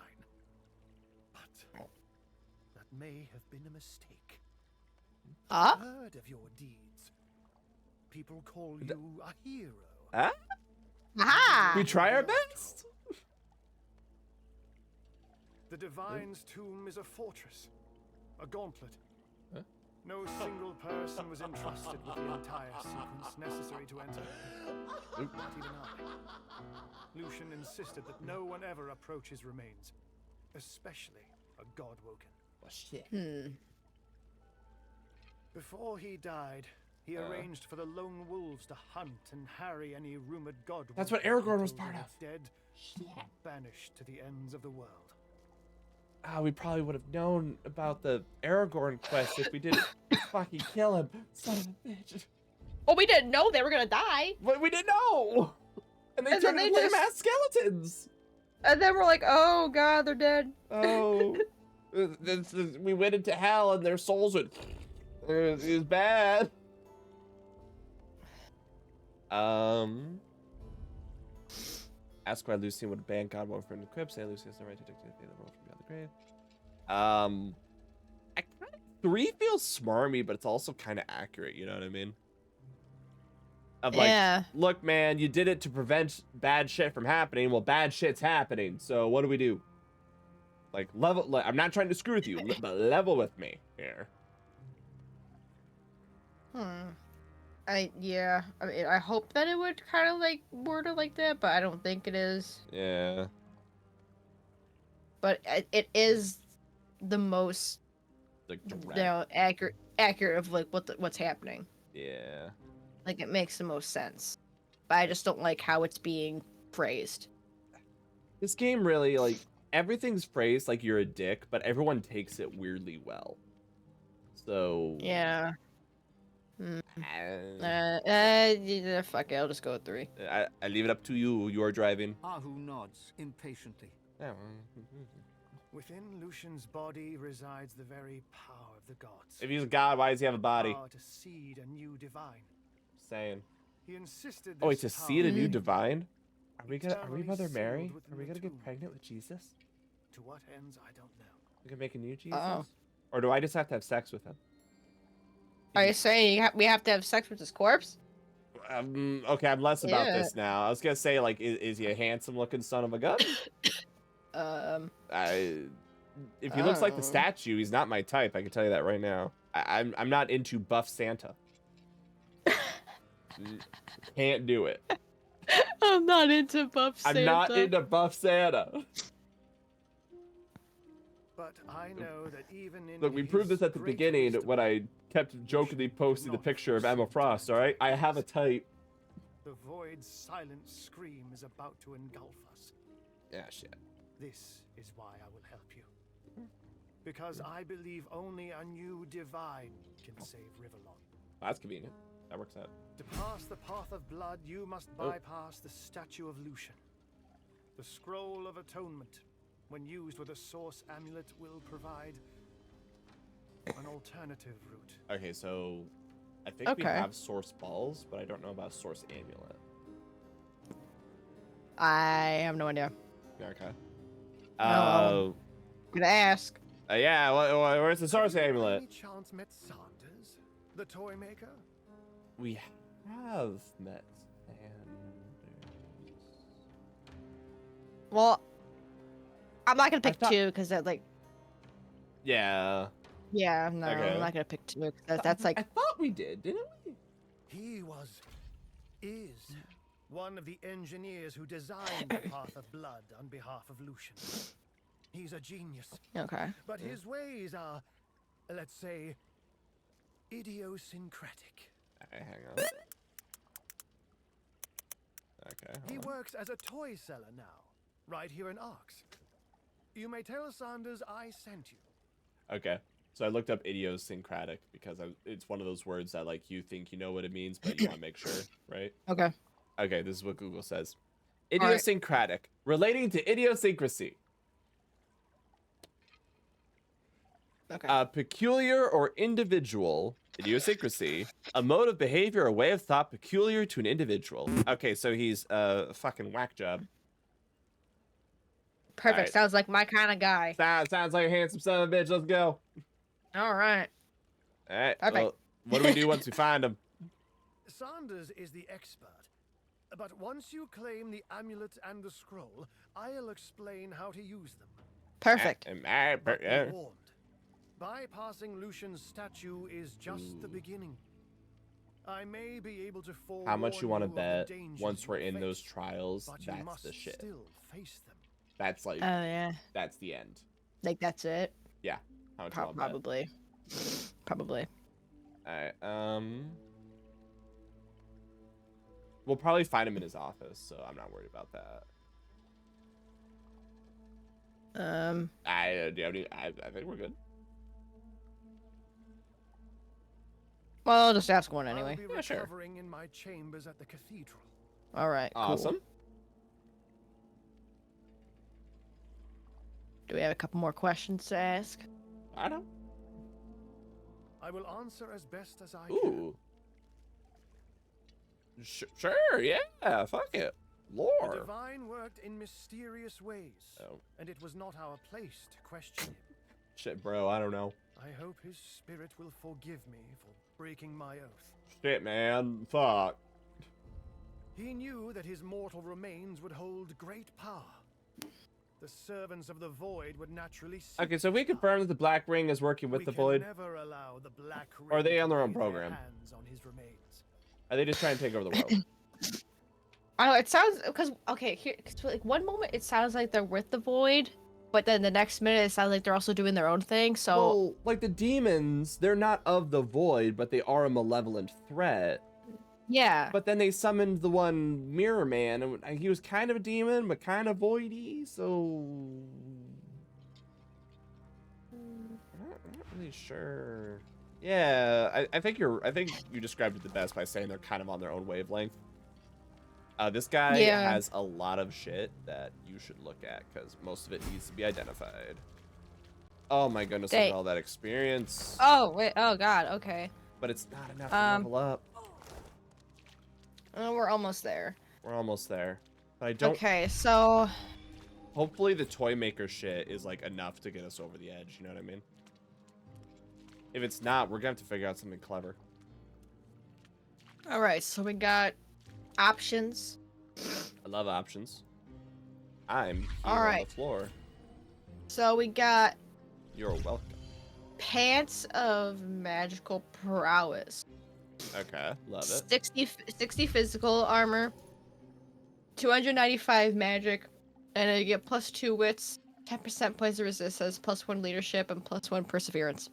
But that may have been a mistake. I've heard of your deeds. People call you a hero. We try our best. The divine's tomb is a fortress, a gauntlet. No single person was entrusted with the entire sequence necessary to enter. Not even I. Lucian insisted that no one ever approach his remains, especially a god-woken. Oh, shit. Before he died, he arranged for the lone wolves to hunt and harry any rumored god. That's what Aragorn was part of. Dead, banished to the ends of the world. We probably would have known about the Aragorn quest if we didn't fucking kill him. Son of a bitch. Well, we didn't know they were gonna die. But we didn't know. And they turned into lame-ass skeletons. And then we're like, oh god, they're dead. Oh. We went into hell and their souls went. It was bad. Ask why Lucian would ban God Mode from the crypt. Say Lucian has the right to dictate the world from beyond the grave. I kind of 3 feels smarmy, but it's also kind of accurate. You know what I mean? Of like, look, man, you did it to prevent bad shit from happening. Well, bad shit's happening. So what do we do? Like level. Like, I'm not trying to screw with you, but level with me here. I mean, I hope that it would kind of like word it like that, but I don't think it is. Yeah. But it is the most, like, accurate of like what's happening. Yeah. Like it makes the most sense, but I just don't like how it's being phrased. This game really like everything's phrased like you're a dick, but everyone takes it weirdly well. So yeah. Fuck it, I'll just go with 3. I leave it up to you. You are driving. Ahu nods impatiently. Within Lucian's body resides the very power of the gods. If he's a god, why does he have a body? Power to seed a new divine. Saying. He insisted. Oh wait, to seed a new divine? Are we Mother Mary? Are we gonna get pregnant with Jesus? To what ends, I don't know. We can make a new Jesus? Or do I just have to have sex with him? Are you saying we have to have sex with his corpse? Okay, I'm less about this now. I was gonna say, like, is he a handsome-looking son of a gun? If he looks like the statue, he's not my type. I can tell you that right now. I'm not into buff Santa. Can't do it. I'm not into buff Santa. I'm not into buff Santa. But I know that even in Look, we proved this at the beginning when I kept jokingly posting the picture of Emma Frost, alright? I have a type. The void's silent scream is about to engulf us. Yeah, shit. This is why I will help you. Because I believe only a new divine can save Rivellon. That's convenient. That works out. To pass the path of blood, you must bypass the statue of Lucian. The scroll of atonement, when used with a source amulet, will provide an alternative route. Okay, so I think we have source balls, but I don't know about source amulet. I have no idea. Okay. gonna ask. Yeah, where's the source amulet? Any chance met Sanders, the toy maker? We have met Sanders. Well, I'm not gonna pick two because that like. Yeah. Yeah, no, Okay. I'm not gonna pick two. That's like. I thought we did, didn't we? He is one of the engineers who designed the Path of Blood on behalf of Lucian. He's a genius. Okay. But his ways are, let's say, idiosyncratic. Hang on. Okay. He works as a toy seller now, right here in Arx. You may tell Sanders I sent you. Okay. So I looked up idiosyncratic because it's one of those words that like you think you know what it means, but you want to make sure, right? Okay. Okay, this is what Google says. Idiosyncratic, relating to idiosyncrasy. Okay. Peculiar or individual, idiosyncrasy, a mode of behavior or way of thought peculiar to an individual. Okay, so he's a fucking whack job. Perfect. Right. Sounds like my kind of guy. Sounds like a handsome son of a bitch. Let's go. All right. All right. Perfect. Well, what do we do once we find him? Sanders is the expert. But once you claim the amulet and the scroll, I'll explain how to use them. Perfect. But be warned, bypassing Lucian's statue is just the beginning. I may be able to forewarn How much you want to of the bet dangers once we're you in face, those trials? but you That's must the shit. still face them. That's like. Oh yeah. That's the end. Like that's it. Yeah. How much you want to bet? Probably. Probably. All right. We'll probably find him in his office, so I'm not worried about that. I think we're good. Well, I'll just ask one I'll anyway. be Yeah, sure. recovering in my chambers at the cathedral. All right. Cool. Awesome. Do we have a couple more questions to ask? I don't. I will answer as best as I can. Ooh. Sure, yeah, fuck it. The Lore. divine worked in mysterious ways, Oh. and it was not our place to question him. Shit, bro, I don't know. I hope his spirit will forgive me for breaking my oath. Shit, man. Fuck. He knew that his mortal remains would hold great power. The servants of the Void would naturally seek Okay, so we confirm that the Black Ring is working with we the can Void. never allow the Black Ring Or are they to on their own lay program? hands on his remains. Are they just trying to take over the world? Oh, it sounds because okay. Here, 'cause, like one moment it sounds like they're with the Void, but then the next minute it sounds like they're also doing their own thing. So, well, like the demons, they're not of the Void, but they are a malevolent threat. yeah. But then they summoned the one Mirror Man, and he was kind of a demon, but kind of voidy. So I'm not really sure. Yeah, I think you described it the best by saying they're kind of on their own wavelength. This guy has a lot of shit that you should look at because most of it needs to be identified. Oh my goodness, look at all that experience. Oh wait. Oh god. Okay. But it's not enough to level up. We're almost there. We're almost there. But I don't. Okay, so. Hopefully the toy maker shit is like enough to get us over the edge. You know what I mean? If it's not, we're gonna have to figure out something clever. All right, so we got options. I love options. I'm here All on right. the floor. So we got You're welcome. pants of magical prowess. Okay, love it. 60 physical armor, 295 magic, and you get +2 wits, 10% poison resistance, +1 leadership, and +1 perseverance.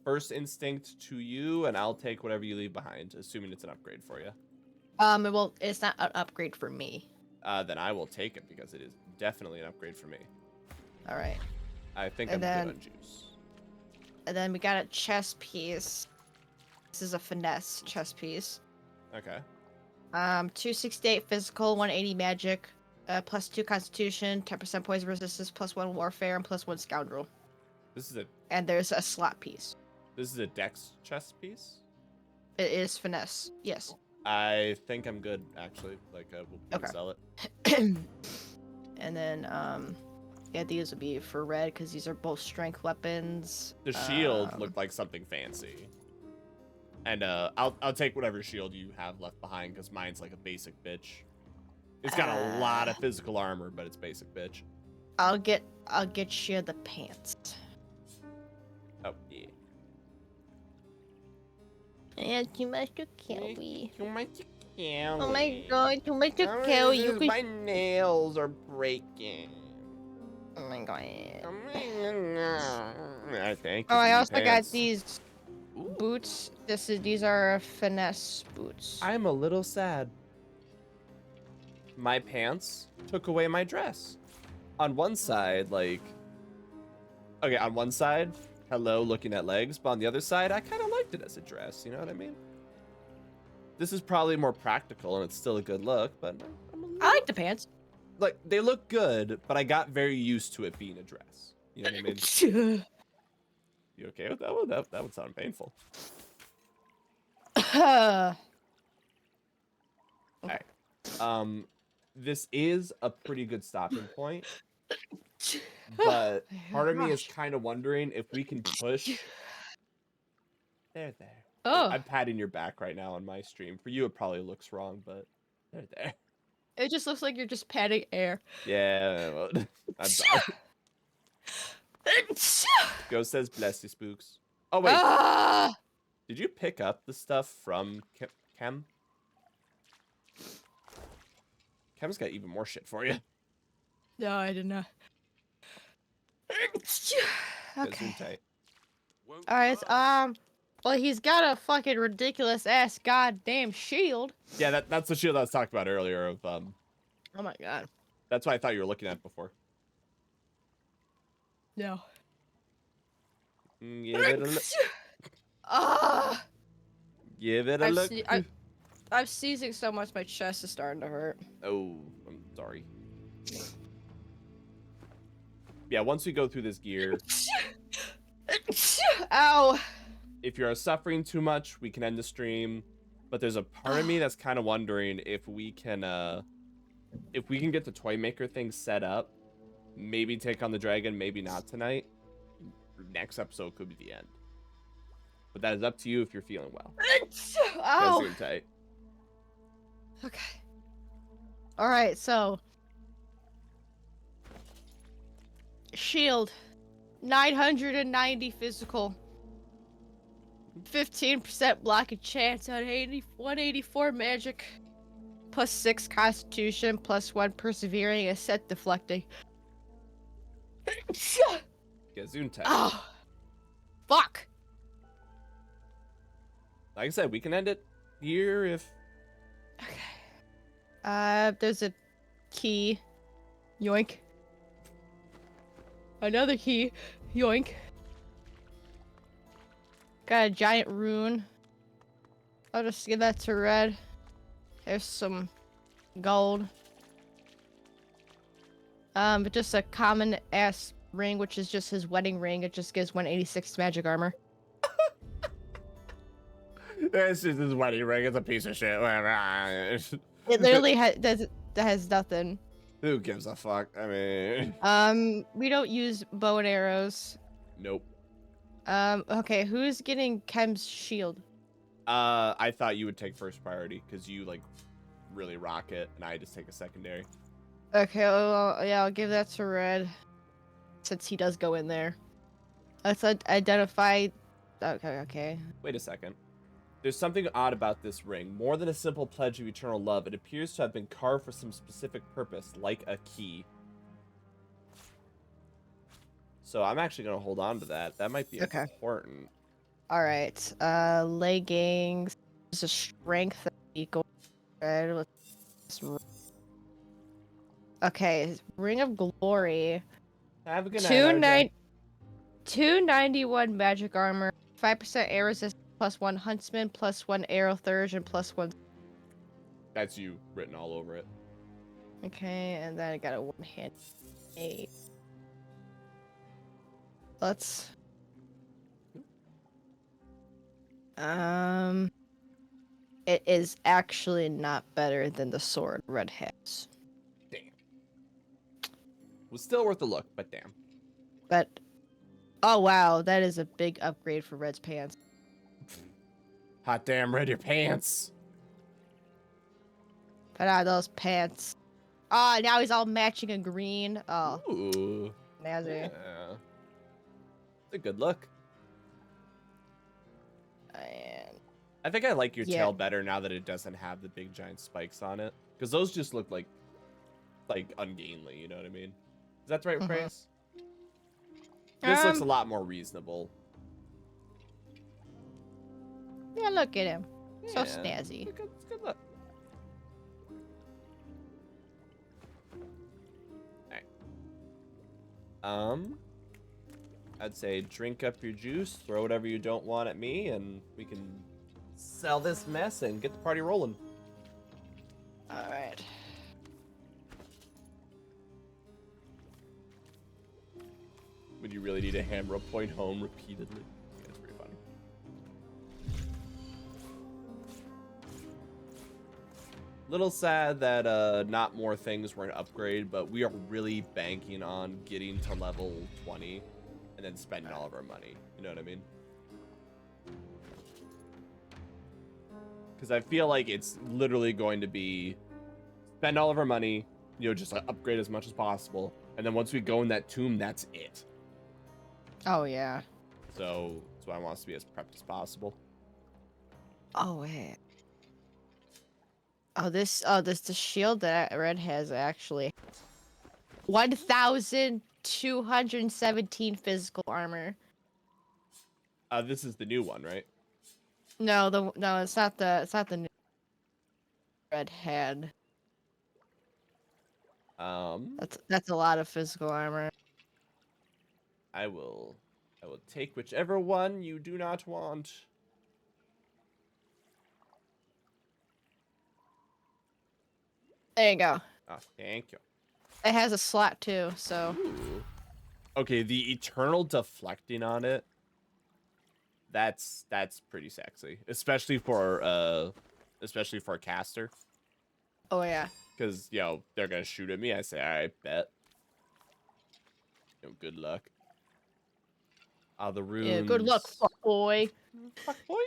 First instinct to you, and I'll take whatever you leave behind, assuming it's an upgrade for you. Well, it's not an upgrade for me. Then I will take it because it is definitely an upgrade for me. All right. I think And I'm then- good on juice. And then we got a chest piece. This is a finesse chest piece. Okay. 268 physical, 180 magic, +2 constitution, 10% poison resistance, +1 warfare, and +1 scoundrel. This is a And there's a slot piece. This is a dex chest piece. It is finesse. Yes. I think I'm good actually. Like we'll Okay. sell it. And then Yeah, these would be for red because these are both strength weapons. The shield looked like something fancy. And I'll take whatever shield you have left behind because mine's like a basic bitch. It's got a lot of physical armor, but it's basic bitch. I'll get you the pants. Oh yeah. Yeah, too much to kill me. Too much to kill. Oh my god, too much to kill you. My nails are breaking. Oh my god. I think. Oh, I also got these boots. These are finesse boots. I'm a little sad. My pants took away my dress. On one side, like, okay, on one side, hello, looking at legs, but on the other side, I kind of liked it as a dress. You know what I mean? This is probably more practical, and it's still a good look, but I like the pants. Like, they look good, but I got very used to it being a dress. You know what I mean? You okay with that one? That would sound painful. Alright. This is a pretty good stopping point. But part of me is kind of wondering if we can push. There. Oh. I'm patting your back right now on my stream. For you, it probably looks wrong, but there. It just looks like you're just patting air. Yeah, well, I'm sorry. Ghost says, bless you, spooks. Oh, wait. Did you pick up the stuff from Chem? Chem's got even more shit for you. No, I did not. Okay. Alright, well, he's got a fucking ridiculous ass goddamn shield. Yeah, that's the shield I was talking about earlier of, Oh my god. That's what I thought you were looking at before. No. Give it a look. Give it a look. I'm sneezing so much my chest is starting to hurt. Oh, I'm sorry. Yeah, once we go through this gear. Ow. If you're suffering too much, we can end the stream. But there's a part of me that's kind of wondering if we can get the toy maker thing set up, maybe take on the dragon, maybe not tonight. Next episode could be the end. But that is up to you if you're feeling well. Ow. That's tight. Okay. All right, so shield 990 physical, 15% block and chance on 184 magic, plus 6 constitution, plus 1 persevering, and set deflecting. Gesundheit. Oh, fuck. Like I said, we can end it here if. Okay. There's a key. Yoink. Another key. Yoink. Got a giant rune. I'll just give that to red. There's some gold. But just a common ass ring, which is just his wedding ring. It just gives 186 magic armor. That's just his wedding ring. It's a piece of shit. It literally has nothing. Who gives a fuck? I mean. We don't use bow and arrows. Nope. Okay, who's getting Chem's shield? I thought you would take first priority because you like really rock it, and I just take a secondary. Okay, well, yeah, I'll give that to red, since he does go in there. Let's identify. Okay. Wait a second. There's something odd about this ring. More than a simple pledge of eternal love, it appears to have been carved for some specific purpose, like a key. So I'm actually going to hold on to that. That might be important. All right. Leggings. There's a strength equal. Okay. Ring of Glory. Have a good night. 291 magic armor. 5% air resistance. Plus 1 huntsman. Plus 1 arrow thurge. And plus 1. That's you written all over it. Okay. And then I got a 1-hand 8. Let's. It is actually not better than the sword red has. Damn. Was still worth a look, but damn. But, oh wow, that is a big upgrade for Red's pants. Hot damn, Red, your pants. Put on those pants. Oh, now he's all matching in green. Oh. Ooh. Snazzy. Yeah. It's a good look. And I think I like your tail better now that it doesn't have the big giant spikes on it. Because those just look like ungainly, you know what I mean? Is that the right phrase? This looks a lot more reasonable. Yeah, look at him. So Yeah, snazzy. It's a good look. Alright. I'd say drink up your juice, throw whatever you don't want at me, and we can sell this mess and get the party rolling. Alright. Would you really need to hammer a point home repeatedly? That's pretty funny. Little sad that not more things were an upgrade, but we are really banking on getting to level 20 and then spending all of our money. You know what I mean? Because I feel like it's literally going to be spend all of our money, you know, just like upgrade as much as possible. And then once we go in that tomb, that's it. Oh, yeah. So that's why I want us to be as prepped as possible. Oh, wait. The shield that Red has actually 1,217 physical armor. This is the new one, right? No, it's not the new Red had. That's a lot of physical armor. I will take whichever one you do not want. There you go. Oh, thank you. It has a slot too, so. Ooh. Okay, the eternal deflecting on it. That's pretty sexy, especially for a caster. Oh yeah. Because they're gonna shoot at me. I say, all right, bet. Good luck. The runes. Yeah, good luck, fuck boy. Fuck boy.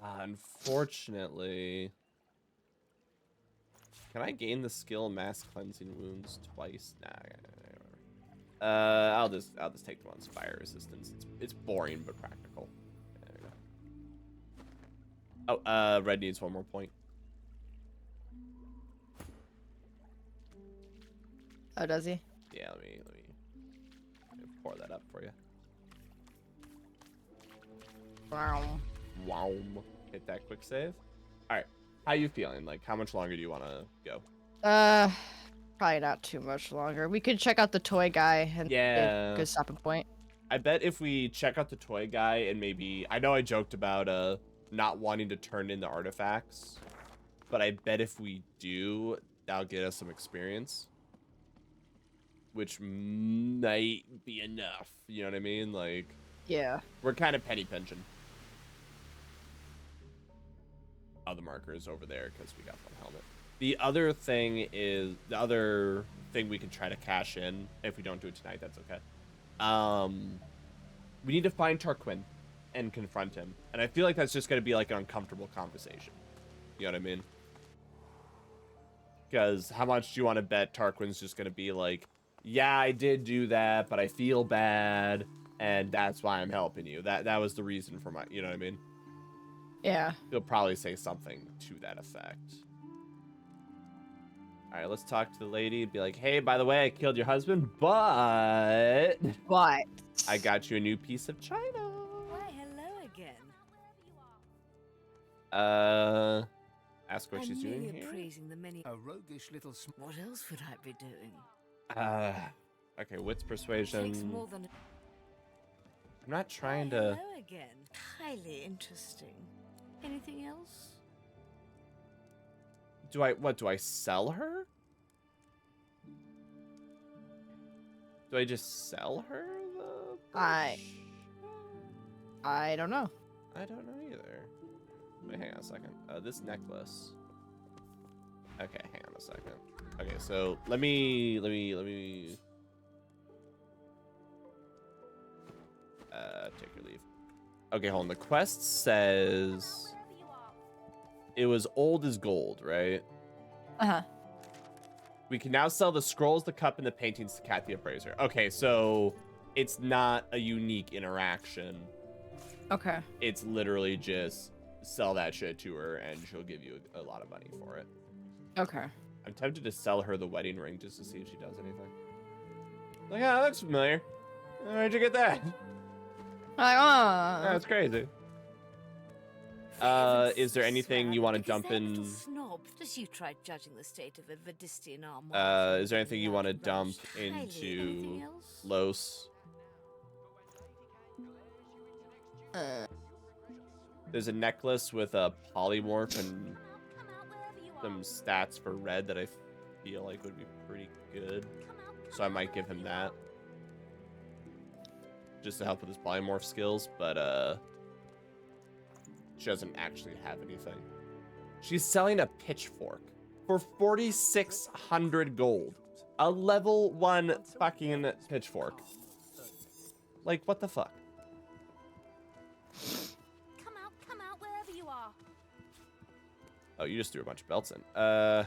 Unfortunately, can I gain the skill mass cleansing wounds twice? Nah. I'll just take the one's fire resistance. It's boring but practical. There we go. Oh, Red needs one more point. Oh, does he? Yeah, let me pour that up for you. Wow. Wow. Hit that quick save. All right. How you feeling? Like, how much longer do you want to go? Probably not too much longer. We could check out the toy guy and get a good stopping point. I bet if we check out the toy guy and maybe, I know I joked about not wanting to turn in the artifacts, but I bet if we do, that'll get us some experience, which might be enough. You know what I mean? Like, yeah, we're kind of penny pinching. Oh, the marker is over there because we got one helmet. The other thing we can try to cash in, if we don't do it tonight, that's okay. We need to find Tarquin and confront him. And I feel like that's just going to be like an uncomfortable conversation. You know what I mean? Because how much do you want to bet Tarquin's just going to be like, yeah, I did do that, but I feel bad, and that's why I'm helping you. That was the reason for my, you know what I mean? Yeah. He'll probably say something to that effect. All right, let's talk to the lady and be like, hey, by the way, I killed your husband, but I got you a new piece of china. Why, hello again. Ask what she's doing here. Praising the many. A roguish little. What else would I be doing? Okay, wits persuasion. Takes more than. I'm not trying to. Hello again. Highly interesting. Anything else? Do I sell her? Do I just sell her the I don't know. I don't know either. Wait, hang on a second. This necklace. Okay, hang on a second. Okay, so let me take your leave. Okay, hold on. The quest says it was old as gold, right? Uh-huh. We can now sell the scrolls, the cup, and the paintings to Cat the Appraiser. Okay, so it's not a unique interaction. Okay. It's literally just sell that shit to her, and she'll give you a lot of money for it. Okay. I'm tempted to sell her the wedding ring just to see if she does anything. Like, yeah, that looks familiar. Where'd you get that? Like, That's crazy. Is there anything you want to dump in? Snob that you tried judging the state of a Vadistian armor. Is there anything you want to dump into Los? There's a necklace with a polymorph and some stats for red that I feel like would be pretty good. So I might give him that. Just to help with his polymorph skills, but she doesn't actually have anything. She's selling a pitchfork for 4,600 gold. A level 1 fucking pitchfork. Like, what the fuck? Come out wherever you are. Oh, you just threw a bunch of belts in. Okay.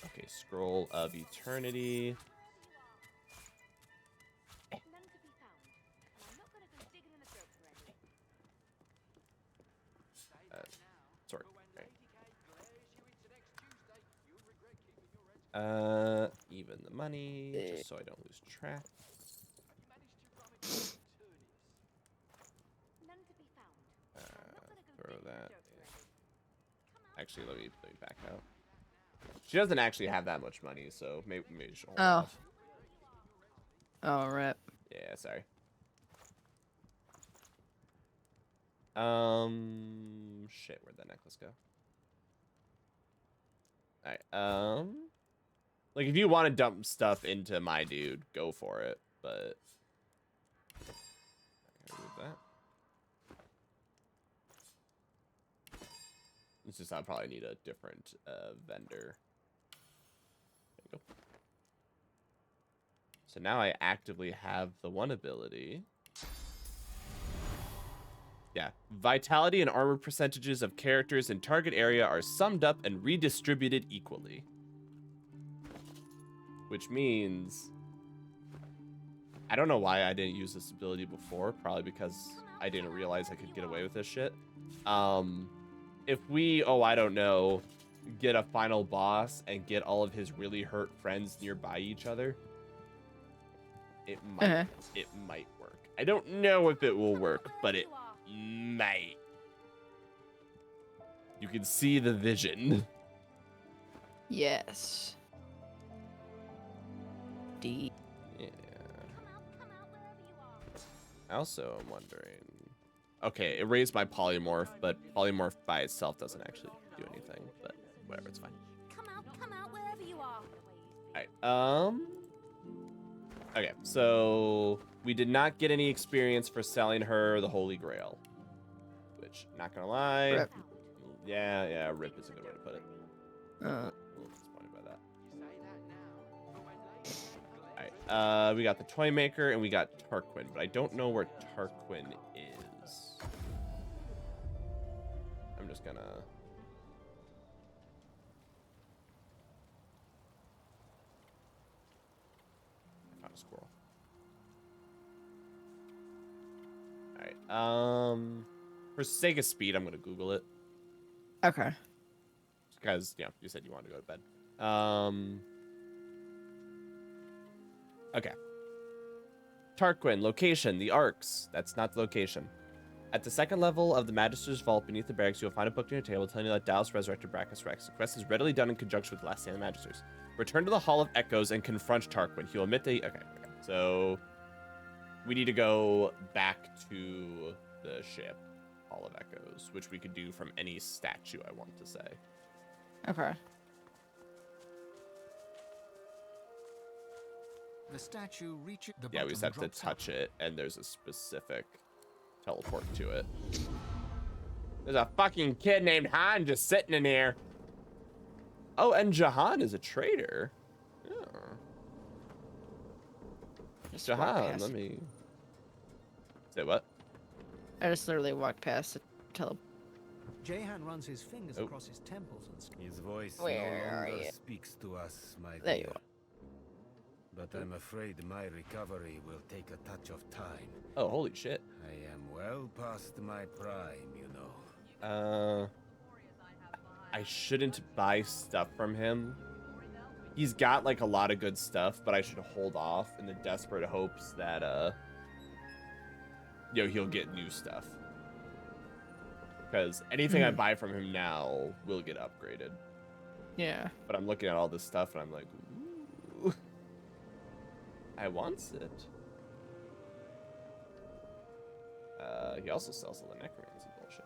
Okay, Scroll of Eternity. Sorry. Right. Even the money, just so I don't lose track. Throw that. Actually, let me back out. She doesn't actually have that much money, so maybe she'll hold off. Oh, rip. Yeah, sorry. Shit, where'd that necklace go? Alright, like, if you want to dump stuff into my dude, go for it, but... I gotta move that. It's just I'll probably need a different, vendor. There you go. So now I actively have the one ability. Yeah. Vitality and armor percentages of characters in target area are summed up and redistributed equally. Which means... I don't know why I didn't use this ability before. Probably because I didn't realize I could get away with this shit. If we, I don't know, get a final boss and get all of his really hurt friends nearby each other, it might work. I don't know if it will work, but it might. You can see the vision. Yes. D. Yeah. Also, I'm wondering. Okay, it raised my polymorph, but polymorph by itself doesn't actually do anything. But whatever, it's fine. Come out wherever you are. Alright, okay, so we did not get any experience for selling her the Holy Grail. Which, not gonna lie. Rip. Yeah, rip is a good way to put it. A little disappointed by that. Alright, we got the Toy Maker and we got Tarquin, but I don't know where Tarquin is. I'm just gonna... I found a squirrel. Alright, for sake of speed, I'm gonna Google it. Okay. Because, you said you wanted to go to bed. Okay. Tarquin, location, the Arcs. That's not the location. At the second level of the Magister's Vault beneath the barracks, you'll find a book near your table telling you that Dallas resurrected Brachus Rex. The quest is readily done in conjunction with the last stand of the Magisters. Return to the Hall of Echoes and confront Tarquin. He'll admit that he... Okay. So, we need to go back to the ship, Hall of Echoes, which we could do from any statue, I want to say. Okay. The statue reaches the Yeah, we just have to drops out. touch it, and there's a specific teleport to it. There's a fucking kid named Han just sitting in here. Oh, and Jahan is a traitor. Yeah. Jahan, let me... Say what? I just literally walked past the Jahan runs his fingers across his temples and... His voice Where no are longer you? speaks to us, my There dear. you are. But I'm afraid my recovery will take a touch of time. Oh, holy shit. I am well past my prime, you know. I shouldn't buy stuff from him. He's got like a lot of good stuff, but I should hold off in the desperate hopes that he'll get new stuff. Because anything I buy from him now will get upgraded. Yeah. But I'm looking at all this stuff and I'm like, ooh, I want it. He also sells all the necromancy bullshit.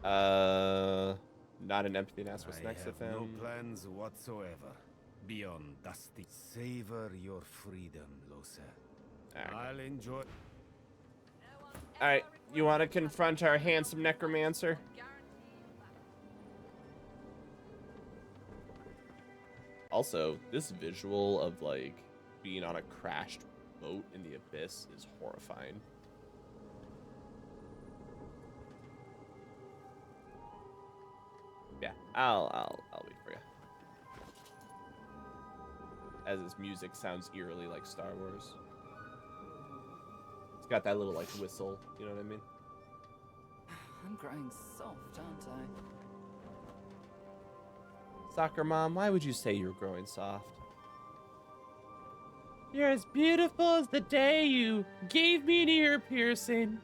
Right. Not an empty nest. What's next with him? No plans whatsoever beyond dusty. Savor your freedom, Losa. I'll enjoy. All right, you want to confront our handsome necromancer? Also, this visual of like being on a crashed boat in the abyss is horrifying. Yeah, I'll wait for you. As his music sounds eerily like Star Wars. It's got that little like whistle, you know what I mean? I'm growing soft, aren't I? Soccer mom, why would you say you're growing soft? You're as beautiful as the day you gave me an ear piercing.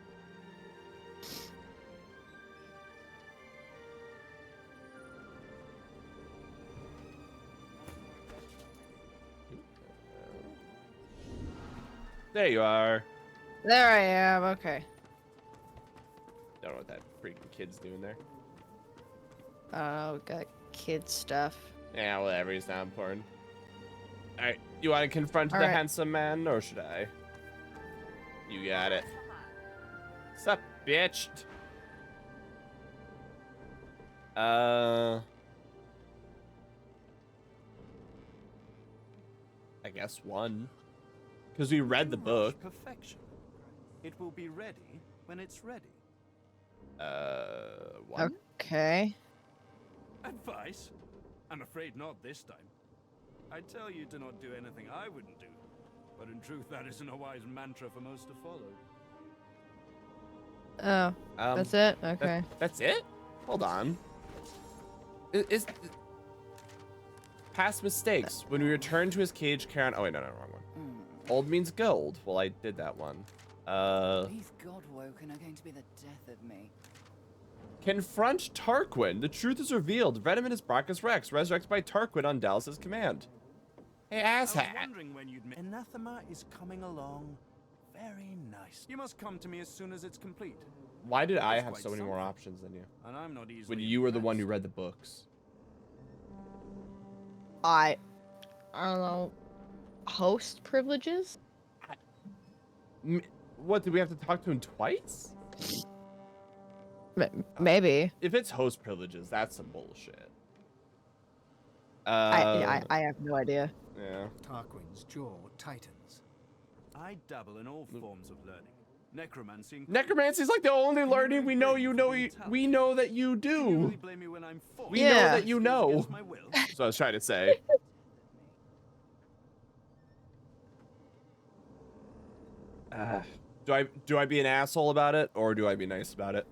There you are. There I am. Okay. Don't know what that freaking kid's doing there. Got kid stuff. Yeah, whatever. He's not important. All right, you want to confront the handsome man, or should I? You got it. Sup, bitch? I guess one. Because we read the book. Perfection. It will be ready when it's ready. One? Okay. Advice? I'm afraid not this time. I tell you to not do anything I wouldn't do. But in truth, that isn't a wise mantra for most to follow. Oh, that's it? Okay. That's it? Hold on. Is past mistakes. When we return to his cage, Karen... Oh, wait, no, wrong one. Old means gold. Well, I did that one. These Godwoken are going to be the death of me. Confront Tarquin. The truth is revealed. Venom is Brachus Rex, resurrected by Tarquin on Dallas's command. Hey, asshat. Anathema is coming along very nice. You must come to me as soon as it's complete. Why did I That's have quite so many more something. options than you? And I'm not easily When you were the one who read the books. I don't know. Host privileges? What, did we have to talk to him twice? Maybe. If it's host privileges, that's some bullshit. I have no idea. Yeah. Tarquin's jaw tightens. I dabble in all forms of learning. Necromancy. Necromancy is like the only learning we know we know that you do. We know that you know. That's what I was trying to say. Do I be an asshole about it, or do I be nice about it?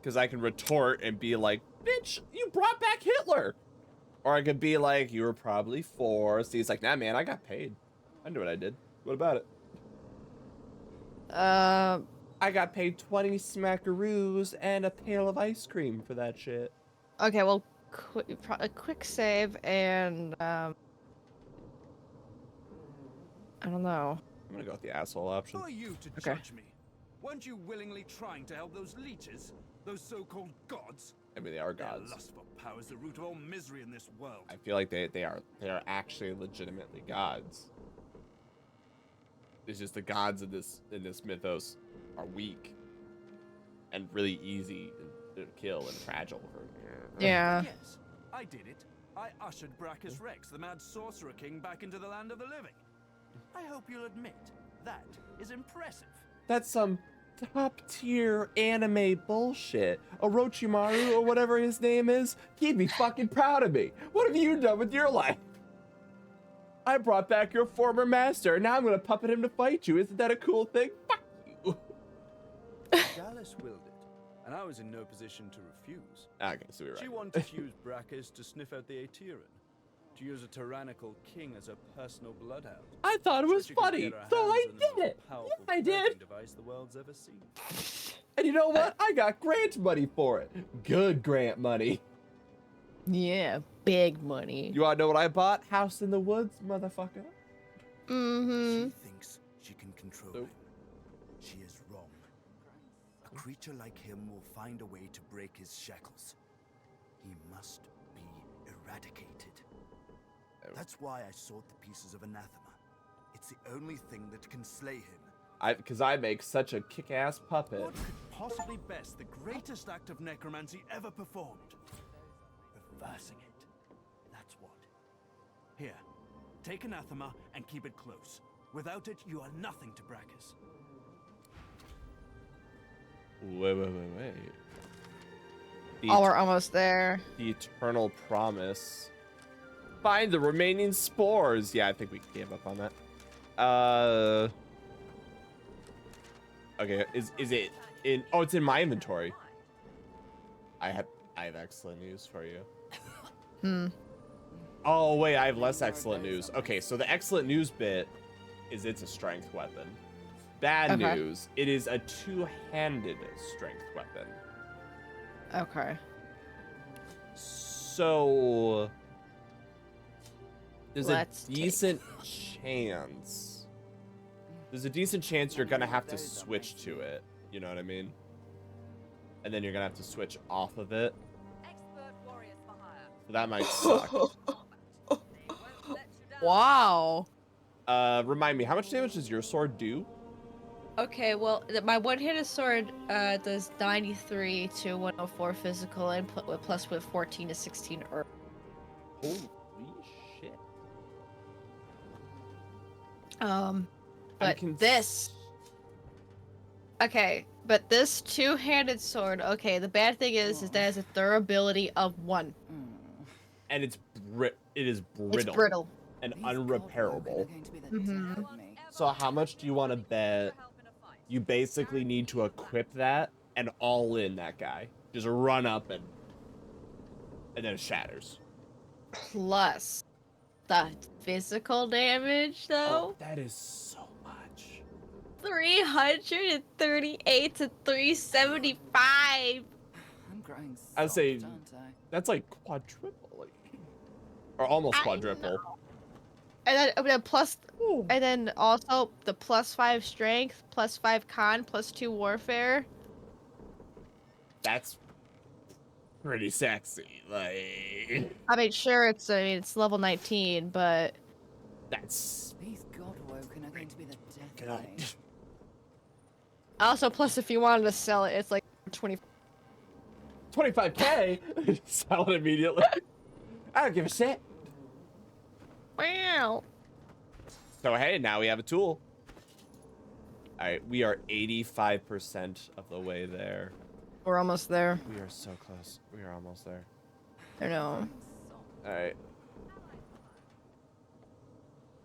Because I can retort and be like, bitch, you brought back Hitler. Or I could be like, you were probably forced. He's like, nah, man, I got paid. I knew what I did. What about it? I got paid 20 smackaroos and a pail of ice cream for that shit. Okay, well, a quick save and, I don't know. I'm gonna go with the asshole option. Who are you to judge me? Weren't you willingly trying to help those leeches? Those so-called gods? I mean, they are Their gods. lust for power is the root of all misery in this world. I feel like they are actually legitimately gods. It's just the gods in this mythos are weak and really easy to kill and fragile. Yeah. Yes, I did it. I ushered Brachus Rex, the mad sorcerer king, back into the land of the living. I hope you'll admit that is impressive. That's some top tier anime bullshit. Orochimaru or whatever his name is, he'd be fucking proud of me. What have you done with your life? I brought back your former master, and now I'm gonna puppet him to fight you. Isn't that a cool thing? Fuck you. Dallas willed it, and I was in no position to refuse. Okay, so we're right. She wanted to use Brachus to sniff out the Aetherin, to use a tyrannical king as a personal bloodhound. I thought it was funny, so I did it. Yeah, I did. Device the world's ever seen. And you know what? I got grant money for it. Good grant money. Yeah, big money. You wanna know what I bought? House in the woods, motherfucker. Mm-hmm. She thinks she can control him. She is wrong. A creature like him will find a way to break his shackles. He must be eradicated. That's why I sought the pieces of anathema. It's the only thing that can slay him. Because I make such a kick-ass puppet. What could possibly best the greatest act of necromancy ever performed? Reversing it. That's what. Here, take anathema and keep it close. Without it, you are nothing to Brachus. Wait. Oh, we're almost there. The eternal promise. Find the remaining spores. Yeah, I think we gave up on that. Okay, is it in? Oh, it's in my inventory. I have excellent news for you. Oh wait, I have less excellent news. Okay, so the excellent news bit is it's a strength weapon. Bad news, it is a two-handed strength weapon. Okay. So there's a decent chance. There's a decent chance you're gonna have to switch to it. You know what I mean? And then you're gonna have to switch off of it. So that might suck. Wow. Remind me, how much damage does your sword do? Okay, well, my one-handed sword does 93 to 104 physical and plus with 14 to 16 earth. Holy shit. But this... Okay, but this two-handed sword, okay, the bad thing is that it has a durability of 1. And it is brittle. It's brittle. And unrepairable. Mm-hmm. So how much do you want to bet you basically need to equip that and all in that guy? Just run up and then it shatters. Plus the physical damage, though. Oh, that is so much. 338 to 375. I'm growing I'd say soft, aren't I? that's like quadruple, or almost quadruple. And then and then also the +5 strength, +5 con, +2 warfare. That's pretty sexy. Like, I mean, sure, it's level 19, but that's These Godwoken are going to be the death of me. also plus if you wanted to sell it, it's like 25K. Sell it immediately. I don't give a shit. Wow. So hey, now we have a tool. All right, we are 85% of the way there. We're almost there. We are so close. We are almost there. I know. All right.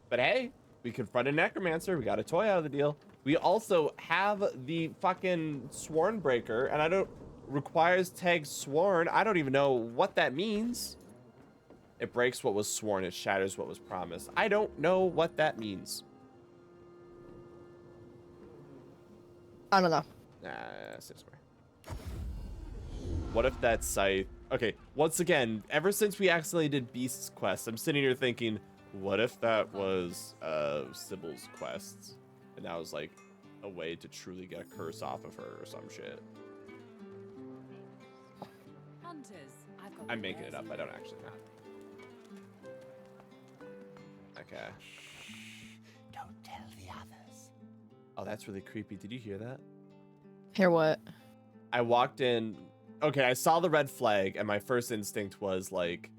But hey, we confronted Necromancer. We got a toy out of the deal. We also have the fucking Sworn Breaker, and I don't requires tag Sworn. I don't even know what that means. It breaks what was sworn. It shatters what was promised. I don't know what that means. I don't know. Nah, swear. What if that scythe? Okay, once again, ever since we accidentally did Beast's quest, I'm sitting here thinking, what if that was Sybil's quest, and that was like a way to truly get a curse off of her or some shit? I'm making it up. I don't actually know. Okay. Don't tell the others. Oh, that's really creepy. Did you hear that? Hear what? I walked in. Okay, I saw the red flag, and my first instinct was like,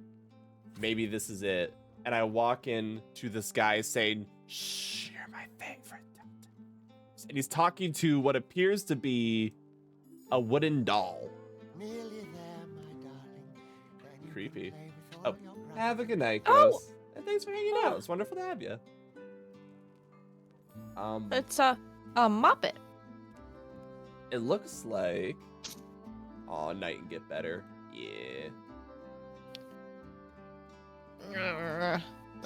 maybe this is it. And I walk in to this guy saying, "Shh, you're my favorite." And he's talking to what appears to be a wooden doll. Creepy. Oh, have a good night, Ghost. And thanks for hanging out. It's wonderful to have you. It's a Muppet. It looks like. Oh, night and get better. Yeah.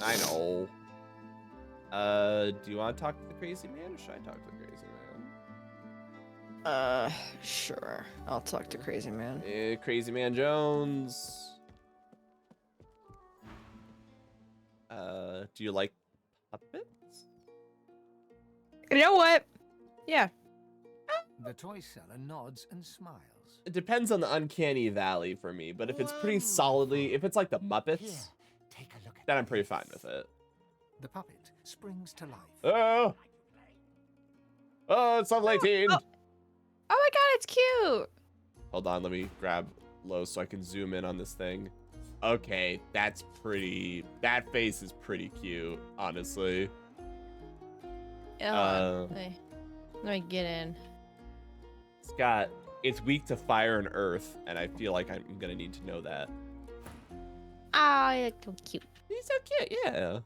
I know. Do you want to talk to the crazy man, or should I talk to the crazy man? Sure. I'll talk to Crazy Man. Crazy Man Jones. Do you like puppets? You know what? Yeah. The toy seller nods and smiles. It depends on the uncanny valley for me, but if it's pretty solidly, if it's like the Muppets, then I'm pretty fine with it. The puppet springs to life. Oh! Oh, it's level 18! Oh my god, it's cute! Hold on, let me grab low so I can zoom in on this thing. Okay, that's pretty... That face is pretty cute, honestly. Let me get in. It's weak to fire and earth, and I feel like I'm gonna need to know that. Ah, you're so cute. He's so cute, yeah.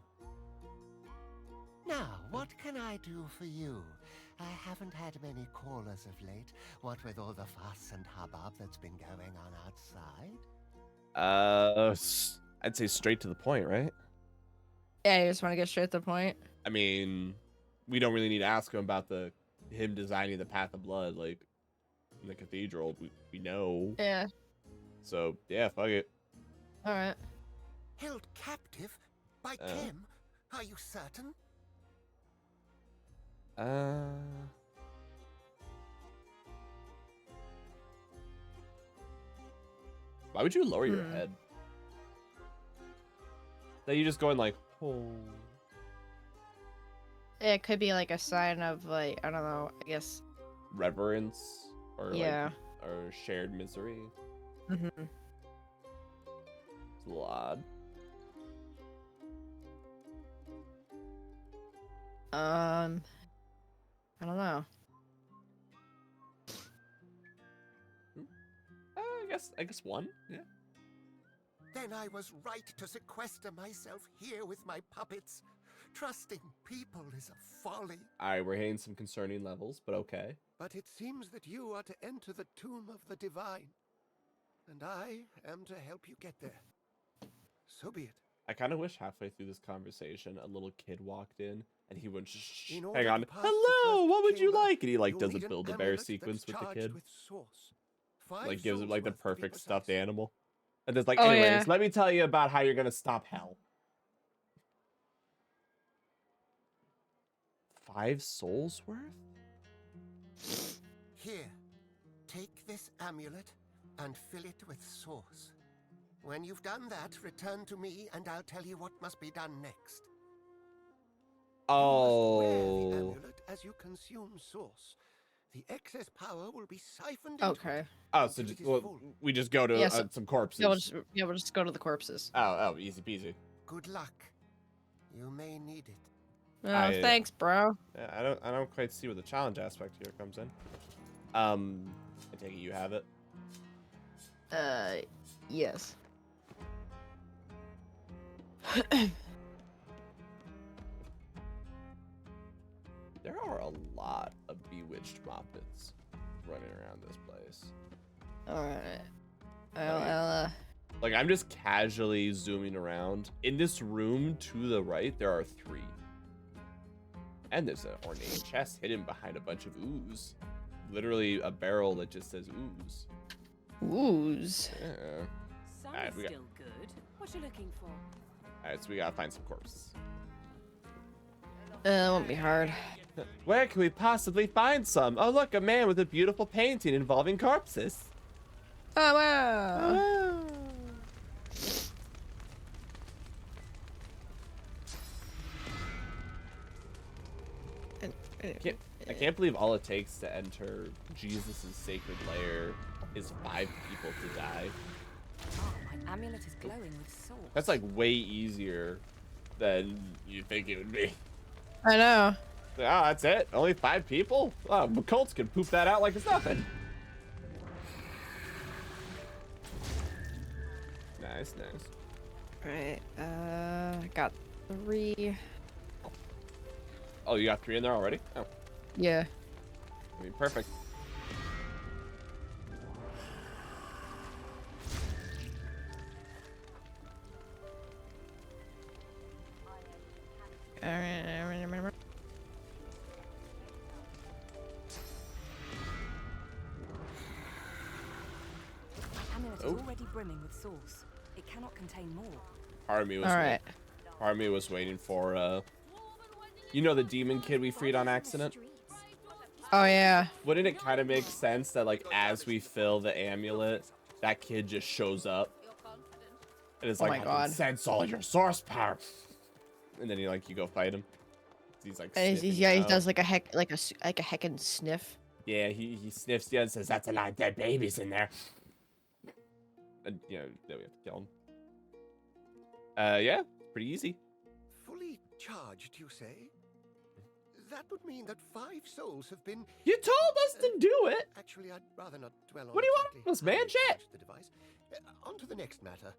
Now, what can I do for you? I haven't had many callers of late, what with all the fuss and hubbub that's been going on outside. I'd say straight to the point, right? Yeah, you just want to get straight to the point? I mean, we don't really need to ask him about him designing the Path of Blood, like, in the cathedral. We know. Yeah. So, yeah, fuck it. Alright. Held captive? By Kim? Are you certain? Why would you lower your head? That you just going like, oh. It could be like a sign of like, I don't know, I guess. Reverence or yeah. Or shared misery. Mm-hmm. It's a little odd. I don't know. I guess one. Yeah. Then I was right to sequester myself here with my puppets. Trusting people is a folly. Alright, we're hitting some concerning levels, but okay. But it seems that you are to enter the tomb of the divine. And I am to help you get there. So be it. I kind of wish halfway through this conversation a little kid walked in and he went, hang on, hello, what would you like? And he like does a Build-A-Bear sequence with the kid. Like gives him like the perfect stuffed animal. And there's like, anyways, let me tell you about how you're gonna stop hell. 5 souls worth? Here, take this amulet and fill it with source. When you've done that, return to me and I'll tell you what must be done next. Oh. You must wear the amulet as you consume source. The excess power will be siphoned into it. Oh, so we just go to some corpses. Yeah, we'll just go to the corpses. Oh, easy peasy. Good luck. You may need it. Oh, thanks, bro. Yeah, I don't quite see where the challenge aspect here comes in. I take it you have it. Yes. There are a lot of bewitched Moppets running around this place. Alright. Like, I'm just casually zooming around. In this room to the right, there are 3. And there's an ornate chest hidden behind a bunch of ooze. Literally a barrel that just says ooze. Ooze. Yeah. Sounds still good. What you looking for? Alright, so we gotta find some corpses. That won't be hard. Where can we possibly find some? Oh, look, a man with a beautiful painting involving corpses. Oh, wow. Oh, wow. I can't believe all it takes to enter Jesus' sacred lair is 5 people to die. Oh, my amulet is glowing with salt. That's like way easier than you think it would be. I know. Oh, that's it? Only 5 people? Oh, cults can poop that out like it's nothing. Nice, nice. Alright, I got 3. Oh, you got 3 in there already? Oh. Yeah. I mean, perfect. My amulet is already brimming with sauce. It cannot contain more. Army was waiting for, you know, the demon kid we freed on accident? Oh, yeah. Wouldn't it kind of make sense that, like, as we fill the amulet, that kid just shows up? And it's like, oh my God. Sense all your source power. And then you go fight him. He's like, yeah, he does like a heckin' sniff. Yeah, he sniffs you and says, "That's a lot of dead babies in there." And you know, then we have to kill him. Yeah, pretty easy. Fully charged, you say? That would mean that 5 souls have been... You told us to do it! Actually, I'd rather not dwell on... What do you want from us, man? Shit! The device. On to the next matter.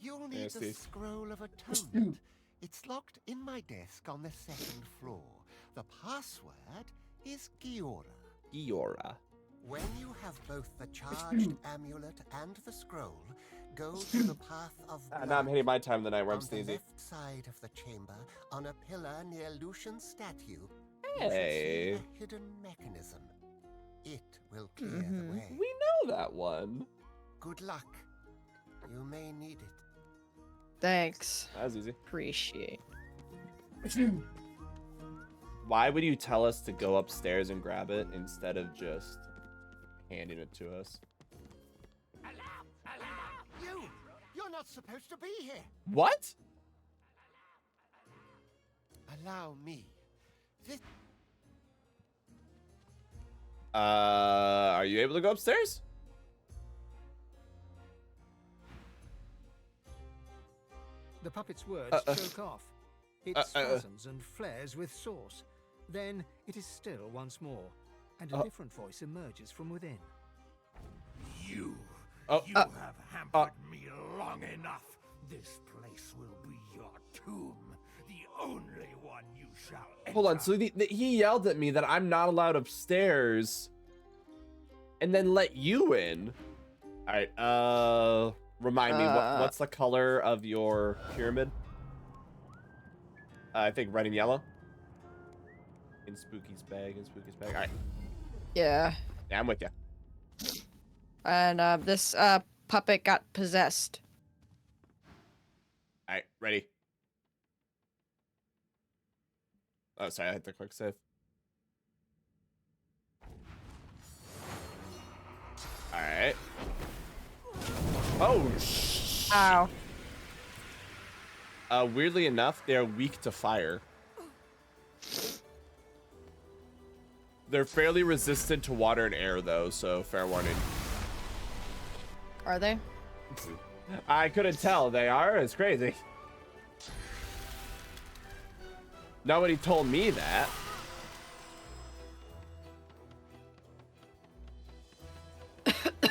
You'll need Yes, the Steve. Scroll of Atonement. It's locked in my desk on the 2nd floor. The password is Giora. Giora. When you have both the charged amulet and the scroll, go to the path of blood. Now I'm hitting my time of the night where I'm on the sneezing. left side of the chamber, on a pillar near Lucian's statue, you Hey. should see a hidden mechanism. It will clear the way. We know that one. Good luck. You may need it. Thanks. That was easy. Appreciate. Why would you tell us to go upstairs and grab it instead of just handing it to us? You're not supposed to be here. What? Allow me. This... Are you able to go upstairs? The puppet's words choke off. It spasms and flares with sauce. Then it is still once more, and a different voice emerges from within. You have hampered me long enough. This place will be your tomb, the only one you shall enter. Hold on, so he yelled at me that I'm not allowed upstairs and then let you in. All right, remind me, what's the color of your pyramid? I think red and yellow. In Spooky's bag, All right. Yeah. Yeah, I'm with you. And this puppet got possessed. All right, ready. Oh, sorry, I hit the quick save. All right. Oh, Ow. Weirdly enough, they're weak to fire. They're fairly resistant to water and air, though, so fair warning. Are they? I couldn't tell. They are? It's crazy. Nobody told me that.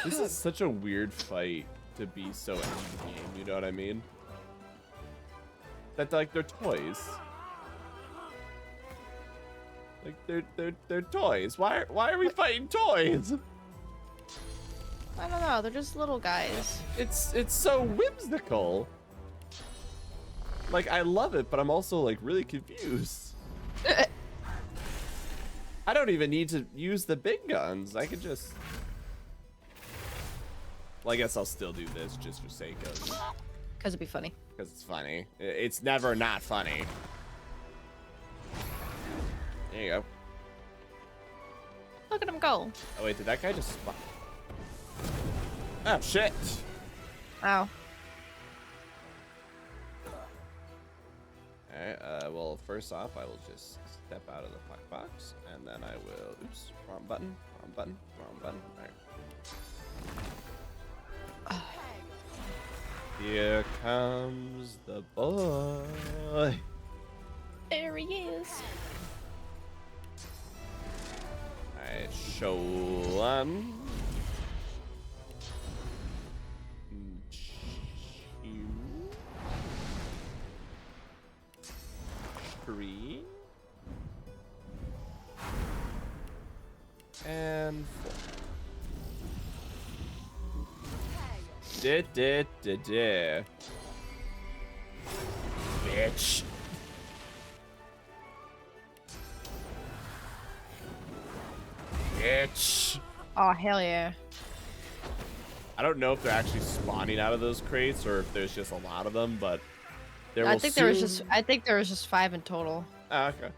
This is such a weird fight to be so end-game, you know what I mean? That, like, they're toys. Like, they're toys. Why are we fighting toys? I don't know. They're just little guys. It's so whimsical. Like, I love it, but I'm also, like, really confused. I don't even need to use the big guns. I could just... Well, I guess I'll still do this just for sake of... Because it'd be funny. Because it's funny. It's never not funny. There you go. Look at him go. Oh, wait, did that guy just... Oh, shit. Ow. Alright, well, first off, I will just step out of the puck box, and then I will... Oops, wrong button, wrong button, wrong button. Alright. Here comes the boy. There he is. Alright, show one. Three. And 4. Bitch. Bitch. Oh, hell yeah. I don't know if they're actually spawning out of those crates or if there's just a lot of them, but I think there was just 5 in total. Ah, okay.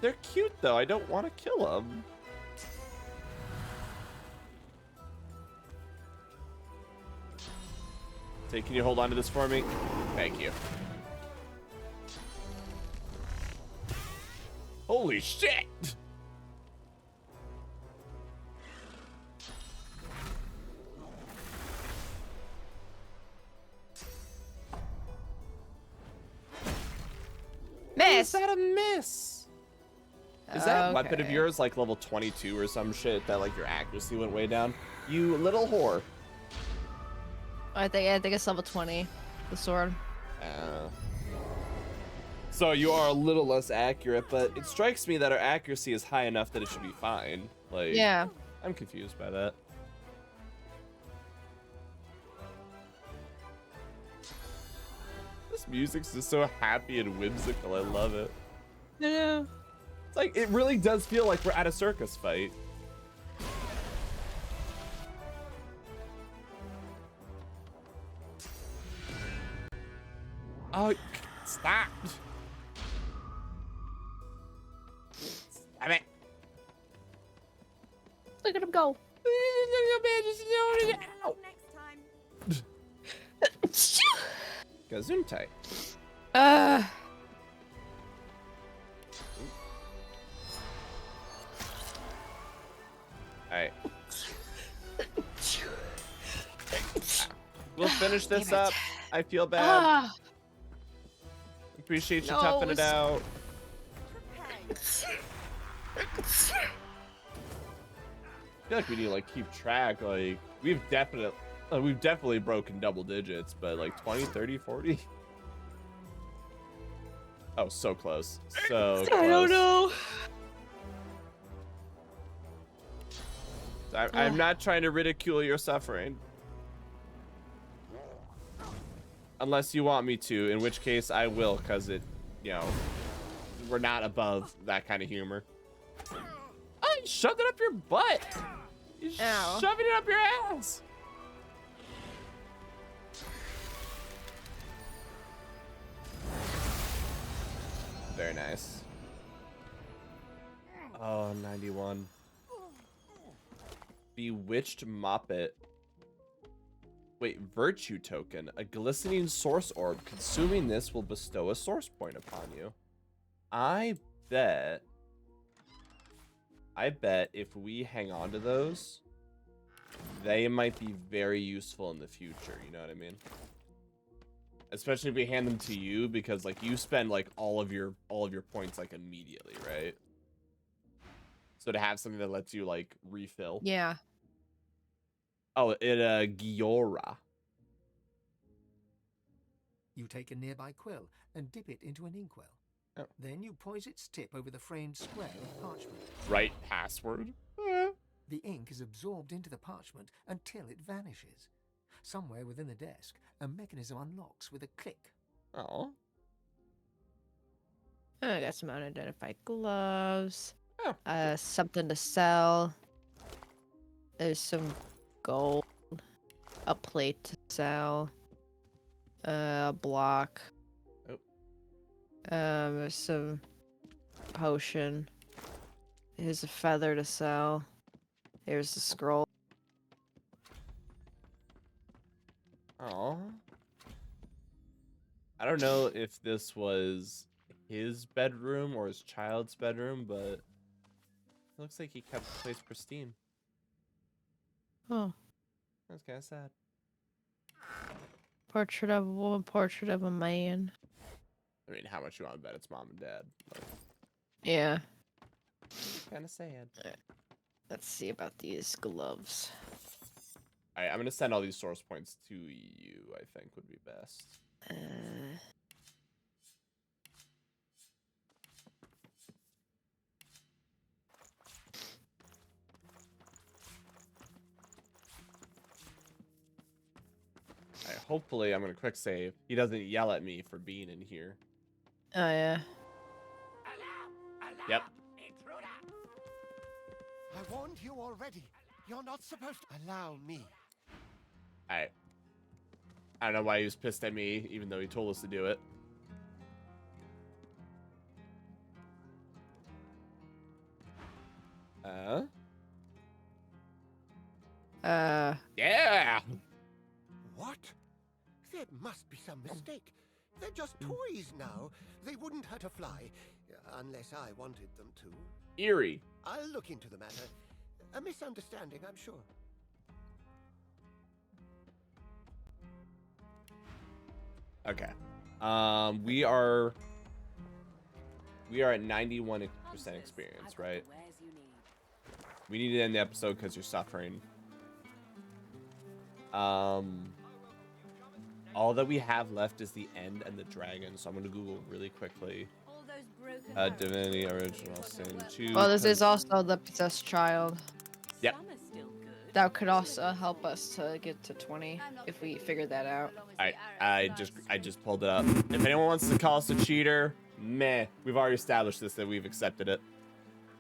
They're cute though. I don't want to kill them. Say, can you hold on to this for me? Thank you. Holy shit! Miss! Is that a miss? Is that weapon of yours like level 22 or some shit that like your accuracy went way down? You little whore. I think it's level 20. The sword. So you are a little less accurate, but it strikes me that our accuracy is high enough that it should be fine. Like, yeah. I'm confused by that. This music's just so happy and whimsical. I love it. Yeah. It's like, it really does feel like we're at a circus fight. Oh, stop. Stop it. Look at him go. Gesundheit. Alright. We'll finish this up. I feel bad. Appreciate you toughing it out. I feel like we need to like keep track. Like we've definitely broken double digits, but like 20, 30, 40. Oh, so close. So close. I don't know. I'm not trying to ridicule your suffering. Unless you want me to, in which case I will, because it, you know, we're not above that kind of humor. Oh, you shoved it up your butt! You're shoving it up your ass! Very nice. Oh, 91. Bewitched Moppet. Wait, Virtue Token. A glistening source orb. Consuming this will bestow a source point upon you. I bet if we hang on to those, they might be very useful in the future. You know what I mean? Especially if we hand them to you, because like you spend like all of your points like immediately, right? So to have something that lets you like refill. Yeah. Oh, Giora. You take a nearby quill and dip it into an inkwell. Oh. Then you poise its tip over the framed square of parchment. Right password. The ink is absorbed into the parchment until it vanishes. Somewhere within the desk, a mechanism unlocks with a click. Oh. I got some unidentified gloves. Oh. Something to sell. There's some gold. A plate to sell. A block. Oh. There's some potion. Here's a feather to sell. Here's the scroll. Oh. I don't know if this was his bedroom or his child's bedroom, but it looks like he kept the place pristine. Oh. That's kind of sad. Portrait of a woman, portrait of a man. I mean, how much you want to bet it's mom and dad? But Yeah. kind of sad. Let's see about these gloves. All right, I'm gonna send all these source points to you. I think would be best. All right, hopefully, I'm gonna quick save. He doesn't yell at me for being in here. Oh yeah. Yep. I warned you already. You're not supposed to allow me. I don't know why he was pissed at me, even though he told us to do it. Yeah. What? There must be some mistake. They're just toys now. They wouldn't hurt a fly, unless I wanted them to. Eerie. I'll look into the matter. A misunderstanding, I'm sure. Okay. We are at 91% experience, right? We need to end the episode because you're suffering. All that we have left is the end and the dragon, so I'm gonna Google really quickly. Divinity Original Sin 2. Oh, this is also the possessed child. Yep. That could also help us to get to 20 if we figure that out. I just pulled it up. If anyone wants to call us a cheater, meh. We've already established this, that we've accepted it.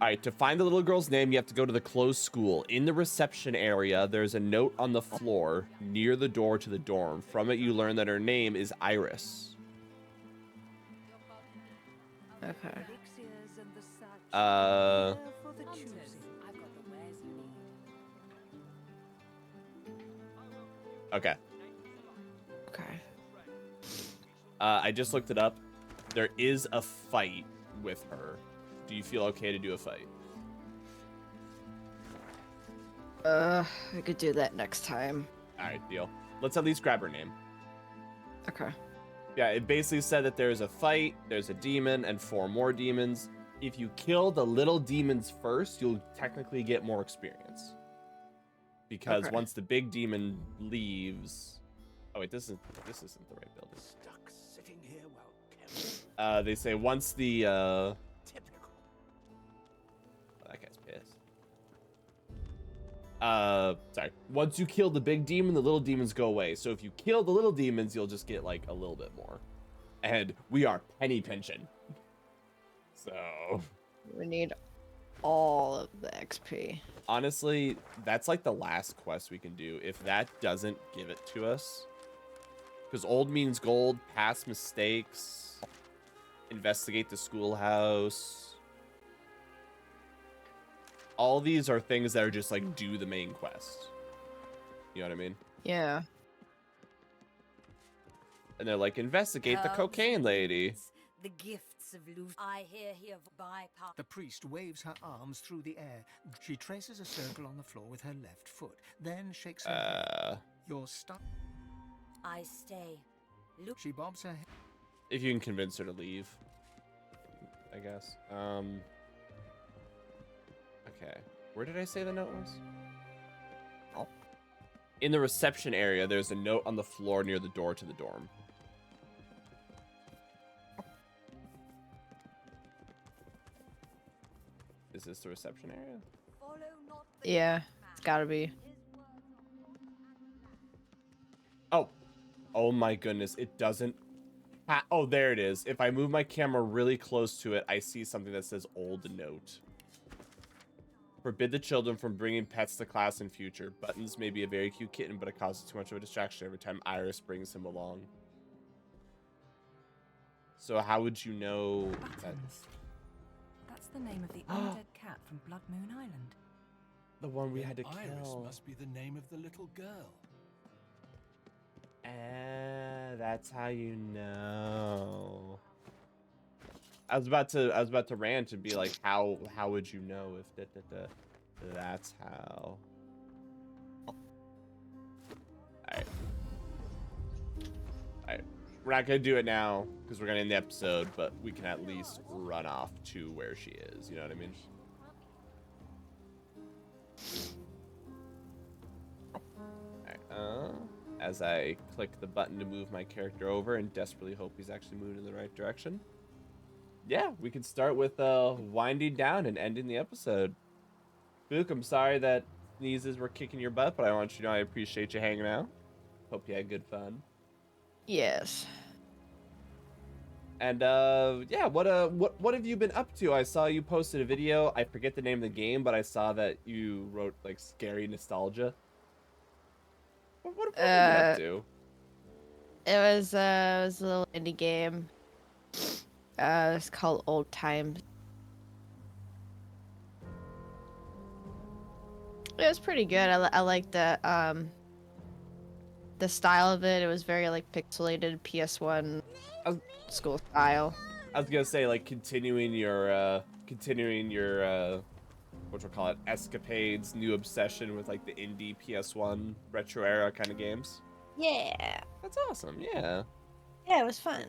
All right, to find the little girl's name, you have to go to the closed school. In the reception area, there's a note on the floor near the door to the dorm. From it, you learn that her name is Iris. Okay. Okay. Okay. I just looked it up. There is a fight with her. Do you feel okay to do a fight? I could do that next time. All right, deal. Let's at least grab her name. Okay. Yeah, it basically said that there's a fight, there's a demon, and 4 more demons. If you kill the little demons first, you'll technically get more experience. Because once the big demon leaves... Oh, wait, this isn't the right building. Stuck sitting here while They say once the... Typical. Oh, that guy's pissed. Sorry. Once you kill the big demon, the little demons go away. So if you kill the little demons, you'll just get, like, a little bit more. And we are penny pinching. So... We need all of the XP. Honestly, that's like the last quest we can do. If that doesn't give it to us. Because old means gold, past mistakes, investigate the schoolhouse. All these are things that are just like do the main quest. You know what I mean? Yeah. And they're like, investigate the cocaine lady. The gifts of Luth. I hear bypass. The priest waves her arms through the air. She traces a circle on the floor with her left foot, then shakes her head. You're stuck. I stay. Look. She bobs her head. If you can convince her to leave, I guess. Okay. Where did I say the note was? Oh. In the reception area, there's a note on the floor near the door to the dorm. Is this the reception area? Yeah, it's gotta be. Oh my goodness, it doesn't... Oh, there it is. If I move my camera really close to it, I see something that says old note. Forbid the children from bringing pets to class in future. Buttons may be a very cute kitten, but it causes too much of a distraction every time Iris brings him along. So how would you know that... That's the name of the undead cat from Blood Moon Island. The one we had to Iris kill. must be the name of the little girl. That's how you know. I was about to rant and be like, how would you know if that's how? All right. We're not gonna do it now because we're gonna end the episode, but we can at least run off to where she is. You know what I mean? All right. As I click the button to move my character over and desperately hope he's actually moving in the right direction. Yeah, we can start with winding down and ending the episode. Book, I'm sorry that sneezes were kicking your butt, but I want you to know I appreciate you hanging out. Hope you had good fun. Yes. And yeah, what have you been up to? I saw you posted a video. I forget the name of the game, but I saw that you wrote like scary nostalgia. What have you been up to? It was a little indie game. It's called Old Times. It was pretty good. I liked the style of it. It was very like pixelated PS1 school style. I was gonna say like continuing your whatchamacallit, escapades, new obsession with like the indie PS1 retro era kind of games. Yeah. That's awesome. Yeah. Yeah, it was fun.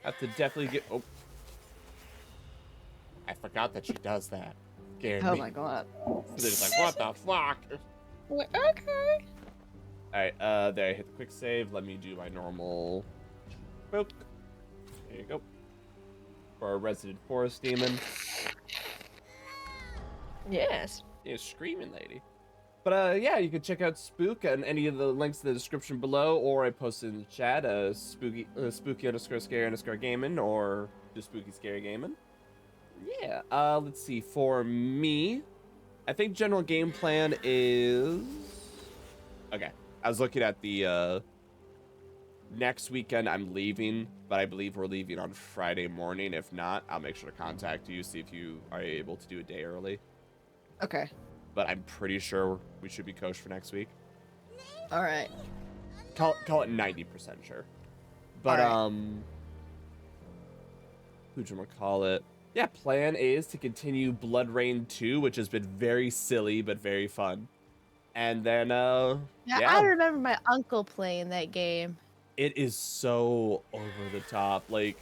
Have to definitely get. Oh, I forgot that she does that. Scared me. Oh my god. They're just like, what the fuck? Okay. All right. There. I hit the quick save. Let me do my normal. Boop. There you go. For a resident forest demon. Yes. Yeah, screaming lady. But yeah, you can check out Spook and any of the links in the description below, or I posted in the chat, spooky_scary_gaming, or just spooky scary gaming. Yeah. Let's see. For me, I think general game plan is okay. I was looking at the next weekend. I'm leaving, but I believe we're leaving on Friday morning. If not, I'll make sure to contact you, see if you are able to do a day early. Okay. But I'm pretty sure we should be coached for next week. All right. Call it 90% sure. But who'd yeah, plan is to continue Blood Rain 2, which has been very silly but very fun. And then yeah, I remember my uncle playing that game. It is so over the top. Like,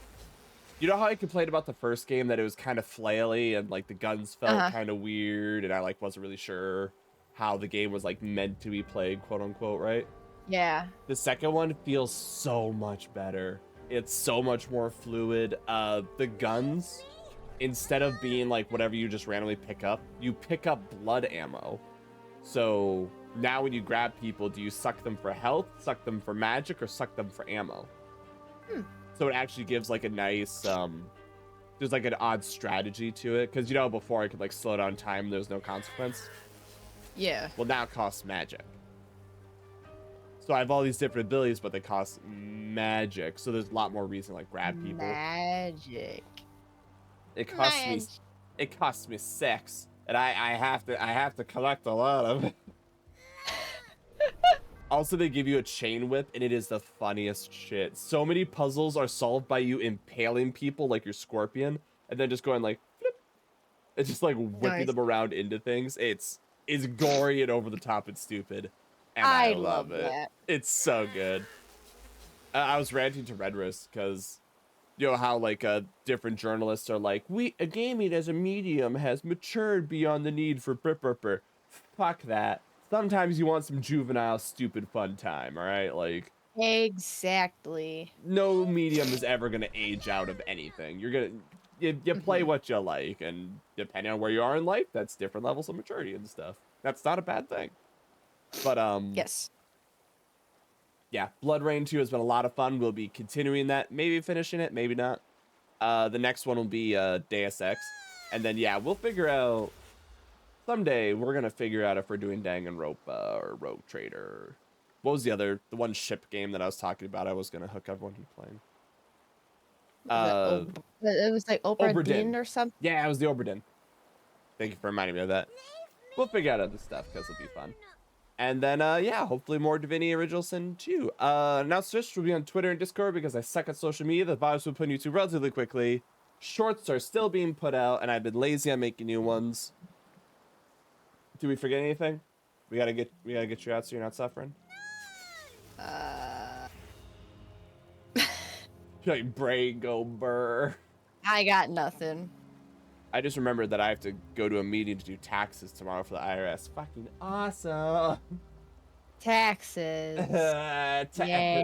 you know how I complained about the first game that it was kind of flaily and like the guns felt kind of weird and I like wasn't really sure how the game was like meant to be played, quote unquote, right? Yeah. The second one feels so much better. It's so much more fluid. The guns, instead of being like whatever you just randomly pick up, you pick up blood ammo. So now when you grab people, do you suck them for health, suck them for magic, or suck them for ammo? So it actually gives like a nice, there's like an odd strategy to it. Because, you know, before I could like slow down time, there's no consequence. Yeah. Well, now it costs magic. So I have all these different abilities, but they cost magic. So there's a lot more reason to like grab people. Magic. It costs me sex. And I have to collect a lot of it. Also, they give you a chain whip, and it is the funniest shit. So many puzzles are solved by you impaling people like your scorpion, and then just going like, flip. It's just like whipping them around into things. It's gory and over the top and stupid, and I love it. That. It's so good. I was ranting to Redris because, you know how like different journalists are like, gaming as a medium has matured beyond the need for brr. Fuck that. Sometimes you want some juvenile, stupid fun time, all right? Like, exactly. No medium is ever gonna age out of anything. You play what you like, and depending on where you are in life, that's different levels of maturity and stuff. That's not a bad thing. But yes. Yeah, Blood Rain 2 has been a lot of fun. We'll be continuing that, maybe finishing it, maybe not. The next one will be Deus Ex, and then yeah, we'll figure out. Someday, we're going to figure out if we're doing Danganronpa or Rogue Trader. What was the one ship game that I was talking about I was going to hook everyone to playing? It was like Obra Dinn or something? Yeah, it was the Obra Dinn. Thank you for reminding me of that. We'll figure out other stuff because it'll be fun. And then, yeah, hopefully more Divinity Original Sin 2. Now Switch will be on Twitter and Discord because I suck at social media. The vibes will put on YouTube relatively quickly. Shorts are still being put out, and I've been lazy on making new ones. Did we forget anything? We gotta get you out so you're not suffering. Like brain go burr. I got nothing. I just remembered that I have to go to a meeting to do taxes tomorrow for the IRS. Fucking awesome. Taxes. Yeah.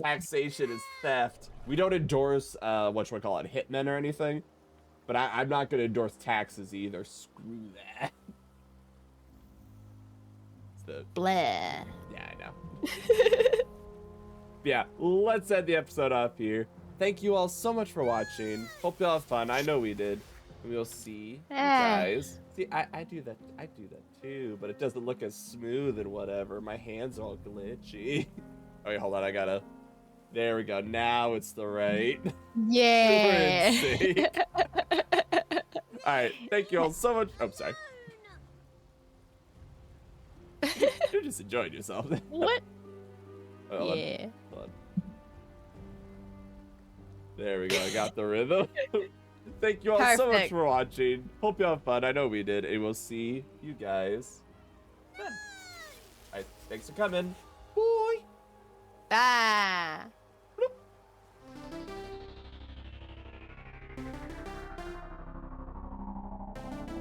Taxation is theft. We don't endorse whatchamacallit, hitmen or anything, but I'm not gonna endorse taxes either. Screw that. It's the Blah. Yeah, I know. Yeah, let's end the episode off here. Thank you all so much for watching. Hope you all have fun. I know we did. We'll see you guys. See, I do that too, but it doesn't look as smooth and whatever. My hands are all glitchy. Oh wait, hold on, there we go. Now it's the right. Yeah. Alright, thank you all so much. Oh, sorry. You're just enjoying yourself. What? Hold yeah. On. There we go. I got the rhythm. Thank you all so much for watching. Hope you have fun. I know we did. And we'll see you guys then. Alright, thanks for coming.